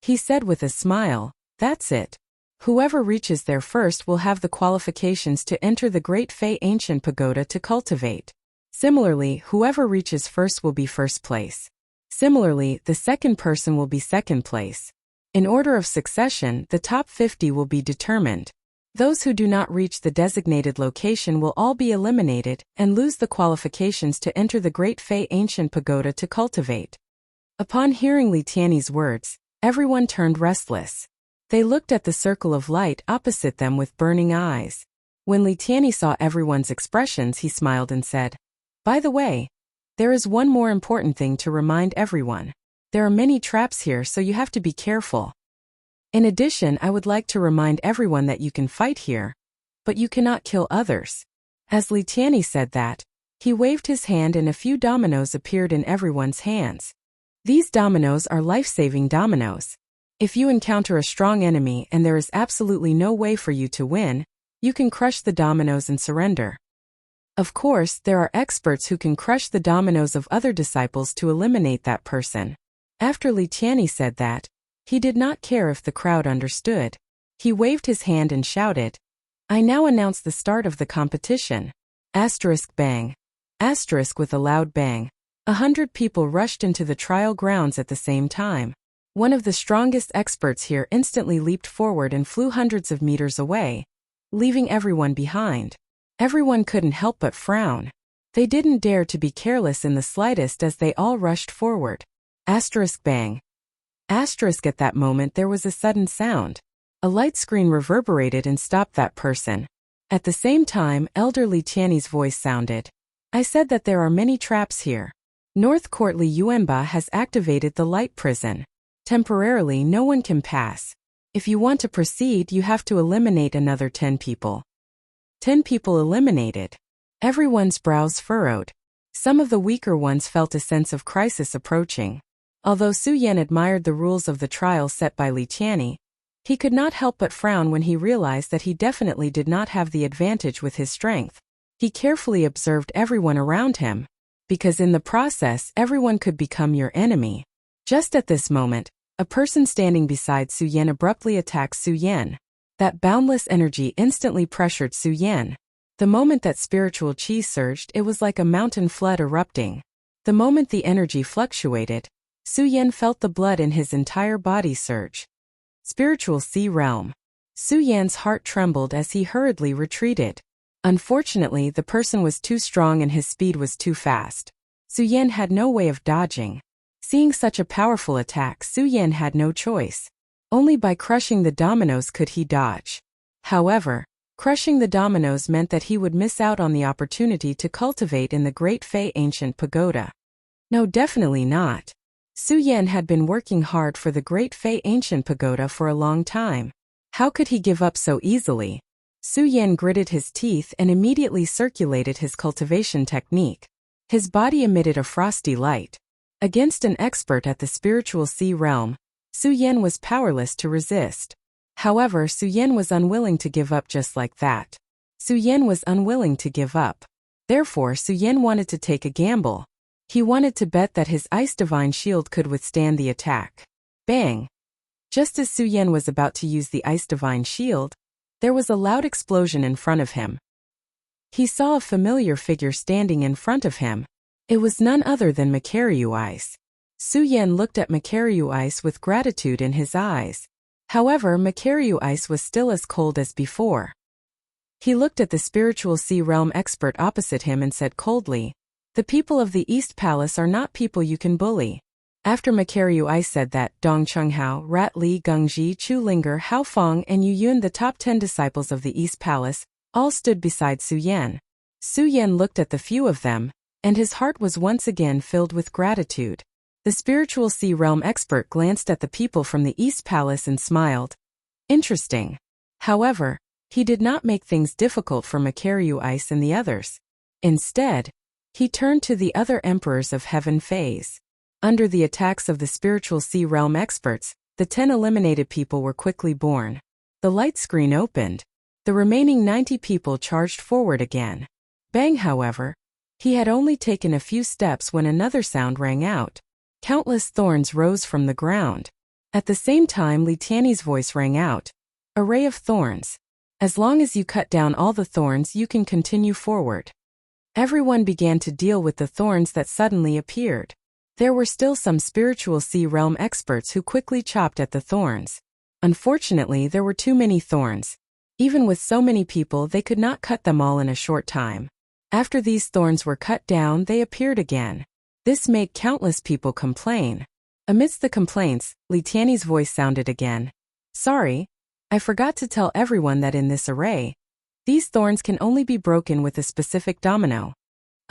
He said with a smile, "That's it. Whoever reaches there first will have the qualifications to enter the Great Fei Ancient Pagoda to cultivate. Similarly, whoever reaches first will be first place. Similarly, the second person will be second place. In order of succession, the top 50 will be determined. Those who do not reach the designated location will all be eliminated and lose the qualifications to enter the Great Fei Ancient Pagoda to cultivate." Upon hearing Li Tianyi's words, everyone turned restless. They looked at the circle of light opposite them with burning eyes. When Li Tianyi saw everyone's expressions, he smiled and said, By the way, there is one more important thing to remind everyone. There are many traps here, so you have to be careful. In addition, I would like to remind everyone that you can fight here, but you cannot kill others. As Li Tianyi said that, he waved his hand and a few dominoes appeared in everyone's hands. These dominoes are life-saving dominoes. If you encounter a strong enemy and there is absolutely no way for you to win, you can crush the dominoes and surrender. Of course, there are experts who can crush the dominoes of other disciples to eliminate that person. After Li Tianyi said that, he did not care if the crowd understood. He waved his hand and shouted, "I now announce the start of the competition." Asterisk bang. Asterisk with a loud bang. 100 people rushed into the trial grounds at the same time. One of the strongest experts here instantly leaped forward and flew hundreds of meters away, leaving everyone behind. Everyone couldn't help but frown. They didn't dare to be careless in the slightest as they all rushed forward. Asterisk bang. Asterisk at that moment there was a sudden sound. A light screen reverberated and stopped that person. At the same time, Elder Li Tianyi's voice sounded. "I said that there are many traps here. North Court Li Yuanba has activated the light prison. Temporarily no one can pass. If you want to proceed, you have to eliminate another 10 people. 10 people eliminated. Everyone's brows furrowed. Some of the weaker ones felt a sense of crisis approaching. Although Su Yan admired the rules of the trial set by Li Tianyi, he could not help but frown when he realized that he definitely did not have the advantage with his strength. He carefully observed everyone around him, because in the process everyone could become your enemy. Just at this moment, a person standing beside Su Yan abruptly attacked Su Yan. That boundless energy instantly pressured Su Yan. The moment that spiritual qi surged, it was like a mountain flood erupting. The moment the energy fluctuated, Su Yan felt the blood in his entire body surge. Spiritual Sea Realm. Su Yan's heart trembled as he hurriedly retreated. Unfortunately, the person was too strong and his speed was too fast. Su Yan had no way of dodging. Seeing such a powerful attack, Su Yan had no choice. Only by crushing the dominoes could he dodge. However, crushing the dominoes meant that he would miss out on the opportunity to cultivate in the Great Fei Ancient Pagoda. No, definitely not. Su Yan had been working hard for the Great Fei Ancient Pagoda for a long time. How could he give up so easily? Su Yan gritted his teeth and immediately circulated his cultivation technique. His body emitted a frosty light. Against an expert at the spiritual sea realm, Su Yan was powerless to resist. However, Su Yan was unwilling to give up just like that. Su Yan was unwilling to give up. Therefore, Su Yan wanted to take a gamble. He wanted to bet that his Ice Divine Shield could withstand the attack. Bang! Just as Su Yan was about to use the Ice Divine Shield, there was a loud explosion in front of him. He saw a familiar figure standing in front of him. It was none other than Makaryu Ice. Su Yan looked at Makaryu Ice with gratitude in his eyes. However, Makaryu Ice was still as cold as before. He looked at the spiritual sea realm expert opposite him and said coldly, "The people of the East Palace are not people you can bully." After Makaryu Ice said that, Dong Chunghao, Rat Li, Gengji, Chu Linger, Hao Feng, and Yu Yun, the top 10 disciples of the East Palace, all stood beside Su Yan. Su Yan looked at the few of them, and his heart was once again filled with gratitude. The spiritual sea realm expert glanced at the people from the East Palace and smiled. Interesting. However, he did not make things difficult for Makaryu Ice and the others. Instead, he turned to the other emperors of Heaven Phase. Under the attacks of the spiritual sea realm experts, the 10 eliminated people were quickly born. The light screen opened. The remaining 90 people charged forward again. Bang, however, he had only taken a few steps when another sound rang out. Countless thorns rose from the ground. At the same time, Li Tianyi's voice rang out. "Array of thorns. As long as you cut down all the thorns, you can continue forward." Everyone began to deal with the thorns that suddenly appeared. There were still some spiritual sea realm experts who quickly chopped at the thorns. Unfortunately, there were too many thorns. Even with so many people, they could not cut them all in a short time. After these thorns were cut down, they appeared again. This made countless people complain. Amidst the complaints, Li Tianyi's voice sounded again. "Sorry, I forgot to tell everyone that in this array, these thorns can only be broken with a specific domino.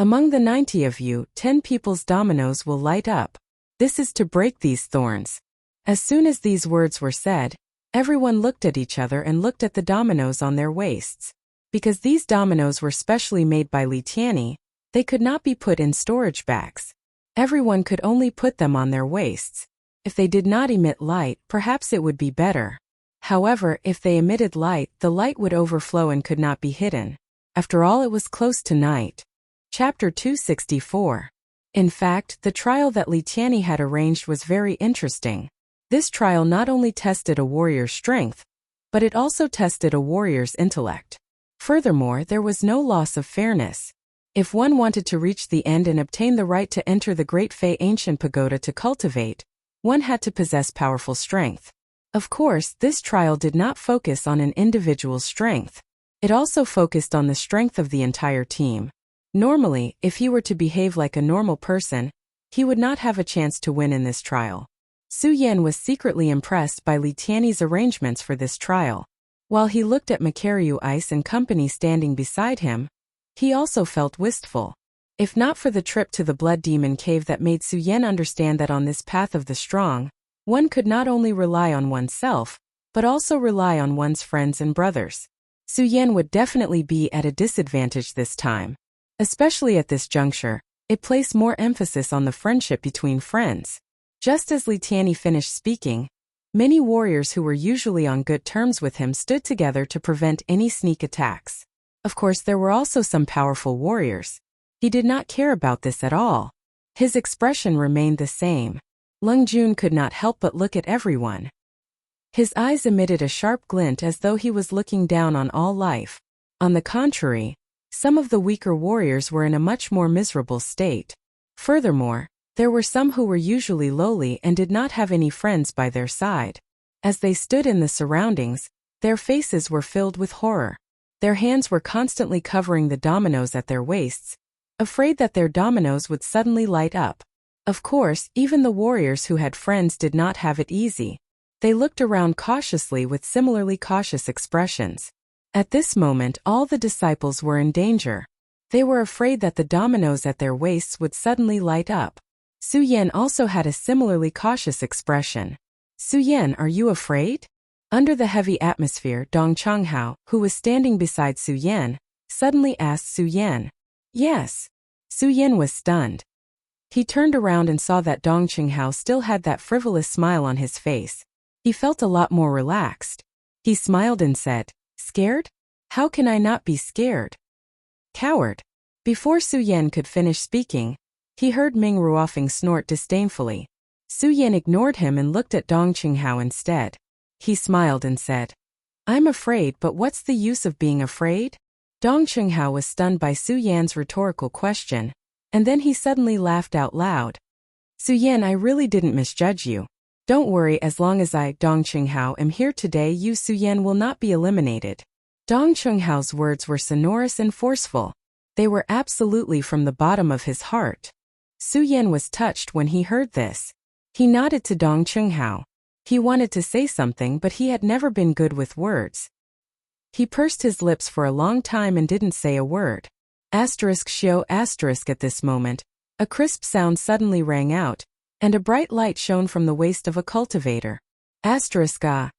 Among the 90 of you, 10 people's dominoes will light up. This is to break these thorns. As soon as these words were said, everyone looked at each other and looked at the dominoes on their waists. Because these dominoes were specially made by Li Tianyi, they could not be put in storage bags. Everyone could only put them on their waists. If they did not emit light, perhaps it would be better. However, if they emitted light, the light would overflow and could not be hidden. After all, it was close to night. Chapter 264. In fact, the trial that Li Tianyi had arranged was very interesting. This trial not only tested a warrior's strength, but it also tested a warrior's intellect. Furthermore, there was no loss of fairness. If one wanted to reach the end and obtain the right to enter the Great Fei Ancient Pagoda to cultivate, one had to possess powerful strength. Of course, this trial did not focus on an individual's strength. It also focused on the strength of the entire team. Normally, if he were to behave like a normal person, he would not have a chance to win in this trial. Su Yan was secretly impressed by Li Tianyi's arrangements for this trial. While he looked at Makaryu Ice and company standing beside him, he also felt wistful. If not for the trip to the Blood Demon Cave that made Su Yan understand that on this path of the strong, one could not only rely on oneself, but also rely on one's friends and brothers. Su Yan would definitely be at a disadvantage this time. Especially at this juncture, it placed more emphasis on the friendship between friends. Just as Li Tianyi finished speaking, many warriors who were usually on good terms with him stood together to prevent any sneak attacks. Of course, there were also some powerful warriors. He did not care about this at all. His expression remained the same. Lung Jun could not help but look at everyone. His eyes emitted a sharp glint as though he was looking down on all life. On the contrary, some of the weaker warriors were in a much more miserable state. Furthermore, there were some who were usually lowly and did not have any friends by their side. As they stood in the surroundings, their faces were filled with horror. Their hands were constantly covering the dominoes at their waists, afraid that their dominoes would suddenly light up. Of course, even the warriors who had friends did not have it easy. They looked around cautiously with similarly cautious expressions. At this moment, all the disciples were in danger. They were afraid that the dominoes at their waists would suddenly light up. Su Yan also had a similarly cautious expression. Su Yan, are you afraid? Under the heavy atmosphere, Dong Changhao, who was standing beside Su Yan, suddenly asked Su Yan. Yes. Su Yan was stunned. He turned around and saw that Dong Changhao still had that frivolous smile on his face. He felt a lot more relaxed. He smiled and said, Scared? How can I not be scared? Coward. Before Su Yan could finish speaking, he heard Ming Ruofeng snort disdainfully. Su Yan ignored him and looked at Dong Changhao instead. He smiled and said, I'm afraid, but what's the use of being afraid? Dong Changhao was stunned by Su Yan's rhetorical question, and then he suddenly laughed out loud. Su Yan, I really didn't misjudge you. Don't worry, as long as I, Dong Changhao, am here today, you Su Yan will not be eliminated. Dong Chenghao's words were sonorous and forceful. They were absolutely from the bottom of his heart. Su Yan was touched when he heard this. He nodded to Dong Changhao. He wanted to say something, but he had never been good with words. He pursed his lips for a long time and didn't say a word. Shio at this moment, a crisp sound suddenly rang out, and a bright light shone from the waist of a cultivator. The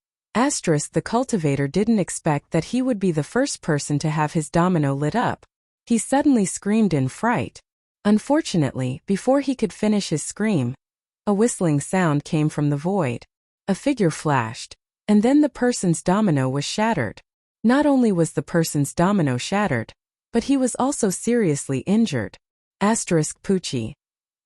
cultivator didn't expect that he would be the first person to have his domino lit up. He suddenly screamed in fright. Unfortunately, before he could finish his scream, a whistling sound came from the void. A figure flashed, and then the person's domino was shattered. Not only was the person's domino shattered, but he was also seriously injured. Pucci.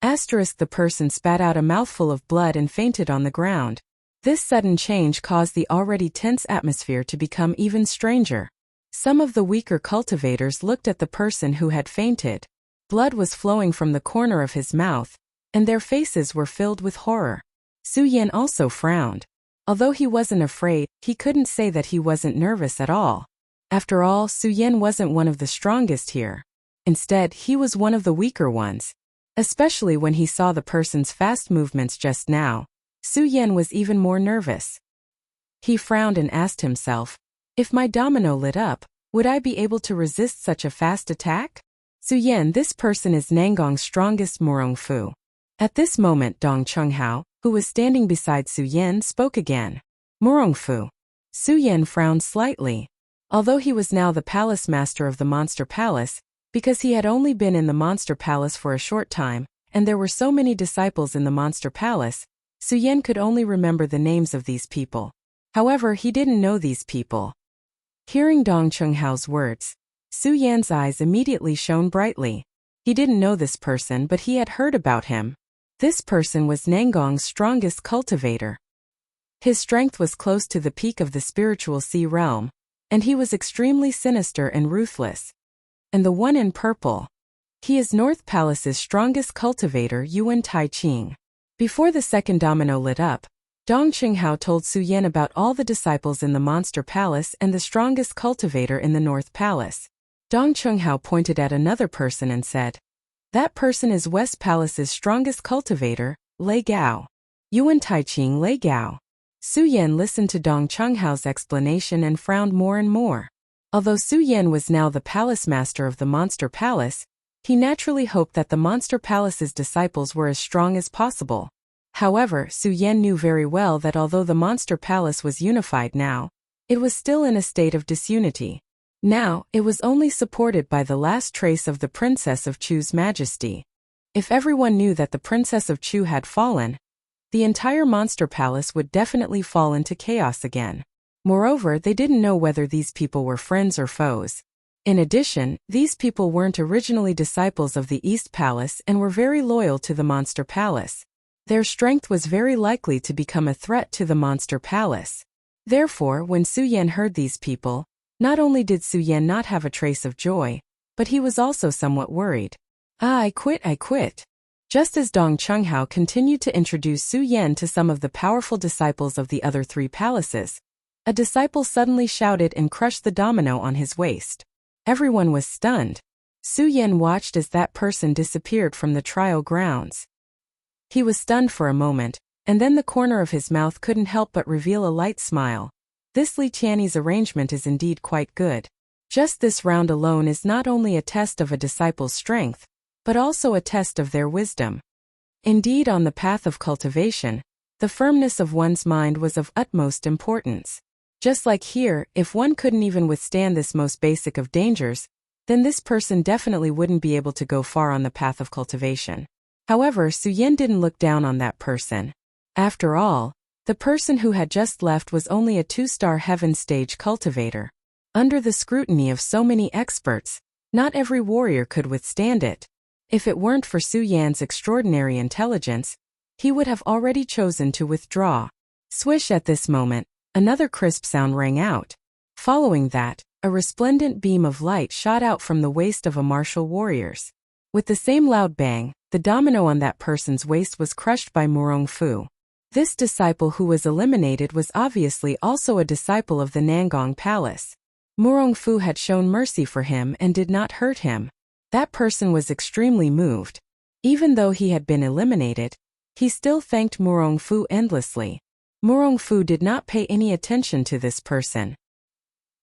The person spat out a mouthful of blood and fainted on the ground. This sudden change caused the already tense atmosphere to become even stranger. Some of the weaker cultivators looked at the person who had fainted. Blood was flowing from the corner of his mouth, and their faces were filled with horror. Su Yan also frowned. Although he wasn't afraid, he couldn't say that he wasn't nervous at all. After all, Su Yan wasn't one of the strongest here. Instead, he was one of the weaker ones. Especially when he saw the person's fast movements just now, Su Yan was even more nervous. He frowned and asked himself, if my domino lit up, would I be able to resist such a fast attack? Su Yan, this person is Nangong's strongest Murong Fu. At this moment Dong Chunghao, who was standing beside Su Yan, spoke again. Murong Fu. Su Yan frowned slightly. Although he was now the palace master of the Monster Palace, because he had only been in the Monster Palace for a short time, and there were so many disciples in the Monster Palace, Su Yan could only remember the names of these people. However, he didn't know these people. Hearing Dong Chunghao's words, Su Yan's eyes immediately shone brightly. He didn't know this person, but he had heard about him. This person was Nangong's strongest cultivator. His strength was close to the peak of the spiritual sea realm, and he was extremely sinister and ruthless. And the one in purple. He is North Palace's strongest cultivator, Yuan Taiqing. Before the second domino lit up, Dong Qinghao told Su Yan about all the disciples in the Monster Palace and the strongest cultivator in the North Palace. Dong Qinghao pointed at another person and said, "That person is West Palace's strongest cultivator, Lei Gao. Yuan Taiqing Lei Gao." Su Yan listened to Dong Chunghao's explanation and frowned more and more. Although Su Yan was now the palace master of the Monster Palace, he naturally hoped that the Monster Palace's disciples were as strong as possible. However, Su Yan knew very well that although the Monster Palace was unified now, it was still in a state of disunity. Now, it was only supported by the last trace of the Princess of Chu's majesty. If everyone knew that the Princess of Chu had fallen, the entire Monster Palace would definitely fall into chaos again. Moreover, they didn't know whether these people were friends or foes. In addition, these people weren't originally disciples of the East Palace and were very loyal to the Monster Palace. Their strength was very likely to become a threat to the Monster Palace. Therefore, when Su Yan heard these people, not only did Su Yan not have a trace of joy, but he was also somewhat worried. I quit. Just as Dong Chunghao continued to introduce Su Yan to some of the powerful disciples of the other three palaces, a disciple suddenly shouted and crushed the domino on his waist. Everyone was stunned. Su Yan watched as that person disappeared from the trial grounds. He was stunned for a moment, and then the corner of his mouth couldn't help but reveal a light smile. This Li Qianni's arrangement is indeed quite good. Just this round alone is not only a test of a disciple's strength, but also a test of their wisdom. Indeed, on the path of cultivation, the firmness of one's mind was of utmost importance. Just like here, if one couldn't even withstand this most basic of dangers, then this person definitely wouldn't be able to go far on the path of cultivation. However, Su Yan didn't look down on that person. After all, the person who had just left was only a 2-star heaven stage cultivator. Under the scrutiny of so many experts, not every warrior could withstand it. If it weren't for Su Yan's extraordinary intelligence, he would have already chosen to withdraw. Swish! At this moment, another crisp sound rang out. Following that, a resplendent beam of light shot out from the waist of a martial warrior's. With the same loud bang, the domino on that person's waist was crushed by Murong Fu. This disciple who was eliminated was obviously also a disciple of the Nangong Palace. Murong Fu had shown mercy for him and did not hurt him. That person was extremely moved. Even though he had been eliminated, he still thanked Murong Fu endlessly. Murong Fu did not pay any attention to this person.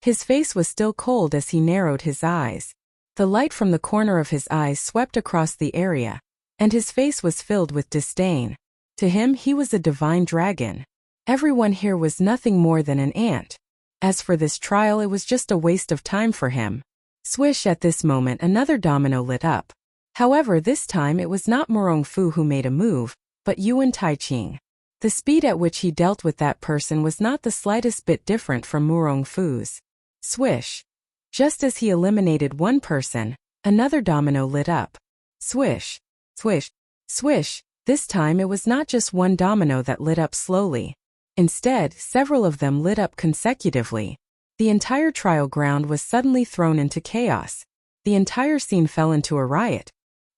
His face was still cold as he narrowed his eyes. The light from the corner of his eyes swept across the area, and his face was filled with disdain. To him, he was a divine dragon. Everyone here was nothing more than an ant. As for this trial, it was just a waste of time for him. Swish! At this moment, another domino lit up. However, this time it was not Murong Fu who made a move, but Yuan Taiqing. The speed at which he dealt with that person was not the slightest bit different from Murong Fu's. Swish! Just as he eliminated one person, another domino lit up. Swish! Swish! Swish! This time it was not just one domino that lit up slowly. Instead, several of them lit up consecutively. The entire trial ground was suddenly thrown into chaos. The entire scene fell into a riot.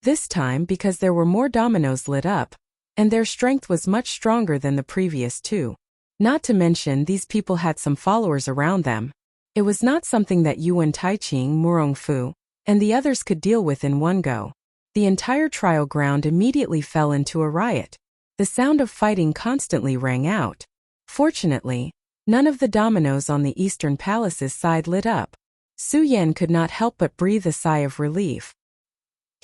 This time because there were more dominoes lit up, and their strength was much stronger than the previous two. Not to mention these people had some followers around them. It was not something that Yuan Taiqing, Murong Fu, and the others could deal with in one go. The entire trial ground immediately fell into a riot. The sound of fighting constantly rang out. Fortunately, none of the dominoes on the Eastern Palace's side lit up. Su Yan could not help but breathe a sigh of relief.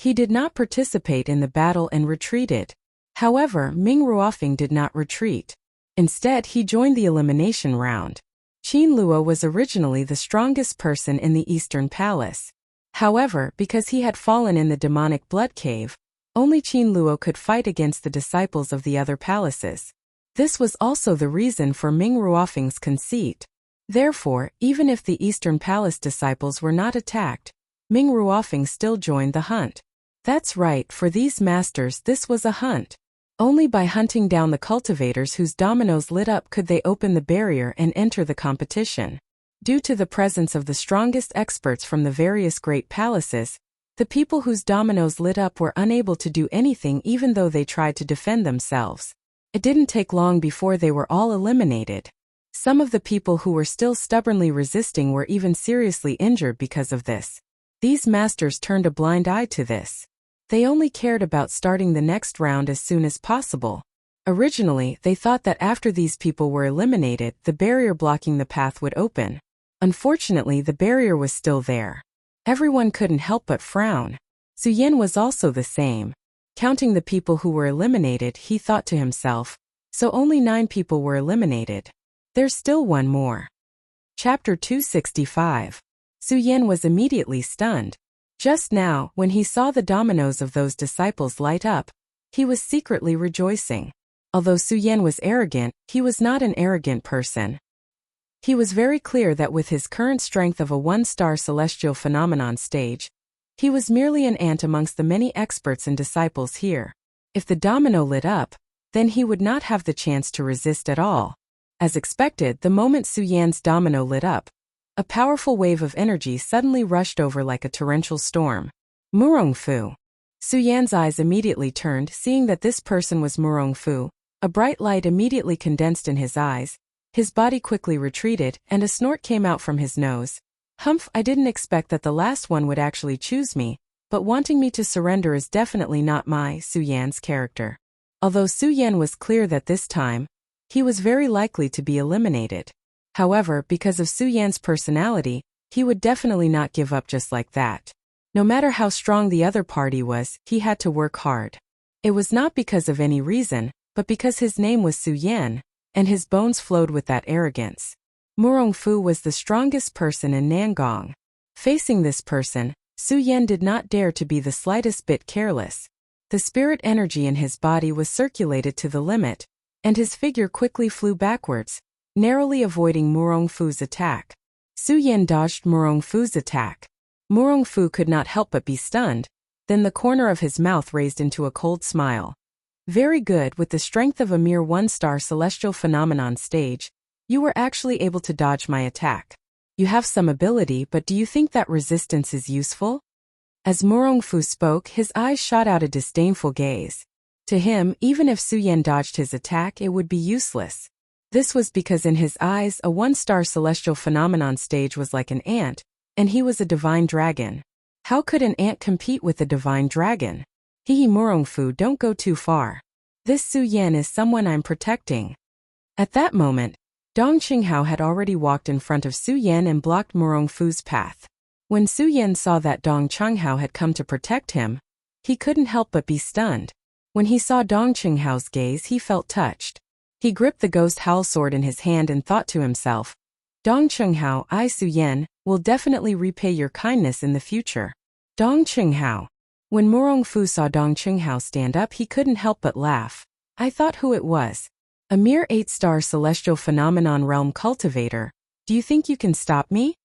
He did not participate in the battle and retreated. However, Ming Ruofing did not retreat. Instead, he joined the elimination round. Qin Luo was originally the strongest person in the Eastern Palace. However, because he had fallen in the demonic blood cave, only Qin Luo could fight against the disciples of the other palaces. This was also the reason for Ming Ruofing's conceit. Therefore, even if the Eastern Palace disciples were not attacked, Ming Ruofing still joined the hunt. That's right, for these masters this was a hunt. Only by hunting down the cultivators whose dominoes lit up could they open the barrier and enter the competition. Due to the presence of the strongest experts from the various great palaces, the people whose dominoes lit up were unable to do anything even though they tried to defend themselves. It didn't take long before they were all eliminated. Some of the people who were still stubbornly resisting were even seriously injured because of this. These masters turned a blind eye to this. They only cared about starting the next round as soon as possible. Originally, they thought that after these people were eliminated, the barrier blocking the path would open. Unfortunately, the barrier was still there. Everyone couldn't help but frown. Su Yan was also the same. Counting the people who were eliminated, he thought to himself, so only 9 people were eliminated. There's still one more. Chapter 265. Su Yan was immediately stunned. Just now, when he saw the dominoes of those disciples light up, he was secretly rejoicing. Although Su Yan was arrogant, he was not an arrogant person. He was very clear that with his current strength of a 1-star celestial phenomenon stage, he was merely an ant amongst the many experts and disciples here. If the domino lit up, then he would not have the chance to resist at all. As expected, the moment Su Yan's domino lit up, a powerful wave of energy suddenly rushed over like a torrential storm. Murongfu. Su Yan's eyes immediately turned, seeing that this person was Murongfu. A bright light immediately condensed in his eyes. His body quickly retreated, and a snort came out from his nose. Humph, I didn't expect that the last one would actually choose me, but wanting me to surrender is definitely not my, Su Yan's character. Although Su Yan was clear that this time, he was very likely to be eliminated. However, because of Su Yan's personality, he would definitely not give up just like that. No matter how strong the other party was, he had to work hard. It was not because of any reason, but because his name was Su Yan, and his bones flowed with that arrogance. Murongfu was the strongest person in Nangong. Facing this person, Su Yan did not dare to be the slightest bit careless. The spirit energy in his body was circulated to the limit, and his figure quickly flew backwards, narrowly avoiding Murongfu's attack. Su Yan dodged Murongfu's attack. Murongfu could not help but be stunned, then the corner of his mouth raised into a cold smile. Very good, with the strength of a mere 1-star celestial phenomenon stage, you were actually able to dodge my attack. You have some ability, but do you think that resistance is useful? As Murongfu spoke, his eyes shot out a disdainful gaze. To him, even if Su Yan dodged his attack, it would be useless. This was because in his eyes, a 1-star celestial phenomenon stage was like an ant, and he was a divine dragon. How could an ant compete with a divine dragon? Murongfu, don't go too far. This Su Yan is someone I'm protecting. At that moment, Dong Qinghao had already walked in front of Su Yan and blocked Murongfu's path. When Su Yan saw that Dong Qinghao had come to protect him, he couldn't help but be stunned. When he saw Dong Qinghao's gaze, he felt touched. He gripped the ghost howl sword in his hand and thought to himself, Dong Qinghao, I, Su Yan, will definitely repay your kindness in the future. Dong Qinghao. When Murongfu saw Dong Qinghao stand up, he couldn't help but laugh. I thought who it was. A mere 8-star celestial phenomenon realm cultivator. Do you think you can stop me?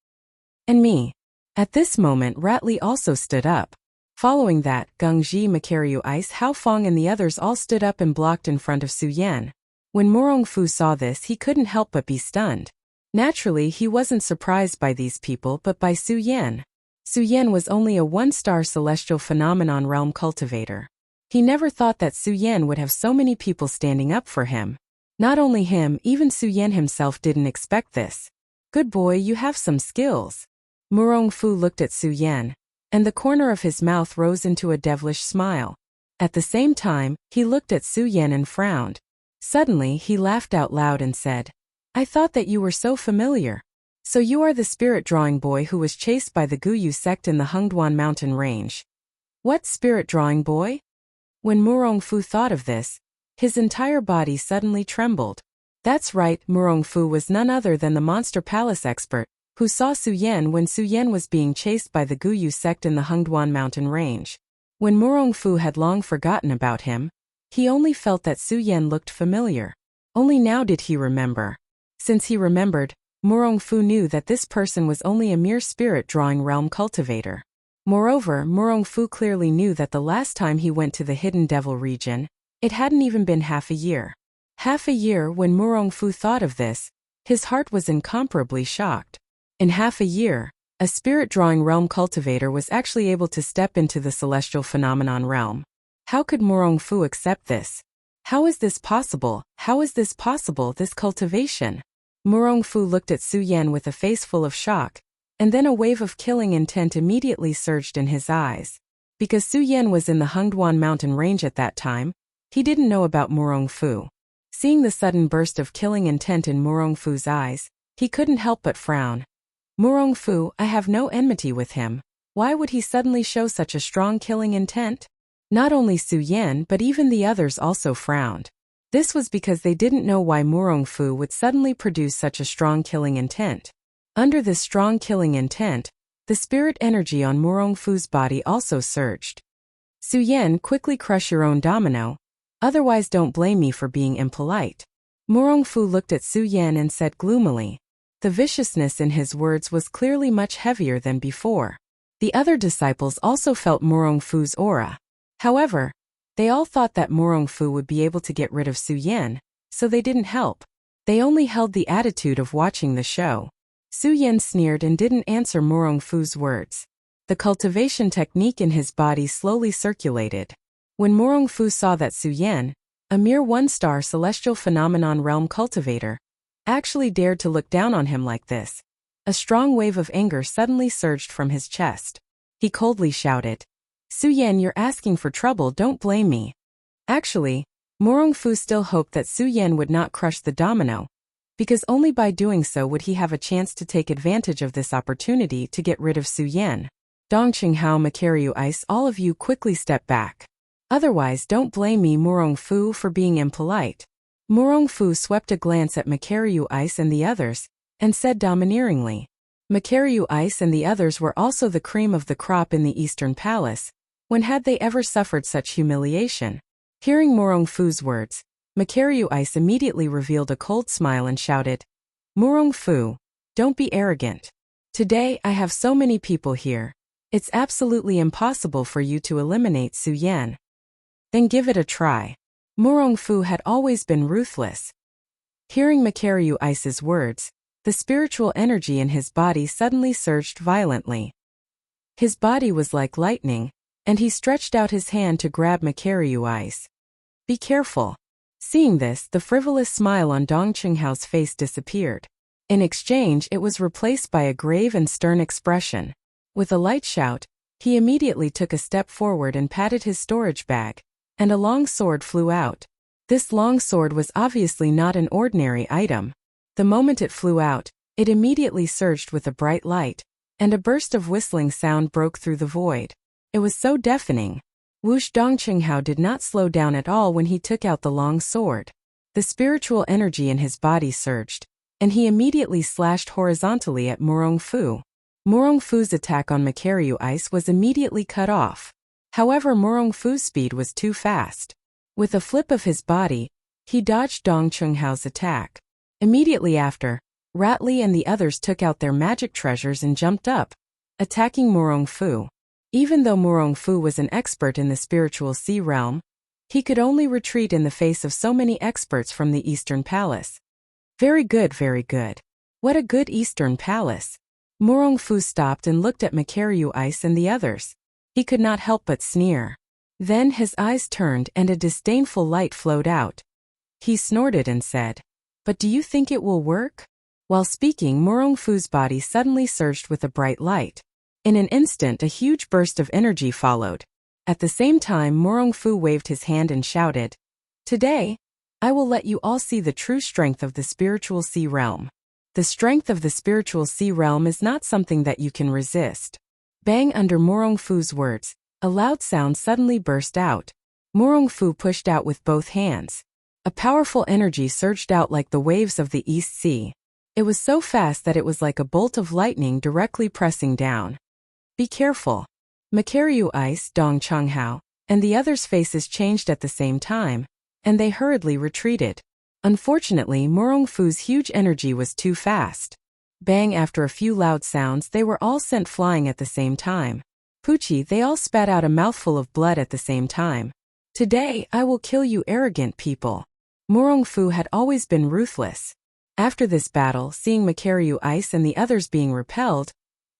And me. At this moment, Ratli also stood up. Following that, Gengji, Makaryu Ice, Hao Fong and the others all stood up and blocked in front of Su Yan. When Murongfu saw this, he couldn't help but be stunned. Naturally, he wasn't surprised by these people but by Su Yan. Su Yan was only a 1-star celestial phenomenon realm cultivator. He never thought that Su Yan would have so many people standing up for him. Not only him, even Su Yan himself didn't expect this. Good boy, you have some skills. Murongfu looked at Su Yan, and the corner of his mouth rose into a devilish smile. At the same time, he looked at Su Yan and frowned. Suddenly, he laughed out loud and said, I thought that you were so familiar. So you are the spirit drawing boy who was chased by the Guyu sect in the Hengduan mountain range. What spirit-drawing boy? When Murongfu thought of this, his entire body suddenly trembled. That's right, Murongfu was none other than the Monster Palace expert, who saw Su Yan when Su Yan was being chased by the Guyu sect in the Hengduan mountain range. When Murongfu had long forgotten about him, he only felt that Su Yan looked familiar. Only now did he remember. Since he remembered, Murongfu knew that this person was only a mere spirit-drawing realm cultivator. Moreover, Murongfu clearly knew that the last time he went to the Hidden Devil region, it hadn't even been half a year. Half a year. When Murongfu thought of this, his heart was incomparably shocked. In half a year, a spirit-drawing realm cultivator was actually able to step into the celestial phenomenon realm. How could Murongfu accept this? How is this possible? How is this possible, this cultivation? Murongfu looked at Su Yan with a face full of shock, and then a wave of killing intent immediately surged in his eyes. Because Su Yan was in the Hengduan mountain range at that time, he didn't know about Murongfu. Seeing the sudden burst of killing intent in Murongfu's eyes, he couldn't help but frown. Murongfu, I have no enmity with him. Why would he suddenly show such a strong killing intent? Not only Su Yan but even the others also frowned. This was because they didn't know why Murongfu would suddenly produce such a strong killing intent. Under this strong killing intent, the spirit energy on Murongfu's body also surged. Su Yan, quickly crush your own domino, otherwise don't blame me for being impolite. Murongfu looked at Su Yan and said gloomily. The viciousness in his words was clearly much heavier than before. The other disciples also felt Murongfu's aura. However, they all thought that Murongfu would be able to get rid of Su Yan, so they didn't help. They only held the attitude of watching the show. Su Yan sneered and didn't answer Murongfu's words. The cultivation technique in his body slowly circulated. When Murongfu saw that Su Yan, a mere one-star celestial phenomenon realm cultivator, actually dared to look down on him like this, a strong wave of anger suddenly surged from his chest. He coldly shouted, Su Yan, you're asking for trouble, don't blame me. Actually, Murongfu still hoped that Su Yan would not crush the domino, because only by doing so would he have a chance to take advantage of this opportunity to get rid of Su Yan. Dongqinghao, Makaryu Ice, all of you quickly step back. Otherwise don't blame me, Murongfu, for being impolite. Murongfu swept a glance at Makaryu Ice and the others, and said domineeringly. Makaryu Ice and the others were also the cream of the crop in the Eastern Palace. When had they ever suffered such humiliation? Hearing Murongfu's words, Makaryu Ice immediately revealed a cold smile and shouted, Murongfu, don't be arrogant. Today I have so many people here. It's absolutely impossible for you to eliminate Su Yan. Then give it a try. Murongfu had always been ruthless. Hearing Makaryu Ice's words, the spiritual energy in his body suddenly surged violently. His body was like lightning, and he stretched out his hand to grab Makaryu Ice. Be careful. Seeing this, the frivolous smile on Dong Qinghao's face disappeared. In exchange, it was replaced by a grave and stern expression. With a light shout, he immediately took a step forward and patted his storage bag, and a long sword flew out. This long sword was obviously not an ordinary item. The moment it flew out, it immediately surged with a bright light, and a burst of whistling sound broke through the void. It was so deafening. Whoosh! Dongqinghao did not slow down at all when he took out the long sword. The spiritual energy in his body surged, and he immediately slashed horizontally at Murongfu. Murongfu's attack on Makaryu Ice was immediately cut off. However, Murongfu's speed was too fast. With a flip of his body, he dodged Dong Qinghao's attack. Immediately after, Ratley and the others took out their magic treasures and jumped up, attacking Murongfu. Even though Murongfu was an expert in the spiritual sea realm, he could only retreat in the face of so many experts from the Eastern Palace. Very good, very good. What a good Eastern Palace. Murongfu stopped and looked at Makaryu Ice and the others. He could not help but sneer. Then his eyes turned and a disdainful light flowed out. He snorted and said, But do you think it will work? While speaking, Murongfu's body suddenly surged with a bright light. In an instant, a huge burst of energy followed. At the same time, Murongfu waved his hand and shouted, Today, I will let you all see the true strength of the spiritual sea realm. The strength of the spiritual sea realm is not something that you can resist. Bang! Under Murongfu's words, A loud sound suddenly burst out. Murongfu pushed out with both hands. A powerful energy surged out like the waves of the East Sea. It was so fast that it was like a bolt of lightning directly pressing down. Be careful. Makaryu Ice, Dong Chonghao, and the others' faces changed at the same time, and they hurriedly retreated. Unfortunately, Murongfu's huge energy was too fast. Bang! After a few loud sounds, they were all sent flying at the same time. Poochie, they all spat out a mouthful of blood at the same time. Today, I will kill you arrogant people. Murongfu had always been ruthless. After this battle, seeing Makaryu Ice and the others being repelled,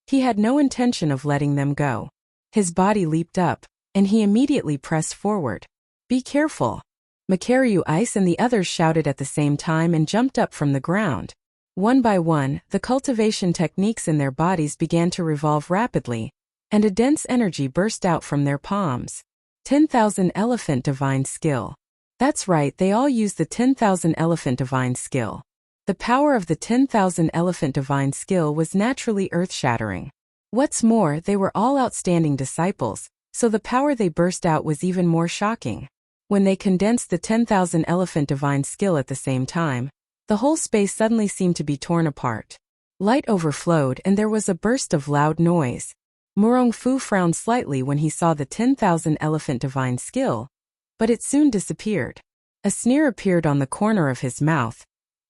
he had no intention of letting them go. His body leaped up, and he immediately pressed forward. Be careful. Makaryu Ice and the others shouted at the same time and jumped up from the ground. One by one, the cultivation techniques in their bodies began to revolve rapidly, and a dense energy burst out from their palms. 10,000 Elephant Divine Skill. That's right, they all used the 10,000 Elephant Divine Skill. The power of the 10,000 Elephant Divine Skill was naturally earth-shattering. What's more, they were all outstanding disciples, so the power they burst out was even more shocking. When they condensed the 10,000 Elephant Divine Skill at the same time, the whole space suddenly seemed to be torn apart. Light overflowed and there was a burst of loud noise. Murongfu frowned slightly when he saw the 10,000 Elephant Divine Skill, but it soon disappeared. A sneer appeared on the corner of his mouth.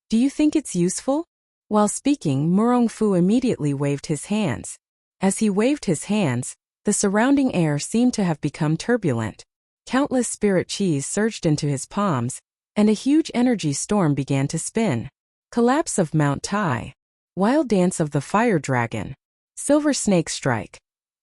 Do you think it's useful? While speaking, Murongfu immediately waved his hands. As he waved his hands, the surrounding air seemed to have become turbulent. Countless spirit chis surged into his palms, and a huge energy storm began to spin. Collapse of Mount Tai. Wild Dance of the Fire Dragon. Silver Snake Strike.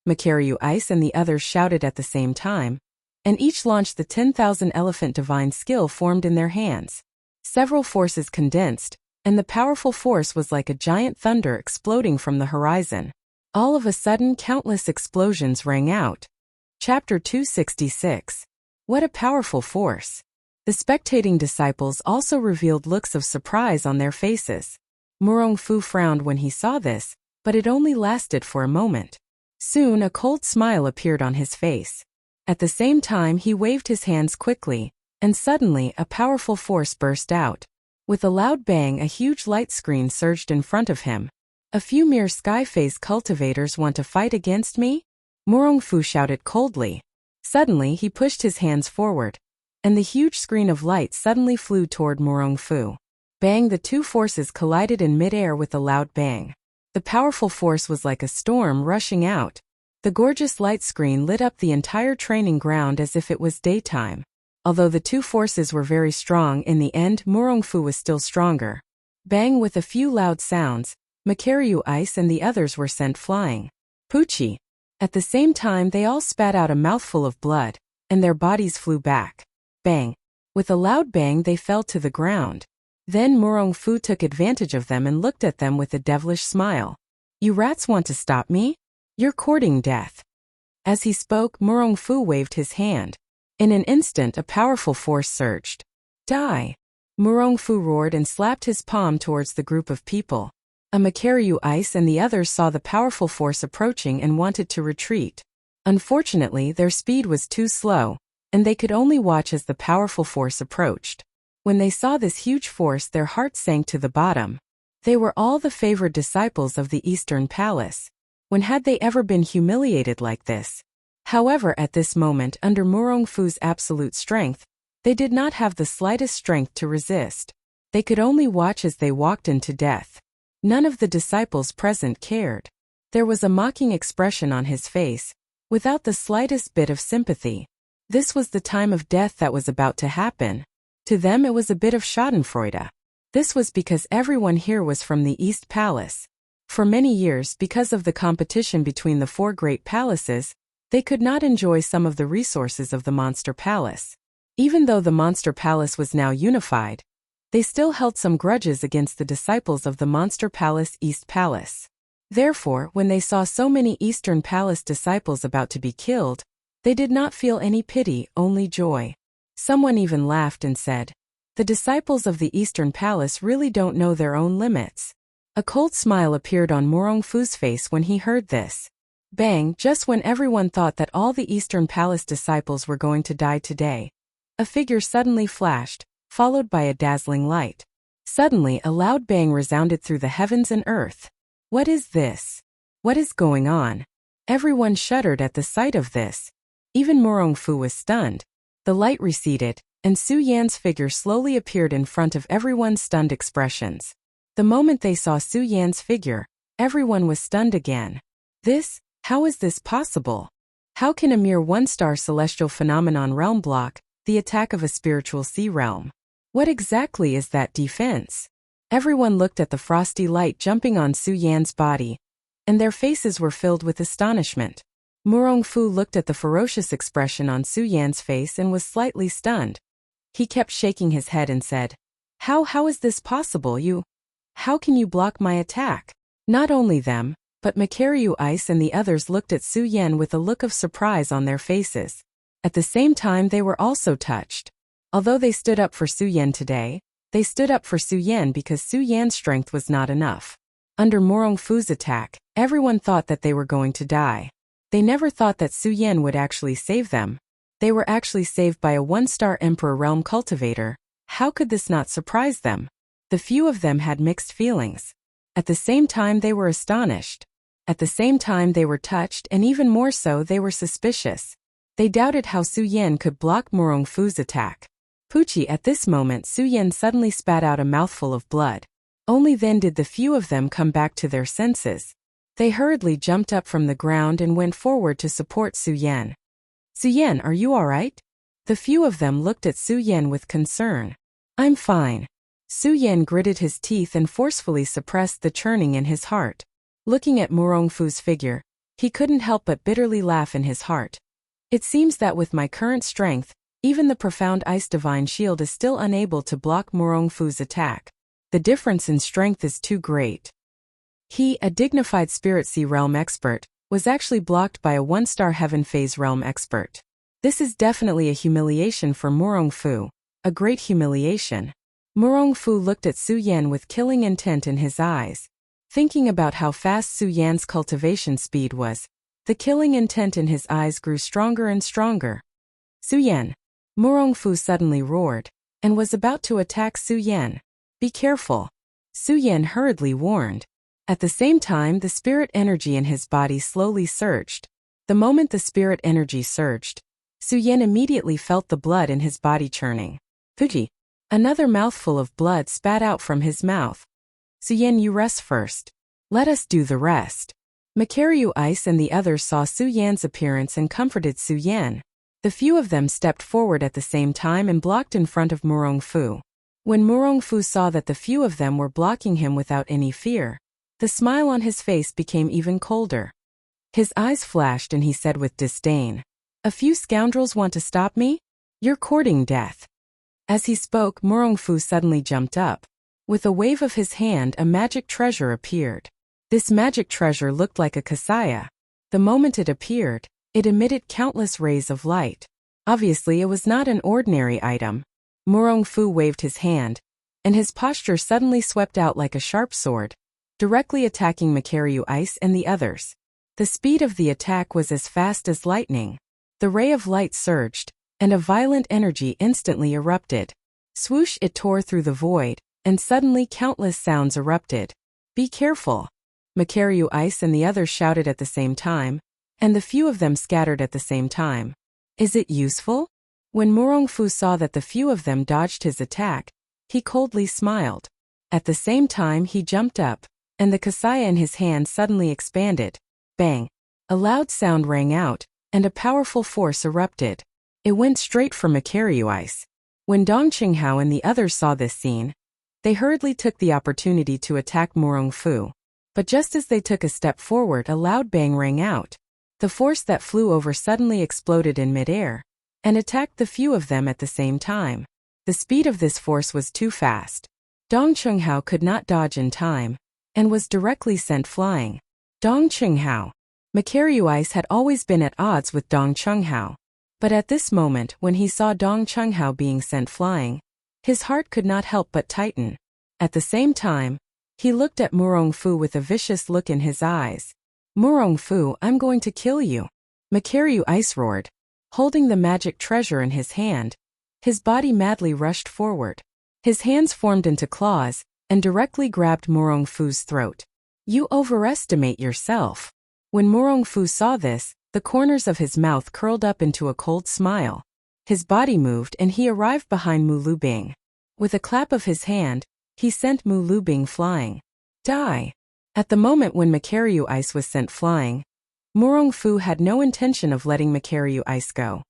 Makaryu Ice and the others shouted at the same time, and each launched the 10,000 Elephant Divine Skill formed in their hands. Several forces condensed, and the powerful force was like a giant thunder exploding from the horizon. All of a sudden, countless explosions rang out. Chapter 266. What a powerful force! The spectating disciples also revealed looks of surprise on their faces. Murongfu frowned when he saw this, but it only lasted for a moment. Soon a cold smile appeared on his face. At the same time he waved his hands quickly, and suddenly a powerful force burst out. With a loud bang, a huge light screen surged in front of him. A few mere sky-phase cultivators want to fight against me? Murongfu shouted coldly. Suddenly he pushed his hands forward, and the huge screen of light suddenly flew toward Murongfu. Bang! The two forces collided in mid-air with a loud bang. The powerful force was like a storm rushing out. The gorgeous light screen lit up the entire training ground as if it was daytime. Although the two forces were very strong, in the end Murongfu was still stronger. Bang! With a few loud sounds, Makaryu Ice and the others were sent flying. Poochie! At the same time they all spat out a mouthful of blood, and their bodies flew back. Bang! With a loud bang they fell to the ground. Then Murongfu took advantage of them and looked at them with a devilish smile. You rats want to stop me? You're courting death. As he spoke, Murongfu waved his hand. In an instant a powerful force surged. Die! Murongfu roared and slapped his palm towards the group of people. A Makaryu Ice and the others saw the powerful force approaching and wanted to retreat. Unfortunately, their speed was too slow, and they could only watch as the powerful force approached. When they saw this huge force, their hearts sank to the bottom. They were all the favored disciples of the Eastern Palace. When had they ever been humiliated like this? However, at this moment, under Murongfu's absolute strength, they did not have the slightest strength to resist. They could only watch as they walked into death. None of the disciples present cared. There was a mocking expression on his face, without the slightest bit of sympathy. This was the time of death that was about to happen. To them it was a bit of schadenfreude. This was because everyone here was from the East Palace. For many years, because of the competition between the four great palaces, they could not enjoy some of the resources of the Monster Palace. Even though the Monster Palace was now unified, they still held some grudges against the disciples of the Monster Palace East Palace. Therefore, when they saw so many Eastern Palace disciples about to be killed, they did not feel any pity, only joy. Someone even laughed and said, "The disciples of the Eastern Palace really don't know their own limits." A cold smile appeared on Murongfu's face when he heard this. Bang, just when everyone thought that all the Eastern Palace disciples were going to die today, a figure suddenly flashed, followed by a dazzling light. Suddenly a loud bang resounded through the heavens and earth. What is this? What is going on? Everyone shuddered at the sight of this. Even Murongfu was stunned. The light receded, and Su Yan's figure slowly appeared in front of everyone's stunned expressions. The moment they saw Su Yan's figure, everyone was stunned again. How is this possible? How can a mere one-star celestial phenomenon realm block the attack of a spiritual sea realm? What exactly is that defense? Everyone looked at the frosty light jumping on Su Yan's body, and their faces were filled with astonishment. Murongfu looked at the ferocious expression on Su Yan's face and was slightly stunned. He kept shaking his head and said, How is this possible? How can you block my attack? Not only them, but Makaryu Ice and the others looked at Su Yan with a look of surprise on their faces. At the same time they were also touched. Although they stood up for Su Yan today, they stood up for Su Yan because Su Yan's strength was not enough. Under Murongfu's attack, everyone thought that they were going to die. They never thought that Su Yan would actually save them. They were actually saved by a one-star Emperor Realm cultivator. How could this not surprise them? The few of them had mixed feelings. At the same time they were astonished. At the same time they were touched, and even more so they were suspicious. They doubted how Su Yan could block Murongfu's attack. Pucci, at this moment Su Yan suddenly spat out a mouthful of blood. Only then did the few of them come back to their senses. They hurriedly jumped up from the ground and went forward to support Su Yan. Su Yan, are you alright? The few of them looked at Su Yan with concern. I'm fine. Su Yan gritted his teeth and forcefully suppressed the churning in his heart. Looking at Murongfu's figure, he couldn't help but bitterly laugh in his heart. It seems that with my current strength, even the profound ice divine shield is still unable to block Murongfu's attack. The difference in strength is too great. He, a dignified Spirit Sea Realm expert, was actually blocked by a one-star Heaven Phase Realm expert. This is definitely a humiliation for Murongfu, a great humiliation. Murongfu looked at Su Yan with killing intent in his eyes. Thinking about how fast Su Yan's cultivation speed was, the killing intent in his eyes grew stronger and stronger. Su Yan! Murongfu suddenly roared, and was about to attack Su Yan. Be careful! Su Yan hurriedly warned. At the same time the spirit energy in his body slowly surged. The moment the spirit energy surged, Su Yan immediately felt the blood in his body churning. Pucci! Another mouthful of blood spat out from his mouth. Su Yan, you rest first. Let us do the rest. Makaryu Ice and the others saw Su Yan's appearance and comforted Su Yan. The few of them stepped forward at the same time and blocked in front of Murongfu. When Murongfu saw that the few of them were blocking him without any fear, the smile on his face became even colder. His eyes flashed and he said with disdain, A few scoundrels want to stop me? You're courting death. As he spoke, Murongfu suddenly jumped up. With a wave of his hand, a magic treasure appeared. This magic treasure looked like a kasaya. The moment it appeared, it emitted countless rays of light. Obviously, it was not an ordinary item. Murongfu waved his hand, and his posture suddenly swept out like a sharp sword, directly attacking Makaryu Ice and the others. The speed of the attack was as fast as lightning. The ray of light surged, and a violent energy instantly erupted. Swoosh! It tore through the void, and suddenly countless sounds erupted. Be careful! Makaryu Ice and the others shouted at the same time, and the few of them scattered at the same time. Is it useful? When Murongfu saw that the few of them dodged his attack, he coldly smiled. At the same time he jumped up, and the kasaya in his hand suddenly expanded. Bang! A loud sound rang out, and a powerful force erupted. It went straight for Makaryu Ice. When Dong Qinghao and the others saw this scene, they hurriedly took the opportunity to attack Murongfu. But just as they took a step forward, a loud bang rang out. The force that flew over suddenly exploded in midair, and attacked the few of them at the same time. The speed of this force was too fast. Dong Qinghao could not dodge in time, and was directly sent flying. Dong Qinghao. Makaryu Ice had always been at odds with Dong Qinghao. But at this moment, when he saw Dong Qinghao being sent flying, his heart could not help but tighten. At the same time, he looked at Murongfu with a vicious look in his eyes. Murong Fu, I'm going to kill you. Makaryu Ice roared. Holding the magic treasure in his hand, his body madly rushed forward. His hands formed into claws and directly grabbed Murong Fu's throat. You overestimate yourself. When Murong Fu saw this, the corners of his mouth curled up into a cold smile. His body moved and he arrived behind Mu Lubing. With a clap of his hand, he sent Mu Lubing flying. Die! At the moment when Makaryu Ice was sent flying, Murong Fu had no intention of letting Makaryu Ice go.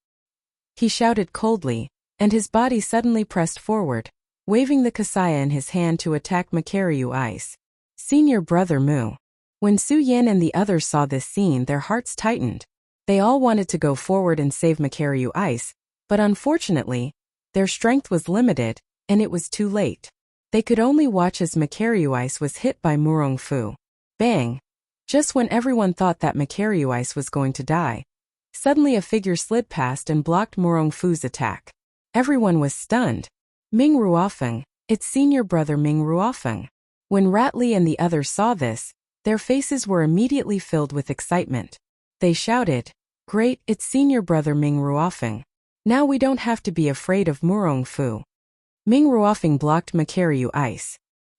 He shouted coldly, and his body suddenly pressed forward, waving the kasaya in his hand to attack Makaryu Ice. Senior brother Mu. When Su Yan and the others saw this scene, their hearts tightened. They all wanted to go forward and save Makaryu Ice, but unfortunately, their strength was limited, and it was too late. They could only watch as Makaryu Ice was hit by Murong Fu. Bang! Just when everyone thought that Makaryu Ice was going to die, suddenly a figure slid past and blocked Murong Fu's attack. Everyone was stunned. Ming Ruofeng, it's senior brother Ming Ruofeng. When Rat Li and the others saw this, their faces were immediately filled with excitement. They shouted, Great, it's senior brother Ming Ruofeng. Now we don't have to be afraid of Murong Fu. Ming Ruofeng blocked Makaryu Ice.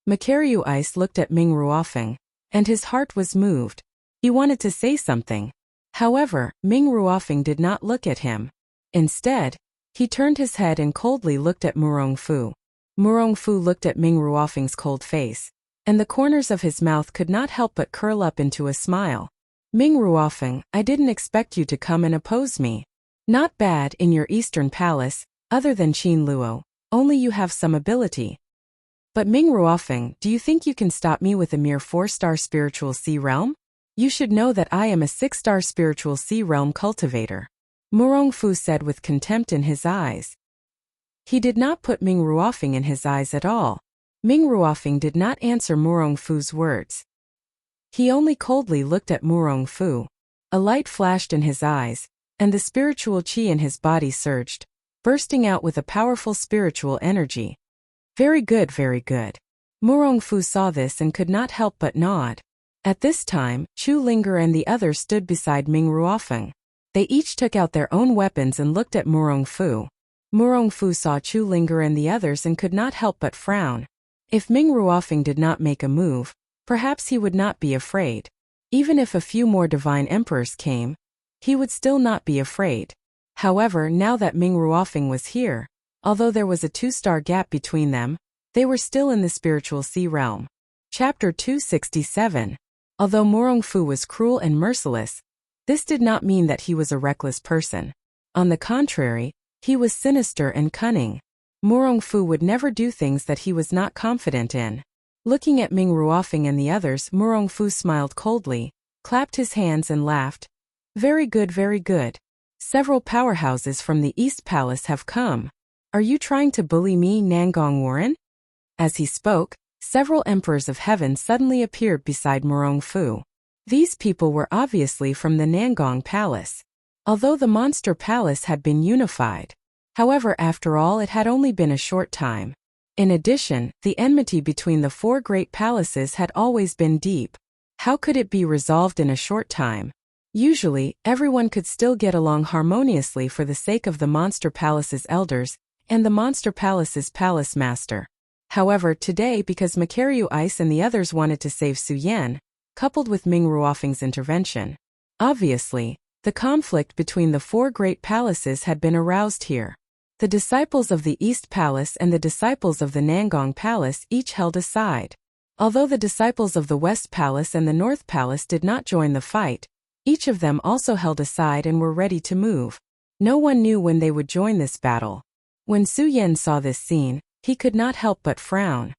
Makaryu Ice looked at Ming Ruofeng, and his heart was moved. He wanted to say something. However, Ming Ruofeng did not look at him. Instead, he turned his head and coldly looked at Murong Fu. Murong Fu looked at Ming Ruofeng's cold face, and the corners of his mouth could not help but curl up into a smile. Ming Ruofeng, I didn't expect you to come and oppose me. Not bad in your Eastern Palace, other than Qin Luo, only you have some ability. But Ming Ruofeng, do you think you can stop me with a mere 4-star spiritual sea realm? You should know that I am a 6-star spiritual sea realm cultivator. Murong Fu said with contempt in his eyes. He did not put Ming Ruofeng in his eyes at all. Ming Ruofeng did not answer Murong Fu's words. He only coldly looked at Murong Fu. A light flashed in his eyes, and the spiritual qi in his body surged, bursting out with a powerful spiritual energy. Very good, very good. Murong Fu saw this and could not help but nod. At this time, Chu Linger and the others stood beside Ming Ruofeng. They each took out their own weapons and looked at Murong Fu. Murong Fu saw Chu Linger and the others and could not help but frown. If Ming Ruofeng did not make a move, perhaps he would not be afraid. Even if a few more divine emperors came, he would still not be afraid. However, now that Ming Ruofeng was here, although there was a 2-star gap between them, they were still in the spiritual sea realm. Chapter 267. Although Murong Fu was cruel and merciless, this did not mean that he was a reckless person. On the contrary, he was sinister and cunning. Murong Fu would never do things that he was not confident in. Looking at Ming Ruofeng and the others, Murong Fu smiled coldly, clapped his hands and laughed. Very good, very good. Several powerhouses from the East Palace have come. Are you trying to bully me, Nangong Warren? As he spoke, several emperors of heaven suddenly appeared beside Murong Fu. These people were obviously from the Nangong Palace. Although the Monster Palace had been unified. However, after all, it had only been a short time. In addition, the enmity between the 4 great palaces had always been deep. How could it be resolved in a short time? Usually, everyone could still get along harmoniously for the sake of the Monster Palace's elders and the Monster Palace's palace master. However, today, because Makaryu Ice and the others wanted to save Su Yan, coupled with Ming Ruofeng's intervention, obviously, the conflict between the 4 great palaces had been aroused here. The disciples of the East Palace and the disciples of the Nangong Palace each held a side. Although the disciples of the West Palace and the North Palace did not join the fight, each of them also held a side and were ready to move. No one knew when they would join this battle. When Su Yan saw this scene, he could not help but frown.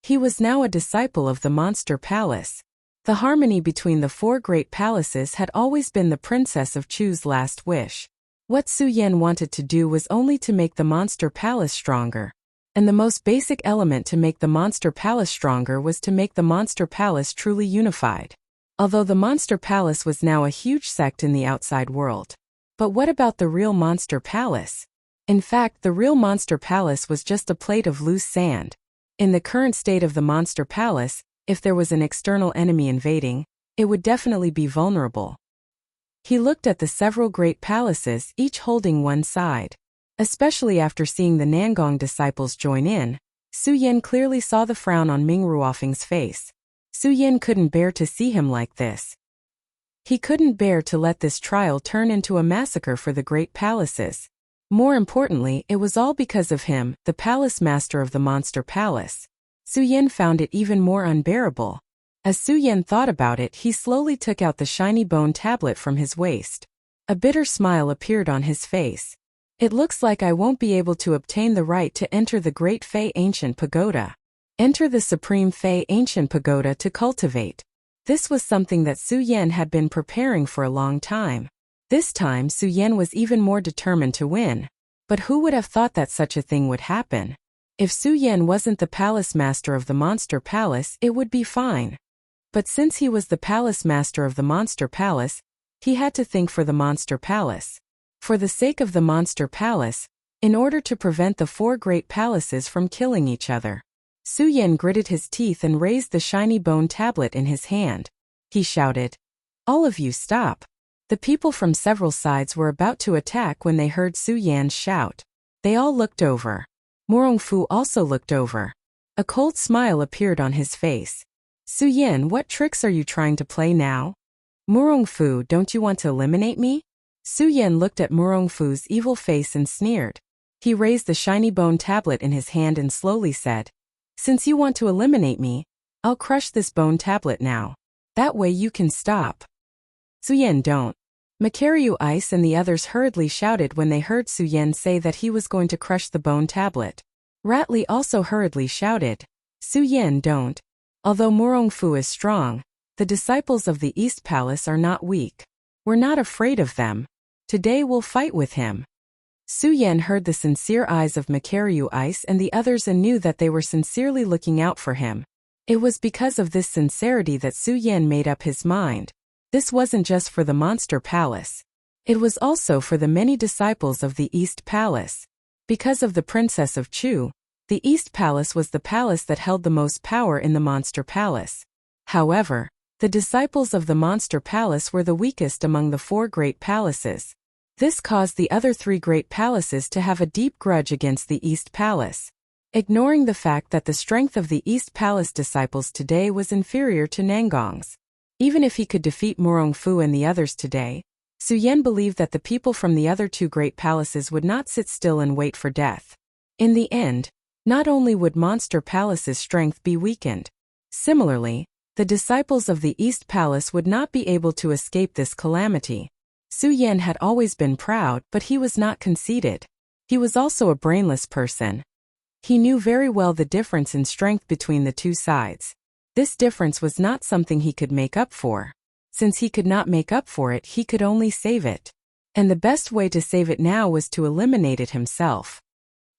He was now a disciple of the Monster Palace. The harmony between the 4 great palaces had always been the Princess of Chu's last wish. What Su Yan wanted to do was only to make the Monster Palace stronger. And the most basic element to make the Monster Palace stronger was to make the Monster Palace truly unified. Although the Monster Palace was now a huge sect in the outside world. But what about the real Monster Palace? In fact, the real Monster Palace was just a plate of loose sand. In the current state of the Monster Palace, if there was an external enemy invading, it would definitely be vulnerable. He looked at the several great palaces, each holding one side. Especially after seeing the Nangong disciples join in, Su Yan clearly saw the frown on Ming Ruofeng's face. Su Yan couldn't bear to see him like this. He couldn't bear to let this trial turn into a massacre for the great palaces. More importantly, it was all because of him, the palace master of the monster palace. Su Yan found it even more unbearable. As Su Yan thought about it, he slowly took out the shiny bone tablet from his waist. A bitter smile appeared on his face. It looks like I won't be able to obtain the right to enter the Great Fei Ancient Pagoda. Enter the Supreme Fei Ancient Pagoda to cultivate. This was something that Su Yan had been preparing for a long time. This time Su Yan was even more determined to win. But who would have thought that such a thing would happen? If Su Yan wasn't the palace master of the monster palace, it would be fine. But since he was the palace master of the monster palace, he had to think for the monster palace. For the sake of the monster palace, in order to prevent the four great palaces from killing each other. Su Yan gritted his teeth and raised the shiny bone tablet in his hand. He shouted, "All of you stop." The people from several sides were about to attack when they heard Su Yan's shout. They all looked over. Murongfu also looked over. A cold smile appeared on his face. "Su Yan, what tricks are you trying to play now? Murongfu, don't you want to eliminate me?" Su Yan looked at Murongfu's evil face and sneered. He raised the shiny bone tablet in his hand and slowly said, "Since you want to eliminate me, I'll crush this bone tablet now. That way you can stop." "Su Yan, don't." Makaryu Ice and the others hurriedly shouted when they heard Su Yan say that he was going to crush the bone tablet. Ratli also hurriedly shouted, "Su Yan, don't." Although Murongfu is strong, the disciples of the East Palace are not weak. We're not afraid of them. Today we'll fight with him. Su Yan heard the sincere eyes of Makaryu Ice and the others and knew that they were sincerely looking out for him. It was because of this sincerity that Su Yan made up his mind. This wasn't just for the monster palace. It was also for the many disciples of the East Palace. Because of the Princess of Chu, the East Palace was the palace that held the most power in the monster palace. However, the disciples of the monster palace were the weakest among the four great palaces. This caused the other three great palaces to have a deep grudge against the East Palace. Ignoring the fact that the strength of the East Palace disciples today was inferior to Nangong's. Even if he could defeat Murongfu and the others today, Su Yan believed that the people from the other two great palaces would not sit still and wait for death. In the end, not only would Monster Palace's strength be weakened. Similarly, the disciples of the East Palace would not be able to escape this calamity. Su Yan had always been proud, but he was not conceited. He was also a brainless person. He knew very well the difference in strength between the two sides. This difference was not something he could make up for. Since he could not make up for it, he could only save it. And the best way to save it now was to eliminate it himself.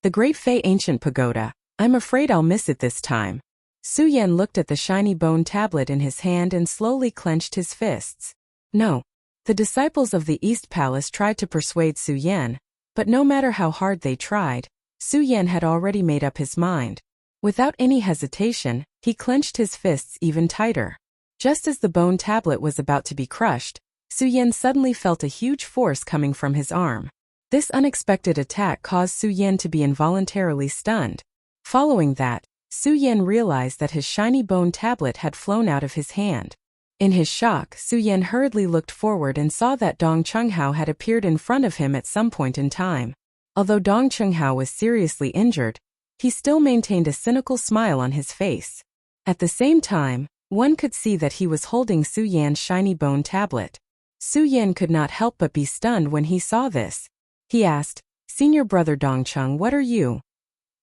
The Great Fei Ancient Pagoda. I'm afraid I'll miss it this time. Su Yan looked at the shiny bone tablet in his hand and slowly clenched his fists. No. The disciples of the East Palace tried to persuade Su Yan, but no matter how hard they tried, Su Yan had already made up his mind. Without any hesitation, he clenched his fists even tighter. Just as the bone tablet was about to be crushed, Su Yan suddenly felt a huge force coming from his arm. This unexpected attack caused Su Yan to be involuntarily stunned. Following that, Su Yan realized that his shiny bone tablet had flown out of his hand. In his shock, Su Yan hurriedly looked forward and saw that Dong Chunghao had appeared in front of him at some point in time. Although Dong Chunghao was seriously injured, he still maintained a cynical smile on his face. At the same time, one could see that he was holding Su Yan's shiny bone tablet. Su Yan could not help but be stunned when he saw this. He asked, "Senior brother Dongcheng, what are you?"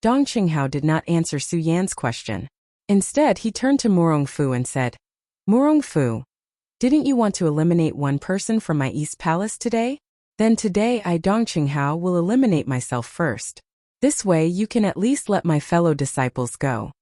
Dong Chunghao did not answer Su Yan's question. Instead, he turned to Murongfu and said, "Murongfu, didn't you want to eliminate one person from my East Palace today? Then today I, Dong Chunghao, will eliminate myself first. This way you can at least let my fellow disciples go."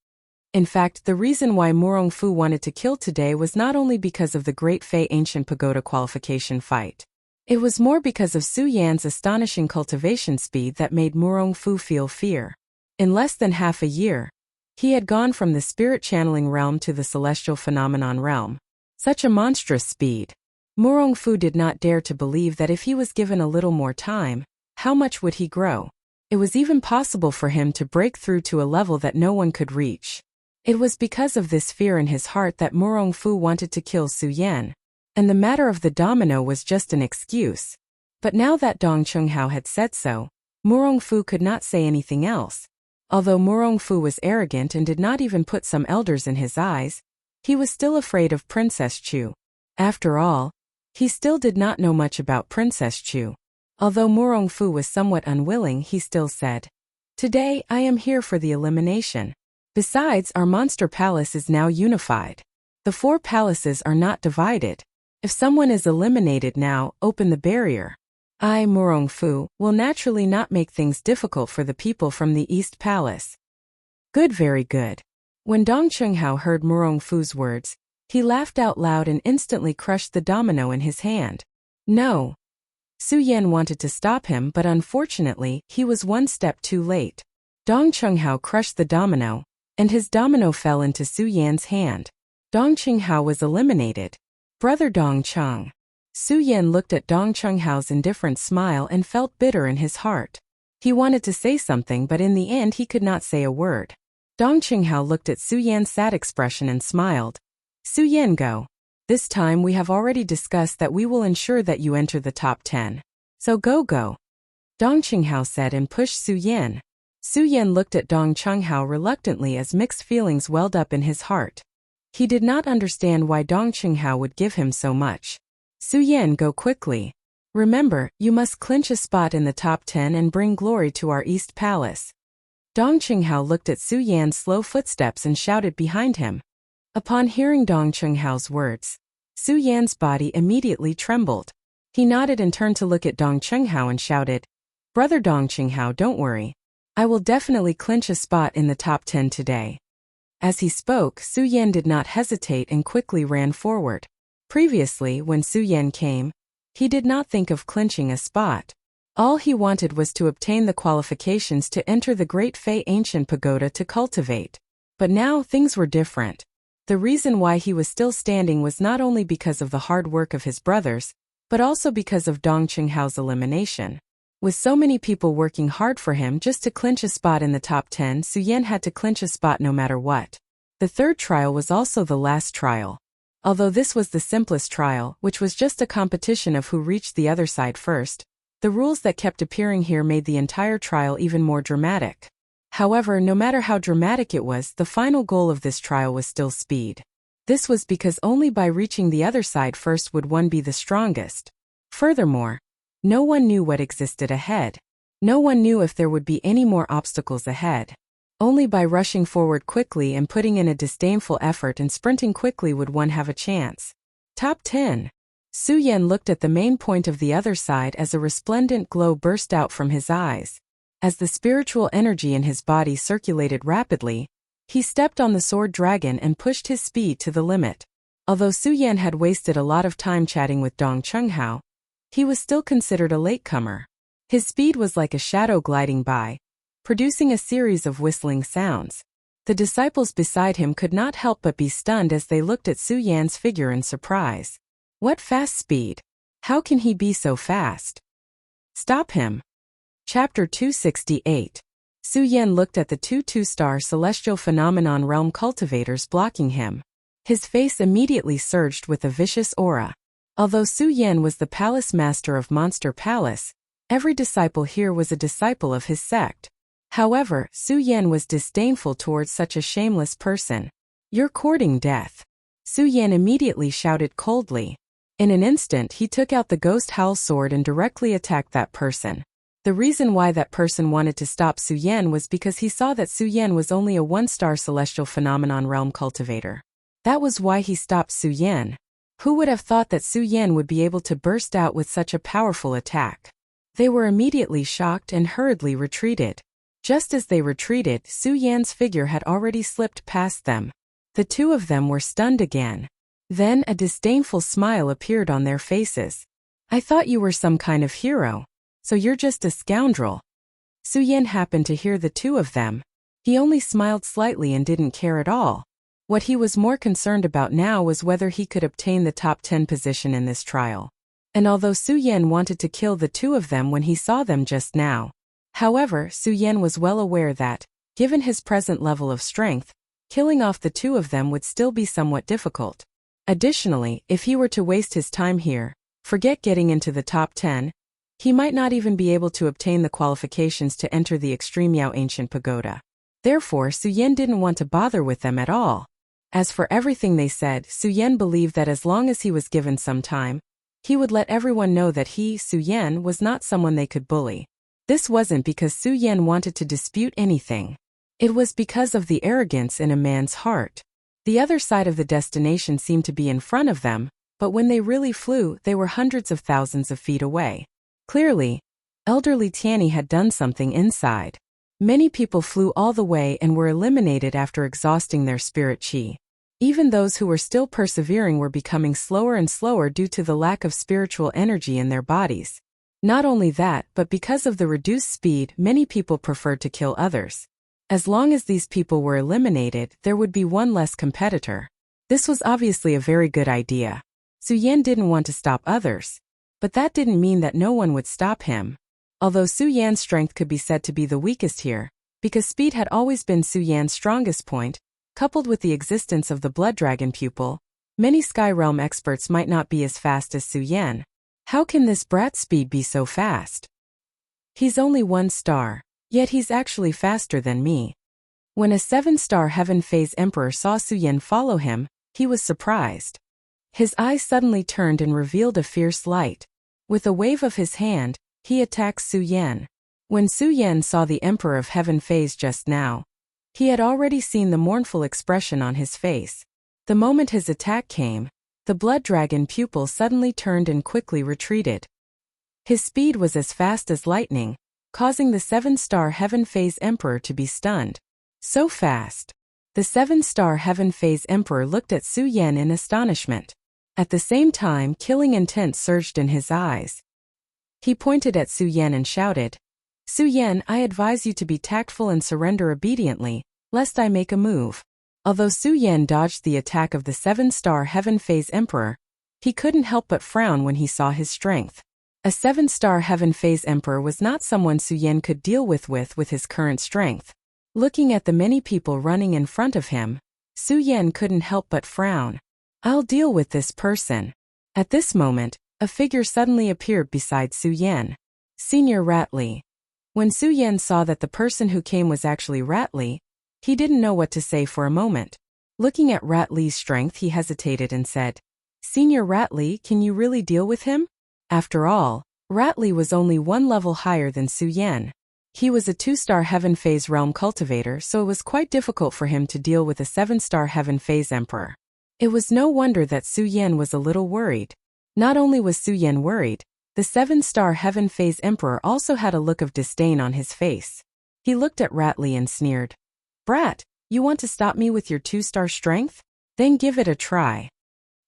In fact, the reason why Murongfu wanted to kill today was not only because of the Great Fei Ancient Pagoda qualification fight. It was more because of Su Yan's astonishing cultivation speed that made Murongfu feel fear. In less than half a year, he had gone from the spirit channeling realm to the celestial phenomenon realm. Such a monstrous speed. Murongfu did not dare to believe that if he was given a little more time, how much would he grow? It was even possible for him to break through to a level that no one could reach. It was because of this fear in his heart that Murongfu wanted to kill Su Yan, and the matter of the domino was just an excuse. But now that Dong Chunghao had said so, Murongfu could not say anything else. Although Murongfu was arrogant and did not even put some elders in his eyes, he was still afraid of Princess Chu. After all, he still did not know much about Princess Chu. Although Murongfu was somewhat unwilling, he still said, "Today I am here for the elimination. Besides, our monster palace is now unified. The 4 palaces are not divided. If someone is eliminated now, open the barrier. I, Murongfu, will naturally not make things difficult for the people from the East Palace." Good, very good. When Dong Chunghao heard Murongfu's words, he laughed out loud and instantly crushed the domino in his hand. No. Su Yan wanted to stop him, but unfortunately, he was one step too late. Dong Chunghao crushed the domino, and his domino fell into Su Yan's hand. Dong Chunghao was eliminated. Brother Dong Chung. Su Yan looked at Dong Chunghao's indifferent smile and felt bitter in his heart. He wanted to say something, but in the end he could not say a word. Dong Chunghao looked at Su Yan's sad expression and smiled. "Su Yan, go. This time we have already discussed that we will ensure that you enter the top 10. So go. Dong Chunghao said and pushed Su Yan. Su Yan looked at Dong Chunghao reluctantly as mixed feelings welled up in his heart. He did not understand why Dong Chunghao would give him so much. Su Yan, go quickly. Remember, you must clinch a spot in the top 10 and bring glory to our East Palace. Dong Chunghao looked at Su Yan's slow footsteps and shouted behind him. Upon hearing Dong Chunghao's words, Su Yan's body immediately trembled. He nodded and turned to look at Dong Chunghao and shouted, "Brother Dong Chunghao, don't worry. I will definitely clinch a spot in the top 10 today." As he spoke, Su Yan did not hesitate and quickly ran forward. Previously, when Su Yan came, he did not think of clinching a spot. All he wanted was to obtain the qualifications to enter the Great Fei Ancient Pagoda to cultivate. But now things were different. The reason why he was still standing was not only because of the hard work of his brothers, but also because of Dong Chunghao's elimination. With so many people working hard for him just to clinch a spot in the top 10, Su Yan had to clinch a spot no matter what. The third trial was also the last trial. Although this was the simplest trial, which was just a competition of who reached the other side first, the rules that kept appearing here made the entire trial even more dramatic. However, no matter how dramatic it was, the final goal of this trial was still speed. This was because only by reaching the other side first would one be the strongest. Furthermore, no one knew what existed ahead. No one knew if there would be any more obstacles ahead. Only by rushing forward quickly and putting in a disdainful effort and sprinting quickly would one have a chance. Top 10. Su Yan looked at the main point of the other side as a resplendent glow burst out from his eyes. As the spiritual energy in his body circulated rapidly, he stepped on the sword dragon and pushed his speed to the limit. Although Su Yan had wasted a lot of time chatting with Dong Chunghao, he was still considered a latecomer. His speed was like a shadow gliding by, producing a series of whistling sounds. The disciples beside him could not help but be stunned as they looked at Su Yan's figure in surprise. What fast speed! How can he be so fast? Stop him! Chapter 268. Su Yan looked at the two two-star celestial phenomenon realm cultivators blocking him. His face immediately surged with a vicious aura. Although Su Yan was the palace master of Monster Palace, every disciple here was a disciple of his sect. However, Su Yan was disdainful towards such a shameless person. "You're courting death." Su Yan immediately shouted coldly. In an instant he took out the Ghost Howl sword and directly attacked that person. The reason why that person wanted to stop Su Yan was because he saw that Su Yan was only a one-star celestial phenomenon realm cultivator. That was why he stopped Su Yan. Who would have thought that Su Yan would be able to burst out with such a powerful attack? They were immediately shocked and hurriedly retreated. Just as they retreated, Su Yan's figure had already slipped past them. The two of them were stunned again. Then a disdainful smile appeared on their faces. "I thought you were some kind of hero. So you're just a scoundrel." Su Yan happened to hear the two of them. He only smiled slightly and didn't care at all. What he was more concerned about now was whether he could obtain the top 10 position in this trial. And although Su Yan wanted to kill the two of them when he saw them just now, however, Su Yan was well aware that, given his present level of strength, killing off the two of them would still be somewhat difficult. Additionally, if he were to waste his time here, forget getting into the top 10, he might not even be able to obtain the qualifications to enter the Extreme Yao Ancient Pagoda. Therefore, Su Yan didn't want to bother with them at all. As for everything they said, Su Yan believed that as long as he was given some time, he would let everyone know that he, Su Yan, was not someone they could bully. This wasn't because Su Yan wanted to dispute anything. It was because of the arrogance in a man's heart. The other side of the destination seemed to be in front of them, but when they really flew, they were hundreds of thousands of feet away. Clearly, elderly Tianyi had done something inside. Many people flew all the way and were eliminated after exhausting their spirit qi. Even those who were still persevering were becoming slower and slower due to the lack of spiritual energy in their bodies. Not only that, but because of the reduced speed, many people preferred to kill others. As long as these people were eliminated, there would be one less competitor. This was obviously a very good idea. Su Yan didn't want to stop others. But that didn't mean that no one would stop him. Although Su Yan's strength could be said to be the weakest here, because speed had always been Su Yan's strongest point, coupled with the existence of the Blood Dragon pupil, many Sky Realm experts might not be as fast as Su Yan. How can this brat's speed be so fast? He's only 1 star. Yet he's actually faster than me. When a 7-star Heaven Phase Emperor saw Su Yan follow him, he was surprised. His eyes suddenly turned and revealed a fierce light. With a wave of his hand, he attacked Su Yan. When Su Yan saw the Emperor of Heaven Phase just now, he had already seen the mournful expression on his face. The moment his attack came, the Blood Dragon pupil suddenly turned and quickly retreated. His speed was as fast as lightning, causing the 7-star Heaven Phase Emperor to be stunned. So fast. The 7-star Heaven Phase Emperor looked at Su Yan in astonishment. At the same time, killing intent surged in his eyes. He pointed at Su Yan and shouted, "Su Yan, I advise you to be tactful and surrender obediently, lest I make a move." Although Su Yan dodged the attack of the 7-star Heaven Phase Emperor, he couldn't help but frown when he saw his strength. A 7-star Heaven Phase Emperor was not someone Su Yan could deal with his current strength. Looking at the many people running in front of him, Su Yan couldn't help but frown. I'll deal with this person. At this moment, a figure suddenly appeared beside Su Yan. Senior Ratley. When Su Yan saw that the person who came was actually Ratley, he didn't know what to say for a moment. Looking at Ratley's strength, he hesitated and said, "Senior Ratley, can you really deal with him?" After all, Ratley was only 1 level higher than Su Yan. He was a 2-star Heaven Phase Realm cultivator, so it was quite difficult for him to deal with a 7-star Heaven Phase Emperor. It was no wonder that Su Yan was a little worried. Not only was Su Yan worried, the 7-star Heaven Phase Emperor also had a look of disdain on his face. He looked at Ratley and sneered. "Brat, you want to stop me with your 2-star strength? Then give it a try."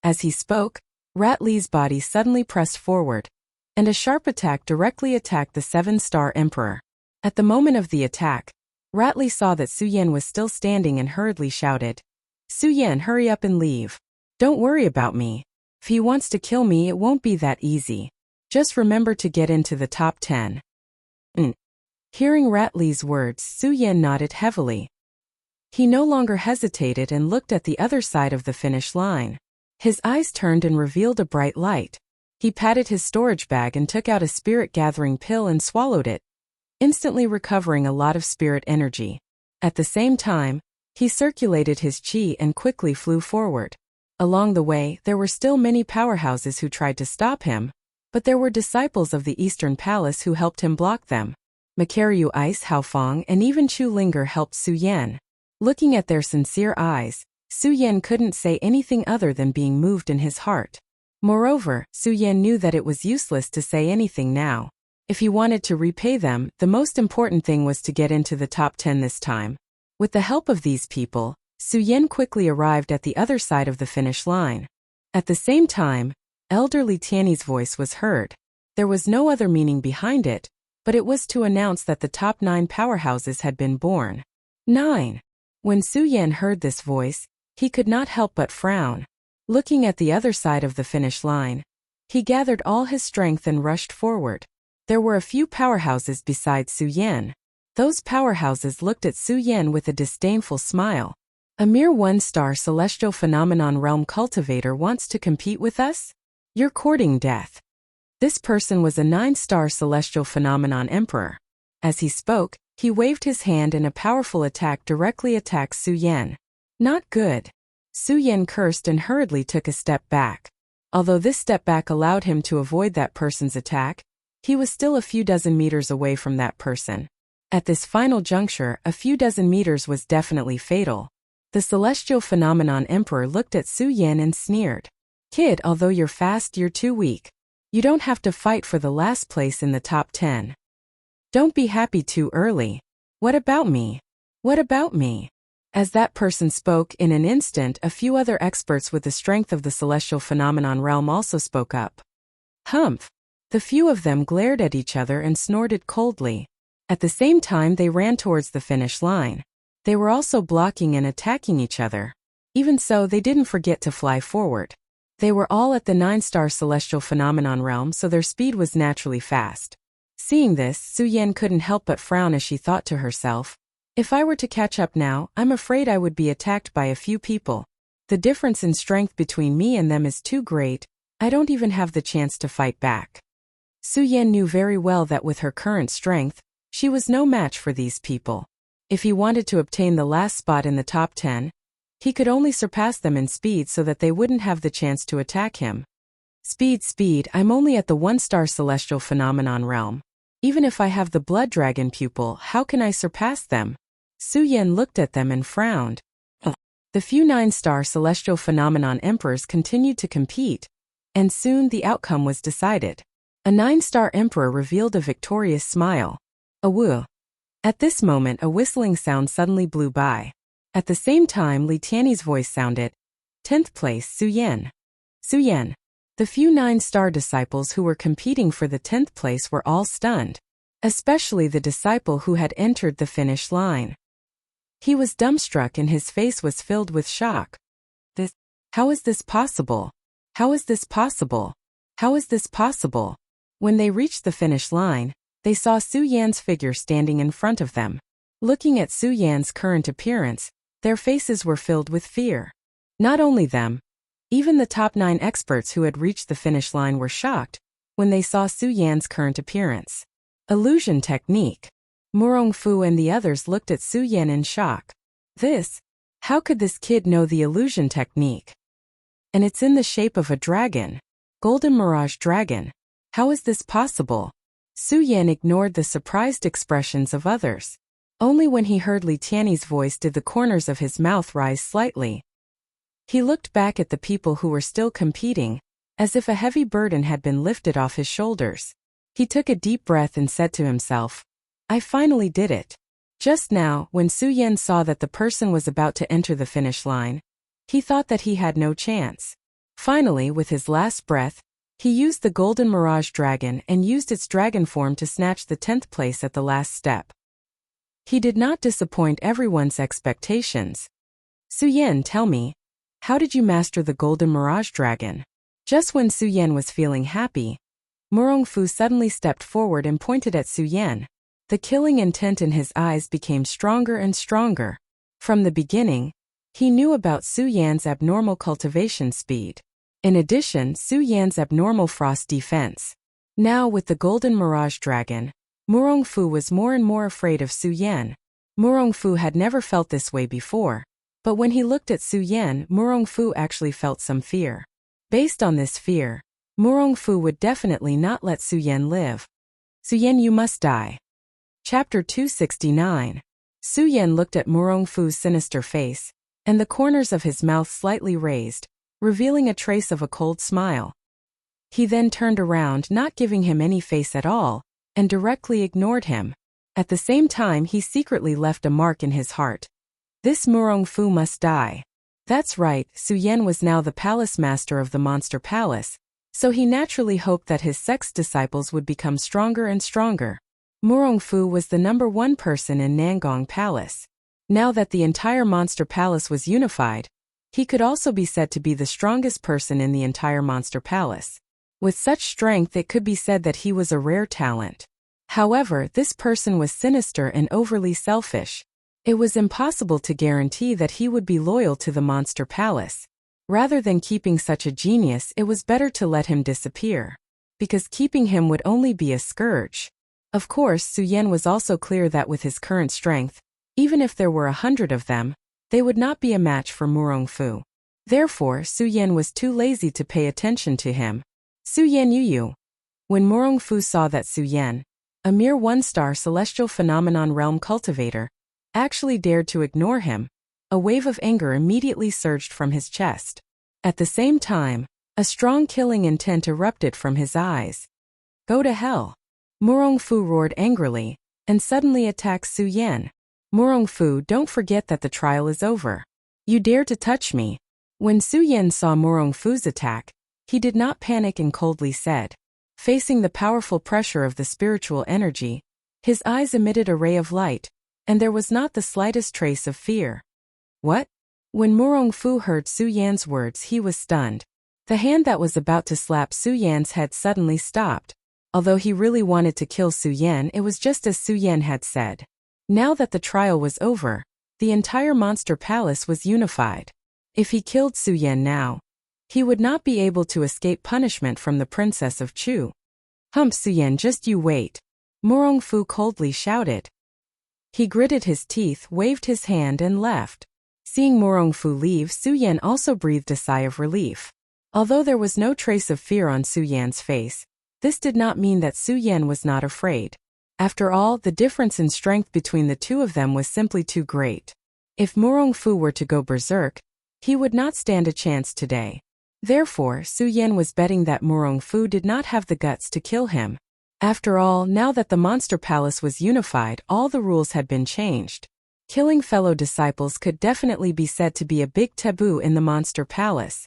As he spoke, Ratley's body suddenly pressed forward, and a sharp attack directly attacked the 7-star Emperor. At the moment of the attack, Ratley saw that Su Yan was still standing and hurriedly shouted, "Su Yan, hurry up and leave. Don't worry about me. If he wants to kill me, it won't be that easy. Just remember to get into the top 10. Hearing Ratley's words, Su Yan nodded heavily. He no longer hesitated and looked at the other side of the finish line. His eyes turned and revealed a bright light. He patted his storage bag and took out a spirit-gathering pill and swallowed it, instantly recovering a lot of spirit energy. At the same time, he circulated his qi and quickly flew forward. Along the way, there were still many powerhouses who tried to stop him, but there were disciples of the Eastern Palace who helped him block them. Makaryu Ice, Haofeng, and even Chu Linger helped Su Yan. Looking at their sincere eyes, Su Yan couldn't say anything other than being moved in his heart. Moreover, Su Yan knew that it was useless to say anything now. If he wanted to repay them, the most important thing was to get into the top 10 this time. With the help of these people, Su Yan quickly arrived at the other side of the finish line. At the same time, elderly Tianyi's voice was heard. There was no other meaning behind it, but it was to announce that the top 9 powerhouses had been born. 9. When Su Yan heard this voice, He could not help but frown. Looking at the other side of the finish line, he gathered all his strength and rushed forward. There were a few powerhouses besides Su Yan. Those powerhouses looked at Su Yan with a disdainful smile. A mere one-star celestial phenomenon realm cultivator wants to compete with us? You're courting death. This person was a 9-star celestial phenomenon emperor. As he spoke, he waved his hand and a powerful attack directly attacked Su Yan. Not good. Su Yan cursed and hurriedly took a step back. Although this step back allowed him to avoid that person's attack, he was still a few dozen meters away from that person. At this final juncture, a few dozen meters was definitely fatal. The celestial phenomenon emperor looked at Su Yan and sneered. Kid, although you're fast, you're too weak. You don't have to fight for the last place in the top 10. Don't be happy too early. What about me? What about me? As that person spoke, in an instant, a few other experts with the strength of the celestial phenomenon realm also spoke up. Humph! The few of them glared at each other and snorted coldly. At the same time, they ran towards the finish line. They were also blocking and attacking each other. Even so, they didn't forget to fly forward. They were all at the 9-star celestial phenomenon realm, so their speed was naturally fast. Seeing this, Su Yan couldn't help but frown as she thought to herself, if I were to catch up now, I'm afraid I would be attacked by a few people. The difference in strength between me and them is too great, I don't even have the chance to fight back. Su Yan knew very well that with her current strength, she was no match for these people. If he wanted to obtain the last spot in the top 10, he could only surpass them in speed so that they wouldn't have the chance to attack him. Speed, I'm only at the 1-star celestial phenomenon realm. Even if I have the blood dragon pupil, how can I surpass them? Su Yan looked at them and frowned. The few 9-star celestial phenomenon emperors continued to compete, and soon the outcome was decided. A 9-star emperor revealed a victorious smile. A woo. At this moment, a whistling sound suddenly blew by. At the same time, Li Tianyi's voice sounded. 10th place, Su Yan. Su Yan. The few 9-star disciples who were competing for the 10th place were all stunned, especially the disciple who had entered the finish line. He was dumbstruck and his face was filled with shock. How is this possible? How is this possible? How is this possible? When they reached the finish line, they saw Su Yan's figure standing in front of them. Looking at Su Yan's current appearance, their faces were filled with fear. Not only them, even the top 9 experts who had reached the finish line were shocked when they saw Su Yan's current appearance. Illusion technique. Murong Fu and the others looked at Su Yan in shock. How could this kid know the illusion technique? And it's in the shape of a dragon. Golden Mirage Dragon. How is this possible? Su Yan ignored the surprised expressions of others. Only when he heard Li Tianyi's voice did the corners of his mouth rise slightly. He looked back at the people who were still competing, as if a heavy burden had been lifted off his shoulders. He took a deep breath and said to himself, I finally did it. Just now, when Su Yan saw that the person was about to enter the finish line, he thought that he had no chance. Finally, with his last breath, he used the Golden Mirage Dragon and used its dragon form to snatch the 10th place at the last step. He did not disappoint everyone's expectations. Su Yan, tell me, how did you master the Golden Mirage Dragon? Just when Su Yan was feeling happy, Murong Fu suddenly stepped forward and pointed at Su Yan. The killing intent in his eyes became stronger and stronger. From the beginning, he knew about Su Yan's abnormal cultivation speed. In addition, Su Yan's abnormal frost defense. Now with the Golden Mirage Dragon, Murong Fu was more and more afraid of Su Yan. Murong Fu had never felt this way before, but when he looked at Su Yan, Murong Fu actually felt some fear. Based on this fear, Murong Fu would definitely not let Su Yan live. Su Yan, you must die. Chapter 269. Su Yan looked at Murong Fu's sinister face, and the corners of his mouth slightly raised, revealing a trace of a cold smile. He then turned around, not giving him any face at all, and directly ignored him. At the same time, he secretly left a mark in his heart. This Murong Fu must die. That's right, Su Yan was now the palace master of the Monster Palace, so he naturally hoped that his sex disciples would become stronger and stronger. Murong Fu was the #1 person in Nangong Palace. Now that the entire Monster Palace was unified, He could also be said to be the strongest person in the entire monster palace. With such strength, it could be said that he was a rare talent. However, this person was sinister and overly selfish. It was impossible to guarantee that he would be loyal to the monster palace. Rather than keeping such a genius, it was better to let him disappear, because keeping him would only be a scourge. Of course, Su Yan was also clear that with his current strength, even if there were 100 of them, they would not be a match for Murongfu. Therefore, Su Yan was too lazy to pay attention to him. Su Yan Yu. When Murongfu saw that Su Yan, a mere one-star celestial phenomenon realm cultivator, actually dared to ignore him, a wave of anger immediately surged from his chest. At the same time, a strong killing intent erupted from his eyes. Go to hell! Murongfu roared angrily, and suddenly attacked Su Yan. Murongfu, don't forget that the trial is over. You dare to touch me. When Su Yan saw Murongfu's attack, he did not panic and coldly said, facing the powerful pressure of the spiritual energy, his eyes emitted a ray of light, and there was not the slightest trace of fear. What? When Murongfu heard Su Yan's words, he was stunned. The hand that was about to slap Su Yan's head suddenly stopped. Although he really wanted to kill Su Yan, it was just as Su Yan had said. Now that the trial was over, the entire monster palace was unified. If he killed Su Yan now, he would not be able to escape punishment from the Princess of Chu. Hump, Su Yan, just you wait. Murongfu coldly shouted. He gritted his teeth, waved his hand and left. Seeing Murongfu leave, Su Yan also breathed a sigh of relief. Although there was no trace of fear on Su Yan's face, this did not mean that Su Yan was not afraid. After all, the difference in strength between the two of them was simply too great. If Murongfu were to go berserk, he would not stand a chance today. Therefore, Su Yan was betting that Murongfu did not have the guts to kill him. After all, now that the monster palace was unified, all the rules had been changed. Killing fellow disciples could definitely be said to be a big taboo in the monster palace.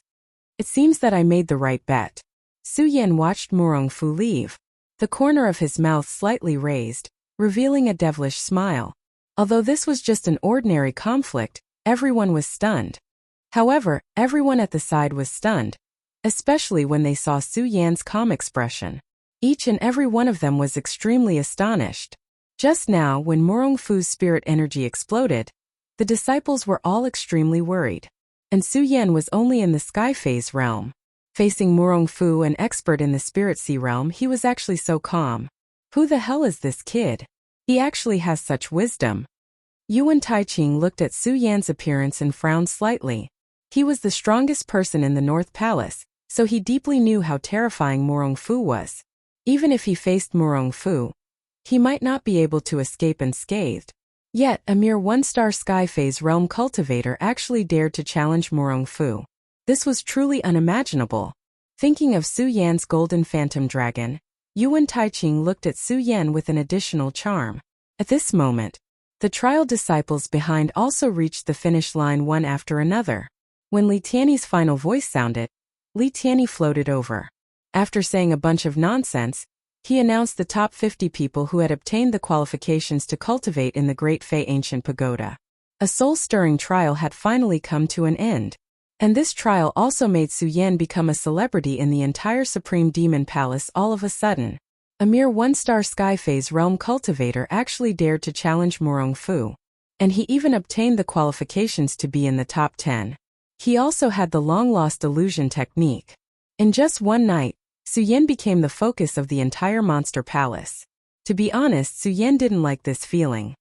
It seems that I made the right bet. Su Yan watched Murongfu leave, the corner of his mouth slightly raised, revealing a devilish smile. Although this was just an ordinary conflict, everyone was stunned. However, everyone at the side was stunned, especially when they saw Su Yan's calm expression. Each and every one of them was extremely astonished. Just now, when Murongfu's spirit energy exploded, the disciples were all extremely worried. And Su Yan was only in the sky phase realm. Facing Murongfu, an expert in the spirit sea realm, he was actually so calm. Who the hell is this kid? He actually has such wisdom. Yuan Taiqing looked at Su Yan's appearance and frowned slightly. He was the strongest person in the North Palace, so he deeply knew how terrifying Murongfu was. Even if he faced Murongfu, he might not be able to escape unscathed. Yet, a mere one-star sky phase realm cultivator actually dared to challenge Murongfu. This was truly unimaginable. Thinking of Su Yan's golden phantom dragon, Yuan Taiqing looked at Su Yan with an additional charm. At this moment, the trial disciples behind also reached the finish line one after another. When Li Tianyi's final voice sounded, Li Tianyi floated over. After saying a bunch of nonsense, he announced the top 50 people who had obtained the qualifications to cultivate in the Great Fei Ancient Pagoda. A soul-stirring trial had finally come to an end. And this trial also made Su Yan become a celebrity in the entire Supreme Demon Palace all of a sudden. A mere one-star sky phase realm cultivator actually dared to challenge Murongfu. And he even obtained the qualifications to be in the top 10. He also had the long-lost illusion technique. In just one night, Su Yan became the focus of the entire monster palace. To be honest, Su Yan didn't like this feeling.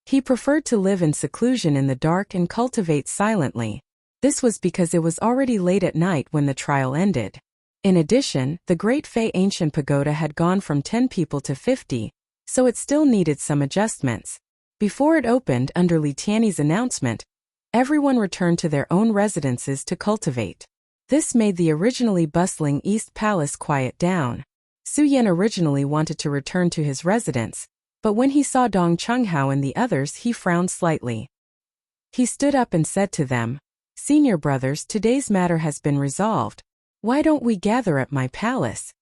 He preferred to live in seclusion in the dark and cultivate silently. This was because it was already late at night when the trial ended. In addition, the Great Fei Ancient Pagoda had gone from 10 people to 50, so it still needed some adjustments. Before it opened under Li Tianyi's announcement, everyone returned to their own residences to cultivate. This made the originally bustling East Palace quiet down. Su Yan originally wanted to return to his residence, but when he saw Dong Chunghao and the others, he frowned slightly. He stood up and said to them, "Senior brothers, today's matter has been resolved. Why don't we gather at my palace?"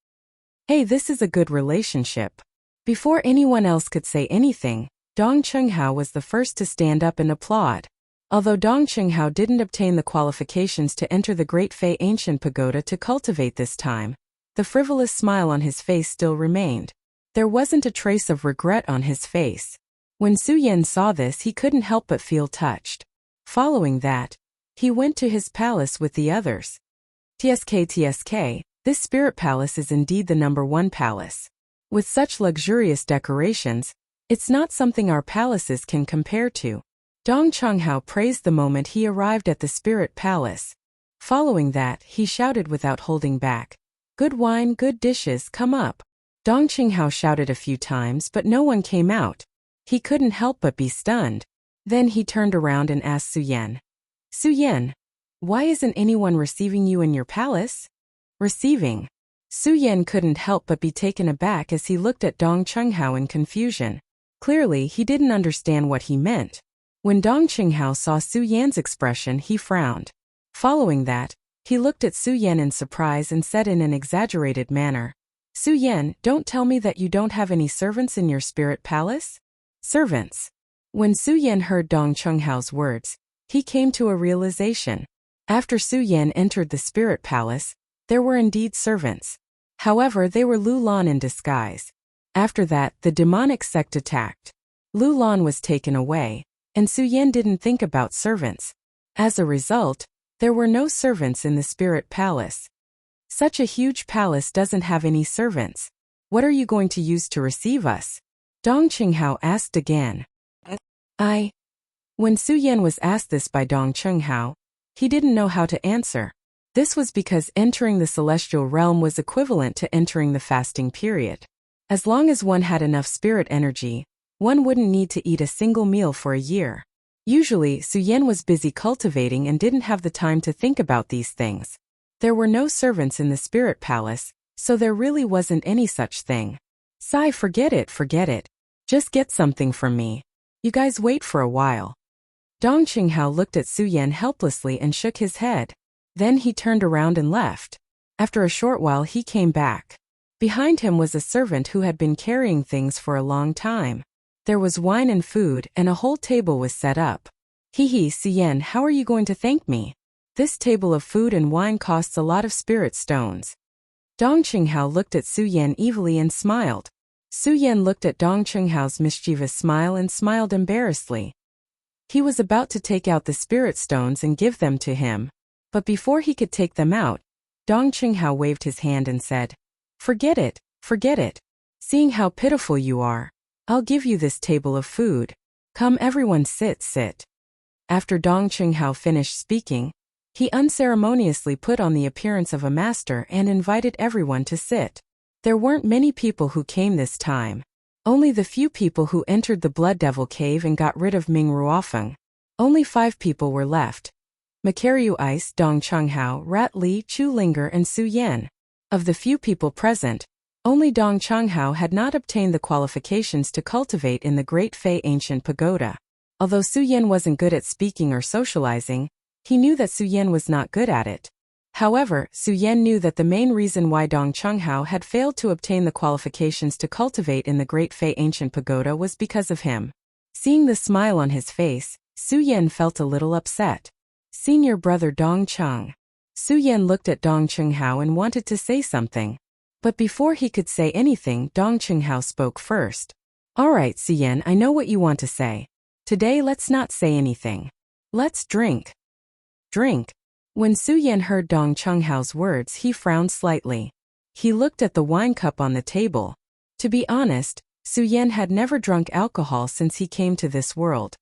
Hey, this is a good relationship. Before anyone else could say anything, Dong Chunghao was the first to stand up and applaud. Although Dong Qinghao didn't obtain the qualifications to enter the Great Fei Ancient Pagoda to cultivate this time, the frivolous smile on his face still remained. There wasn't a trace of regret on his face. When Su Yan saw this, he couldn't help but feel touched. Following that, he went to his palace with the others. TSK, this spirit palace is indeed the #1 palace. With such luxurious decorations, it's not something our palaces can compare to. Dong Qinghao praised the moment he arrived at the spirit palace. Following that, he shouted without holding back, "Good wine, good dishes, come up." Dong Qinghao shouted a few times, but no one came out. He couldn't help but be stunned. Then he turned around and asked Su Yan, "Su Yan, why isn't anyone receiving you in your palace?" Receiving? Su Yan couldn't help but be taken aback as he looked at Dong Qinghao in confusion. Clearly, he didn't understand what he meant. When Dong Qinghao saw Su Yan's expression, he frowned. Following that, he looked at Su Yan in surprise and said in an exaggerated manner, "Su Yan, don't tell me that you don't have any servants in your spirit palace?" Servants. When Su Yan heard Dong Qinghao's words, he came to a realization. After Su Yan entered the spirit palace, there were indeed servants. However, they were Lu Lan in disguise. After that, the demonic sect attacked. Lu Lan was taken away, and Su Yan didn't think about servants. As a result, there were no servants in the spirit palace. Such a huge palace doesn't have any servants. What are you going to use to receive us? Dong Qinghao asked again. When Su Yan was asked this by Dong Qinghao, he didn't know how to answer. This was because entering the celestial realm was equivalent to entering the fasting period. As long as one had enough spirit energy, one wouldn't need to eat a single meal for a year. Usually, Su Yan was busy cultivating and didn't have the time to think about these things. There were no servants in the spirit palace, so there really wasn't any such thing. "Sai, forget it. Just get something from me. You guys wait for a while." Dong Qinghao looked at Su Yan helplessly and shook his head. Then he turned around and left. After a short while he came back. Behind him was a servant who had been carrying things for a long time. There was wine and food, and a whole table was set up. "Hee, Su Yan, how are you going to thank me? This table of food and wine costs a lot of spirit stones." Dong Qinghao looked at Su Yan evilly and smiled. Su Yan looked at Dong Qinghao's mischievous smile and smiled embarrassedly. He was about to take out the spirit stones and give them to him. But before he could take them out, Dong Qinghao waved his hand and said, Forget it. Seeing how pitiful you are, I'll give you this table of food. Come everyone, sit. After Dong Qinghao finished speaking, he unceremoniously put on the appearance of a master and invited everyone to sit. There weren't many people who came this time. Only the few people who entered the Blood Devil Cave and got rid of Ming Ruofeng. Only 5 people were left. Makaryu Ice, Dong Qinghao, Rat Li, Chu Linger and Su Yan. Of the few people present, only Dong Qinghao had not obtained the qualifications to cultivate in the Great Fei Ancient Pagoda. Although Su Yan wasn't good at speaking or socializing, he knew that Su Yan was not good at it. However, Su Yan knew that the main reason why Dong Qinghao had failed to obtain the qualifications to cultivate in the Great Fei Ancient Pagoda was because of him. Seeing the smile on his face, Su Yan felt a little upset. Senior brother Dong Qing. Su Yan looked at Dong Qinghao and wanted to say something. But before he could say anything, Dong Qinghao spoke first. Alright, Su Yan, I know what you want to say. Today let's not say anything. Let's drink. Drink. When Su Yan heard Dong Qinghao's words, he frowned slightly. He looked at the wine cup on the table. To be honest, Su Yan had never drunk alcohol since he came to this world.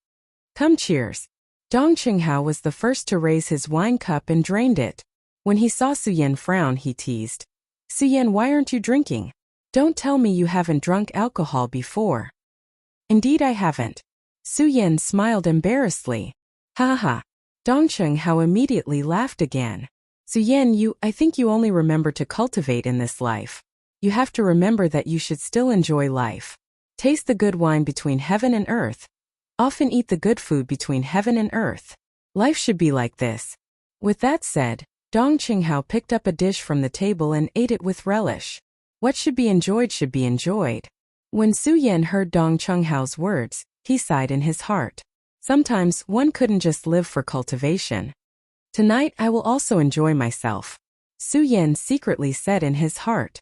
Come, cheers. Dong Qinghao was the first to raise his wine cup and drained it. When he saw Su Yan frown, he teased. Su Yan, why aren't you drinking? Don't tell me you haven't drunk alcohol before. Indeed I haven't. Su Yan smiled embarrassedly. Ha ha. Dong Qinghao immediately laughed again. Su Yan, I think you only remember to cultivate in this life. You have to remember that you should still enjoy life. Taste the good wine between heaven and earth. Often eat the good food between heaven and earth. Life should be like this. With that said, Dong Qinghao picked up a dish from the table and ate it with relish. What should be enjoyed should be enjoyed. When Su Yan heard Dong Qinghao's words, he sighed in his heart. Sometimes one couldn't just live for cultivation. Tonight I will also enjoy myself, Su Yan secretly said in his heart.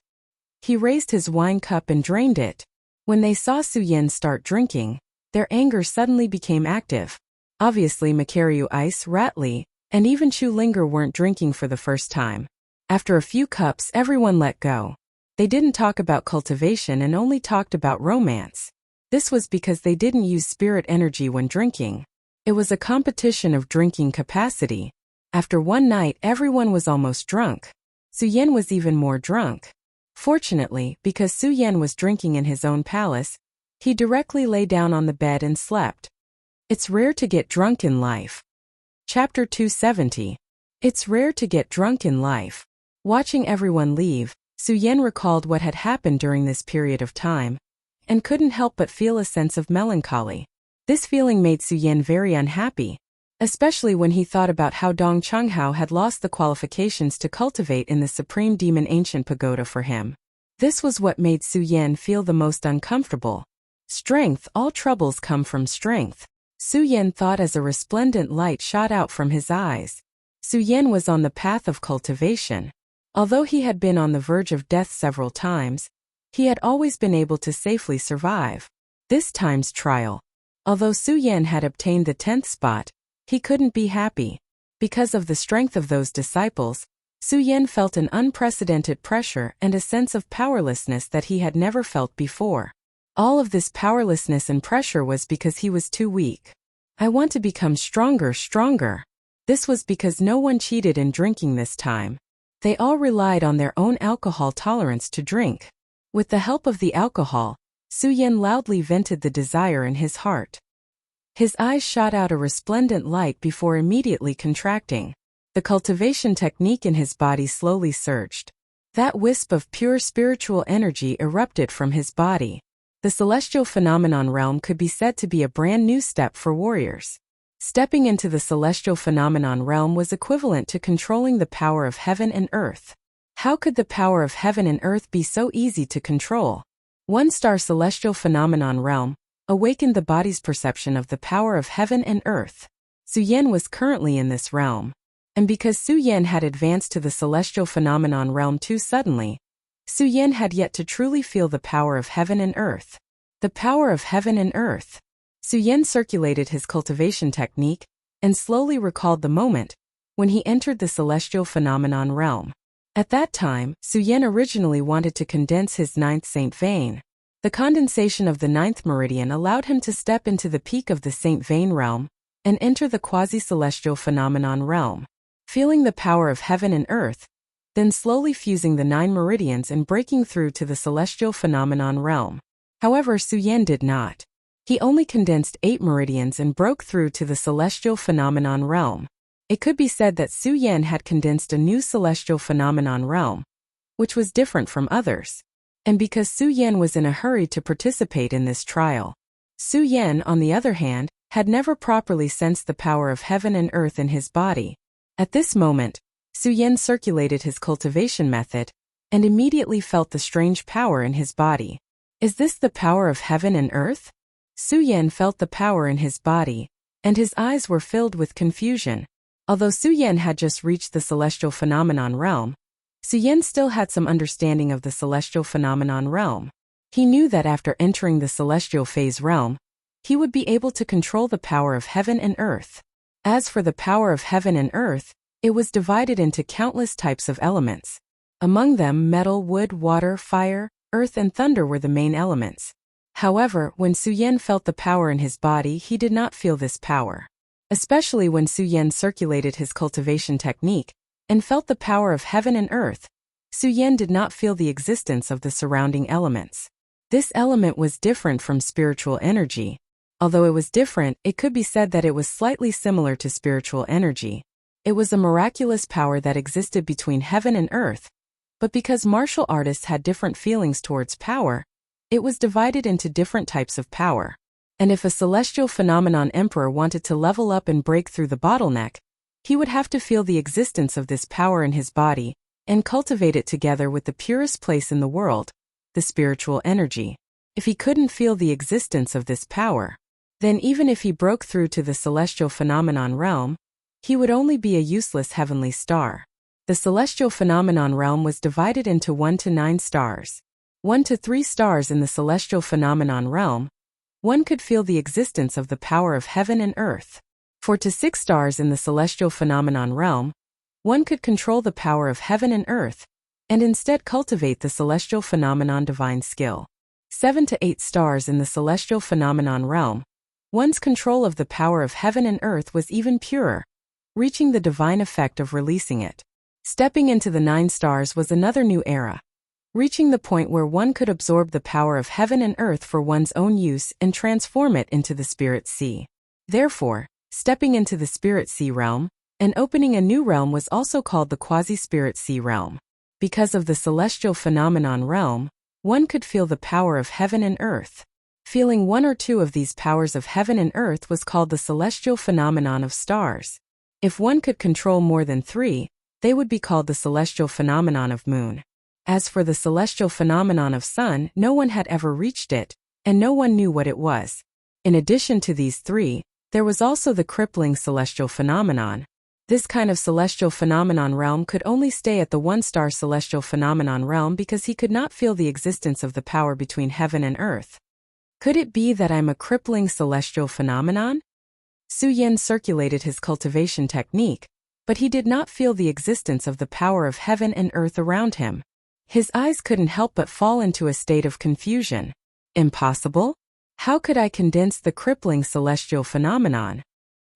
He raised his wine cup and drained it. When they saw Su Yan start drinking, their anger suddenly became active. Obviously Makaryu Ice, Ratli, and even Chu Linger weren't drinking for the first time. After a few cups everyone let go. They didn't talk about cultivation and only talked about romance. This was because they didn't use spirit energy when drinking. It was a competition of drinking capacity. After one night everyone was almost drunk. Su Yan was even more drunk. Fortunately, because Su Yan was drinking in his own palace, he directly lay down on the bed and slept. It's rare to get drunk in life. Chapter 270. It's rare to get drunk in life. Watching everyone leave, Su Yan recalled what had happened during this period of time, and couldn't help but feel a sense of melancholy. This feeling made Su Yan very unhappy, especially when he thought about how Dong Chonghao had lost the qualifications to cultivate in the Supreme Demon Ancient Pagoda for him. This was what made Su Yan feel the most uncomfortable. Strength, all troubles come from strength, Su Yan thought as a resplendent light shot out from his eyes. Su Yan was on the path of cultivation. Although he had been on the verge of death several times, he had always been able to safely survive. This time's trial. Although Su Yan had obtained the 10th spot, he couldn't be happy. Because of the strength of those disciples, Su Yan felt an unprecedented pressure and a sense of powerlessness that he had never felt before. All of this powerlessness and pressure was because he was too weak. I want to become stronger. This was because no one cheated in drinking this time. They all relied on their own alcohol tolerance to drink. With the help of the alcohol, Su Yan loudly vented the desire in his heart. His eyes shot out a resplendent light before immediately contracting. The cultivation technique in his body slowly surged. That wisp of pure spiritual energy erupted from his body. The celestial phenomenon realm could be said to be a brand new step for warriors. Stepping into the celestial phenomenon realm was equivalent to controlling the power of heaven and earth. How could the power of heaven and earth be so easy to control? One-star celestial phenomenon realm awakened the body's perception of the power of heaven and earth. Su Yan was currently in this realm. And because Su Yan had advanced to the celestial phenomenon realm too suddenly, Su Yan had yet to truly feel the power of heaven and earth. The power of heaven and earth. Su Yan circulated his cultivation technique and slowly recalled the moment when he entered the celestial phenomenon realm. At that time, Su Yan originally wanted to condense his 9th Saint Vein. The condensation of the 9th meridian allowed him to step into the peak of the Saint Vein realm and enter the quasi-celestial phenomenon realm, feeling the power of heaven and earth, then slowly fusing the 9 meridians and breaking through to the celestial phenomenon realm. However, Su Yan did not. He only condensed 8 meridians and broke through to the celestial phenomenon realm. It could be said that Su Yan had condensed a new celestial phenomenon realm, which was different from others. And because Su Yan was in a hurry to participate in this trial, Su Yan, on the other hand, had never properly sensed the power of heaven and earth in his body. At this moment, Su Yan circulated his cultivation method and immediately felt the strange power in his body. Is this the power of heaven and earth? Su Yan felt the power in his body, and his eyes were filled with confusion. Although Su Yan had just reached the celestial phenomenon realm, Su Yan still had some understanding of the celestial phenomenon realm. He knew that after entering the celestial phase realm, he would be able to control the power of heaven and earth. As for the power of heaven and earth, it was divided into countless types of elements. Among them, metal, wood, water, fire, earth, and thunder were the main elements. However, when Su Yan felt the power in his body, he did not feel this power. Especially when Su Yan circulated his cultivation technique and felt the power of heaven and earth, Su Yan did not feel the existence of the surrounding elements. This element was different from spiritual energy. Although it was different, it could be said that it was slightly similar to spiritual energy. It was a miraculous power that existed between heaven and earth. But because martial artists had different feelings towards power, it was divided into different types of power. And if a celestial phenomenon emperor wanted to level up and break through the bottleneck, he would have to feel the existence of this power in his body and cultivate it together with the purest place in the world, the spiritual energy. If he couldn't feel the existence of this power, then even if he broke through to the celestial phenomenon realm, he would only be a useless heavenly star. The celestial phenomenon realm was divided into 1 to 9 stars. 1 to 3 stars in the celestial phenomenon realm, one could feel the existence of the power of heaven and earth. 4 to 6 stars in the celestial phenomenon realm, one could control the power of heaven and earth, and instead cultivate the celestial phenomenon divine skill. 7 to 8 stars in the celestial phenomenon realm, one's control of the power of heaven and earth was even purer, reaching the divine effect of releasing it. Stepping into the 9 stars was another new era, reaching the point where one could absorb the power of heaven and earth for one's own use and transform it into the spirit sea. Therefore, stepping into the spirit sea realm and opening a new realm was also called the quasi-spirit sea realm. Because of the celestial phenomenon realm, one could feel the power of heaven and earth. Feeling 1 or 2 of these powers of heaven and earth was called the celestial phenomenon of stars. If one could control more than 3, they would be called the celestial phenomenon of moon. As for the celestial phenomenon of sun, no one had ever reached it, and no one knew what it was. In addition to these 3, there was also the crippling celestial phenomenon. This kind of celestial phenomenon realm could only stay at the 1-star celestial phenomenon realm because he could not feel the existence of the power between heaven and earth. Could it be that I'm a crippling celestial phenomenon? Su Yan circulated his cultivation technique, but he did not feel the existence of the power of heaven and earth around him. His eyes couldn't help but fall into a state of confusion. Impossible? How could I condense the crippling celestial phenomenon?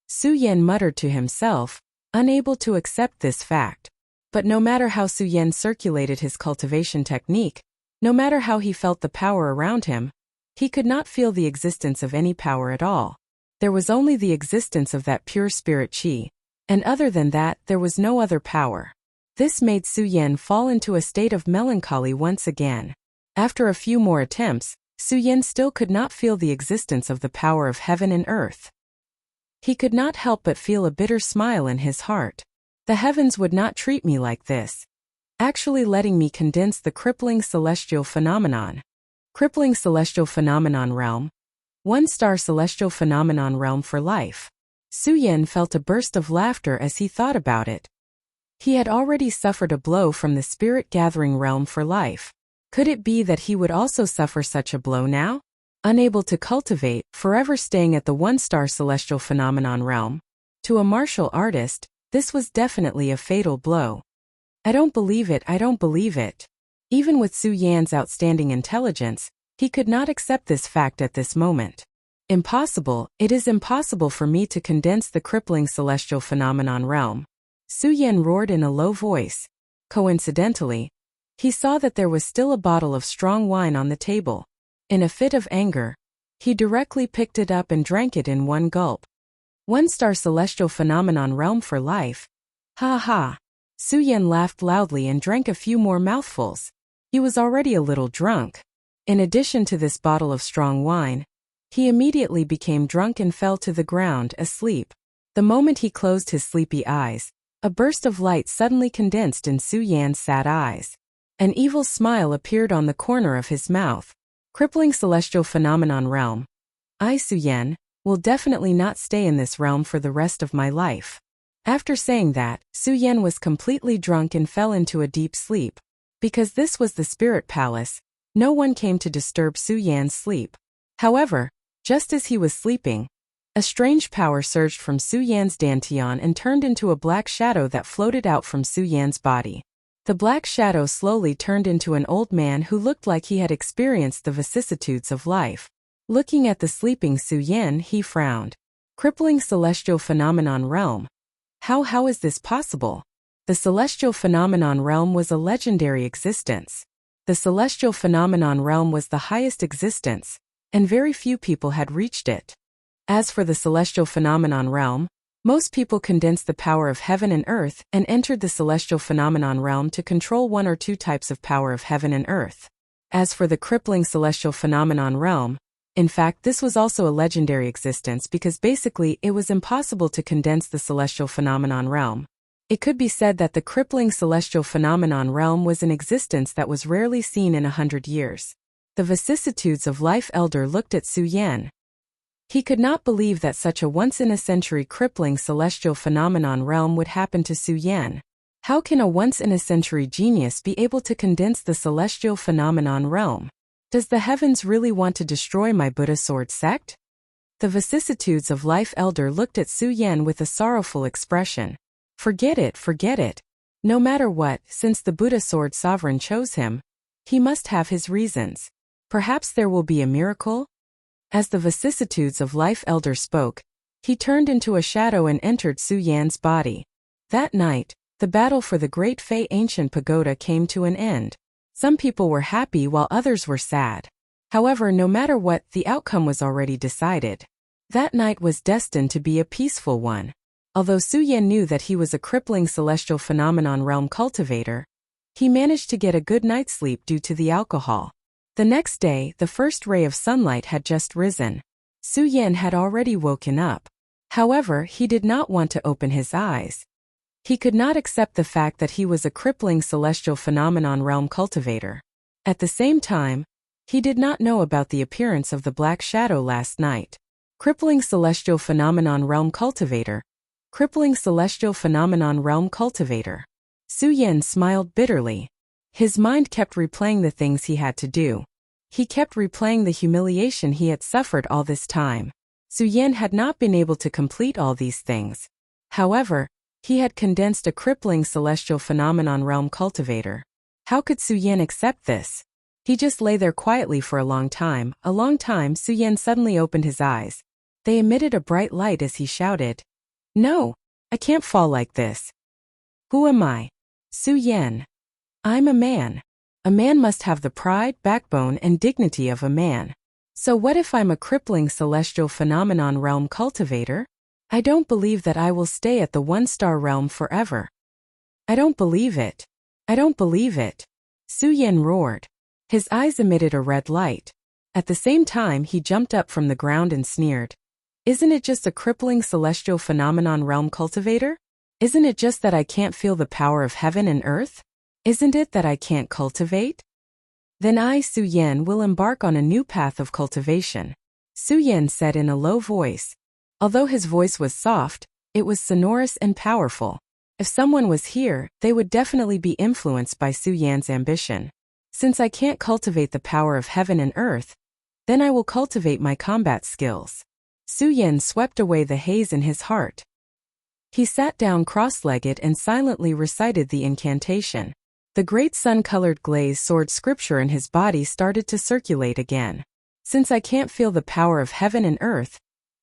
Su Yan muttered to himself, unable to accept this fact. But no matter how Su Yan circulated his cultivation technique, no matter how he felt the power around him, he could not feel the existence of any power at all. There was only the existence of that pure spirit qi, and other than that, there was no other power. This made Su Yan fall into a state of melancholy once again. After a few more attempts, Su Yan still could not feel the existence of the power of heaven and earth. He could not help but feel a bitter smile in his heart. The heavens would not treat me like this, actually letting me condense the crippling celestial phenomenon. Crippling celestial phenomenon realm. 1-star celestial phenomenon realm for life. Su Yan felt a burst of laughter as he thought about it. He had already suffered a blow from the spirit gathering realm for life. Could it be that he would also suffer such a blow now? Unable to cultivate, forever staying at the 1-star celestial phenomenon realm. To a martial artist, this was definitely a fatal blow. I don't believe it, I don't believe it. Even with Su Yan's outstanding intelligence, he could not accept this fact at this moment. Impossible, it is impossible for me to condense the crippling celestial phenomenon realm. Su Yan roared in a low voice. Coincidentally, he saw that there was still a bottle of strong wine on the table. In a fit of anger, he directly picked it up and drank it in one gulp. 1-star celestial phenomenon realm for life. Ha ha. Su Yan laughed loudly and drank a few more mouthfuls. He was already a little drunk. In addition to this bottle of strong wine, he immediately became drunk and fell to the ground asleep. The moment he closed his sleepy eyes, a burst of light suddenly condensed in Su Yan's sad eyes. An evil smile appeared on the corner of his mouth. Crippling celestial phenomenon realm. I, Su Yan, will definitely not stay in this realm for the rest of my life. After saying that, Su Yan was completely drunk and fell into a deep sleep. Because this was the spirit palace, no one came to disturb Su Yan's sleep. However, just as he was sleeping, a strange power surged from Su Yan's dantian and turned into a black shadow that floated out from Su Yan's body. The black shadow slowly turned into an old man who looked like he had experienced the vicissitudes of life. Looking at the sleeping Su Yan, he frowned. Crippling celestial phenomenon realm. How is this possible? The celestial phenomenon realm was a legendary existence. The celestial phenomenon realm was the highest existence, and very few people had reached it. As for the celestial phenomenon realm, most people condensed the power of heaven and earth and entered the celestial phenomenon realm to control 1 or 2 types of power of heaven and earth. As for the crippling celestial phenomenon realm, in fact, this was also a legendary existence because basically it was impossible to condense the celestial phenomenon realm. It could be said that the crippling celestial phenomenon realm was an existence that was rarely seen in 100 years. The vicissitudes of life elder looked at Su Yan. He could not believe that such a once-in-a-century crippling celestial phenomenon realm would happen to Su Yan. How can a once-in-a-century genius be able to condense the celestial phenomenon realm? Does the heavens really want to destroy my Buddha sword sect? The vicissitudes of life elder looked at Su Yan with a sorrowful expression. Forget it, forget it. No matter what, since the Buddha sword sovereign chose him, he must have his reasons. Perhaps there will be a miracle? As the vicissitudes of life elder spoke, he turned into a shadow and entered Su Yan's body. That night, the battle for the Great Fei Ancient Pagoda came to an end. Some people were happy while others were sad. However, no matter what, the outcome was already decided. That night was destined to be a peaceful one. Although Su Yan knew that he was a crippling celestial phenomenon realm cultivator, he managed to get a good night's sleep due to the alcohol. The next day, the first ray of sunlight had just risen. Su Yan had already woken up. However, he did not want to open his eyes. He could not accept the fact that he was a crippling celestial phenomenon realm cultivator. At the same time, he did not know about the appearance of the black shadow last night. Crippling celestial phenomenon realm cultivator. Crippling celestial phenomenon realm cultivator. Su Yan smiled bitterly. His mind kept replaying the things he had to do. He kept replaying the humiliation he had suffered all this time. Su Yan had not been able to complete all these things. However, he had condensed a crippling celestial phenomenon realm cultivator. How could Su Yan accept this? He just lay there quietly for a long time. Su Yan suddenly opened his eyes. They emitted a bright light as he shouted, "No, I can't fall like this. Who am I? Su Yan. I'm a man. A man must have the pride, backbone, and dignity of a man. So what if I'm a crippling celestial phenomenon realm cultivator? I don't believe that I will stay at the one-star realm forever. I don't believe it. I don't believe it." Su Yan roared. His eyes emitted a red light. At the same time, he jumped up from the ground and sneered. Isn't it just a crippling celestial phenomenon realm cultivator? Isn't it just that I can't feel the power of heaven and earth? Isn't it that I can't cultivate? Then I, Su Yan, will embark on a new path of cultivation, Su Yan said in a low voice. Although his voice was soft, it was sonorous and powerful. If someone was here, they would definitely be influenced by Su Yan's ambition. Since I can't cultivate the power of heaven and earth, then I will cultivate my combat skills. Su Yan swept away the haze in his heart. He sat down cross-legged and silently recited the incantation. The great sun-colored glaze sword scripture in his body started to circulate again. Since I can't feel the power of heaven and earth,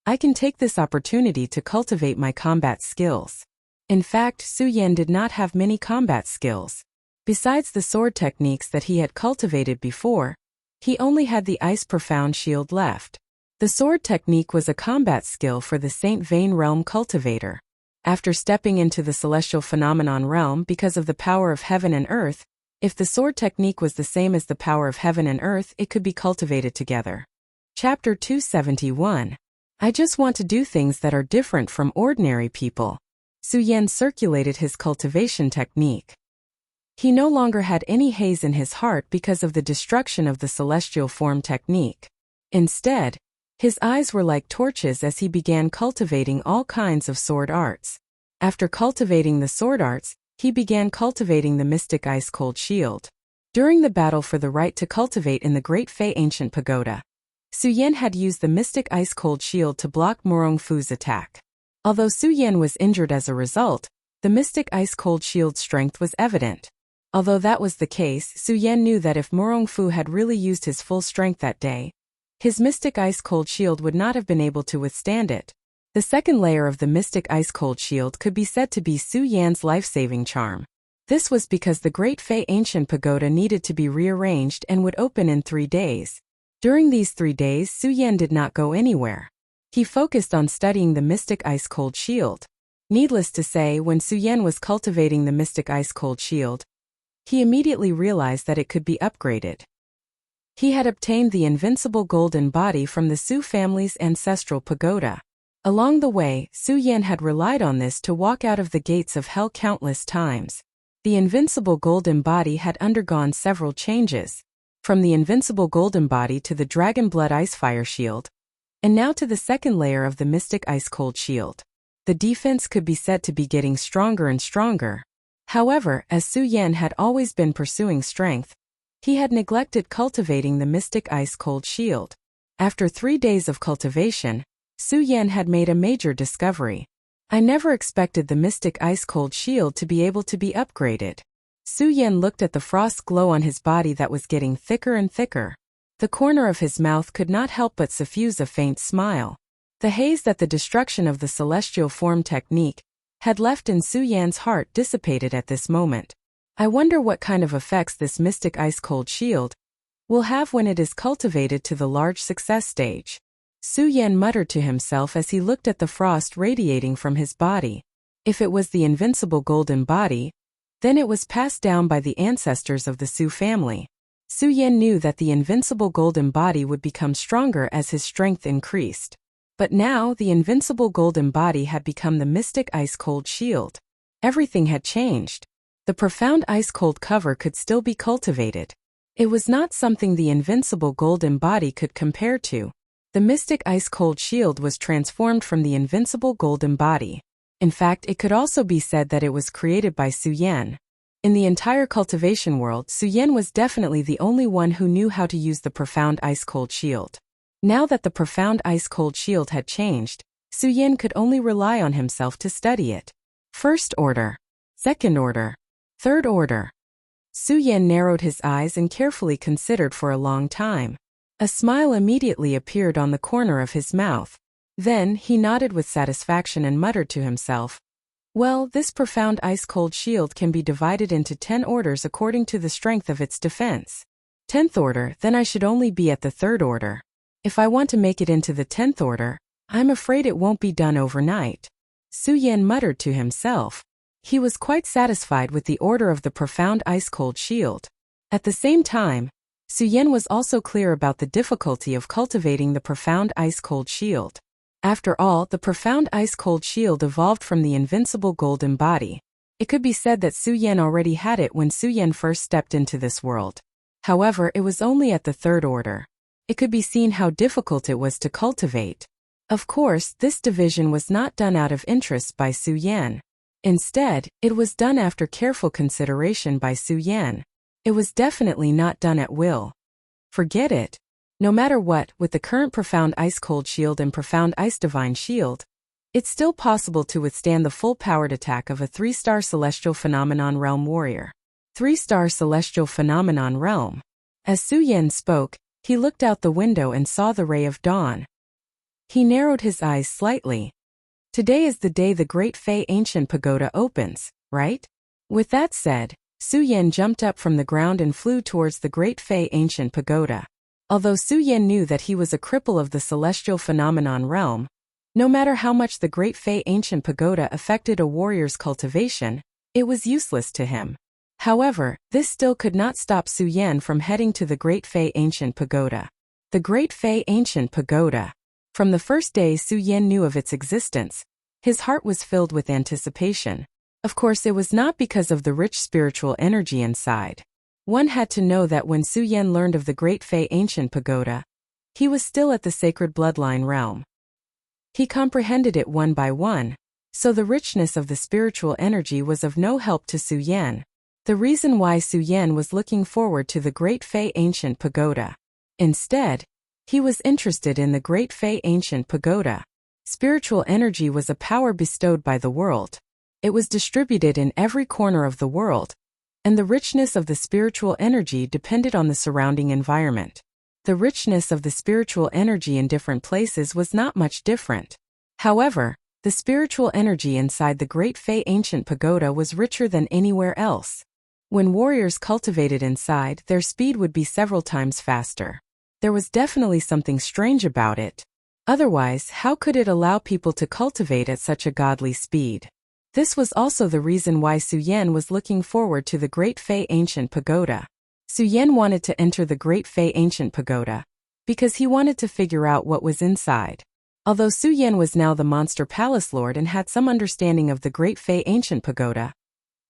I can take this opportunity to cultivate my combat skills. In fact, Su Yan did not have many combat skills. Besides the sword techniques that he had cultivated before, he only had the ice profound shield left. The sword technique was a combat skill for the Saint Vein realm cultivator. After stepping into the celestial phenomenon realm because of the power of heaven and earth, if the sword technique was the same as the power of heaven and earth, it could be cultivated together. Chapter 271. I just want to do things that are different from ordinary people. Su Yan circulated his cultivation technique. He no longer had any haze in his heart because of the destruction of the celestial form technique. Instead, his eyes were like torches as he began cultivating all kinds of sword arts. After cultivating the sword arts, he began cultivating the mystic ice-cold shield. During the battle for the right to cultivate in the Great Fei Ancient Pagoda, Su Yan had used the mystic ice-cold shield to block Morong Fu's attack. Although Su Yan was injured as a result, the mystic ice-cold shield's strength was evident. Although that was the case, Su Yan knew that if Morong Fu had really used his full strength that day, his mystic ice-cold shield would not have been able to withstand it. The second layer of the mystic ice-cold shield could be said to be Su Yan's life-saving charm. This was because the Great Fei Ancient Pagoda needed to be rearranged and would open in 3 days. During these 3 days, Su Yan did not go anywhere. He focused on studying the mystic ice-cold shield. Needless to say, when Su Yan was cultivating the mystic ice-cold shield, he immediately realized that it could be upgraded. He had obtained the invincible golden body from the Su family's ancestral pagoda. Along the way, Su Yan had relied on this to walk out of the gates of hell countless times. The invincible golden body had undergone several changes. From the invincible golden body to the dragon blood ice fire shield, And now to the second layer of the mystic ice-cold shield. The defense could be said to be getting stronger and stronger. However, as Su Yan had always been pursuing strength, he had neglected cultivating the mystic ice-cold shield. After 3 days of cultivation, Su Yan had made a major discovery. I never expected the mystic ice-cold shield to be able to be upgraded. Su Yan looked at the frost glow on his body that was getting thicker and thicker. The corner of his mouth could not help but suffuse a faint smile. The haze that the destruction of the celestial form technique had left in Su Yan's heart dissipated at this moment. I wonder what kind of effects this mystic ice-cold shield will have when it is cultivated to the large success stage. Su Yan muttered to himself as he looked at the frost radiating from his body. If it was the invincible golden body, then it was passed down by the ancestors of the Su family. Su Yan knew that the invincible golden body would become stronger as his strength increased. But now the invincible golden body had become the mystic ice-cold shield. Everything had changed. The profound ice-cold cover could still be cultivated. It was not something the invincible golden body could compare to. The mystic ice-cold shield was transformed from the invincible golden body. In fact, it could also be said that it was created by Su Yan. In the entire cultivation world, Su Yan was definitely the only one who knew how to use the profound ice-cold shield. Now that the profound ice-cold shield had changed, Su Yan could only rely on himself to study it. First order, second order, third order. Su Yan narrowed his eyes and carefully considered for a long time. A smile immediately appeared on the corner of his mouth. Then he nodded with satisfaction and muttered to himself, "Well, this profound ice-cold shield can be divided into 10 orders according to the strength of its defense. 10th order, then I should only be at the 3rd order. If I want to make it into the 10th order, I'm afraid it won't be done overnight." Su Yan muttered to himself. He was quite satisfied with the order of the profound ice-cold shield. At the same time, Su Yan was also clear about the difficulty of cultivating the profound ice-cold shield. After all, the profound ice-cold shield evolved from the invincible golden body. It could be said that Su Yan already had it when Su Yan first stepped into this world. However, it was only at the 3rd order. It could be seen how difficult it was to cultivate. Of course, this division was not done out of interest by Su Yan. Instead, it was done after careful consideration by Su Yan. It was definitely not done at will. Forget it. No matter what, with the current profound ice-cold shield and profound ice-divine shield, it's still possible to withstand the full-powered attack of a 3-star celestial phenomenon realm warrior. 3-star celestial phenomenon realm. As Su Yan spoke, he looked out the window and saw the ray of dawn. He narrowed his eyes slightly. Today is the day the Great Fei Ancient Pagoda opens, right? With that said, Su Yan jumped up from the ground and flew towards the Great Fei Ancient Pagoda. Although Su Yan knew that he was a cripple of the celestial phenomenon realm, no matter how much the Great Fei Ancient Pagoda affected a warrior's cultivation, it was useless to him. However, this still could not stop Su Yan from heading to the Great Fei Ancient Pagoda. The Great Fei Ancient Pagoda. From the first day Su Yan knew of its existence, his heart was filled with anticipation. Of course, it was not because of the rich spiritual energy inside. One had to know that when Su Yan learned of the Great Fei Ancient Pagoda, he was still at the sacred bloodline realm. He comprehended it one by one, so the richness of the spiritual energy was of no help to Su Yan. The reason why Su Yan was looking forward to the Great Fei Ancient Pagoda. Instead, he was interested in the Great Fei Ancient Pagoda. Spiritual energy was a power bestowed by the world. It was distributed in every corner of the world, and the richness of the spiritual energy depended on the surrounding environment. The richness of the spiritual energy in different places was not much different. However, the spiritual energy inside the Great Fei Ancient Pagoda was richer than anywhere else. When warriors cultivated inside, their speed would be several times faster. There was definitely something strange about it. Otherwise, how could it allow people to cultivate at such a godly speed? This was also the reason why Su Yan was looking forward to the Great Fei Ancient Pagoda. Su Yan wanted to enter the Great Fei Ancient Pagoda because he wanted to figure out what was inside. Although Su Yan was now the Monster Palace Lord and had some understanding of the Great Fei Ancient Pagoda,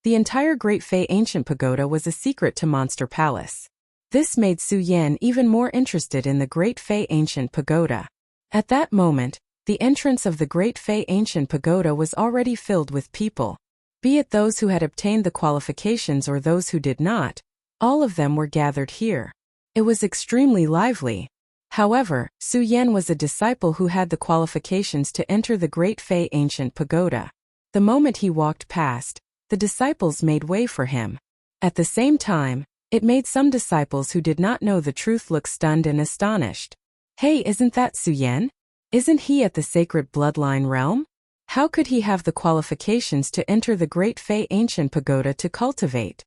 the entire Great Fei Ancient Pagoda was a secret to Monster Palace. This made Su Yan even more interested in the Great Fei Ancient Pagoda. At that moment, the entrance of the Great Fei Ancient Pagoda was already filled with people. Be it those who had obtained the qualifications or those who did not, all of them were gathered here. It was extremely lively. However, Su Yan was a disciple who had the qualifications to enter the Great Fei Ancient Pagoda. The moment he walked past, the disciples made way for him. At the same time, it made some disciples who did not know the truth look stunned and astonished. Hey, isn't that Su Yan? Isn't he at the sacred bloodline realm? How could he have the qualifications to enter the Great Fei Ancient Pagoda to cultivate?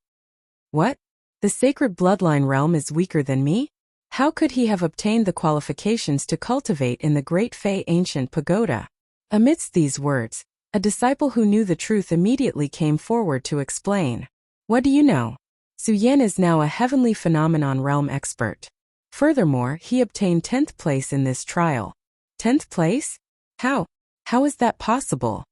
What? The sacred bloodline realm is weaker than me? How could he have obtained the qualifications to cultivate in the Great Fei Ancient Pagoda? Amidst these words, a disciple who knew the truth immediately came forward to explain. What do you know? Su Yan is now a heavenly phenomenon realm expert. Furthermore, he obtained 10th place in this trial. 10th place? How? How is that possible?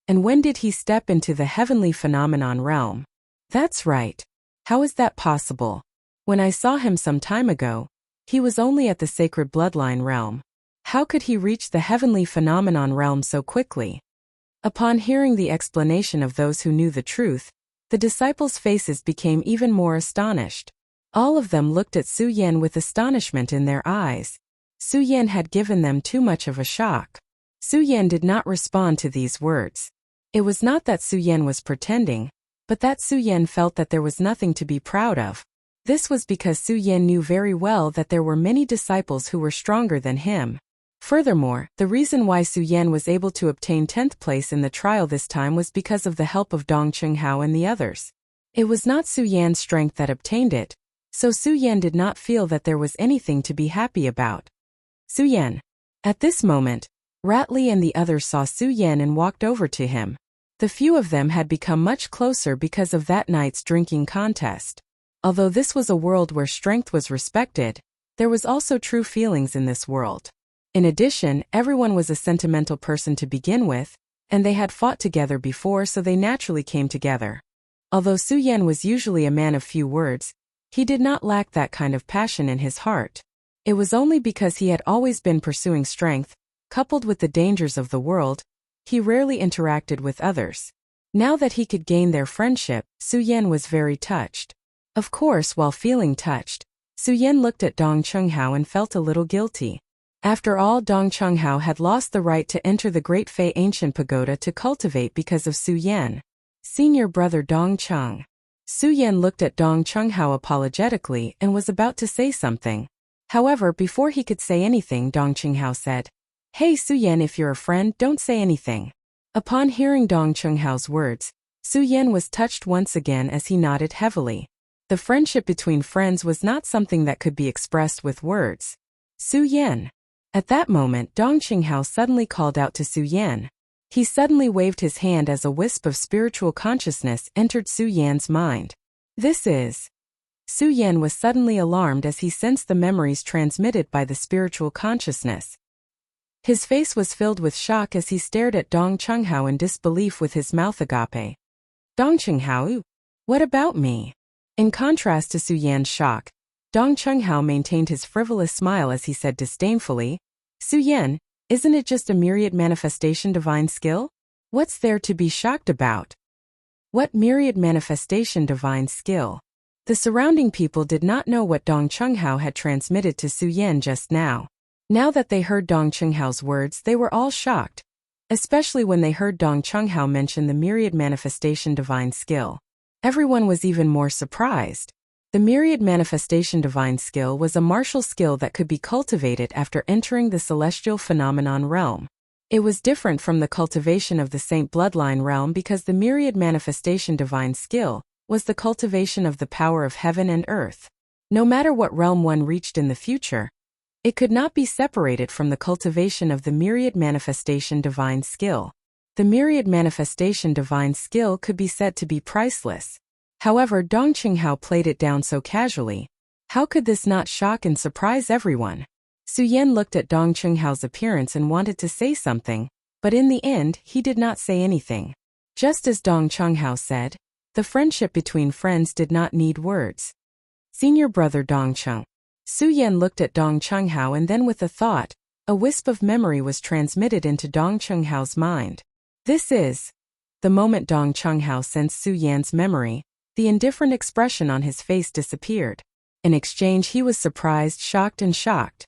And when did he step into the heavenly phenomenon realm? That's right. How is that possible? When I saw him some time ago, he was only at the sacred bloodline realm. How could he reach the heavenly phenomenon realm so quickly? Upon hearing the explanation of those who knew the truth, the disciples' faces became even more astonished. All of them looked at Su Yan with astonishment in their eyes. Su Yan had given them too much of a shock. Su Yan did not respond to these words. It was not that Su Yan was pretending, but that Su Yan felt that there was nothing to be proud of. This was because Su Yan knew very well that there were many disciples who were stronger than him. Furthermore, the reason why Su Yan was able to obtain 10th place in the trial this time was because of the help of Dong Chunghao and the others. It was not Su Yan's strength that obtained it, so Su Yan did not feel that there was anything to be happy about. Su Yan. At this moment, Ratley and the others saw Su Yan and walked over to him. The few of them had become much closer because of that night's drinking contest. Although this was a world where strength was respected, there was also true feelings in this world. In addition, everyone was a sentimental person to begin with, and they had fought together before, so they naturally came together. Although Su Yan was usually a man of few words, he did not lack that kind of passion in his heart. It was only because he had always been pursuing strength, coupled with the dangers of the world, he rarely interacted with others. Now that he could gain their friendship, Su Yan was very touched. Of course, while feeling touched, Su Yan looked at Dong Chunghao and felt a little guilty. After all, Dong Chunghao had lost the right to enter the Great Fei Ancient Pagoda to cultivate because of Su Yan. Senior brother Dong Chung. Su Yan looked at Dong Chunghao apologetically and was about to say something. However, before he could say anything, Dong Chunghao said, "Hey Su Yan, if you're a friend, don't say anything." Upon hearing Dong Chunghao's words, Su Yan was touched once again as he nodded heavily. The friendship between friends was not something that could be expressed with words. Su Yan. At that moment, Dong Chunghao suddenly called out to Su Yan. He suddenly waved his hand as a wisp of spiritual consciousness entered Su Yan's mind. This is. Su Yan was suddenly alarmed as he sensed the memories transmitted by the spiritual consciousness. His face was filled with shock as he stared at Dong Chunghao in disbelief with his mouth agape. Dong Chunghao? What about me? In contrast to Su Yan's shock, Dong Chunghao maintained his frivolous smile as he said disdainfully, "Su Yan, isn't it just a myriad manifestation divine skill? What's there to be shocked about?" What myriad manifestation divine skill? The surrounding people did not know what Dong Chunghao had transmitted to Su Yan just now. Now that they heard Dong Chunghao's words, they were all shocked, especially when they heard Dong Chunghao mention the myriad manifestation divine skill. Everyone was even more surprised. The myriad manifestation divine skill was a martial skill that could be cultivated after entering the celestial phenomenon realm. It was different from the cultivation of the saint bloodline realm because the myriad manifestation divine skill was the cultivation of the power of heaven and earth. No matter what realm one reached in the future, it could not be separated from the cultivation of the myriad manifestation divine skill. The myriad manifestation divine skill could be said to be priceless. However, Dong Chunghao played it down so casually. How could this not shock and surprise everyone? Su Yan looked at Dong Chunghao's appearance and wanted to say something, but in the end, he did not say anything. Just as Dong Chunghao said, the friendship between friends did not need words. Senior brother Dong Chung. Su Yan looked at Dong Chunghao and then with a thought, A wisp of memory was transmitted into Dong Chunghao's mind. This is. The moment Dong Chunghao sensed Su Yan's memory, the indifferent expression on his face disappeared. In exchange, he was surprised, shocked, and shocked.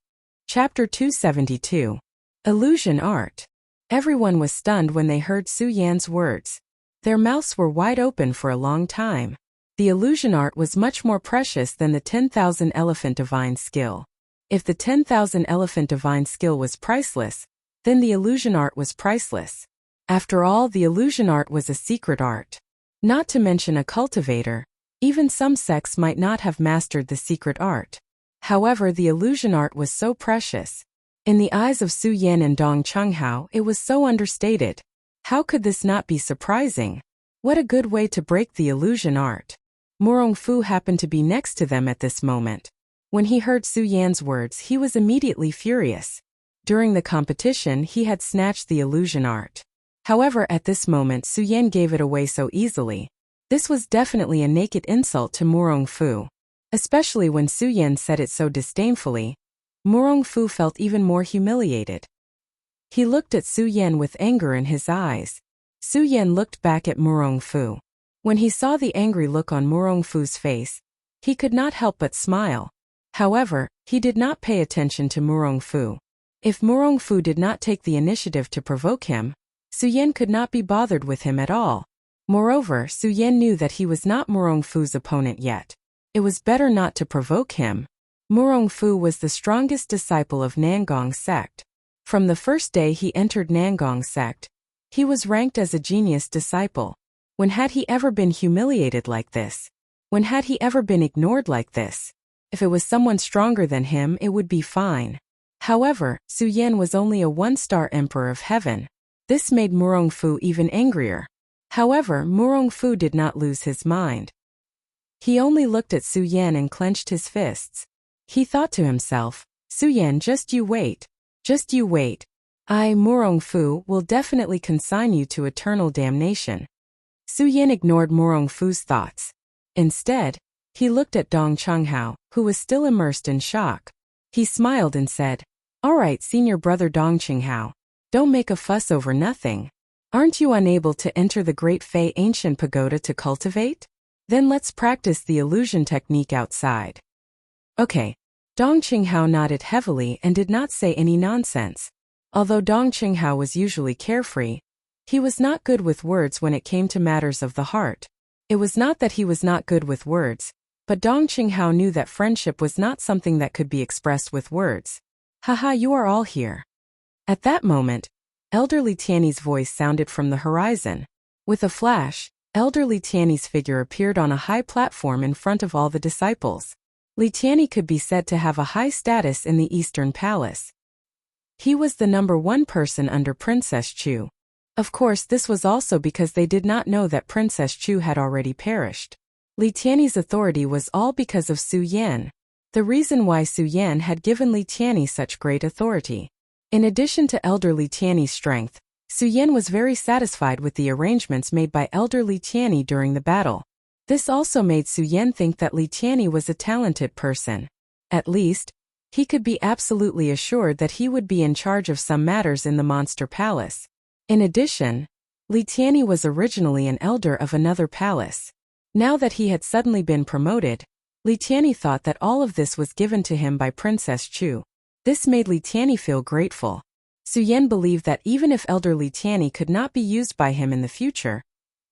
Chapter 272. Illusion Art. Everyone was stunned when they heard Su Yan's words. Their mouths were wide open for a long time. The illusion art was much more precious than the 10,000 elephant divine skill. If the 10,000 elephant divine skill was priceless, then the illusion art was priceless. After all, the illusion art was a secret art. Not to mention a cultivator, even some sects might not have mastered the secret art. However, the illusion art was so precious. In the eyes of Su Yan and Dong Chunghao, it was so understated. How could this not be surprising? What a good way to break the illusion art. Murong Fu happened to be next to them at this moment. When he heard Su Yan's words, he was immediately furious. During the competition, he had snatched the illusion art. However, at this moment, Su Yan gave it away so easily. This was definitely a naked insult to Murong Fu. Especially when Su Yan said it so disdainfully, Murong Fu felt even more humiliated. He looked at Su Yan with anger in his eyes. Su Yan looked back at Murong Fu. When he saw the angry look on Murong Fu's face, he could not help but smile. However, he did not pay attention to Murong Fu. If Murong Fu did not take the initiative to provoke him, Su Yan could not be bothered with him at all. Moreover, Su Yan knew that he was not Murong Fu's opponent yet. It was better not to provoke him. Murong Fu was the strongest disciple of Nangong sect. From the first day he entered Nangong sect, he was ranked as a genius disciple. When had he ever been humiliated like this? When had he ever been ignored like this? If it was someone stronger than him, it would be fine. However, Su Yan was only a one-star emperor of heaven. This made Murong Fu even angrier. However, Murong Fu did not lose his mind. He only looked at Su Yan and clenched his fists. He thought to himself, Su Yan, just you wait. Just you wait. I, Murong Fu, will definitely consign you to eternal damnation. Su Yan ignored Murong Fu's thoughts. Instead, he looked at Dong Chunghao, who was still immersed in shock. He smiled and said, "All right, senior brother Dong Chunghao. Don't make a fuss over nothing. Aren't you unable to enter the Great Fei Ancient Pagoda to cultivate? Then let's practice the illusion technique outside." Okay. Dong Chunghao nodded heavily and did not say any nonsense. Although Dong Chunghao was usually carefree, he was not good with words when it came to matters of the heart. It was not that he was not good with words, but Dong Chunghao knew that friendship was not something that could be expressed with words. Haha, you are all here. At that moment, Elderly Tiany's voice sounded from the horizon. With a flash, Elderly Tiany's figure appeared on a high platform in front of all the disciples. Li Tiany could be said to have a high status in the Eastern Palace. He was the #1 person under Princess Chu. Of course, this was also because they did not know that Princess Chu had already perished. Li Tiany's authority was all because of Su Yan. The reason why Su Yan had given Li Tiany such great authority. In addition to Elder Li Tiany's strength, Su Yan was very satisfied with the arrangements made by Elder Li Tiany during the battle. This also made Su Yan think that Li Tiany was a talented person. At least, he could be absolutely assured that he would be in charge of some matters in the Monster Palace. In addition, Li Tiany was originally an elder of another palace. Now that he had suddenly been promoted, Li Tiany thought that all of this was given to him by Princess Chu. This made Li Tiany feel grateful. Su Yan believed that even if Elder Li Tiany could not be used by him in the future,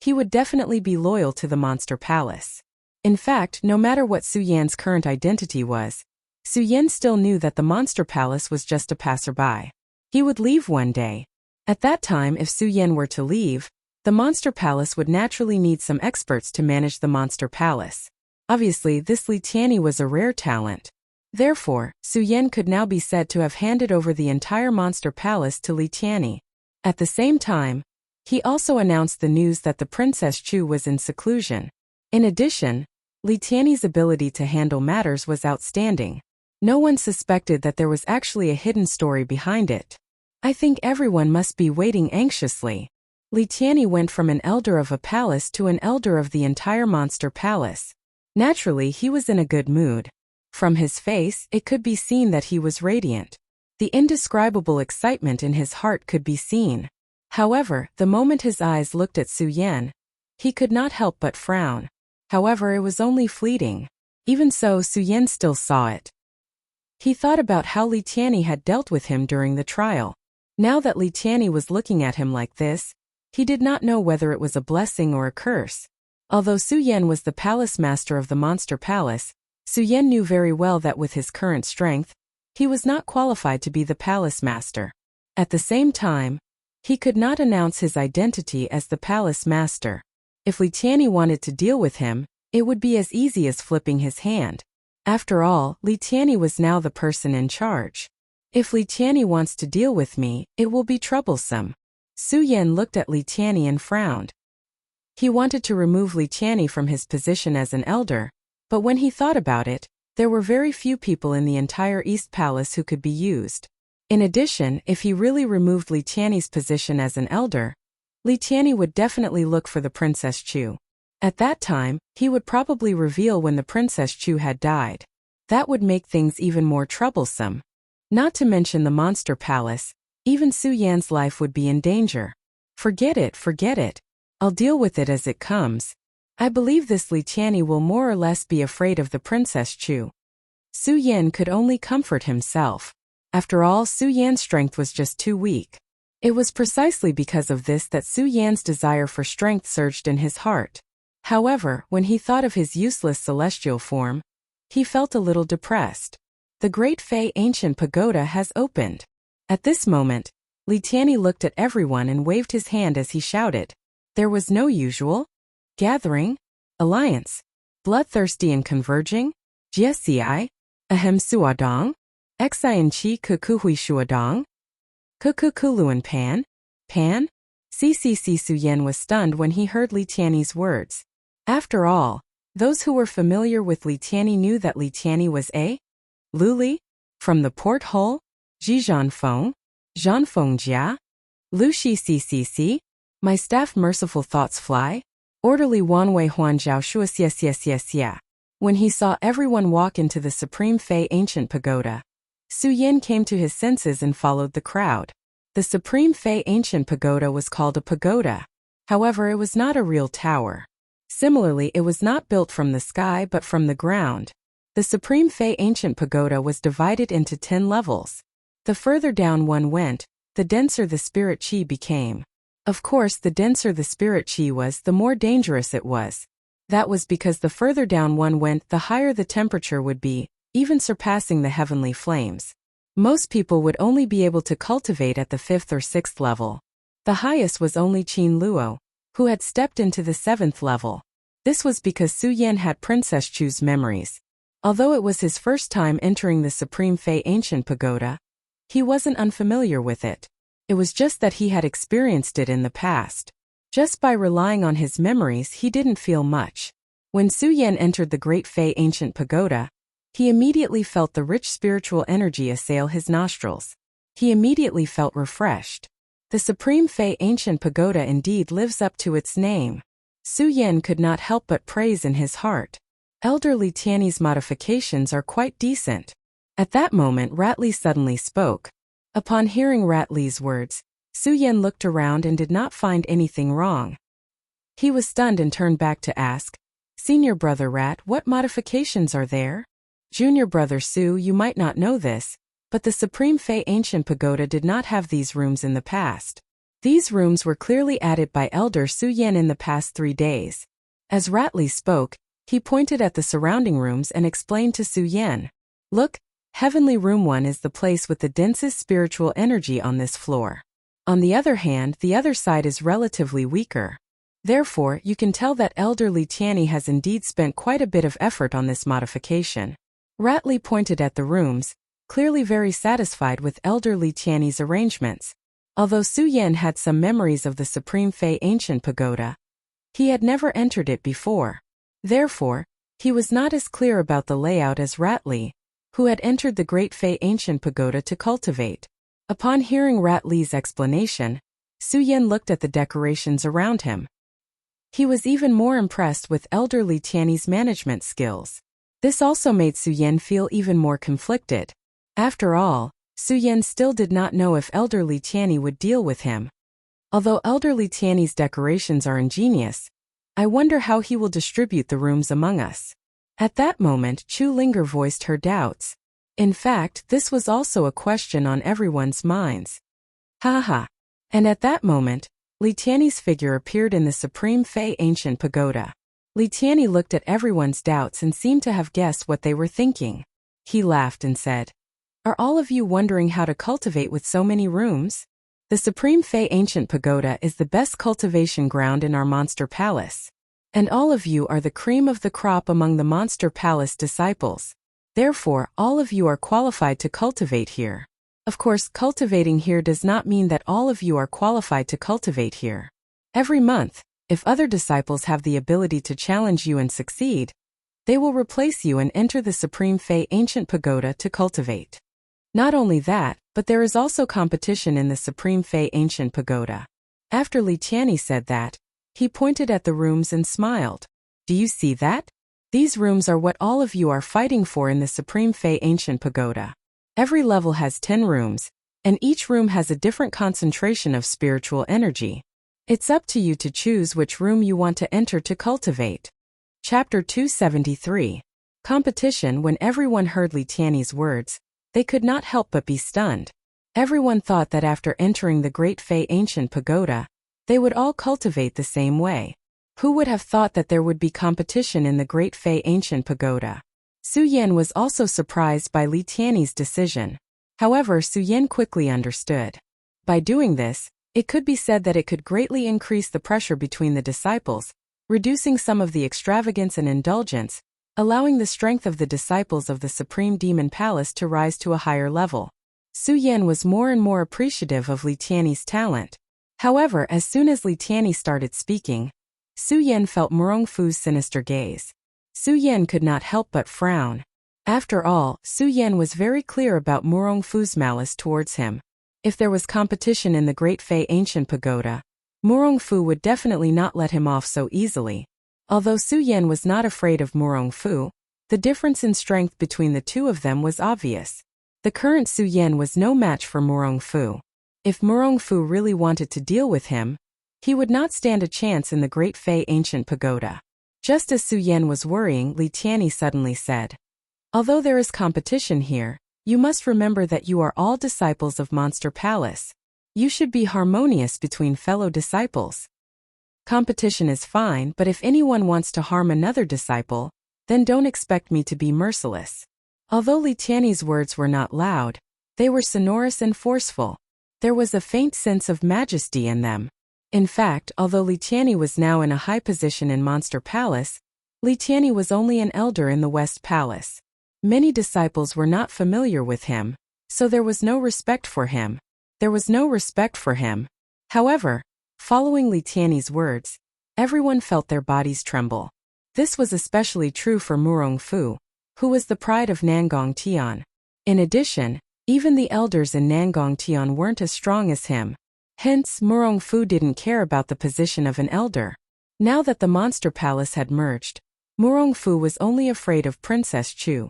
he would definitely be loyal to the Monster Palace. In fact, no matter what Su Yan's current identity was, Su Yan still knew that the Monster Palace was just a passerby. He would leave one day. At that time, if Su Yan were to leave, the Monster Palace would naturally need some experts to manage the Monster Palace. Obviously, this Li Tiany was a rare talent. Therefore, Su Yan could now be said to have handed over the entire Monster Palace to Li Tiany. At the same time, he also announced the news that the Princess Chu was in seclusion. In addition, Li Tiany's ability to handle matters was outstanding. No one suspected that there was actually a hidden story behind it. I think everyone must be waiting anxiously. Li Tiany went from an elder of a palace to an elder of the entire Monster Palace. Naturally, he was in a good mood. From his face, it could be seen that he was radiant. The indescribable excitement in his heart could be seen. However, the moment his eyes looked at Su Yan, he could not help but frown. However, it was only fleeting. Even so, Su Yan still saw it. He thought about how Li Tianyi had dealt with him during the trial. Now that Li Tianyi was looking at him like this, he did not know whether it was a blessing or a curse. Although Su Yan was the palace master of the Monster Palace, Su Yan knew very well that with his current strength, he was not qualified to be the palace master. At the same time, he could not announce his identity as the palace master. If Li Tianyi wanted to deal with him, it would be as easy as flipping his hand. After all, Li Tianyi was now the person in charge. If Li Tianyi wants to deal with me, it will be troublesome. Su Yan looked at Li Tianyi and frowned. He wanted to remove Li Tianyi from his position as an elder, but when he thought about it, there were very few people in the entire East Palace who could be used. In addition, if he really removed Li Tianyi's position as an elder, Li Tianyi would definitely look for the Princess Chu. At that time, he would probably reveal when the Princess Chu had died. That would make things even more troublesome. Not to mention the Monster Palace, even Su Yan's life would be in danger. Forget it, forget it. I'll deal with it as it comes. I believe this Li Tianyi will more or less be afraid of the Princess Chu. Su Yan could only comfort himself. After all, Su Yan's strength was just too weak. It was precisely because of this that Su Yan's desire for strength surged in his heart. However, when he thought of his useless celestial form, he felt a little depressed. The Great Fei Ancient Pagoda has opened. At this moment, Li Tianyi looked at everyone and waved his hand as he shouted. There was no usual gathering, alliance, bloodthirsty and converging, Jie ahem suadong, Xian chi kukuhui shuadong, kukukuluan pan, pan? CCC Su Yan was stunned when he heard Li Tianyi's words. After all, those who were familiar with Li Tianyi knew that Li Tianyi was a Luli, from the porthole, Zhizhanfeng, Zhanfengjia, Lu Shi CCC, my staff merciful thoughts fly, orderly Wanwei Huanjiao Shuasiasiasiasia. When he saw everyone walk into the Supreme Fei Ancient Pagoda, Su Yan came to his senses and followed the crowd. The Supreme Fei Ancient Pagoda was called a pagoda. However, it was not a real tower. Similarly, it was not built from the sky but from the ground. The Supreme Fei Ancient Pagoda was divided into 10 levels. The further down one went, the denser the spirit chi became. Of course, the denser the spirit chi was, the more dangerous it was. That was because the further down one went, the higher the temperature would be, even surpassing the heavenly flames. Most people would only be able to cultivate at the 5th or 6th level. The highest was only Qin Luo, who had stepped into the 7th level. This was because Su Yan had Princess Chu's memories. Although it was his first time entering the Supreme Fei Ancient Pagoda, he wasn't unfamiliar with it. It was just that he had experienced it in the past. Just by relying on his memories, he didn't feel much. When Su Yan entered the Great Fei Ancient Pagoda, he immediately felt the rich spiritual energy assail his nostrils. He immediately felt refreshed. The Supreme Fei Ancient Pagoda indeed lives up to its name. Su Yan could not help but praise in his heart. Elder Li Tianyi's modifications are quite decent. At that moment, Rat Li suddenly spoke. Upon hearing Rat Li's words, Su Yan looked around and did not find anything wrong. He was stunned and turned back to ask, Senior Brother Rat, what modifications are there? Junior Brother Su, you might not know this, but the Supreme Fei Ancient Pagoda did not have these rooms in the past. These rooms were clearly added by Elder Su Yan in the past 3 days. As Rat Li spoke, he pointed at the surrounding rooms and explained to Su Yan. Look, Heavenly Room 1 is the place with the densest spiritual energy on this floor. On the other hand, the other side is relatively weaker. Therefore, you can tell that Elder Li Tianyi has indeed spent quite a bit of effort on this modification. Rat Li pointed at the rooms, clearly very satisfied with Elder Li Tianyi's arrangements. Although Su Yan had some memories of the Supreme Fei Ancient Pagoda, he had never entered it before. Therefore, he was not as clear about the layout as Rat Li, who had entered the Great Fei Ancient Pagoda to cultivate. Upon hearing Rat Li's explanation, Su Yan looked at the decorations around him. He was even more impressed with Elder Li Tianyi's management skills. This also made Su Yan feel even more conflicted. After all, Su-yen still did not know if elderly Tianyi would deal with him. Although elderly Tianyi's decorations are ingenious, I wonder how he will distribute the rooms among us. At that moment, Chu Linger voiced her doubts. In fact, this was also a question on everyone's minds. Ha. And at that moment, Li Tianyi's figure appeared in the Supreme Fei Ancient Pagoda. Li Tianyi looked at everyone's doubts and seemed to have guessed what they were thinking. He laughed and said, "Are all of you wondering how to cultivate with so many rooms? The Supreme Fei Ancient Pagoda is the best cultivation ground in our Monster Palace. And all of you are the cream of the crop among the Monster Palace disciples. Therefore, all of you are qualified to cultivate here. Of course, cultivating here does not mean that all of you are qualified to cultivate here. Every month, if other disciples have the ability to challenge you and succeed, they will replace you and enter the Supreme Fei Ancient Pagoda to cultivate. Not only that, but there is also competition in the Supreme Fei Ancient Pagoda." After Li Tianyi said that, he pointed at the rooms and smiled. "Do you see that? These rooms are what all of you are fighting for in the Supreme Fei Ancient Pagoda. Every level has 10 rooms, and each room has a different concentration of spiritual energy. It's up to you to choose which room you want to enter to cultivate." Chapter 273. Competition. When everyone heard Li Tianyi's words, they could not help but be stunned. Everyone thought that after entering the Great Fei Ancient Pagoda, they would all cultivate the same way. Who would have thought that there would be competition in the Great Fei Ancient Pagoda? Su-yen was also surprised by Li Tianyi's decision. However, Su-yen quickly understood. By doing this, it could be said that it could greatly increase the pressure between the disciples, reducing some of the extravagance and indulgence, allowing the strength of the disciples of the Supreme Demon Palace to rise to a higher level. Su-yen was more and more appreciative of Li Tianyi's talent. However, as soon as Li Tianyi started speaking, Su-yen felt Murong-Fu's sinister gaze. Su-yen could not help but frown. After all, Su-yen was very clear about Murong-Fu's malice towards him. If there was competition in the Great Fei Ancient Pagoda, Murong-Fu would definitely not let him off so easily. Although Su-yen was not afraid of Murong-Fu, the difference in strength between the two of them was obvious. The current Su-yen was no match for Murong-Fu. If Murong-Fu really wanted to deal with him, he would not stand a chance in the Great Fei Ancient Pagoda. Just as Su-yen was worrying, Li Tianyi suddenly said, "Although there is competition here, you must remember that you are all disciples of Monster Palace. You should be harmonious between fellow disciples. Competition is fine, but if anyone wants to harm another disciple, then don't expect me to be merciless." Although Li Tianyi's words were not loud, they were sonorous and forceful. There was a faint sense of majesty in them. In fact, although Li Tianyi was now in a high position in Monster Palace, Li Tianyi was only an elder in the West Palace. Many disciples were not familiar with him, so there was no respect for him. However, following Li Tianyi's words, everyone felt their bodies tremble. This was especially true for Murong-Fu, who was the pride of Nangong Tian. In addition, even the elders in Nangong Tian weren't as strong as him. Hence, Murong-Fu didn't care about the position of an elder. Now that the Monster Palace had merged, Murong-Fu was only afraid of Princess Chu.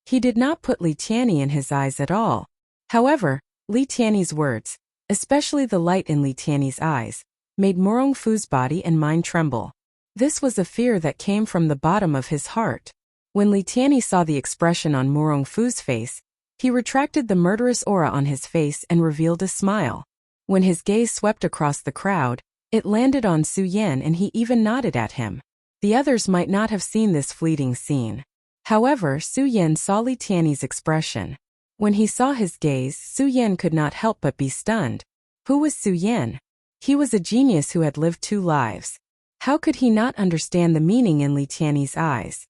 He did not put Li Tianyi in his eyes at all. However, Li Tianyi's words, especially the light in Li Tianyi's eyes, made Murong-Fu's body and mind tremble. This was a fear that came from the bottom of his heart. When Li Tianyi saw the expression on Murong-Fu's face, he retracted the murderous aura on his face and revealed a smile. When his gaze swept across the crowd, it landed on Su-yen and he even nodded at him. The others might not have seen this fleeting scene. However, Su-yen saw Li Tianyi's expression. When he saw his gaze, Su-yen could not help but be stunned. Who was Su-yen? He was a genius who had lived 2 lives. How could he not understand the meaning in Li Tianyi's eyes?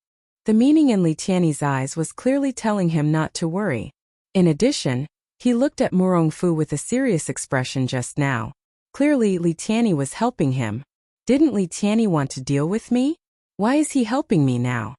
The meaning in Li Tianyi's eyes was clearly telling him not to worry. In addition, he looked at Murong-Fu with a serious expression just now. Clearly, Li Tianyi was helping him. Didn't Li Tianyi want to deal with me? Why is he helping me now?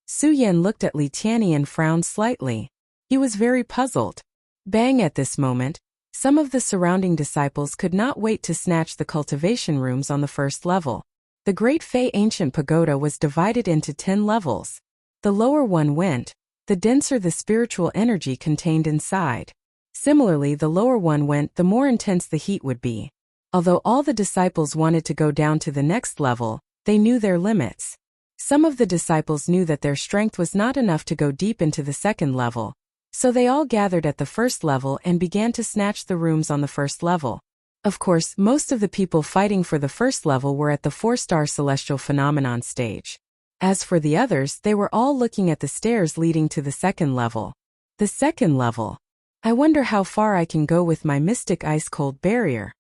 Su-yen looked at Li Tianyi and frowned slightly. He was very puzzled. Bang! At this moment, some of the surrounding disciples could not wait to snatch the cultivation rooms on the first level. The Great Fei Ancient Pagoda was divided into 10 levels. The lower one went, the denser the spiritual energy contained inside. Similarly, the lower one went, the more intense the heat would be. Although all the disciples wanted to go down to the next level, they knew their limits. Some of the disciples knew that their strength was not enough to go deep into the second level, so they all gathered at the first level and began to snatch the rooms on the first level. Of course, most of the people fighting for the first level were at the 4-star celestial phenomenon stage. As for the others, they were all looking at the stairs leading to the second level. The second level. I wonder how far I can go with my mystic ice-cold barrier.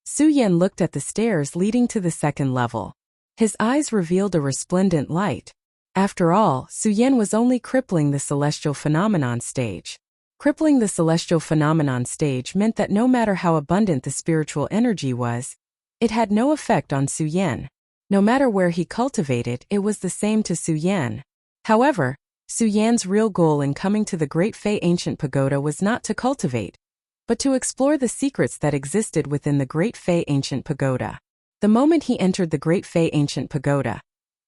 Su Yan looked at the stairs leading to the second level. His eyes revealed a resplendent light. After all, Su Yan was only crippling the celestial phenomenon stage. Crippling the celestial phenomenon stage meant that no matter how abundant the spiritual energy was, it had no effect on Su Yan. No matter where he cultivated, it was the same to Su Yan. However, Su Yan's real goal in coming to the Great Fei Ancient Pagoda was not to cultivate, but to explore the secrets that existed within the Great Fei Ancient Pagoda. The moment he entered the Great Fei Ancient Pagoda,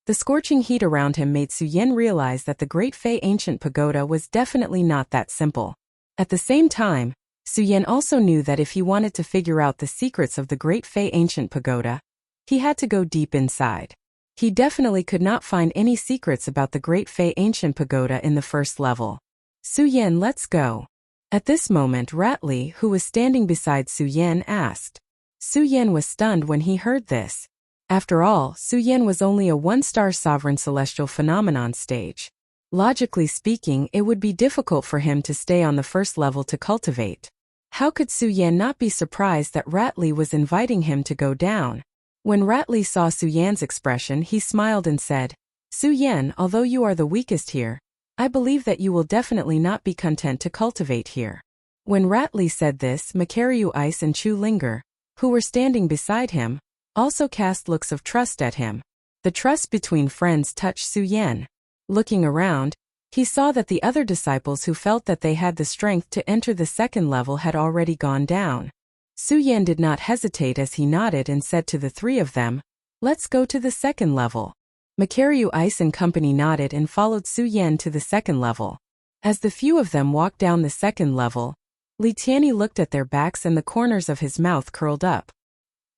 the scorching heat around him made Su Yan realize that the Great Fei Ancient Pagoda was definitely not that simple. At the same time, Su Yan also knew that if he wanted to figure out the secrets of the Great Fei Ancient Pagoda, he had to go deep inside. He definitely could not find any secrets about the Great Fei Ancient Pagoda in the first level. Su Yan, let's go. At this moment, Ratley, who was standing beside Su Yan, asked. Su Yan was stunned when he heard this. After all, Su Yan was only a 1-star sovereign celestial phenomenon stage. Logically speaking, it would be difficult for him to stay on the first level to cultivate. How could Su Yan not be surprised that Ratley was inviting him to go down? When Ratley saw Su Yan's expression, he smiled and said, Su Yan, although you are the weakest here, I believe that you will definitely not be content to cultivate here. When Ratley said this, Makaryu Ice and Chu Linger, who were standing beside him, also cast looks of trust at him. The trust between friends touched Su Yan. Looking around, he saw that the other disciples who felt that they had the strength to enter the second level had already gone down. Su Yan did not hesitate as he nodded and said to the three of them, let's go to the second level. Makaryu Ice and company nodded and followed Su Yan to the second level. As the few of them walked down the second level, Li Tianyi looked at their backs and the corners of his mouth curled up.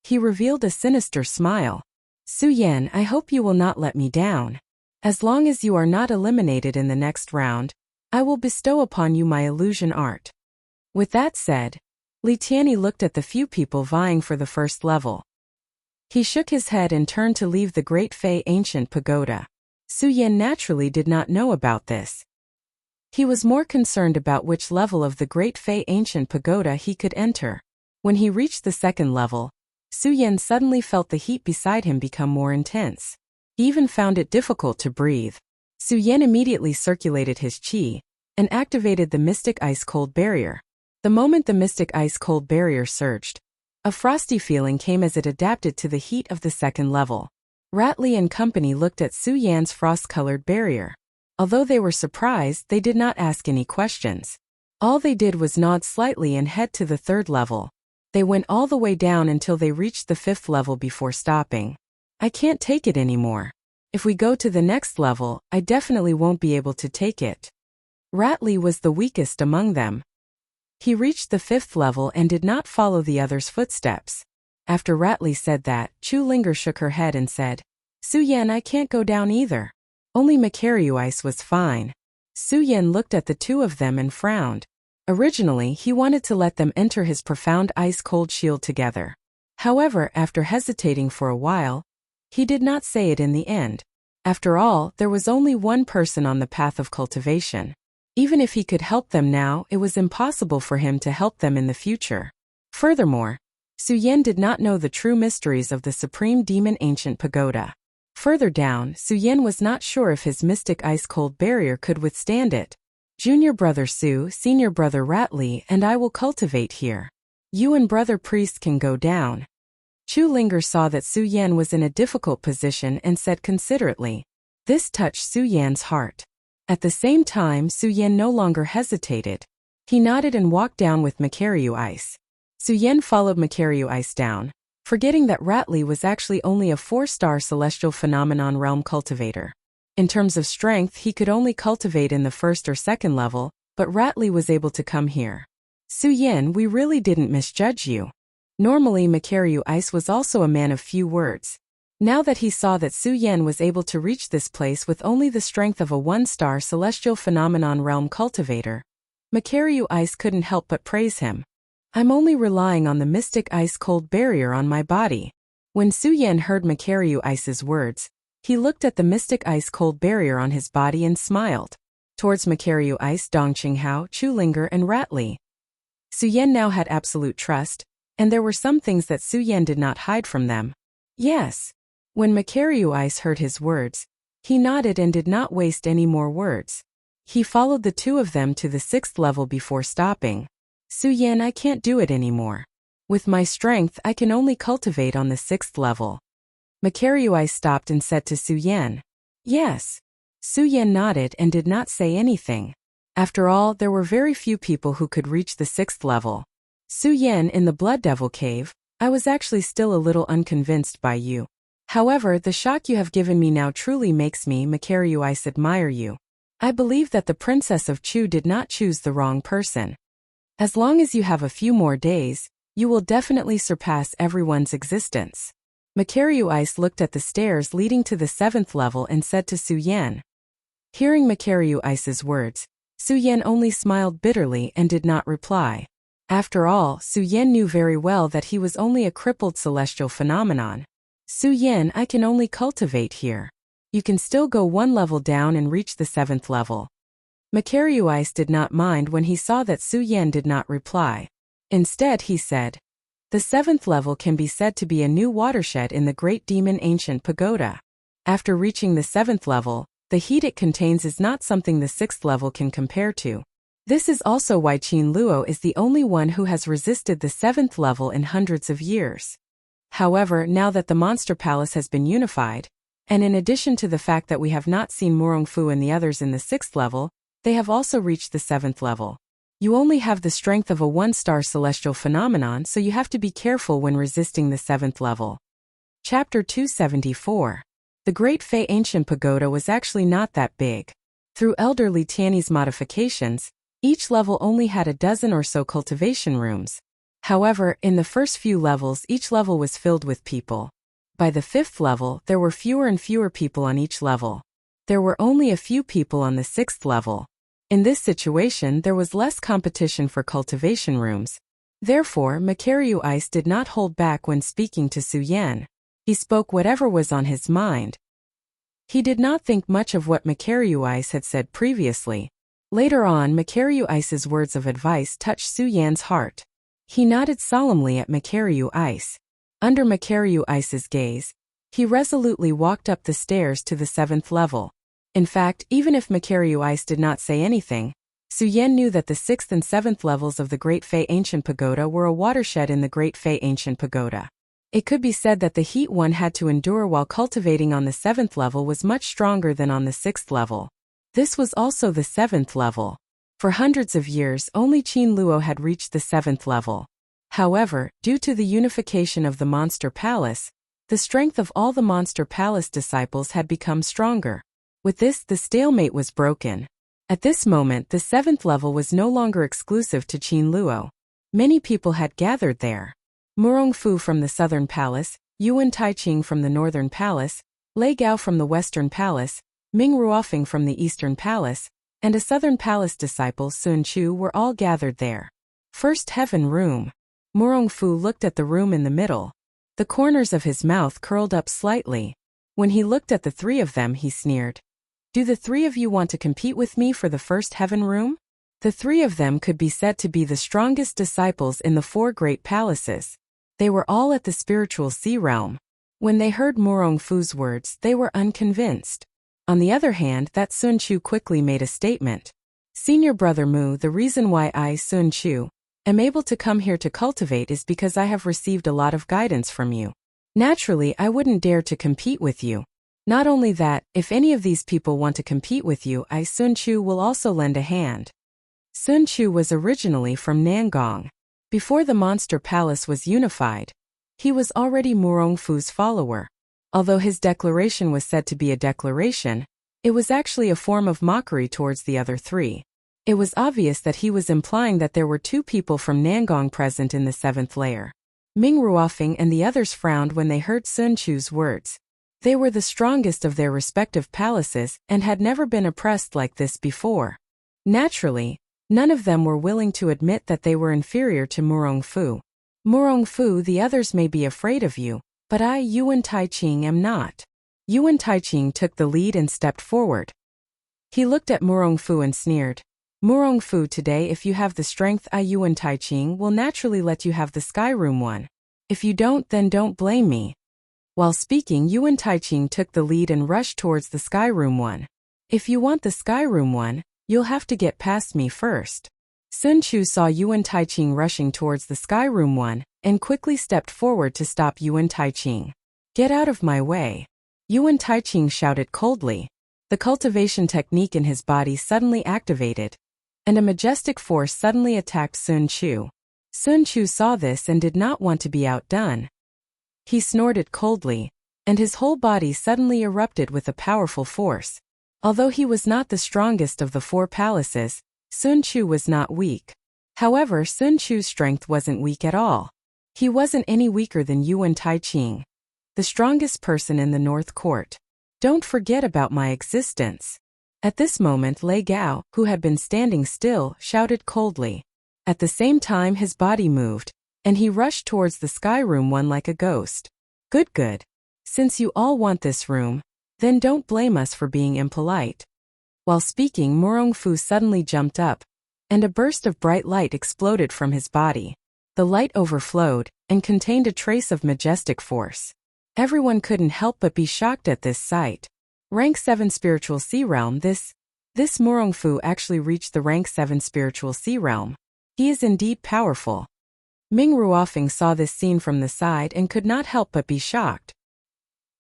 He revealed a sinister smile. Su Yan, I hope you will not let me down. As long as you are not eliminated in the next round, I will bestow upon you my illusion art. With that said, Li Tianyi looked at the few people vying for the first level. He shook his head and turned to leave the Great Fei Ancient Pagoda. Su Yan naturally did not know about this. He was more concerned about which level of the Great Fei Ancient Pagoda he could enter. When he reached the second level, Su Yan suddenly felt the heat beside him become more intense. He even found it difficult to breathe. Su Yan immediately circulated his qi and activated the mystic ice-cold barrier. The moment the mystic ice-cold barrier surged, a frosty feeling came as it adapted to the heat of the second level. Ratley and company looked at Su Yan's frost-colored barrier. Although they were surprised, they did not ask any questions. All they did was nod slightly and head to the third level. They went all the way down until they reached the fifth level before stopping. I can't take it anymore. If we go to the next level, I definitely won't be able to take it. Ratley was the weakest among them. He reached the fifth level and did not follow the others' footsteps. After Ratley said that, Chu Linger shook her head and said, Su Yan, I can't go down either. Only Makaryu Ice was fine. Su Yan looked at the two of them and frowned. Originally, he wanted to let them enter his profound ice-cold shield together. However, after hesitating for a while, he did not say it in the end. After all, there was only one person on the path of cultivation. Even if he could help them now, it was impossible for him to help them in the future. Furthermore, Su Yan did not know the true mysteries of the Supreme Demon Ancient Pagoda. Further down, Su Yan was not sure if his mystic ice-cold barrier could withstand it. Junior brother Su, senior brother Ratley, and I will cultivate here. You and brother Priest can go down. Chu Linger saw that Su Yan was in a difficult position and said considerately. This touched Su Yan's heart. At the same time, Su Yan no longer hesitated. He nodded and walked down with Makaryu Ice. Su Yan followed Makaryu Ice down, forgetting that Ratley was actually only a 4-star celestial phenomenon realm cultivator. In terms of strength, he could only cultivate in the first or second level, but Ratley was able to come here. Su Yan, we really didn't misjudge you. Normally Makaryu Ice was also a man of few words. Now that he saw that Su Yan was able to reach this place with only the strength of a one-star celestial phenomenon realm cultivator, Makaryu Ice couldn't help but praise him. I'm only relying on the mystic ice-cold barrier on my body. When Su Yan heard Makaryu Ice's words, he looked at the mystic ice-cold barrier on his body and smiled. Towards Makaryu Ice, Dongqinghao, Chulinger, and Ratli. Su Yan now had absolute trust, and there were some things that Su Yan did not hide from them. Yes. When Makaryu Ice heard his words, he nodded and did not waste any more words. He followed the two of them to the 6th level before stopping. Su Yan, I can't do it anymore. With my strength, I can only cultivate on the 6th level. Makaryu Ice stopped and said to Su Yan. Yes. Su Yan nodded and did not say anything. After all, there were very few people who could reach the 6th level. Su Yan, in the Blood Devil Cave, I was actually still a little unconvinced by you. However, the shock you have given me now truly makes me, Makaryu Ice, admire you. I believe that the Princess of Chu did not choose the wrong person. As long as you have a few more days, you will definitely surpass everyone's existence. Makaryu Ice looked at the stairs leading to the 7th level and said to Su Yan. Hearing Makaryu Ice's words, Su Yan only smiled bitterly and did not reply. After all, Su Yan knew very well that he was only a crippled celestial phenomenon. Su Yan, I can only cultivate here. You can still go one level down and reach the 7th level. Makaryu Ice did not mind when he saw that Su Yan did not reply. Instead, he said, the 7th level can be said to be a new watershed in the Great Demon Ancient Pagoda. After reaching the 7th level, the heat it contains is not something the 6th level can compare to. This is also why Qin Luo is the only one who has resisted the 7th level in hundreds of years. However, now that the Monster Palace has been unified, and in addition to the fact that we have not seen Murongfu and the others in the 6th level, they have also reached the 7th level. You only have the strength of a one-star celestial phenomenon, so you have to be careful when resisting the 7th level. Chapter 274. The Great Fey Ancient Pagoda was actually not that big. Through elderly Tiany's modifications, each level only had a dozen or so cultivation rooms. However, in the first few levels each level was filled with people. By the 5th level, there were fewer and fewer people on each level. There were only a few people on the 6th level. In this situation, there was less competition for cultivation rooms. Therefore, Makaryu Ice did not hold back when speaking to Su Yan. He spoke whatever was on his mind. He did not think much of what Makaryu Ice had said previously. Later on, Makaryu Ice's words of advice touched Su Yan's heart. He nodded solemnly at Makaryu Ice. Under Makaryu Ice's gaze, he resolutely walked up the stairs to the 7th level. In fact, even if Makaryu Ice did not say anything, Su Yan knew that the 6th and 7th levels of the Great Fey Ancient Pagoda were a watershed in the Great Fey Ancient Pagoda. It could be said that the heat one had to endure while cultivating on the 7th level was much stronger than on the 6th level. This was also the 7th level. For hundreds of years, only Qin Luo had reached the 7th level. However, due to the unification of the Monster Palace, the strength of all the Monster Palace disciples had become stronger. With this, the stalemate was broken. At this moment, the 7th level was no longer exclusive to Qin Luo. Many people had gathered there. Murongfu from the Southern Palace, Yuan Taiqing from the Northern Palace, Lei Gao from the Western Palace, Ming Ruofeng from the Eastern Palace, and a Southern Palace disciple Sun Chu were all gathered there. First Heaven Room. Murongfu looked at the room in the middle. The corners of his mouth curled up slightly. When he looked at the three of them, he sneered. Do the three of you want to compete with me for the First Heaven Room? The three of them could be said to be the strongest disciples in the 4 great palaces. They were all at the spiritual sea realm. When they heard Murongfu's words, they were unconvinced. On the other hand, that Sun Chu quickly made a statement. Senior Brother Mu, the reason why I, Sun Chu, am able to come here to cultivate is because I have received a lot of guidance from you. Naturally, I wouldn't dare to compete with you. Not only that, if any of these people want to compete with you, I, Sun Chu, will also lend a hand. Sun Chu was originally from Nangong. Before the Monster Palace was unified, he was already Murongfu's follower. Although his declaration was said to be a declaration, it was actually a form of mockery towards the other three. It was obvious that he was implying that there were two people from Nangong present in the seventh layer. Ming Ruofing and the others frowned when they heard Sun Chu's words. They were the strongest of their respective palaces and had never been oppressed like this before. Naturally, none of them were willing to admit that they were inferior to Murong Fu. Murong Fu, the others may be afraid of you, but I, Yuan Taiqing, am not. Yuan Taiqing took the lead and stepped forward. He looked at Murong Fu and sneered. Murong Fu, today if you have the strength, I, Yuan Taiqing, will naturally let you have the Sky Room one. If you don't, then don't blame me. While speaking, Yuan Taiqing took the lead and rushed towards the Sky Room one. If you want the Sky Room one, you'll have to get past me first. Sun Chu saw Yuan Taiqing rushing towards the Sky Room one and quickly stepped forward to stop Yuan Taiqing. Get out of my way. Yuan Taiqing shouted coldly. The cultivation technique in his body suddenly activated, and a majestic force suddenly attacked Sun Chu. Sun Chu saw this and did not want to be outdone. He snorted coldly, and his whole body suddenly erupted with a powerful force. Although he was not the strongest of the four palaces, Sun Chu was not weak. However, Sun Chu's strength wasn't weak at all. He wasn't any weaker than Yuan Taiqing, the strongest person in the North Court. Don't forget about my existence. At this moment, Lei Gao, who had been standing still, shouted coldly. At the same time, his body moved, and he rushed towards the Sky Room one like a ghost. Good. Since you all want this room, then don't blame us for being impolite. While speaking, Murong Fu suddenly jumped up, and a burst of bright light exploded from his body. The light overflowed and contained a trace of majestic force. Everyone couldn't help but be shocked at this sight. Rank 7 Spiritual Sea Realm. This Murong Fu actually reached the Rank 7 Spiritual Sea Realm. He is indeed powerful. Ming Ruofing saw this scene from the side and could not help but be shocked.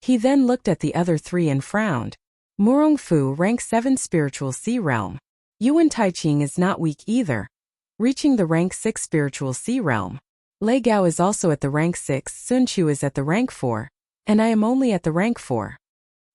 He then looked at the other three and frowned. Murong Fu, Rank 7 Spiritual Sea Realm. Yuan Taiqing is not weak either, reaching the Rank 6 Spiritual Sea Realm. Lei Gao is also at the Rank 6, Sun Chu is at the Rank 4, and I am only at the Rank 4.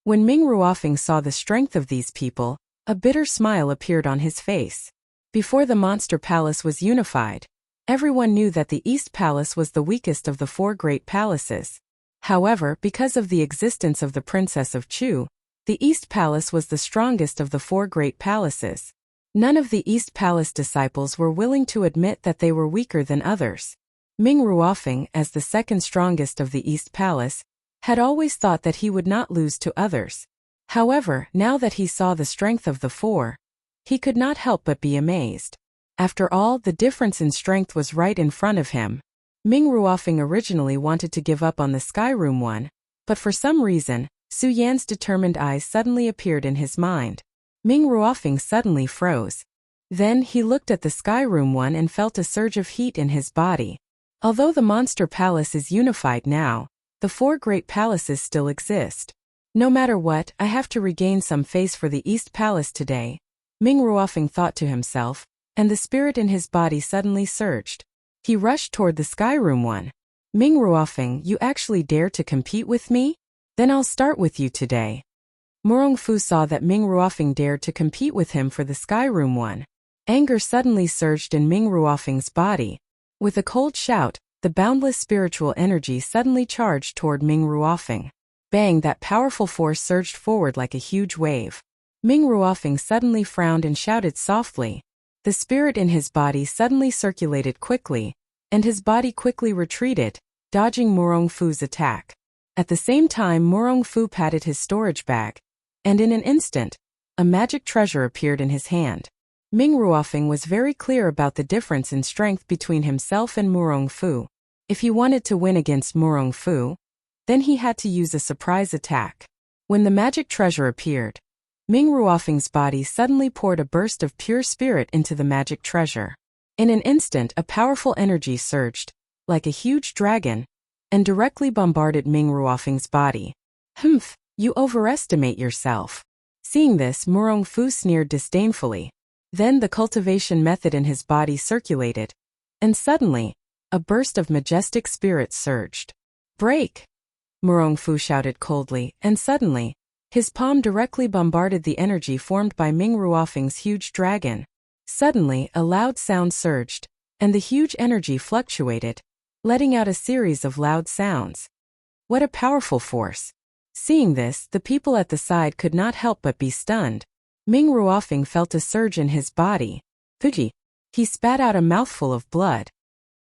When Ming Ruofing saw the strength of these people, a bitter smile appeared on his face. Before the Monster Palace was unified, everyone knew that the East Palace was the weakest of the four great palaces. However, because of the existence of the Princess of Chu, the East Palace was the strongest of the four great palaces. None of the East Palace disciples were willing to admit that they were weaker than others. Ming Ruofing, as the second strongest of the East Palace, had always thought that he would not lose to others. However, now that he saw the strength of the four, he could not help but be amazed. After all, the difference in strength was right in front of him. Ming Ruofing originally wanted to give up on the Sky Room one, but for some reason, Su Yan's determined eyes suddenly appeared in his mind. Ming Ruofing suddenly froze. Then he looked at the Sky Room one and felt a surge of heat in his body. Although the Monster Palace is unified now, the four great palaces still exist. No matter what, I have to regain some face for the East Palace today, Ming Ruofing thought to himself, and the spirit in his body suddenly surged. He rushed toward the Sky Room one. Ming Ruofing, you actually dare to compete with me? Then I'll start with you today. Murong Fu saw that Ming Ruofing dared to compete with him for the Sky Room one. Anger suddenly surged in Ming Ruofing's body. With a cold shout, the boundless spiritual energy suddenly charged toward Ming Ruofing. Bang! That powerful force surged forward like a huge wave. Ming Ruofing suddenly frowned and shouted softly. The spirit in his body suddenly circulated quickly, and his body quickly retreated, dodging Murong Fu's attack. At the same time, Murong Fu patted his storage bag, and in an instant, a magic treasure appeared in his hand. Ming Ruofing was very clear about the difference in strength between himself and Murong Fu. If he wanted to win against Murong Fu, then he had to use a surprise attack. When the magic treasure appeared, Ming Ruofing's body suddenly poured a burst of pure spirit into the magic treasure. In an instant, a powerful energy surged, like a huge dragon, and directly bombarded Ming Ruofing's body. Humph, you overestimate yourself. Seeing this, Murong Fu sneered disdainfully. Then the cultivation method in his body circulated, and suddenly, a burst of majestic spirit surged. Break! Murong Fu shouted coldly, and suddenly, his palm directly bombarded the energy formed by Ming Ruofing's huge dragon. Suddenly, a loud sound surged, and the huge energy fluctuated, letting out a series of loud sounds. What a powerful force! Seeing this, the people at the side could not help but be stunned. Ming Ruofing felt a surge in his body. Fuji! He spat out a mouthful of blood.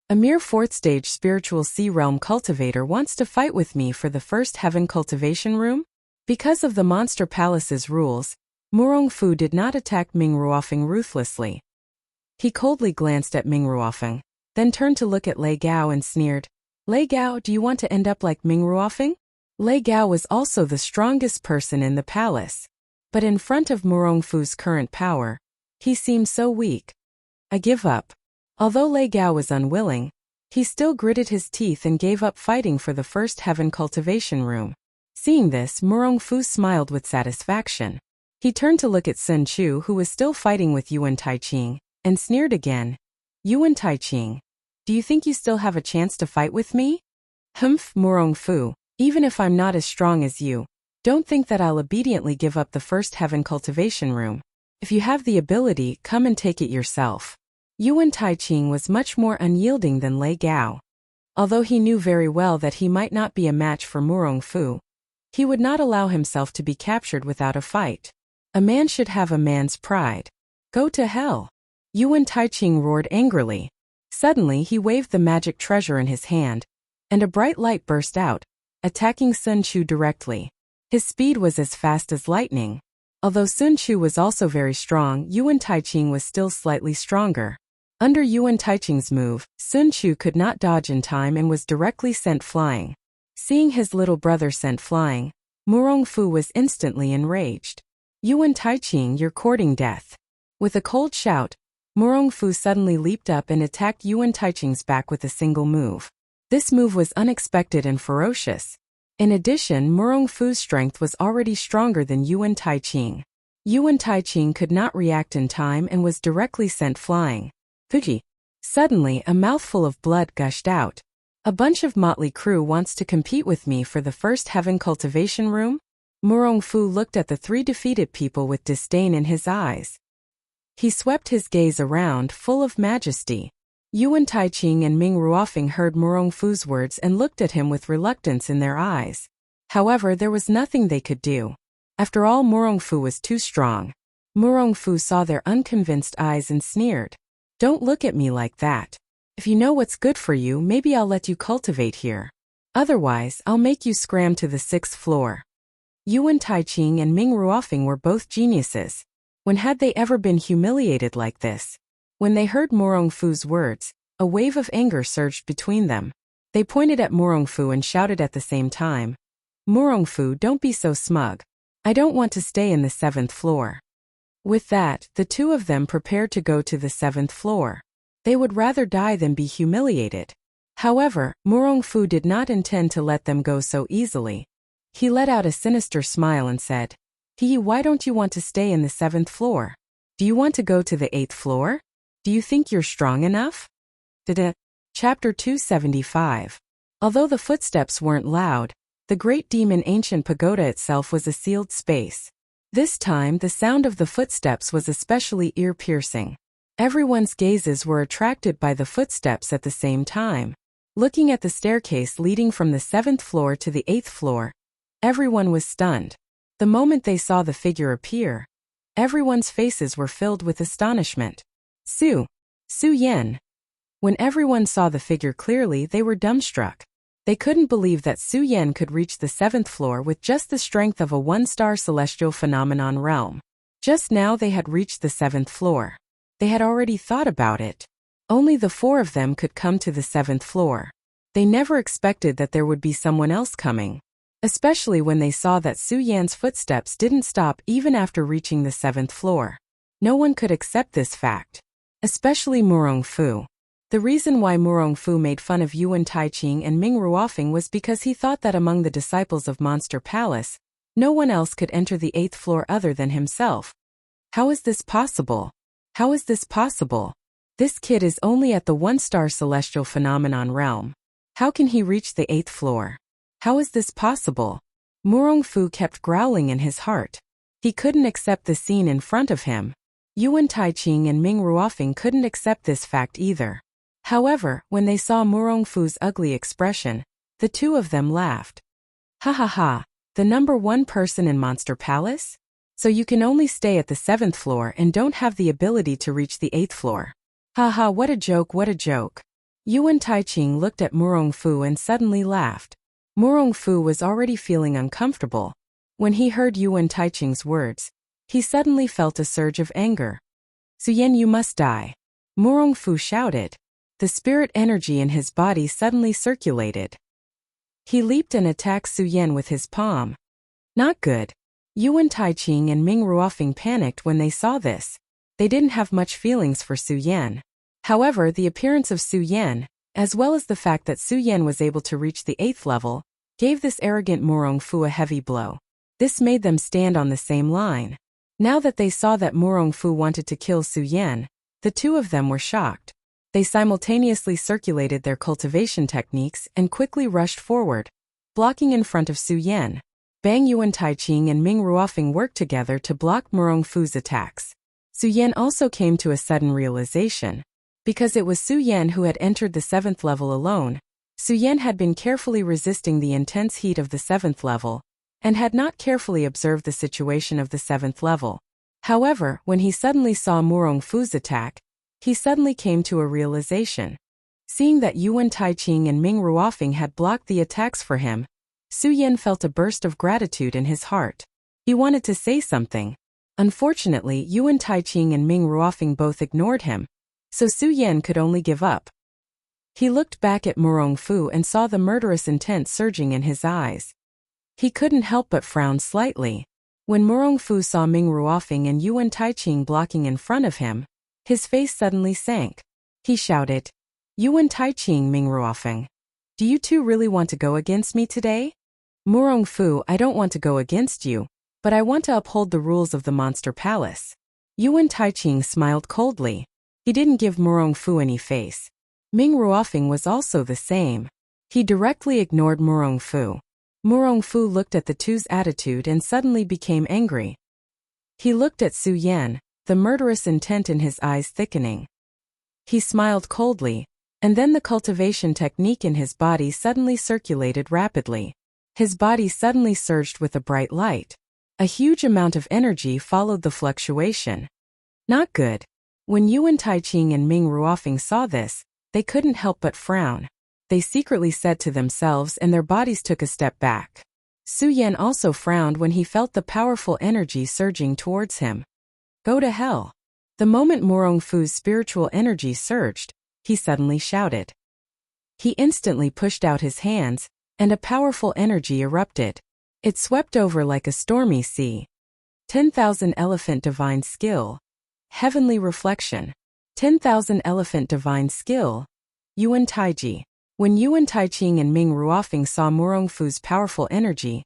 A mere 4th stage spiritual sea realm cultivator wants to fight with me for the first heaven cultivation room? Because of the Monster Palace's rules, Murong Fu did not attack Ming Ruofing ruthlessly. He coldly glanced at Ming Ruofing, then turned to look at Lei Gao and sneered, "Lei Gao, do you want to end up like Ming Ruofing?" Lei Gao was also the strongest person in the palace. But in front of Murong Fu's current power, he seemed so weak. "I give up." Although Lei Gao was unwilling, he still gritted his teeth and gave up fighting for the first heaven cultivation room. Seeing this, Murong Fu smiled with satisfaction. He turned to look at Sun Chu, who was still fighting with Yuan Taiqing, and sneered again. "Yuan Taiqing, do you think you still have a chance to fight with me?" "Humph, Murong Fu, even if I'm not as strong as you, don't think that I'll obediently give up the first heaven cultivation room. If you have the ability, come and take it yourself." Yuan Taiqing was much more unyielding than Lei Gao. Although he knew very well that he might not be a match for Murong Fu, he would not allow himself to be captured without a fight. A man should have a man's pride. "Go to hell!" Yuan Taiqing roared angrily. Suddenly he waved the magic treasure in his hand, and a bright light burst out, attacking Sun Chu directly. His speed was as fast as lightning. Although Sun Chu was also very strong, Yuan Taiqing was still slightly stronger. Under Yuan Taiqing's move, Sun Chu could not dodge in time and was directly sent flying. Seeing his little brother sent flying, Murong Fu was instantly enraged. "Yuan Taiqing, you're courting death." With a cold shout, Murong Fu suddenly leaped up and attacked Yuan Taiqing's back with a single move. This move was unexpected and ferocious. In addition, Murong Fu's strength was already stronger than Yuan Taiqing. Yuan Taiqing could not react in time and was directly sent flying. Fuji! Suddenly, a mouthful of blood gushed out. "A bunch of motley crew wants to compete with me for the first heaven cultivation room?" Murong Fu looked at the 3 defeated people with disdain in his eyes. He swept his gaze around, full of majesty. Yuan Taiqing and Ming Ruofing heard Murong Fu's words and looked at him with reluctance in their eyes. However, there was nothing they could do. After all, Murong Fu was too strong. Murong Fu saw their unconvinced eyes and sneered. "Don't look at me like that. If you know what's good for you, maybe I'll let you cultivate here. Otherwise, I'll make you scram to the 6th floor." Yuan Taiqing and Ming Ruofing were both geniuses. When had they ever been humiliated like this? When they heard Murong Fu's words, a wave of anger surged between them. They pointed at Murong Fu and shouted at the same time, "Murong Fu, don't be so smug. I don't want to stay in the 7th floor." With that, the two of them prepared to go to the 7th floor. They would rather die than be humiliated. However, Murong Fu did not intend to let them go so easily. He let out a sinister smile and said, Why don't you want to stay in the 7th floor? Do you want to go to the 8th floor? Do you think you're strong enough?" Chapter 275. Although the footsteps weren't loud, the great demon ancient pagoda itself was a sealed space. This time, the sound of the footsteps was especially ear-piercing. Everyone's gazes were attracted by the footsteps at the same time. Looking at the staircase leading from the 7th floor to the 8th floor, everyone was stunned. The moment they saw the figure appear, everyone's faces were filled with astonishment. Su Yan. When everyone saw the figure clearly, they were dumbstruck. They couldn't believe that Su Yan could reach the 7th floor with just the strength of a 1-star celestial phenomenon realm. Just now they had reached the 7th floor. They had already thought about it. Only the 4 of them could come to the 7th floor. They never expected that there would be someone else coming. Especially when they saw that Su Yan's footsteps didn't stop even after reaching the 7th floor. No one could accept this fact. Especially Murong Fu. The reason why Murong Fu made fun of Yuan Taiqing and Ming Ruofing was because he thought that among the disciples of Monster Palace, no one else could enter the 8th floor other than himself. How is this possible? How is this possible? This kid is only at the 1-star celestial phenomenon realm. How can he reach the 8th floor? How is this possible? Murong Fu kept growling in his heart. He couldn't accept the scene in front of him. Yuan Taiqing and Ming Ruofing couldn't accept this fact either. However, when they saw Murongfu's ugly expression, the two of them laughed. Ha ha ha, the number one person in Monster Palace? So you can only stay at the 7th floor and don't have the ability to reach the 8th floor. Ha ha, what a joke, what a joke. Yuan Taiqing looked at Murongfu and suddenly laughed. Murongfu was already feeling uncomfortable. When he heard Yuan Taiqing's words, he suddenly felt a surge of anger. Suyen, you must die. Murongfu shouted. The spirit energy in his body suddenly circulated. He leaped and attacked Suyen with his palm. Not good. Yuan Taiqing and Ming Ruofing panicked when they saw this. They didn't have much feelings for Suyen. However, the appearance of Suyen, as well as the fact that Suyen was able to reach the 8th level, gave this arrogant Murongfu a heavy blow. This made them stand on the same line. Now that they saw that Murongfu wanted to kill Suyen, the two of them were shocked. They simultaneously circulated their cultivation techniques and quickly rushed forward, blocking in front of Suyen. Bang Yuan Taiqing and Ming Ruofing worked together to block Murongfu's attacks. Suyen also came to a sudden realization. Because it was Suyen who had entered the 7th level alone, Suyen had been carefully resisting the intense heat of the 7th level, and had not carefully observed the situation of the 7th level. However, when he suddenly saw Murongfu's attack, he suddenly came to a realization. Seeing that Yuan Taiqing and Ming Ruofing had blocked the attacks for him, Suyen felt a burst of gratitude in his heart. He wanted to say something. Unfortunately, Yuan Taiqing and Ming Ruofing both ignored him, so Suyen could only give up. He looked back at Murongfu and saw the murderous intent surging in his eyes. He couldn't help but frown slightly. When Murongfu saw Ming Ruofing and Yuan Taiqing blocking in front of him, his face suddenly sank. He shouted, Yuan Taiqing, Ming Ruofing. Do you two really want to go against me today? Murongfu, I don't want to go against you, but I want to uphold the rules of the Monster Palace. Yuan Taiqing smiled coldly. He didn't give Murongfu any face. Ming Ruofing was also the same. He directly ignored Murongfu. Murongfu looked at the two's attitude and suddenly became angry. He looked at Suyen, the murderous intent in his eyes thickening. He smiled coldly, and then the cultivation technique in his body suddenly circulated rapidly. His body suddenly surged with a bright light. A huge amount of energy followed the fluctuation. Not good. When Yuan Taiqing and Ming Ruofing saw this, they couldn't help but frown. They secretly said to themselves, and their bodies took a step back. Suyen also frowned when he felt the powerful energy surging towards him. Go to hell. The moment Murongfu's spiritual energy surged, he suddenly shouted. He instantly pushed out his hands, and a powerful energy erupted. It swept over like a stormy sea. 10,000 Elephant Divine Skill. Heavenly Reflection. 10,000 Elephant Divine Skill. Yuan Taiji. When Yuan Taiqing and Ming Ruofing saw Murongfu's powerful energy,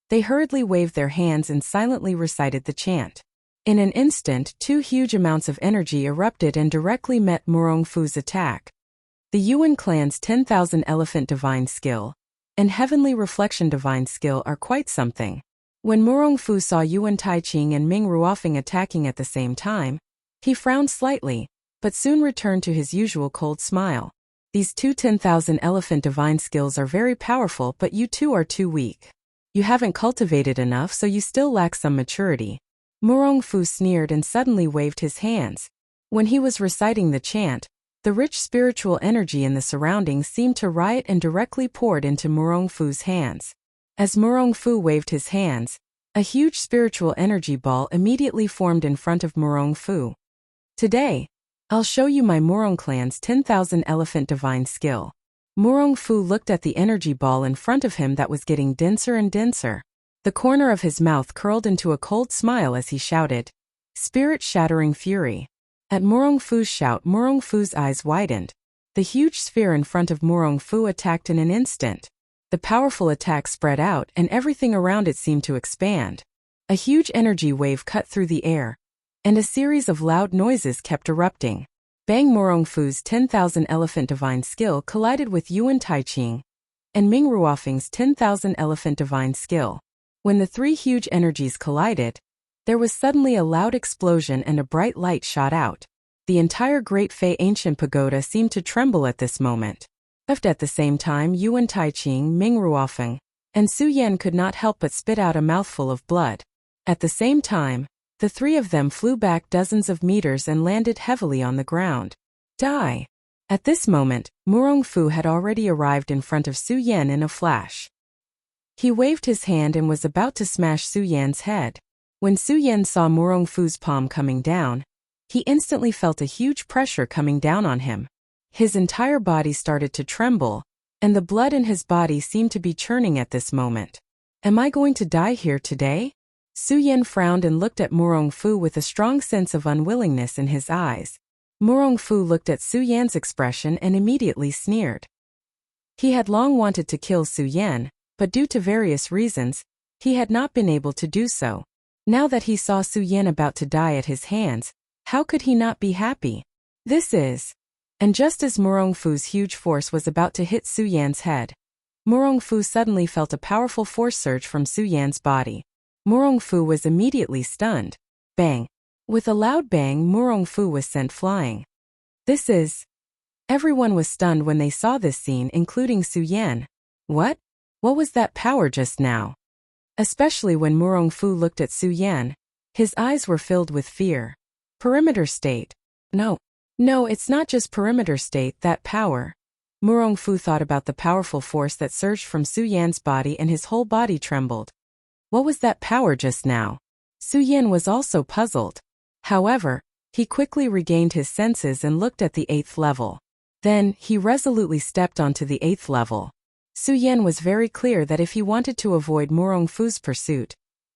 they hurriedly waved their hands and silently recited the chant. In an instant, two huge amounts of energy erupted and directly met Murongfu's attack. The Yuan clan's 10,000 Elephant Divine Skill and Heavenly Reflection Divine Skill are quite something. When Murongfu saw Yuan Taiqing and Ming Ruofing attacking at the same time, he frowned slightly, but soon returned to his usual cold smile. These two 10,000 Elephant Divine Skills are very powerful, but you two are too weak. You haven't cultivated enough, so you still lack some maturity. Murongfu sneered and suddenly waved his hands. When he was reciting the chant, the rich spiritual energy in the surroundings seemed to riot and directly poured into Murongfu's hands. As Murongfu waved his hands, a huge spiritual energy ball immediately formed in front of Murongfu. Today, I'll show you my Murong clan's 10,000 Elephant Divine Skill. Murongfu looked at the energy ball in front of him that was getting denser and denser. The corner of his mouth curled into a cold smile as he shouted, Spirit-shattering fury. At Murongfu's shout, Murongfu's eyes widened. The huge sphere in front of Murongfu attacked in an instant. The powerful attack spread out and everything around it seemed to expand. A huge energy wave cut through the air, and a series of loud noises kept erupting. Bang! Murongfu's 10,000 Elephant Divine Skill collided with Yuan Taiqing and Ming Ruofing's 10,000 Elephant Divine Skill. When the three huge energies collided, There was suddenly a loud explosion and a bright light shot out. The entire Great Fei Ancient Pagoda seemed to tremble at this moment. At the same time, Yuan Taiqing, Ming Ruofeng, and Su Yan could not help but spit out a mouthful of blood. At the same time, the three of them flew back dozens of meters and landed heavily on the ground. Die! At this moment, Murongfu had already arrived in front of Su Yan in a flash. He waved his hand and was about to smash Su Yan's head. When Su Yan saw Murongfu's palm coming down, he instantly felt a huge pressure coming down on him. His entire body started to tremble, and the blood in his body seemed to be churning at this moment. Am I going to die here today? Su Yan frowned and looked at Murongfu with a strong sense of unwillingness in his eyes. Murongfu looked at Su Yan's expression and immediately sneered. He had long wanted to kill Su Yan, but due to various reasons, he had not been able to do so. Now that he saw Su Yan about to die at his hands, how could he not be happy? And just as Murongfu's huge force was about to hit Su Yan's head, Murongfu suddenly felt a powerful force surge from Su Yan's body. Murongfu was immediately stunned. Bang! With a loud bang, Murongfu was sent flying. Everyone was stunned when they saw this scene, including Su Yan. What? What was that power just now? Especially when Murongfu looked at Su Yan. His eyes were filled with fear. Perimeter state. No, it's not just perimeter state, that power. Murongfu thought about the powerful force that surged from Su Yan's body and his whole body trembled. What was that power just now? Su Yan was also puzzled. However, he quickly regained his senses and looked at the 8th level. Then, he resolutely stepped onto the 8th level. Su Yan was very clear that if he wanted to avoid Murongfu's pursuit,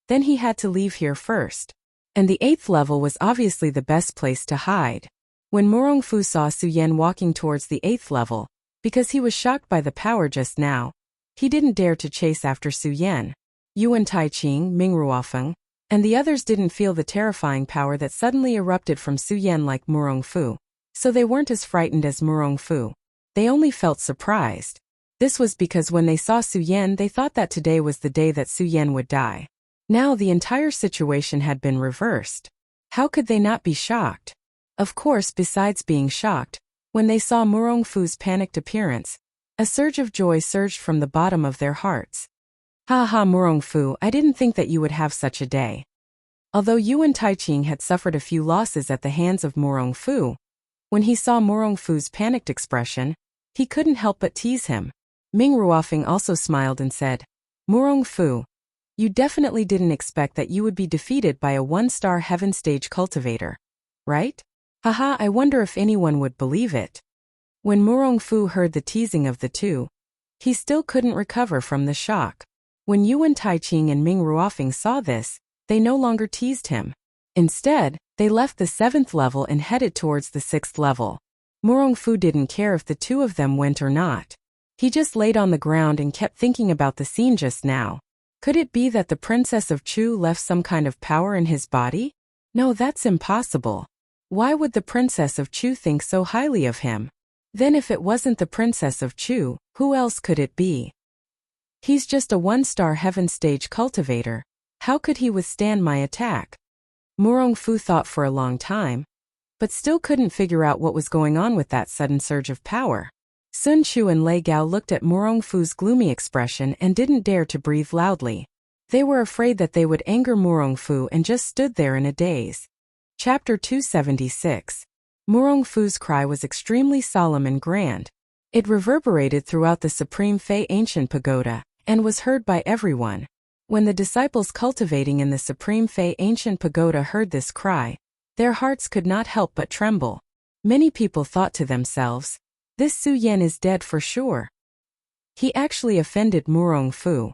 then he had to leave here first. And the 8th level was obviously the best place to hide. When Murongfu saw Su Yan walking towards the 8th level, because he was shocked by the power just now, he didn't dare to chase after Su Yan. Yuan Taiqing, Ming Ruofeng, and the others didn't feel the terrifying power that suddenly erupted from Su Yan like Murongfu, so they weren't as frightened as Murongfu. They only felt surprised. This was because when they saw Su Yan, they thought that today was the day that Su Yan would die. Now the entire situation had been reversed. How could they not be shocked? Of course, besides being shocked, when they saw Murongfu's panicked appearance, a surge of joy surged from the bottom of their hearts. Ha ha, Murongfu, I didn't think that you would have such a day. Although Yuan Taiqing had suffered a few losses at the hands of Murongfu, when he saw Murongfu's panicked expression, he couldn't help but tease him. Ming Ruofeng also smiled and said, Murongfu, you definitely didn't expect that you would be defeated by a 1-star heaven stage cultivator, right? Haha, I wonder if anyone would believe it. When Murongfu heard the teasing of the two, he still couldn't recover from the shock. When Yuan Taiqing and Ming Ruofeng saw this, they no longer teased him. Instead, they left the 7th level and headed towards the 6th level. Murongfu didn't care if the two of them went or not. He just laid on the ground and kept thinking about the scene just now. Could it be that the Princess of Chu left some kind of power in his body? No, that's impossible. Why would the Princess of Chu think so highly of him? Then if it wasn't the Princess of Chu, who else could it be? He's just a 1-star heaven stage cultivator. How could he withstand my attack? Murongfu thought for a long time, but still couldn't figure out what was going on with that sudden surge of power. Sun Chu and Lei Gao looked at Murongfu's gloomy expression and didn't dare to breathe loudly. They were afraid that they would anger Murongfu and just stood there in a daze. Chapter 276. Murongfu's cry was extremely solemn and grand. It reverberated throughout the Supreme Fei Ancient Pagoda, and was heard by everyone. When the disciples cultivating in the Supreme Fei Ancient Pagoda heard this cry, their hearts could not help but tremble. Many people thought to themselves, this Su Yan is dead for sure. He actually offended Murongfu.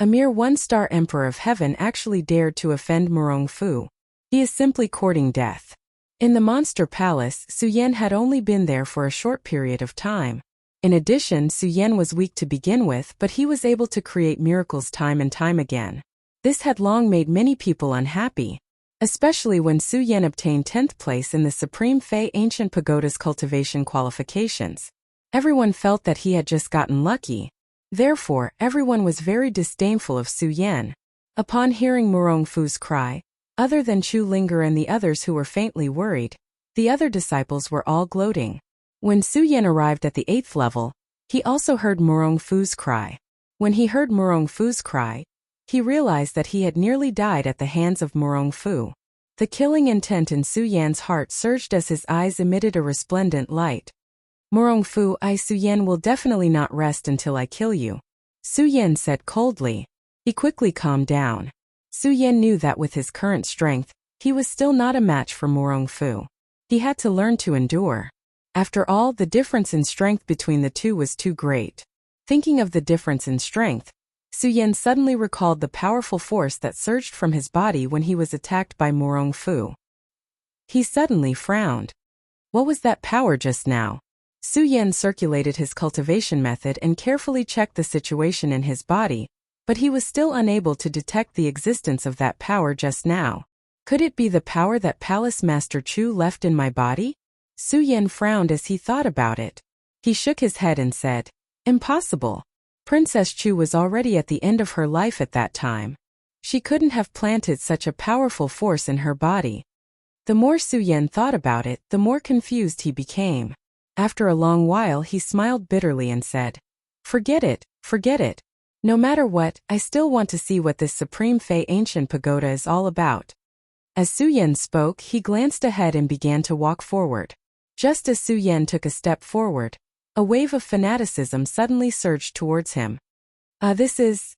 A mere 1-star Emperor of Heaven actually dared to offend Murongfu. He is simply courting death. In the Monster Palace, Su Yan had only been there for a short period of time. In addition, Su Yan was weak to begin with, but he was able to create miracles time and time again. This had long made many people unhappy, especially when Su Yan obtained 10th place in the Supreme Fei Ancient Pagoda's cultivation qualifications. Everyone felt that he had just gotten lucky. Therefore, everyone was very disdainful of Su Yan. Upon hearing Murongfu's cry, Other than Chu Linger and the others who were faintly worried, the other disciples were all gloating. When Su Yan arrived at the 8th level, he also heard Murong Fu's cry. When he heard Murong Fu's cry, he realized that he had nearly died at the hands of Murong Fu. The killing intent in Su Yan's heart surged as his eyes emitted a resplendent light. Murong Fu, Su Yan will definitely not rest until I kill you, Su Yan said coldly. He quickly calmed down. Su Yan knew that with his current strength, he was still not a match for Murong Fu. He had to learn to endure. After all, the difference in strength between the two was too great. Thinking of the difference in strength, Su Yan suddenly recalled the powerful force that surged from his body when he was attacked by Murong Fu. He suddenly frowned. What was that power just now? Su Yan circulated his cultivation method and carefully checked the situation in his body, but he was still unable to detect the existence of that power just now. Could it be the power that Palace Master Chu left in my body? Su Yan frowned as he thought about it. He shook his head and said, "Impossible. Princess Chu was already at the end of her life at that time. She couldn't have planted such a powerful force in her body." The more Su Yan thought about it, the more confused he became. After a long while he smiled bitterly and said, Forget it. No matter what, I still want to see what this Supreme Fey Ancient Pagoda is all about." As Su Yan spoke, he glanced ahead and began to walk forward. Just as Su Yan took a step forward, a wave of fanaticism suddenly surged towards him. This is...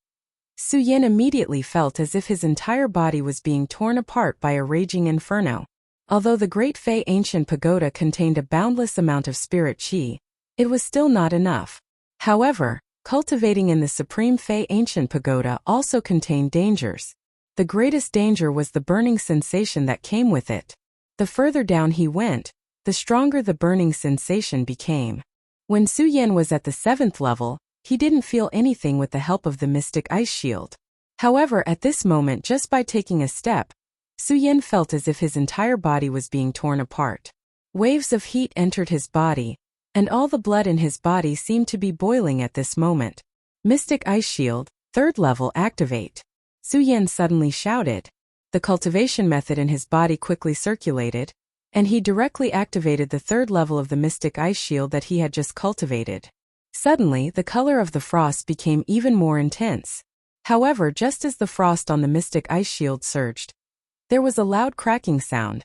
Su Yan immediately felt as if his entire body was being torn apart by a raging inferno. Although the Great Fey Ancient Pagoda contained a boundless amount of spirit qi, it was still not enough. However, cultivating in the Supreme Fey Ancient Pagoda also contained dangers. The greatest danger was the burning sensation that came with it. The further down he went, the stronger the burning sensation became. When Su Yan was at the 7th level, he didn't feel anything with the help of the Mystic Ice Shield. However, at this moment, just by taking a step, Su Yan felt as if his entire body was being torn apart. Waves of heat entered his body, and all the blood in his body seemed to be boiling at this moment. Mystic Ice Shield, 3rd level, activate. Su Yan suddenly shouted. The cultivation method in his body quickly circulated, and he directly activated the 3rd level of the Mystic Ice Shield that he had just cultivated. Suddenly, the color of the frost became even more intense. However, just as the frost on the Mystic Ice Shield surged, there was a loud cracking sound.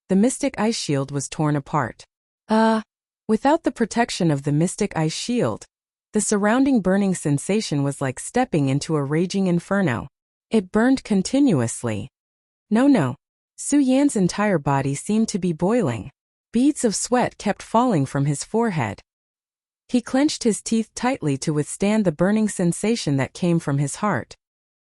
The Mystic Ice Shield was torn apart. Without the protection of the Mystic Ice Shield, the surrounding burning sensation was like stepping into a raging inferno. It burned continuously. No. Su Yan's entire body seemed to be boiling. Beads of sweat kept falling from his forehead. He clenched his teeth tightly to withstand the burning sensation that came from his heart.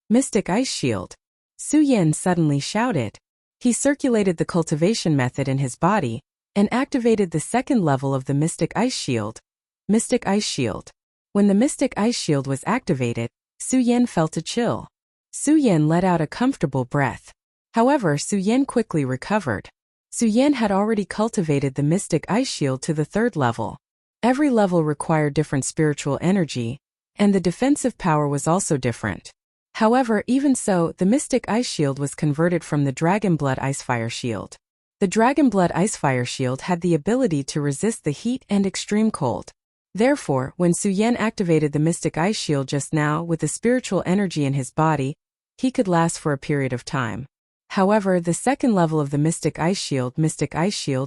Mystic Ice Shield. Su Yan suddenly shouted. He circulated the cultivation method in his body, and activated the 2nd level of the Mystic Ice Shield. Mystic Ice Shield. When the Mystic Ice Shield was activated, Su Yan felt a chill. Su Yan let out a comfortable breath. However, Su Yan quickly recovered. Su Yan had already cultivated the Mystic Ice Shield to the 3rd level. Every level required different spiritual energy, and the defensive power was also different. However, even so, the Mystic Ice Shield was converted from the Dragon Blood Icefire Shield. The Dragon Blood Icefire Shield had the ability to resist the heat and extreme cold. Therefore, when Su Yan activated the Mystic Ice Shield just now with the spiritual energy in his body, he could last for a period of time. However, the 2nd level of the Mystic Ice Shield,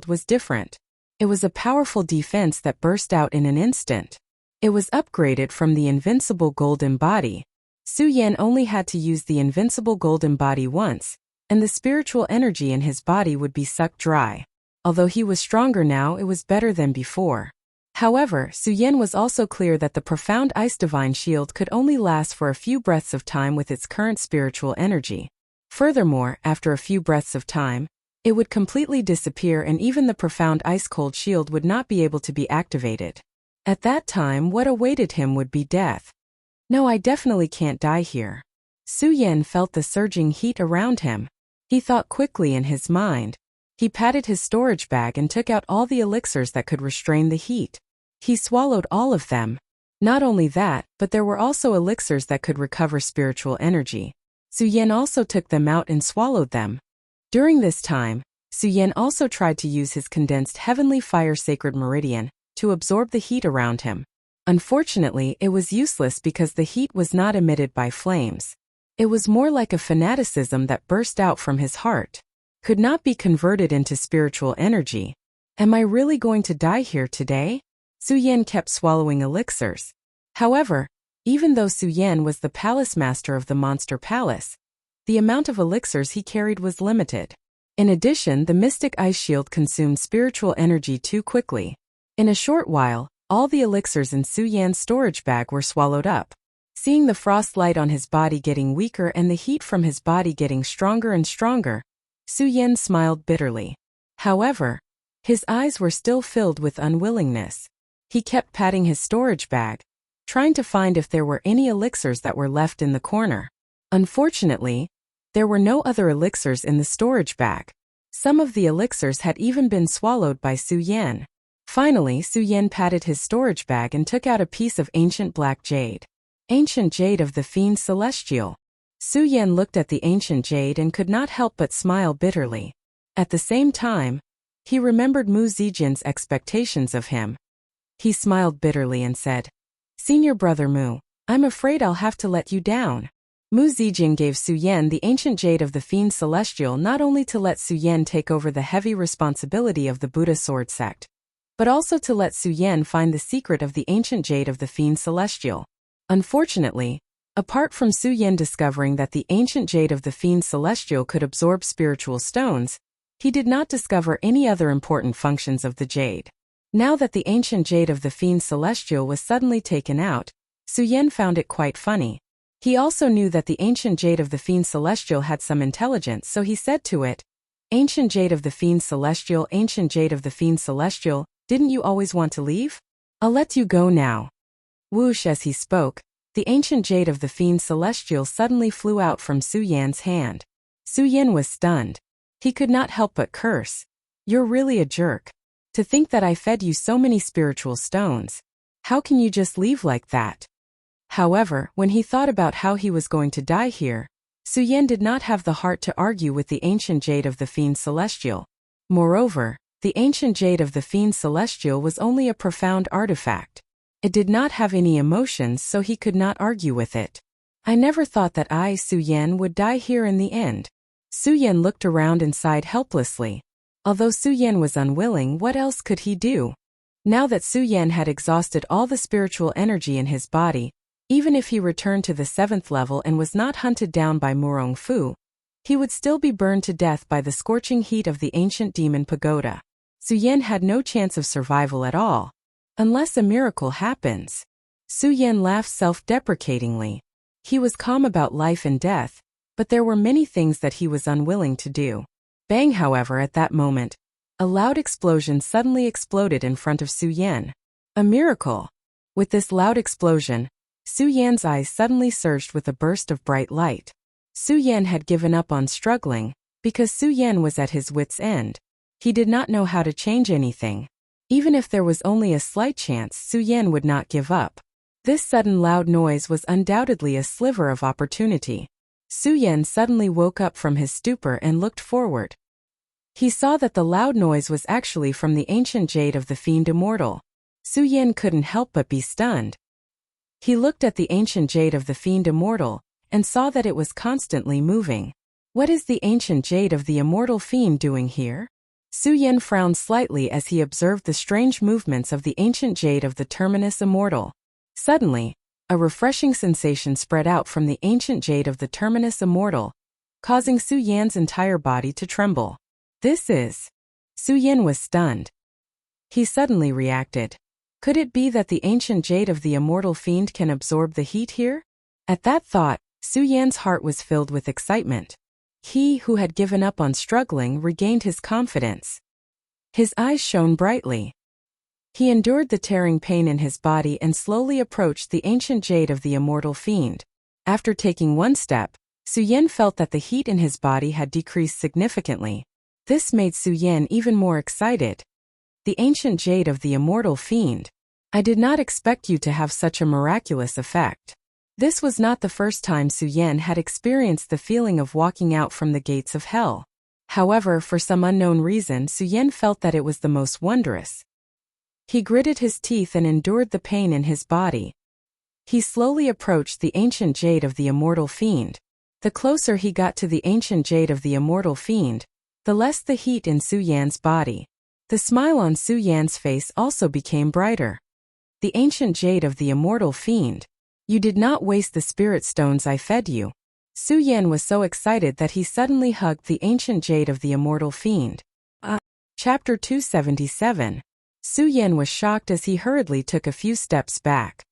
was different. It was a powerful defense that burst out in an instant. It was upgraded from the Invincible Golden Body. Su Yan only had to use the Invincible Golden Body once, and the spiritual energy in his body would be sucked dry. Although he was stronger now, it was better than before. However, Su Yan was also clear that the Profound Ice Divine Shield could only last for a few breaths of time with its current spiritual energy. Furthermore, after a few breaths of time, it would completely disappear and even the Profound Ice Cold Shield would not be able to be activated. At that time, what awaited him would be death. No, I definitely can't die here. Su Yan felt the surging heat around him. He thought quickly in his mind. He patted his storage bag and took out all the elixirs that could restrain the heat. He swallowed all of them. Not only that, but there were also elixirs that could recover spiritual energy. Su Yan also took them out and swallowed them. During this time, Su Yan also tried to use his condensed heavenly fire sacred meridian to absorb the heat around him. Unfortunately, it was useless because the heat was not emitted by flames. It was more like a fanaticism that burst out from his heart. Could not be converted into spiritual energy. Am I really going to die here today? Su Yan kept swallowing elixirs. However, even though Su Yan was the palace master of the monster palace, the amount of elixirs he carried was limited. In addition, the mystic ice shield consumed spiritual energy too quickly. In a short while, all the elixirs in Su Yan's storage bag were swallowed up. Seeing the frost light on his body getting weaker and the heat from his body getting stronger and stronger, Su Yan smiled bitterly. However, his eyes were still filled with unwillingness. He kept patting his storage bag, trying to find if there were any elixirs that were left in the corner. Unfortunately, there were no other elixirs in the storage bag. Some of the elixirs had even been swallowed by Su Yan. Finally, Su Yan patted his storage bag and took out a piece of ancient black jade. Ancient jade of the fiend celestial. Su Yan looked at the ancient jade and could not help but smile bitterly. At the same time, he remembered Mu Zijin's expectations of him. He smiled bitterly and said, "Senior brother Mu, I'm afraid I'll have to let you down." Mu Zijin gave Su Yan the ancient jade of the fiend celestial not only to let Su Yan take over the heavy responsibility of the Buddha sword sect, but also to let Su Yan find the secret of the ancient jade of the fiend celestial. Unfortunately, apart from Su Yan discovering that the ancient jade of the fiend celestial could absorb spiritual stones, he did not discover any other important functions of the jade. Now that the ancient jade of the fiend celestial was suddenly taken out, Su Yan found it quite funny. He also knew that the ancient jade of the fiend celestial had some intelligence, so he said to it, "Ancient jade of the fiend celestial, ancient jade of the fiend celestial, didn't you always want to leave? I'll let you go now." Whoosh, as he spoke, the ancient jade of the fiend celestial suddenly flew out from Su Yan's hand. Su Yan was stunned. He could not help but curse. "You're really a jerk. To think that I fed you so many spiritual stones. How can you just leave like that?" However, when he thought about how he was going to die here, Su Yan did not have the heart to argue with the ancient jade of the fiend celestial. Moreover, the ancient jade of the fiend celestial was only a profound artifact. It did not have any emotions, so he could not argue with it. "I never thought that I, Su Yan, would die here in the end." Su Yan looked around and sighed helplessly. Although Su Yan was unwilling, what else could he do? Now that Su Yan had exhausted all the spiritual energy in his body, even if he returned to the 7th level and was not hunted down by Murong Fu, he would still be burned to death by the scorching heat of the ancient demon pagoda. Su Yan had no chance of survival at all, unless a miracle happens. Su Yan laughed self-deprecatingly. He was calm about life and death, but there were many things that he was unwilling to do. Bang, however, at that moment, a loud explosion suddenly exploded in front of Su Yan. A miracle! With this loud explosion, Su Yan's eyes suddenly surged with a burst of bright light. Su Yan had given up on struggling, because Su Yan was at his wit's end. He did not know how to change anything. Even if there was only a slight chance, Su Yan would not give up. This sudden loud noise was undoubtedly a sliver of opportunity. Su Yan suddenly woke up from his stupor and looked forward. He saw that the loud noise was actually from the ancient jade of the fiend immortal. Su Yan couldn't help but be stunned. He looked at the ancient jade of the fiend immortal, and saw that it was constantly moving. What is the ancient jade of the immortal fiend doing here? Su Yan frowned slightly as he observed the strange movements of the ancient jade of the terminus immortal. Suddenly, a refreshing sensation spread out from the ancient jade of the terminus immortal, causing Su Yan's entire body to tremble. "This is..." Su Yan was stunned. He suddenly reacted. Could it be that the ancient jade of the immortal fiend can absorb the heat here? At that thought, Su Yan's heart was filled with excitement. He who had given up on struggling regained his confidence. His eyes shone brightly. He endured the tearing pain in his body and slowly approached the ancient jade of the immortal fiend. After taking one step, Su Yan felt that the heat in his body had decreased significantly. This made Su Yan even more excited. "The ancient jade of the immortal fiend. I did not expect you to have such a miraculous effect." This was not the first time Su Yan had experienced the feeling of walking out from the gates of hell. However, for some unknown reason, Su Yan felt that it was the most wondrous. He gritted his teeth and endured the pain in his body. He slowly approached the ancient jade of the immortal fiend. The closer he got to the ancient jade of the immortal fiend, the less the heat in Su Yan's body. The smile on Su Yan's face also became brighter. The ancient jade of the immortal fiend. You did not waste the spirit stones I fed you. Su Yan was so excited that he suddenly hugged the ancient jade of the immortal fiend. Chapter 277. Su Yan was shocked as he hurriedly took a few steps back.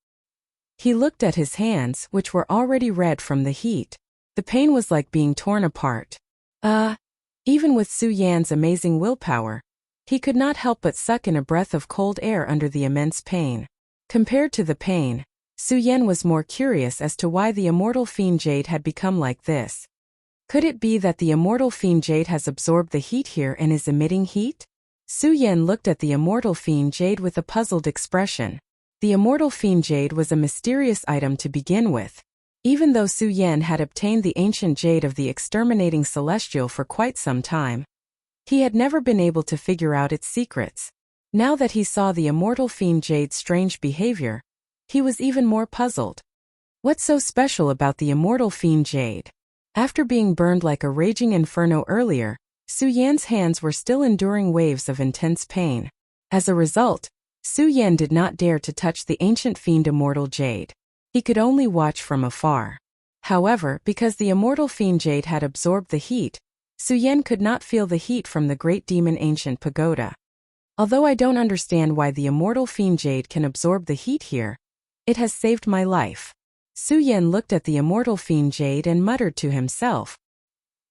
He looked at his hands, which were already red from the heat. The pain was like being torn apart. Even with Su Yan's amazing willpower, he could not help but suck in a breath of cold air under the immense pain. Compared to the pain, Su Yan was more curious as to why the immortal fiend jade had become like this. Could it be that the immortal fiend jade has absorbed the heat here and is emitting heat? Su Yan looked at the immortal fiend jade with a puzzled expression. The immortal fiend jade was a mysterious item to begin with. Even though Su Yan had obtained the ancient jade of the exterminating celestial for quite some time, he had never been able to figure out its secrets. Now that he saw the immortal fiend jade's strange behavior, he was even more puzzled. What's so special about the immortal fiend jade? After being burned like a raging inferno earlier, Su Yan's hands were still enduring waves of intense pain. As a result, Su Yan did not dare to touch the ancient fiend immortal jade. He could only watch from afar. However, because the immortal fiend jade had absorbed the heat, Su Yan could not feel the heat from the great demon ancient pagoda. Although I don't understand why the immortal fiend jade can absorb the heat here, it has saved my life. Su Yan looked at the immortal fiend jade and muttered to himself.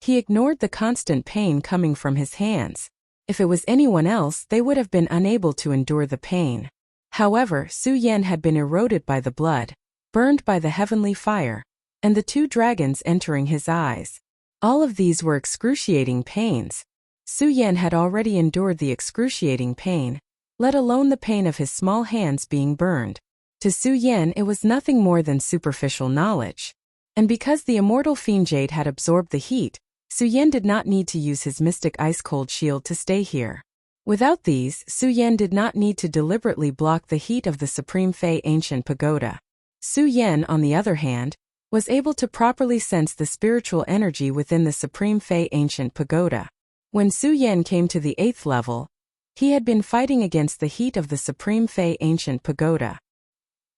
He ignored the constant pain coming from his hands. If it was anyone else, they would have been unable to endure the pain. However, Su Yan had been eroded by the blood, burned by the heavenly fire, and the two dragons entering his eyes. All of these were excruciating pains. Su Yan had already endured the excruciating pain, let alone the pain of his small hands being burned. To Su Yan it was nothing more than superficial knowledge. And because the immortal fiend jade had absorbed the heat, Su Yan did not need to use his mystic ice-cold shield to stay here. Without these, Su Yan did not need to deliberately block the heat of the Supreme Fey Ancient Pagoda. Su Yan, on the other hand, was able to properly sense the spiritual energy within the Supreme Fey Ancient Pagoda. When Su Yan came to the 8th level, he had been fighting against the heat of the Supreme Fey Ancient Pagoda.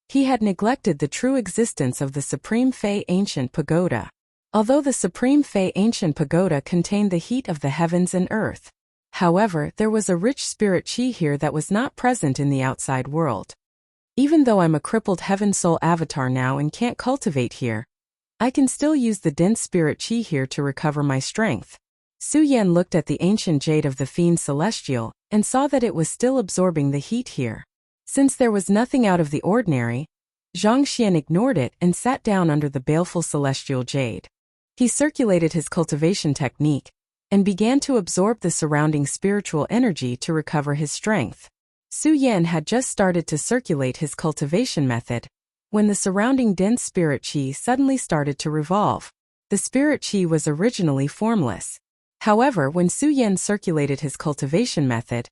He had neglected the true existence of the Supreme Fey Ancient Pagoda. Although the Supreme Fey Ancient Pagoda contained the heat of the heavens and earth, however, there was a rich spirit chi here that was not present in the outside world. Even though I'm a crippled heaven soul avatar now and can't cultivate here, I can still use the dense spirit chi here to recover my strength. Su Yan looked at the ancient jade of the fiend celestial and saw that it was still absorbing the heat here. Since there was nothing out of the ordinary, Zhang Xian ignored it and sat down under the baleful celestial jade. He circulated his cultivation technique and began to absorb the surrounding spiritual energy to recover his strength. Su Yan had just started to circulate his cultivation method when the surrounding dense spirit chi suddenly started to revolve. The spirit chi was originally formless. However, when Su Yan circulated his cultivation method,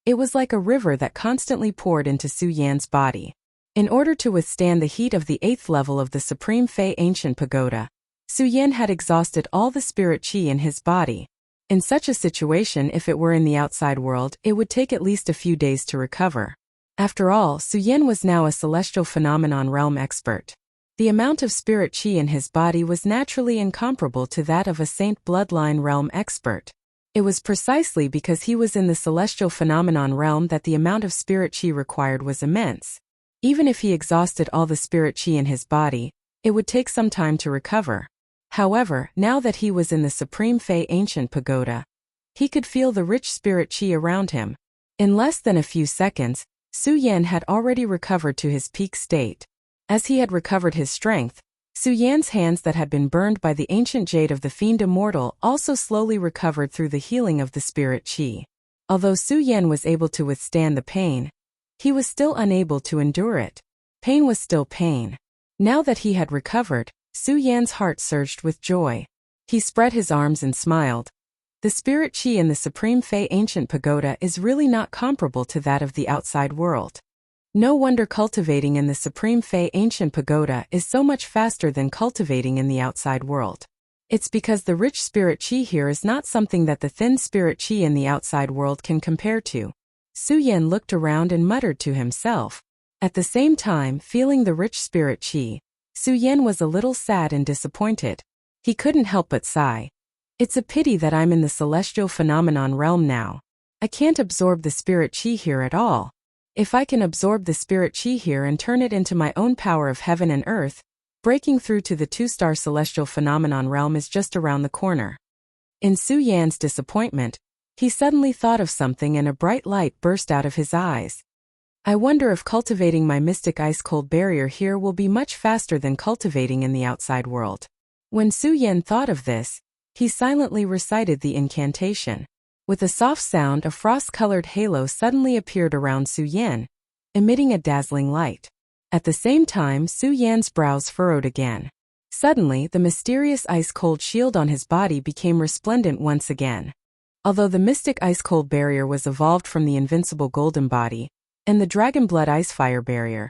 it was like a river that constantly poured into Su Yan's body. In order to withstand the heat of the 8th level of the Supreme Fey Ancient Pagoda, Su Yan had exhausted all the spirit chi in his body. In such a situation, if it were in the outside world, it would take at least a few days to recover. After all, Su Yan was now a celestial phenomenon realm expert. The amount of spirit chi in his body was naturally incomparable to that of a saint bloodline realm expert. It was precisely because he was in the celestial phenomenon realm that the amount of spirit chi required was immense. Even if he exhausted all the spirit chi in his body, it would take some time to recover. However, now that he was in the Supreme Fey Ancient Pagoda, he could feel the rich spirit chi around him. In less than a few seconds, Su Yan had already recovered to his peak state. As he had recovered his strength, Su Yan's hands that had been burned by the ancient jade of the fiend immortal also slowly recovered through the healing of the spirit chi. Although Su Yan was able to withstand the pain, he was still unable to endure it. Pain was still pain. Now that he had recovered, Su Yan's heart surged with joy. He spread his arms and smiled. The spirit chi in the Supreme Fei Ancient Pagoda is really not comparable to that of the outside world. No wonder cultivating in the Supreme Fei Ancient Pagoda is so much faster than cultivating in the outside world. It's because the rich spirit chi here is not something that the thin spirit chi in the outside world can compare to. Su Yan looked around and muttered to himself. At the same time, feeling the rich spirit chi, Su Yan was a little sad and disappointed. He couldn't help but sigh. It's a pity that I'm in the celestial phenomenon realm now. I can't absorb the spirit chi here at all. If I can absorb the spirit chi here and turn it into my own power of heaven and earth, breaking through to the 2-star celestial phenomenon realm is just around the corner. In Su Yan's disappointment, he suddenly thought of something and a bright light burst out of his eyes. I wonder if cultivating my mystic ice-cold barrier here will be much faster than cultivating in the outside world. When Su Yan thought of this, he silently recited the incantation. With a soft sound, a frost-colored halo suddenly appeared around Su Yan, emitting a dazzling light. At the same time, Su Yan's brows furrowed again. Suddenly, the mysterious ice-cold shield on his body became resplendent once again. Although the mystic ice-cold barrier was evolved from the invincible golden body and the dragon blood ice-fire barrier,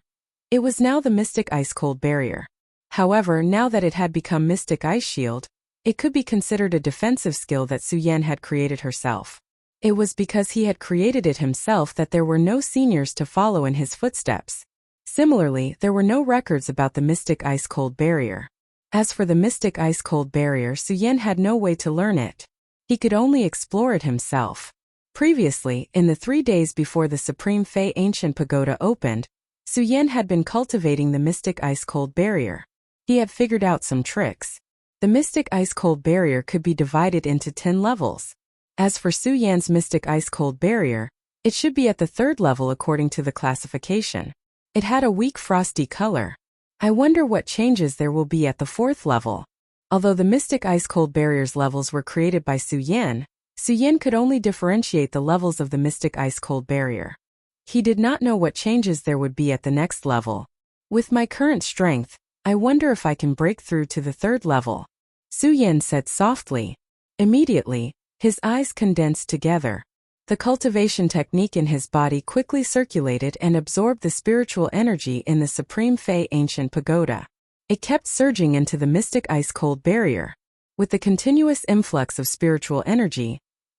it was now the mystic ice-cold barrier. However, now that it had become mystic ice shield, it could be considered a defensive skill that Su Yan had created herself. It was because he had created it himself that there were no seniors to follow in his footsteps. Similarly, there were no records about the mystic ice-cold barrier. As for the mystic ice-cold barrier, Su Yan had no way to learn it. He could only explore it himself. Previously, in the 3 days before the Supreme Fei Ancient Pagoda opened, Su Yan had been cultivating the mystic ice-cold barrier. He had figured out some tricks. The mystic ice-cold barrier could be divided into 10 levels. As for Su Yan's mystic ice-cold barrier, it should be at the 3rd level according to the classification. It had a weak frosty color. I wonder what changes there will be at the 4th level. Although the mystic ice-cold barrier's levels were created by Su Yan could only differentiate the levels of the mystic ice-cold barrier. He did not know what changes there would be at the next level. With my current strength, I wonder if I can break through to the 3rd level, Su Yan said softly. Immediately, his eyes condensed together. The cultivation technique in his body quickly circulated and absorbed the spiritual energy in the Supreme Fei Ancient Pagoda. It kept surging into the mystic ice-cold barrier. With the continuous influx of spiritual energy,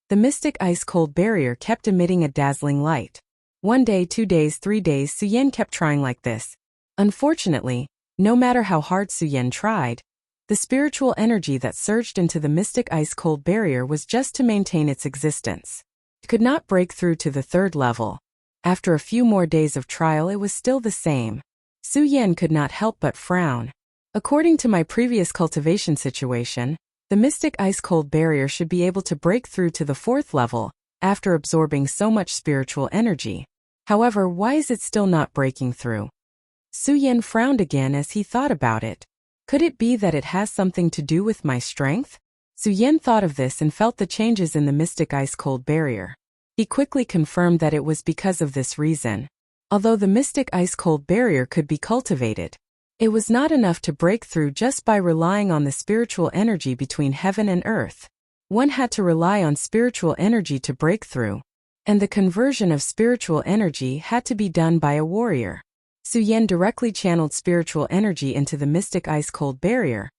the mystic ice-cold barrier kept emitting a dazzling light. 1 day, 2 days, 3 days, Su Yan kept trying like this. Unfortunately, no matter how hard Su Yan tried, the spiritual energy that surged into the mystic ice-cold barrier was just to maintain its existence. It could not break through to the 3rd level. After a few more days of trial, it was still the same. Su Yan could not help but frown. According to my previous cultivation situation, the mystic ice-cold barrier should be able to break through to the 4th level after absorbing so much spiritual energy. However, why is it still not breaking through? Su Yan frowned again as he thought about it. Could it be that it has something to do with my strength? Su Yan thought of this and felt the changes in the mystic ice-cold barrier. He quickly confirmed that it was because of this reason. Although the mystic ice-cold barrier could be cultivated, it was not enough to break through just by relying on the spiritual energy between heaven and earth. One had to rely on spiritual energy to break through, and the conversion of spiritual energy had to be done by a warrior. Su Yan directly channeled spiritual energy into the mystic ice-cold barrier,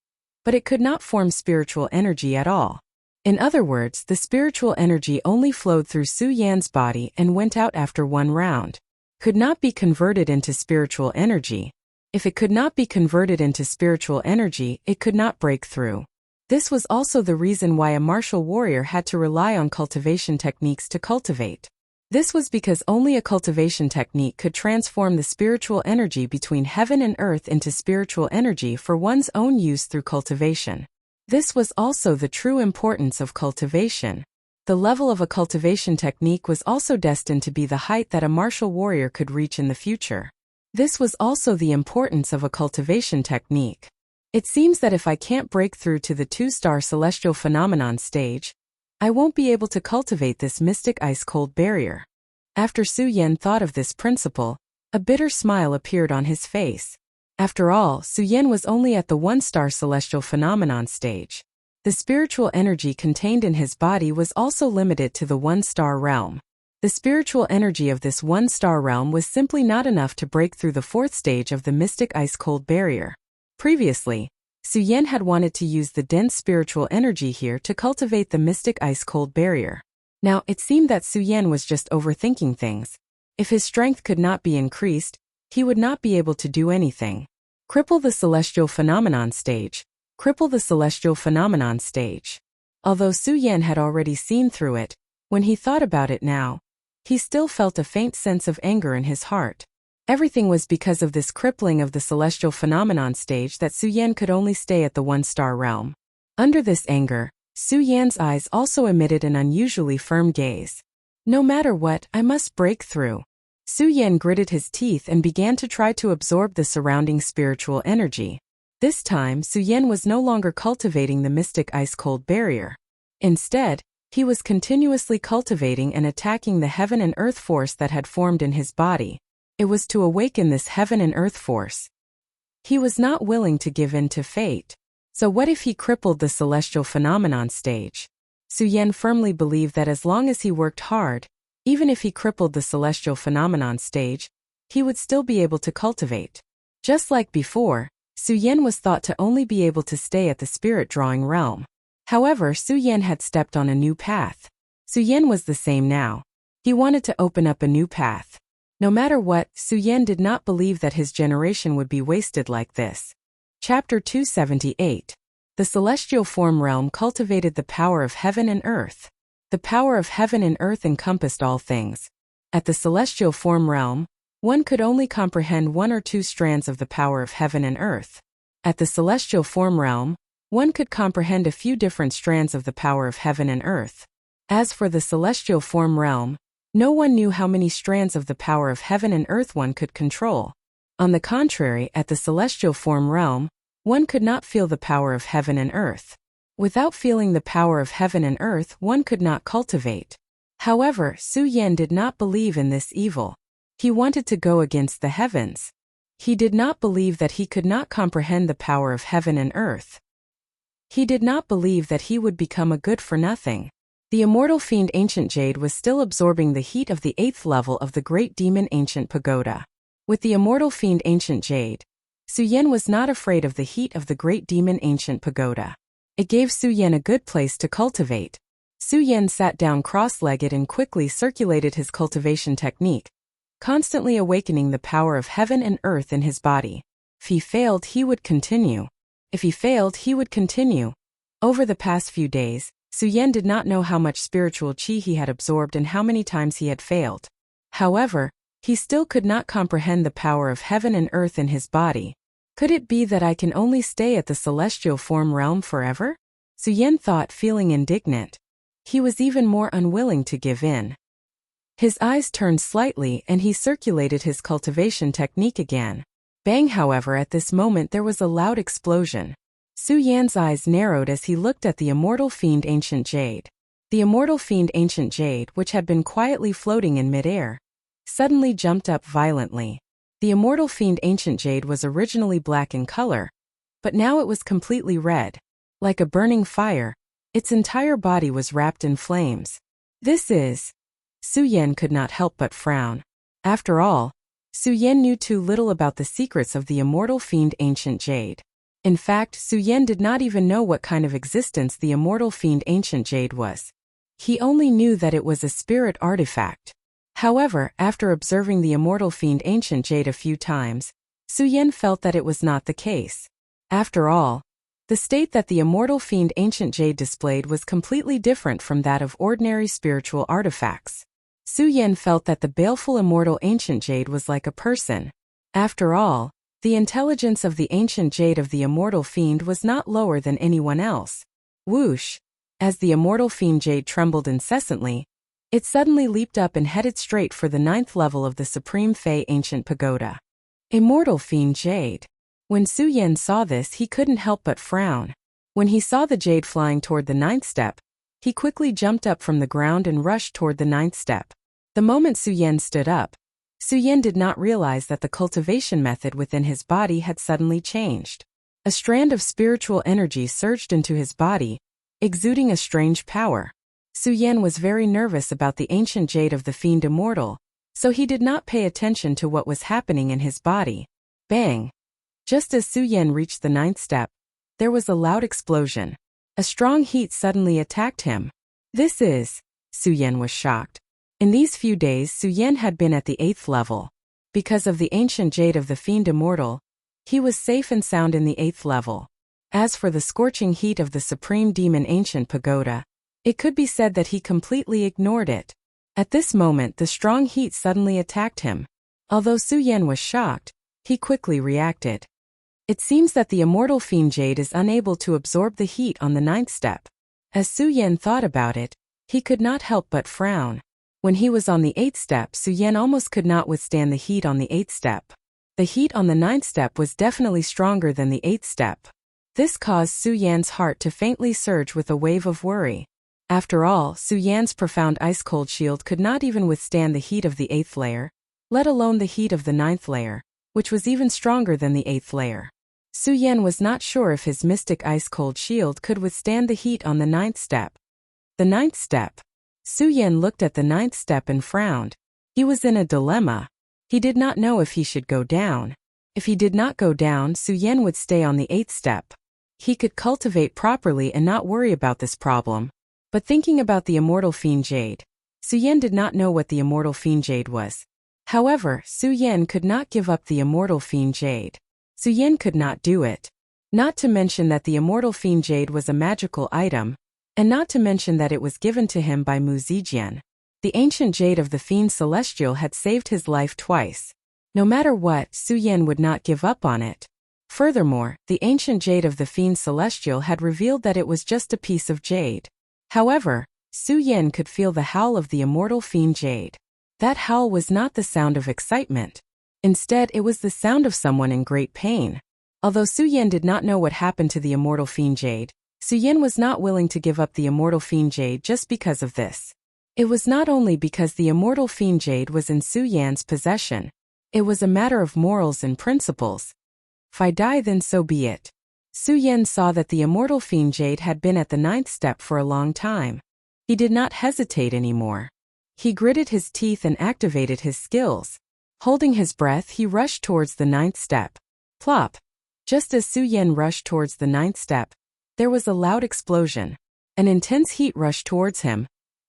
but it could not form spiritual energy at all. In other words, the spiritual energy only flowed through Su Yan's body and went out after 1 round. Could not be converted into spiritual energy. If it could not be converted into spiritual energy, it could not break through. This was also the reason why a martial warrior had to rely on cultivation techniques to cultivate. This was because only a cultivation technique could transform the spiritual energy between heaven and earth into spiritual energy for one's own use through cultivation. This was also the true importance of cultivation. The level of a cultivation technique was also destined to be the height that a martial warrior could reach in the future. This was also the importance of a cultivation technique. It seems that if I can't break through to the 2-star celestial phenomenon stage, I won't be able to cultivate this mystic ice-cold barrier. After Su Yan thought of this principle, a bitter smile appeared on his face. After all, Su Yan was only at the 1-star celestial phenomenon stage. The spiritual energy contained in his body was also limited to the one-star realm. The spiritual energy of this one-star realm was simply not enough to break through the fourth stage of the mystic ice-cold barrier. Previously, Su Yan had wanted to use the dense spiritual energy here to cultivate the mystic ice-cold barrier. Now, it seemed that Su Yan was just overthinking things. If his strength could not be increased, he would not be able to do anything. Cripple the celestial phenomenon stage. Cripple the celestial phenomenon stage. Although Su Yan had already seen through it, when he thought about it now, he still felt a faint sense of anger in his heart. Everything was because of this crippling of the celestial phenomenon stage that Su Yan could only stay at the one-star realm. Under this anger, Su Yan's eyes also emitted an unusually firm gaze. No matter what, I must break through. Su Yan gritted his teeth and began to try to absorb the surrounding spiritual energy. This time, Su Yan was no longer cultivating the mystic ice-cold barrier. Instead, he was continuously cultivating and attacking the heaven and earth force that had formed in his body. It was to awaken this heaven and earth force. He was not willing to give in to fate. So what if he crippled the celestial phenomenon stage? Su Yan firmly believed that as long as he worked hard, even if he crippled the celestial phenomenon stage, he would still be able to cultivate. Just like before, Su Yan was thought to only be able to stay at the spirit drawing realm. However, Su Yan had stepped on a new path. Su Yan was the same now. He wanted to open up a new path. No matter what, Su Yan did not believe that his generation would be wasted like this. Chapter 278. The celestial form realm cultivated the power of heaven and earth. The power of heaven and earth encompassed all things. At the celestial form realm, one could only comprehend one or two strands of the power of heaven and earth. At the celestial form realm, one could comprehend a few different strands of the power of heaven and earth. As for the celestial form realm, no one knew how many strands of the power of heaven and earth one could control. On the contrary, at the celestial form realm, one could not feel the power of heaven and earth. Without feeling the power of heaven and earth, one could not cultivate. However, Su Yan did not believe in this evil. He wanted to go against the heavens. He did not believe that he could not comprehend the power of heaven and earth. He did not believe that he would become a good-for-nothing. The immortal fiend Ancient Jade was still absorbing the heat of the 8th level of the great demon Ancient Pagoda. With the immortal fiend Ancient Jade, Su Yan was not afraid of the heat of the great demon Ancient Pagoda. It gave Su Yan a good place to cultivate. Su Yan sat down cross-legged and quickly circulated his cultivation technique, constantly awakening the power of heaven and earth in his body. If he failed, he would continue. If he failed, he would continue. Over the past few days, Su Yan did not know how much spiritual qi he had absorbed and how many times he had failed. However, he still could not comprehend the power of heaven and earth in his body. Could it be that I can only stay at the celestial form realm forever? Su Yan thought, feeling indignant. He was even more unwilling to give in. His eyes turned slightly and he circulated his cultivation technique again. Bang! However, at this moment there was a loud explosion. Su Yan's eyes narrowed as he looked at the immortal fiend Ancient Jade. The immortal fiend Ancient Jade, which had been quietly floating in midair, suddenly jumped up violently. The immortal fiend Ancient Jade was originally black in color, but now it was completely red. Like a burning fire, its entire body was wrapped in flames. This is... Su Yan could not help but frown. After all, Su Yan knew too little about the secrets of the immortal fiend Ancient Jade. In fact, Su Yan did not even know what kind of existence the immortal fiend Ancient Jade was. He only knew that it was a spirit artifact. However, after observing the immortal fiend Ancient Jade a few times, Su Yan felt that it was not the case. After all, the state that the immortal fiend Ancient Jade displayed was completely different from that of ordinary spiritual artifacts. Su Yan felt that the baleful immortal Ancient Jade was like a person. After all, the intelligence of the Ancient Jade of the immortal fiend was not lower than anyone else. Whoosh! As the immortal fiend Jade trembled incessantly, it suddenly leaped up and headed straight for the 9th level of the Supreme Fey Ancient Pagoda. Immortal fiend Jade. When Su Yan saw this, he couldn't help but frown. When he saw the Jade flying toward the 9th step, he quickly jumped up from the ground and rushed toward the 9th step. The moment Su Yan stood up, Su Yan did not realize that the cultivation method within his body had suddenly changed. A strand of spiritual energy surged into his body, exuding a strange power. Su Yan was very nervous about the ancient jade of the fiend immortal, so he did not pay attention to what was happening in his body. Bang! Just as Su Yan reached the 9th step, there was a loud explosion. A strong heat suddenly attacked him. Su Yan was shocked. In these few days Su Yan had been at the 8th level. Because of the ancient jade of the fiend immortal, he was safe and sound in the 8th level. As for the scorching heat of the supreme demon ancient pagoda, it could be said that he completely ignored it. At this moment the strong heat suddenly attacked him. Although Su Yan was shocked, he quickly reacted. It seems that the immortal fiend jade is unable to absorb the heat on the 9th step. As Su Yan thought about it, he could not help but frown. When he was on the 8th step, Su Yan almost could not withstand the heat on the 8th step. The heat on the 9th step was definitely stronger than the 8th step. This caused Su Yan's heart to faintly surge with a wave of worry. After all, Su Yan's profound ice-cold shield could not even withstand the heat of the 8th layer, let alone the heat of the 9th layer, which was even stronger than the 8th layer. Su Yan was not sure if his mystic ice-cold shield could withstand the heat on the 9th step. The 9th step. Su Yan looked at the 9th step and frowned. He was in a dilemma. He did not know if he should go down. If he did not go down, Su Yan would stay on the 8th step. He could cultivate properly and not worry about this problem. But thinking about the immortal fiend jade, Su Yan did not know what the immortal fiend jade was. However, Su Yan could not give up the immortal fiend jade. Su Yan could not do it. Not to mention that the immortal fiend jade was a magical item, and not to mention that it was given to him by Mu Zijian. The ancient jade of the fiend celestial had saved his life twice. No matter what, Su Yan would not give up on it. Furthermore, the ancient jade of the fiend celestial had revealed that it was just a piece of jade. However, Su Yan could feel the howl of the immortal fiend jade. That howl was not the sound of excitement. Instead, it was the sound of someone in great pain. Although Su Yan did not know what happened to the immortal fiend jade, Su Yan was not willing to give up the immortal fiend jade just because of this. It was not only because the immortal fiend jade was in Su Yan's possession. It was a matter of morals and principles. If I die, then so be it. Su Yan saw that the immortal fiend jade had been at the 9th step for a long time. He did not hesitate anymore. He gritted his teeth and activated his skills. Holding his breath, he rushed towards the 9th step. Plop! Just as Su Yan rushed towards the 9th step, there was a loud explosion. An intense heat rushed towards him,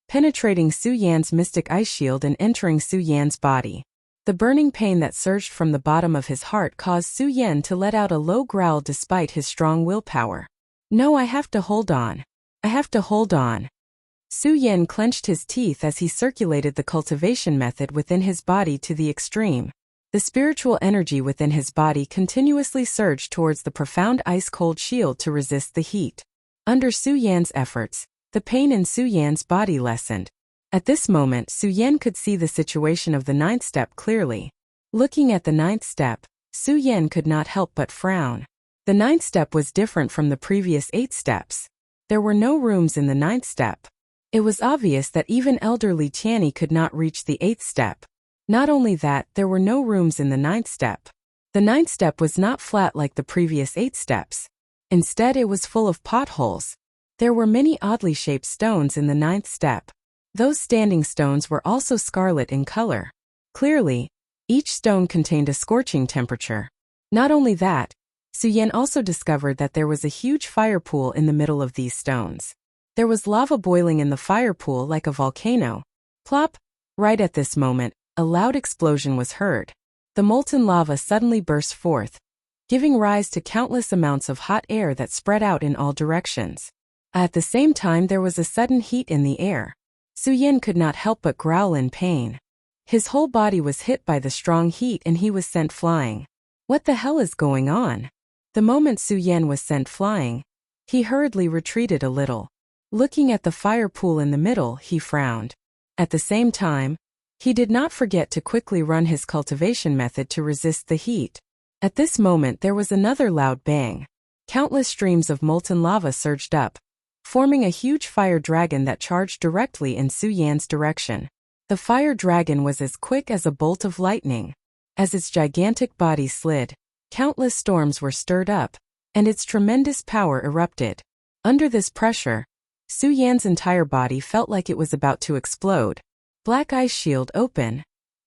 penetrating Su Yan's mystic ice shield and entering Su Yan's body. The burning pain that surged from the bottom of his heart caused Su Yan to let out a low growl despite his strong willpower. No, I have to hold on. I have to hold on. Su Yan clenched his teeth as he circulated the cultivation method within his body to the extreme. The spiritual energy within his body continuously surged towards the profound ice-cold shield to resist the heat. Under Su Yan's efforts, the pain in Su Yan's body lessened. At this moment, Su Yan could see the situation of the 9th step clearly. Looking at the 9th step, Su Yan could not help but frown. The 9th step was different from the previous 8 steps. There were no rooms in the 9th step. It was obvious that even elderly Tianyi could not reach the 8th step. Not only that, there were no rooms in the 9th step. The 9th step was not flat like the previous 8 steps. Instead, it was full of potholes. There were many oddly shaped stones in the 9th step. Those standing stones were also scarlet in color. Clearly, each stone contained a scorching temperature. Not only that, Su Yan also discovered that there was a huge fire pool in the middle of these stones. There was lava boiling in the fire pool like a volcano. Plop! Right at this moment, a loud explosion was heard. The molten lava suddenly burst forth, giving rise to countless amounts of hot air that spread out in all directions. At the same time, there was a sudden heat in the air. Su Yan could not help but growl in pain. His whole body was hit by the strong heat and he was sent flying. What the hell is going on? The moment Su Yan was sent flying, he hurriedly retreated a little. Looking at the fire pool in the middle, he frowned. At the same time, he did not forget to quickly run his cultivation method to resist the heat. At this moment, there was another loud bang. Countless streams of molten lava surged up, forming a huge fire dragon that charged directly in Su Yan's direction. The fire dragon was as quick as a bolt of lightning. As its gigantic body slid, countless storms were stirred up, and its tremendous power erupted. Under this pressure, Su Yan's entire body felt like it was about to explode. Black ice shield open.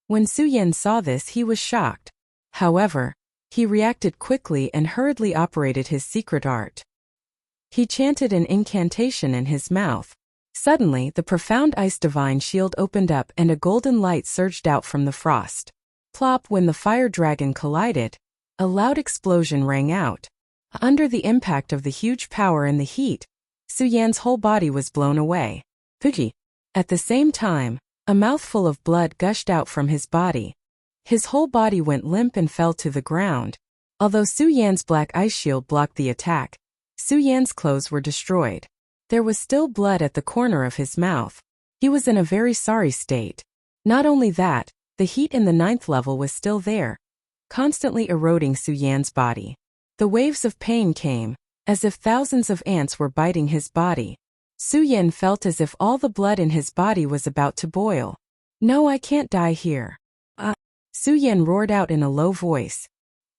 When Su Yan saw this, he was shocked. However, he reacted quickly and hurriedly operated his secret art. He chanted an incantation in his mouth. Suddenly, the profound ice divine shield opened up and a golden light surged out from the frost. Plop! When the fire dragon collided, a loud explosion rang out. Under the impact of the huge power and the heat, Su Yan's whole body was blown away. Fuji! At the same time, a mouthful of blood gushed out from his body. His whole body went limp and fell to the ground. Although Su Yan's black ice shield blocked the attack, Su Yan's clothes were destroyed. There was still blood at the corner of his mouth. He was in a very sorry state. Not only that, the heat in the 9th level was still there, constantly eroding Su Yan's body. The waves of pain came, as if thousands of ants were biting his body. Su Yan felt as if all the blood in his body was about to boil. No, I can't die here. Su Yan roared out in a low voice.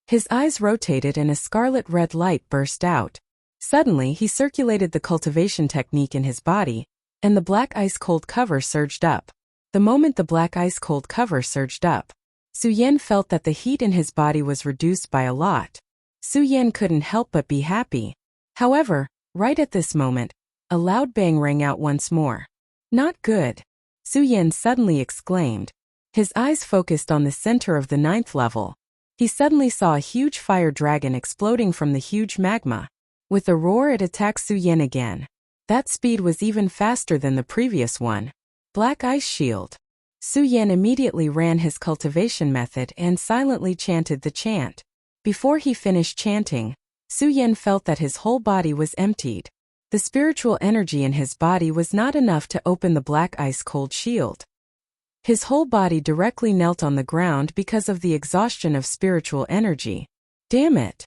His eyes rotated and a scarlet-red light burst out. Suddenly, he circulated the cultivation technique in his body, and the black ice-cold cover surged up. The moment the black ice-cold cover surged up, Su Yan felt that the heat in his body was reduced by a lot. Su Yan couldn't help but be happy. However, right at this moment, a loud bang rang out once more. Not good, Su Yan suddenly exclaimed. His eyes focused on the center of the 9th level. He suddenly saw a huge fire dragon exploding from the huge magma. With a roar, it attacked Su Yan again. That speed was even faster than the previous one. Black ice shield. Su Yan immediately ran his cultivation method and silently chanted the chant. Before he finished chanting, Su Yan felt that his whole body was emptied. The spiritual energy in his body was not enough to open the black ice-cold shield. His whole body directly knelt on the ground because of the exhaustion of spiritual energy. Damn it!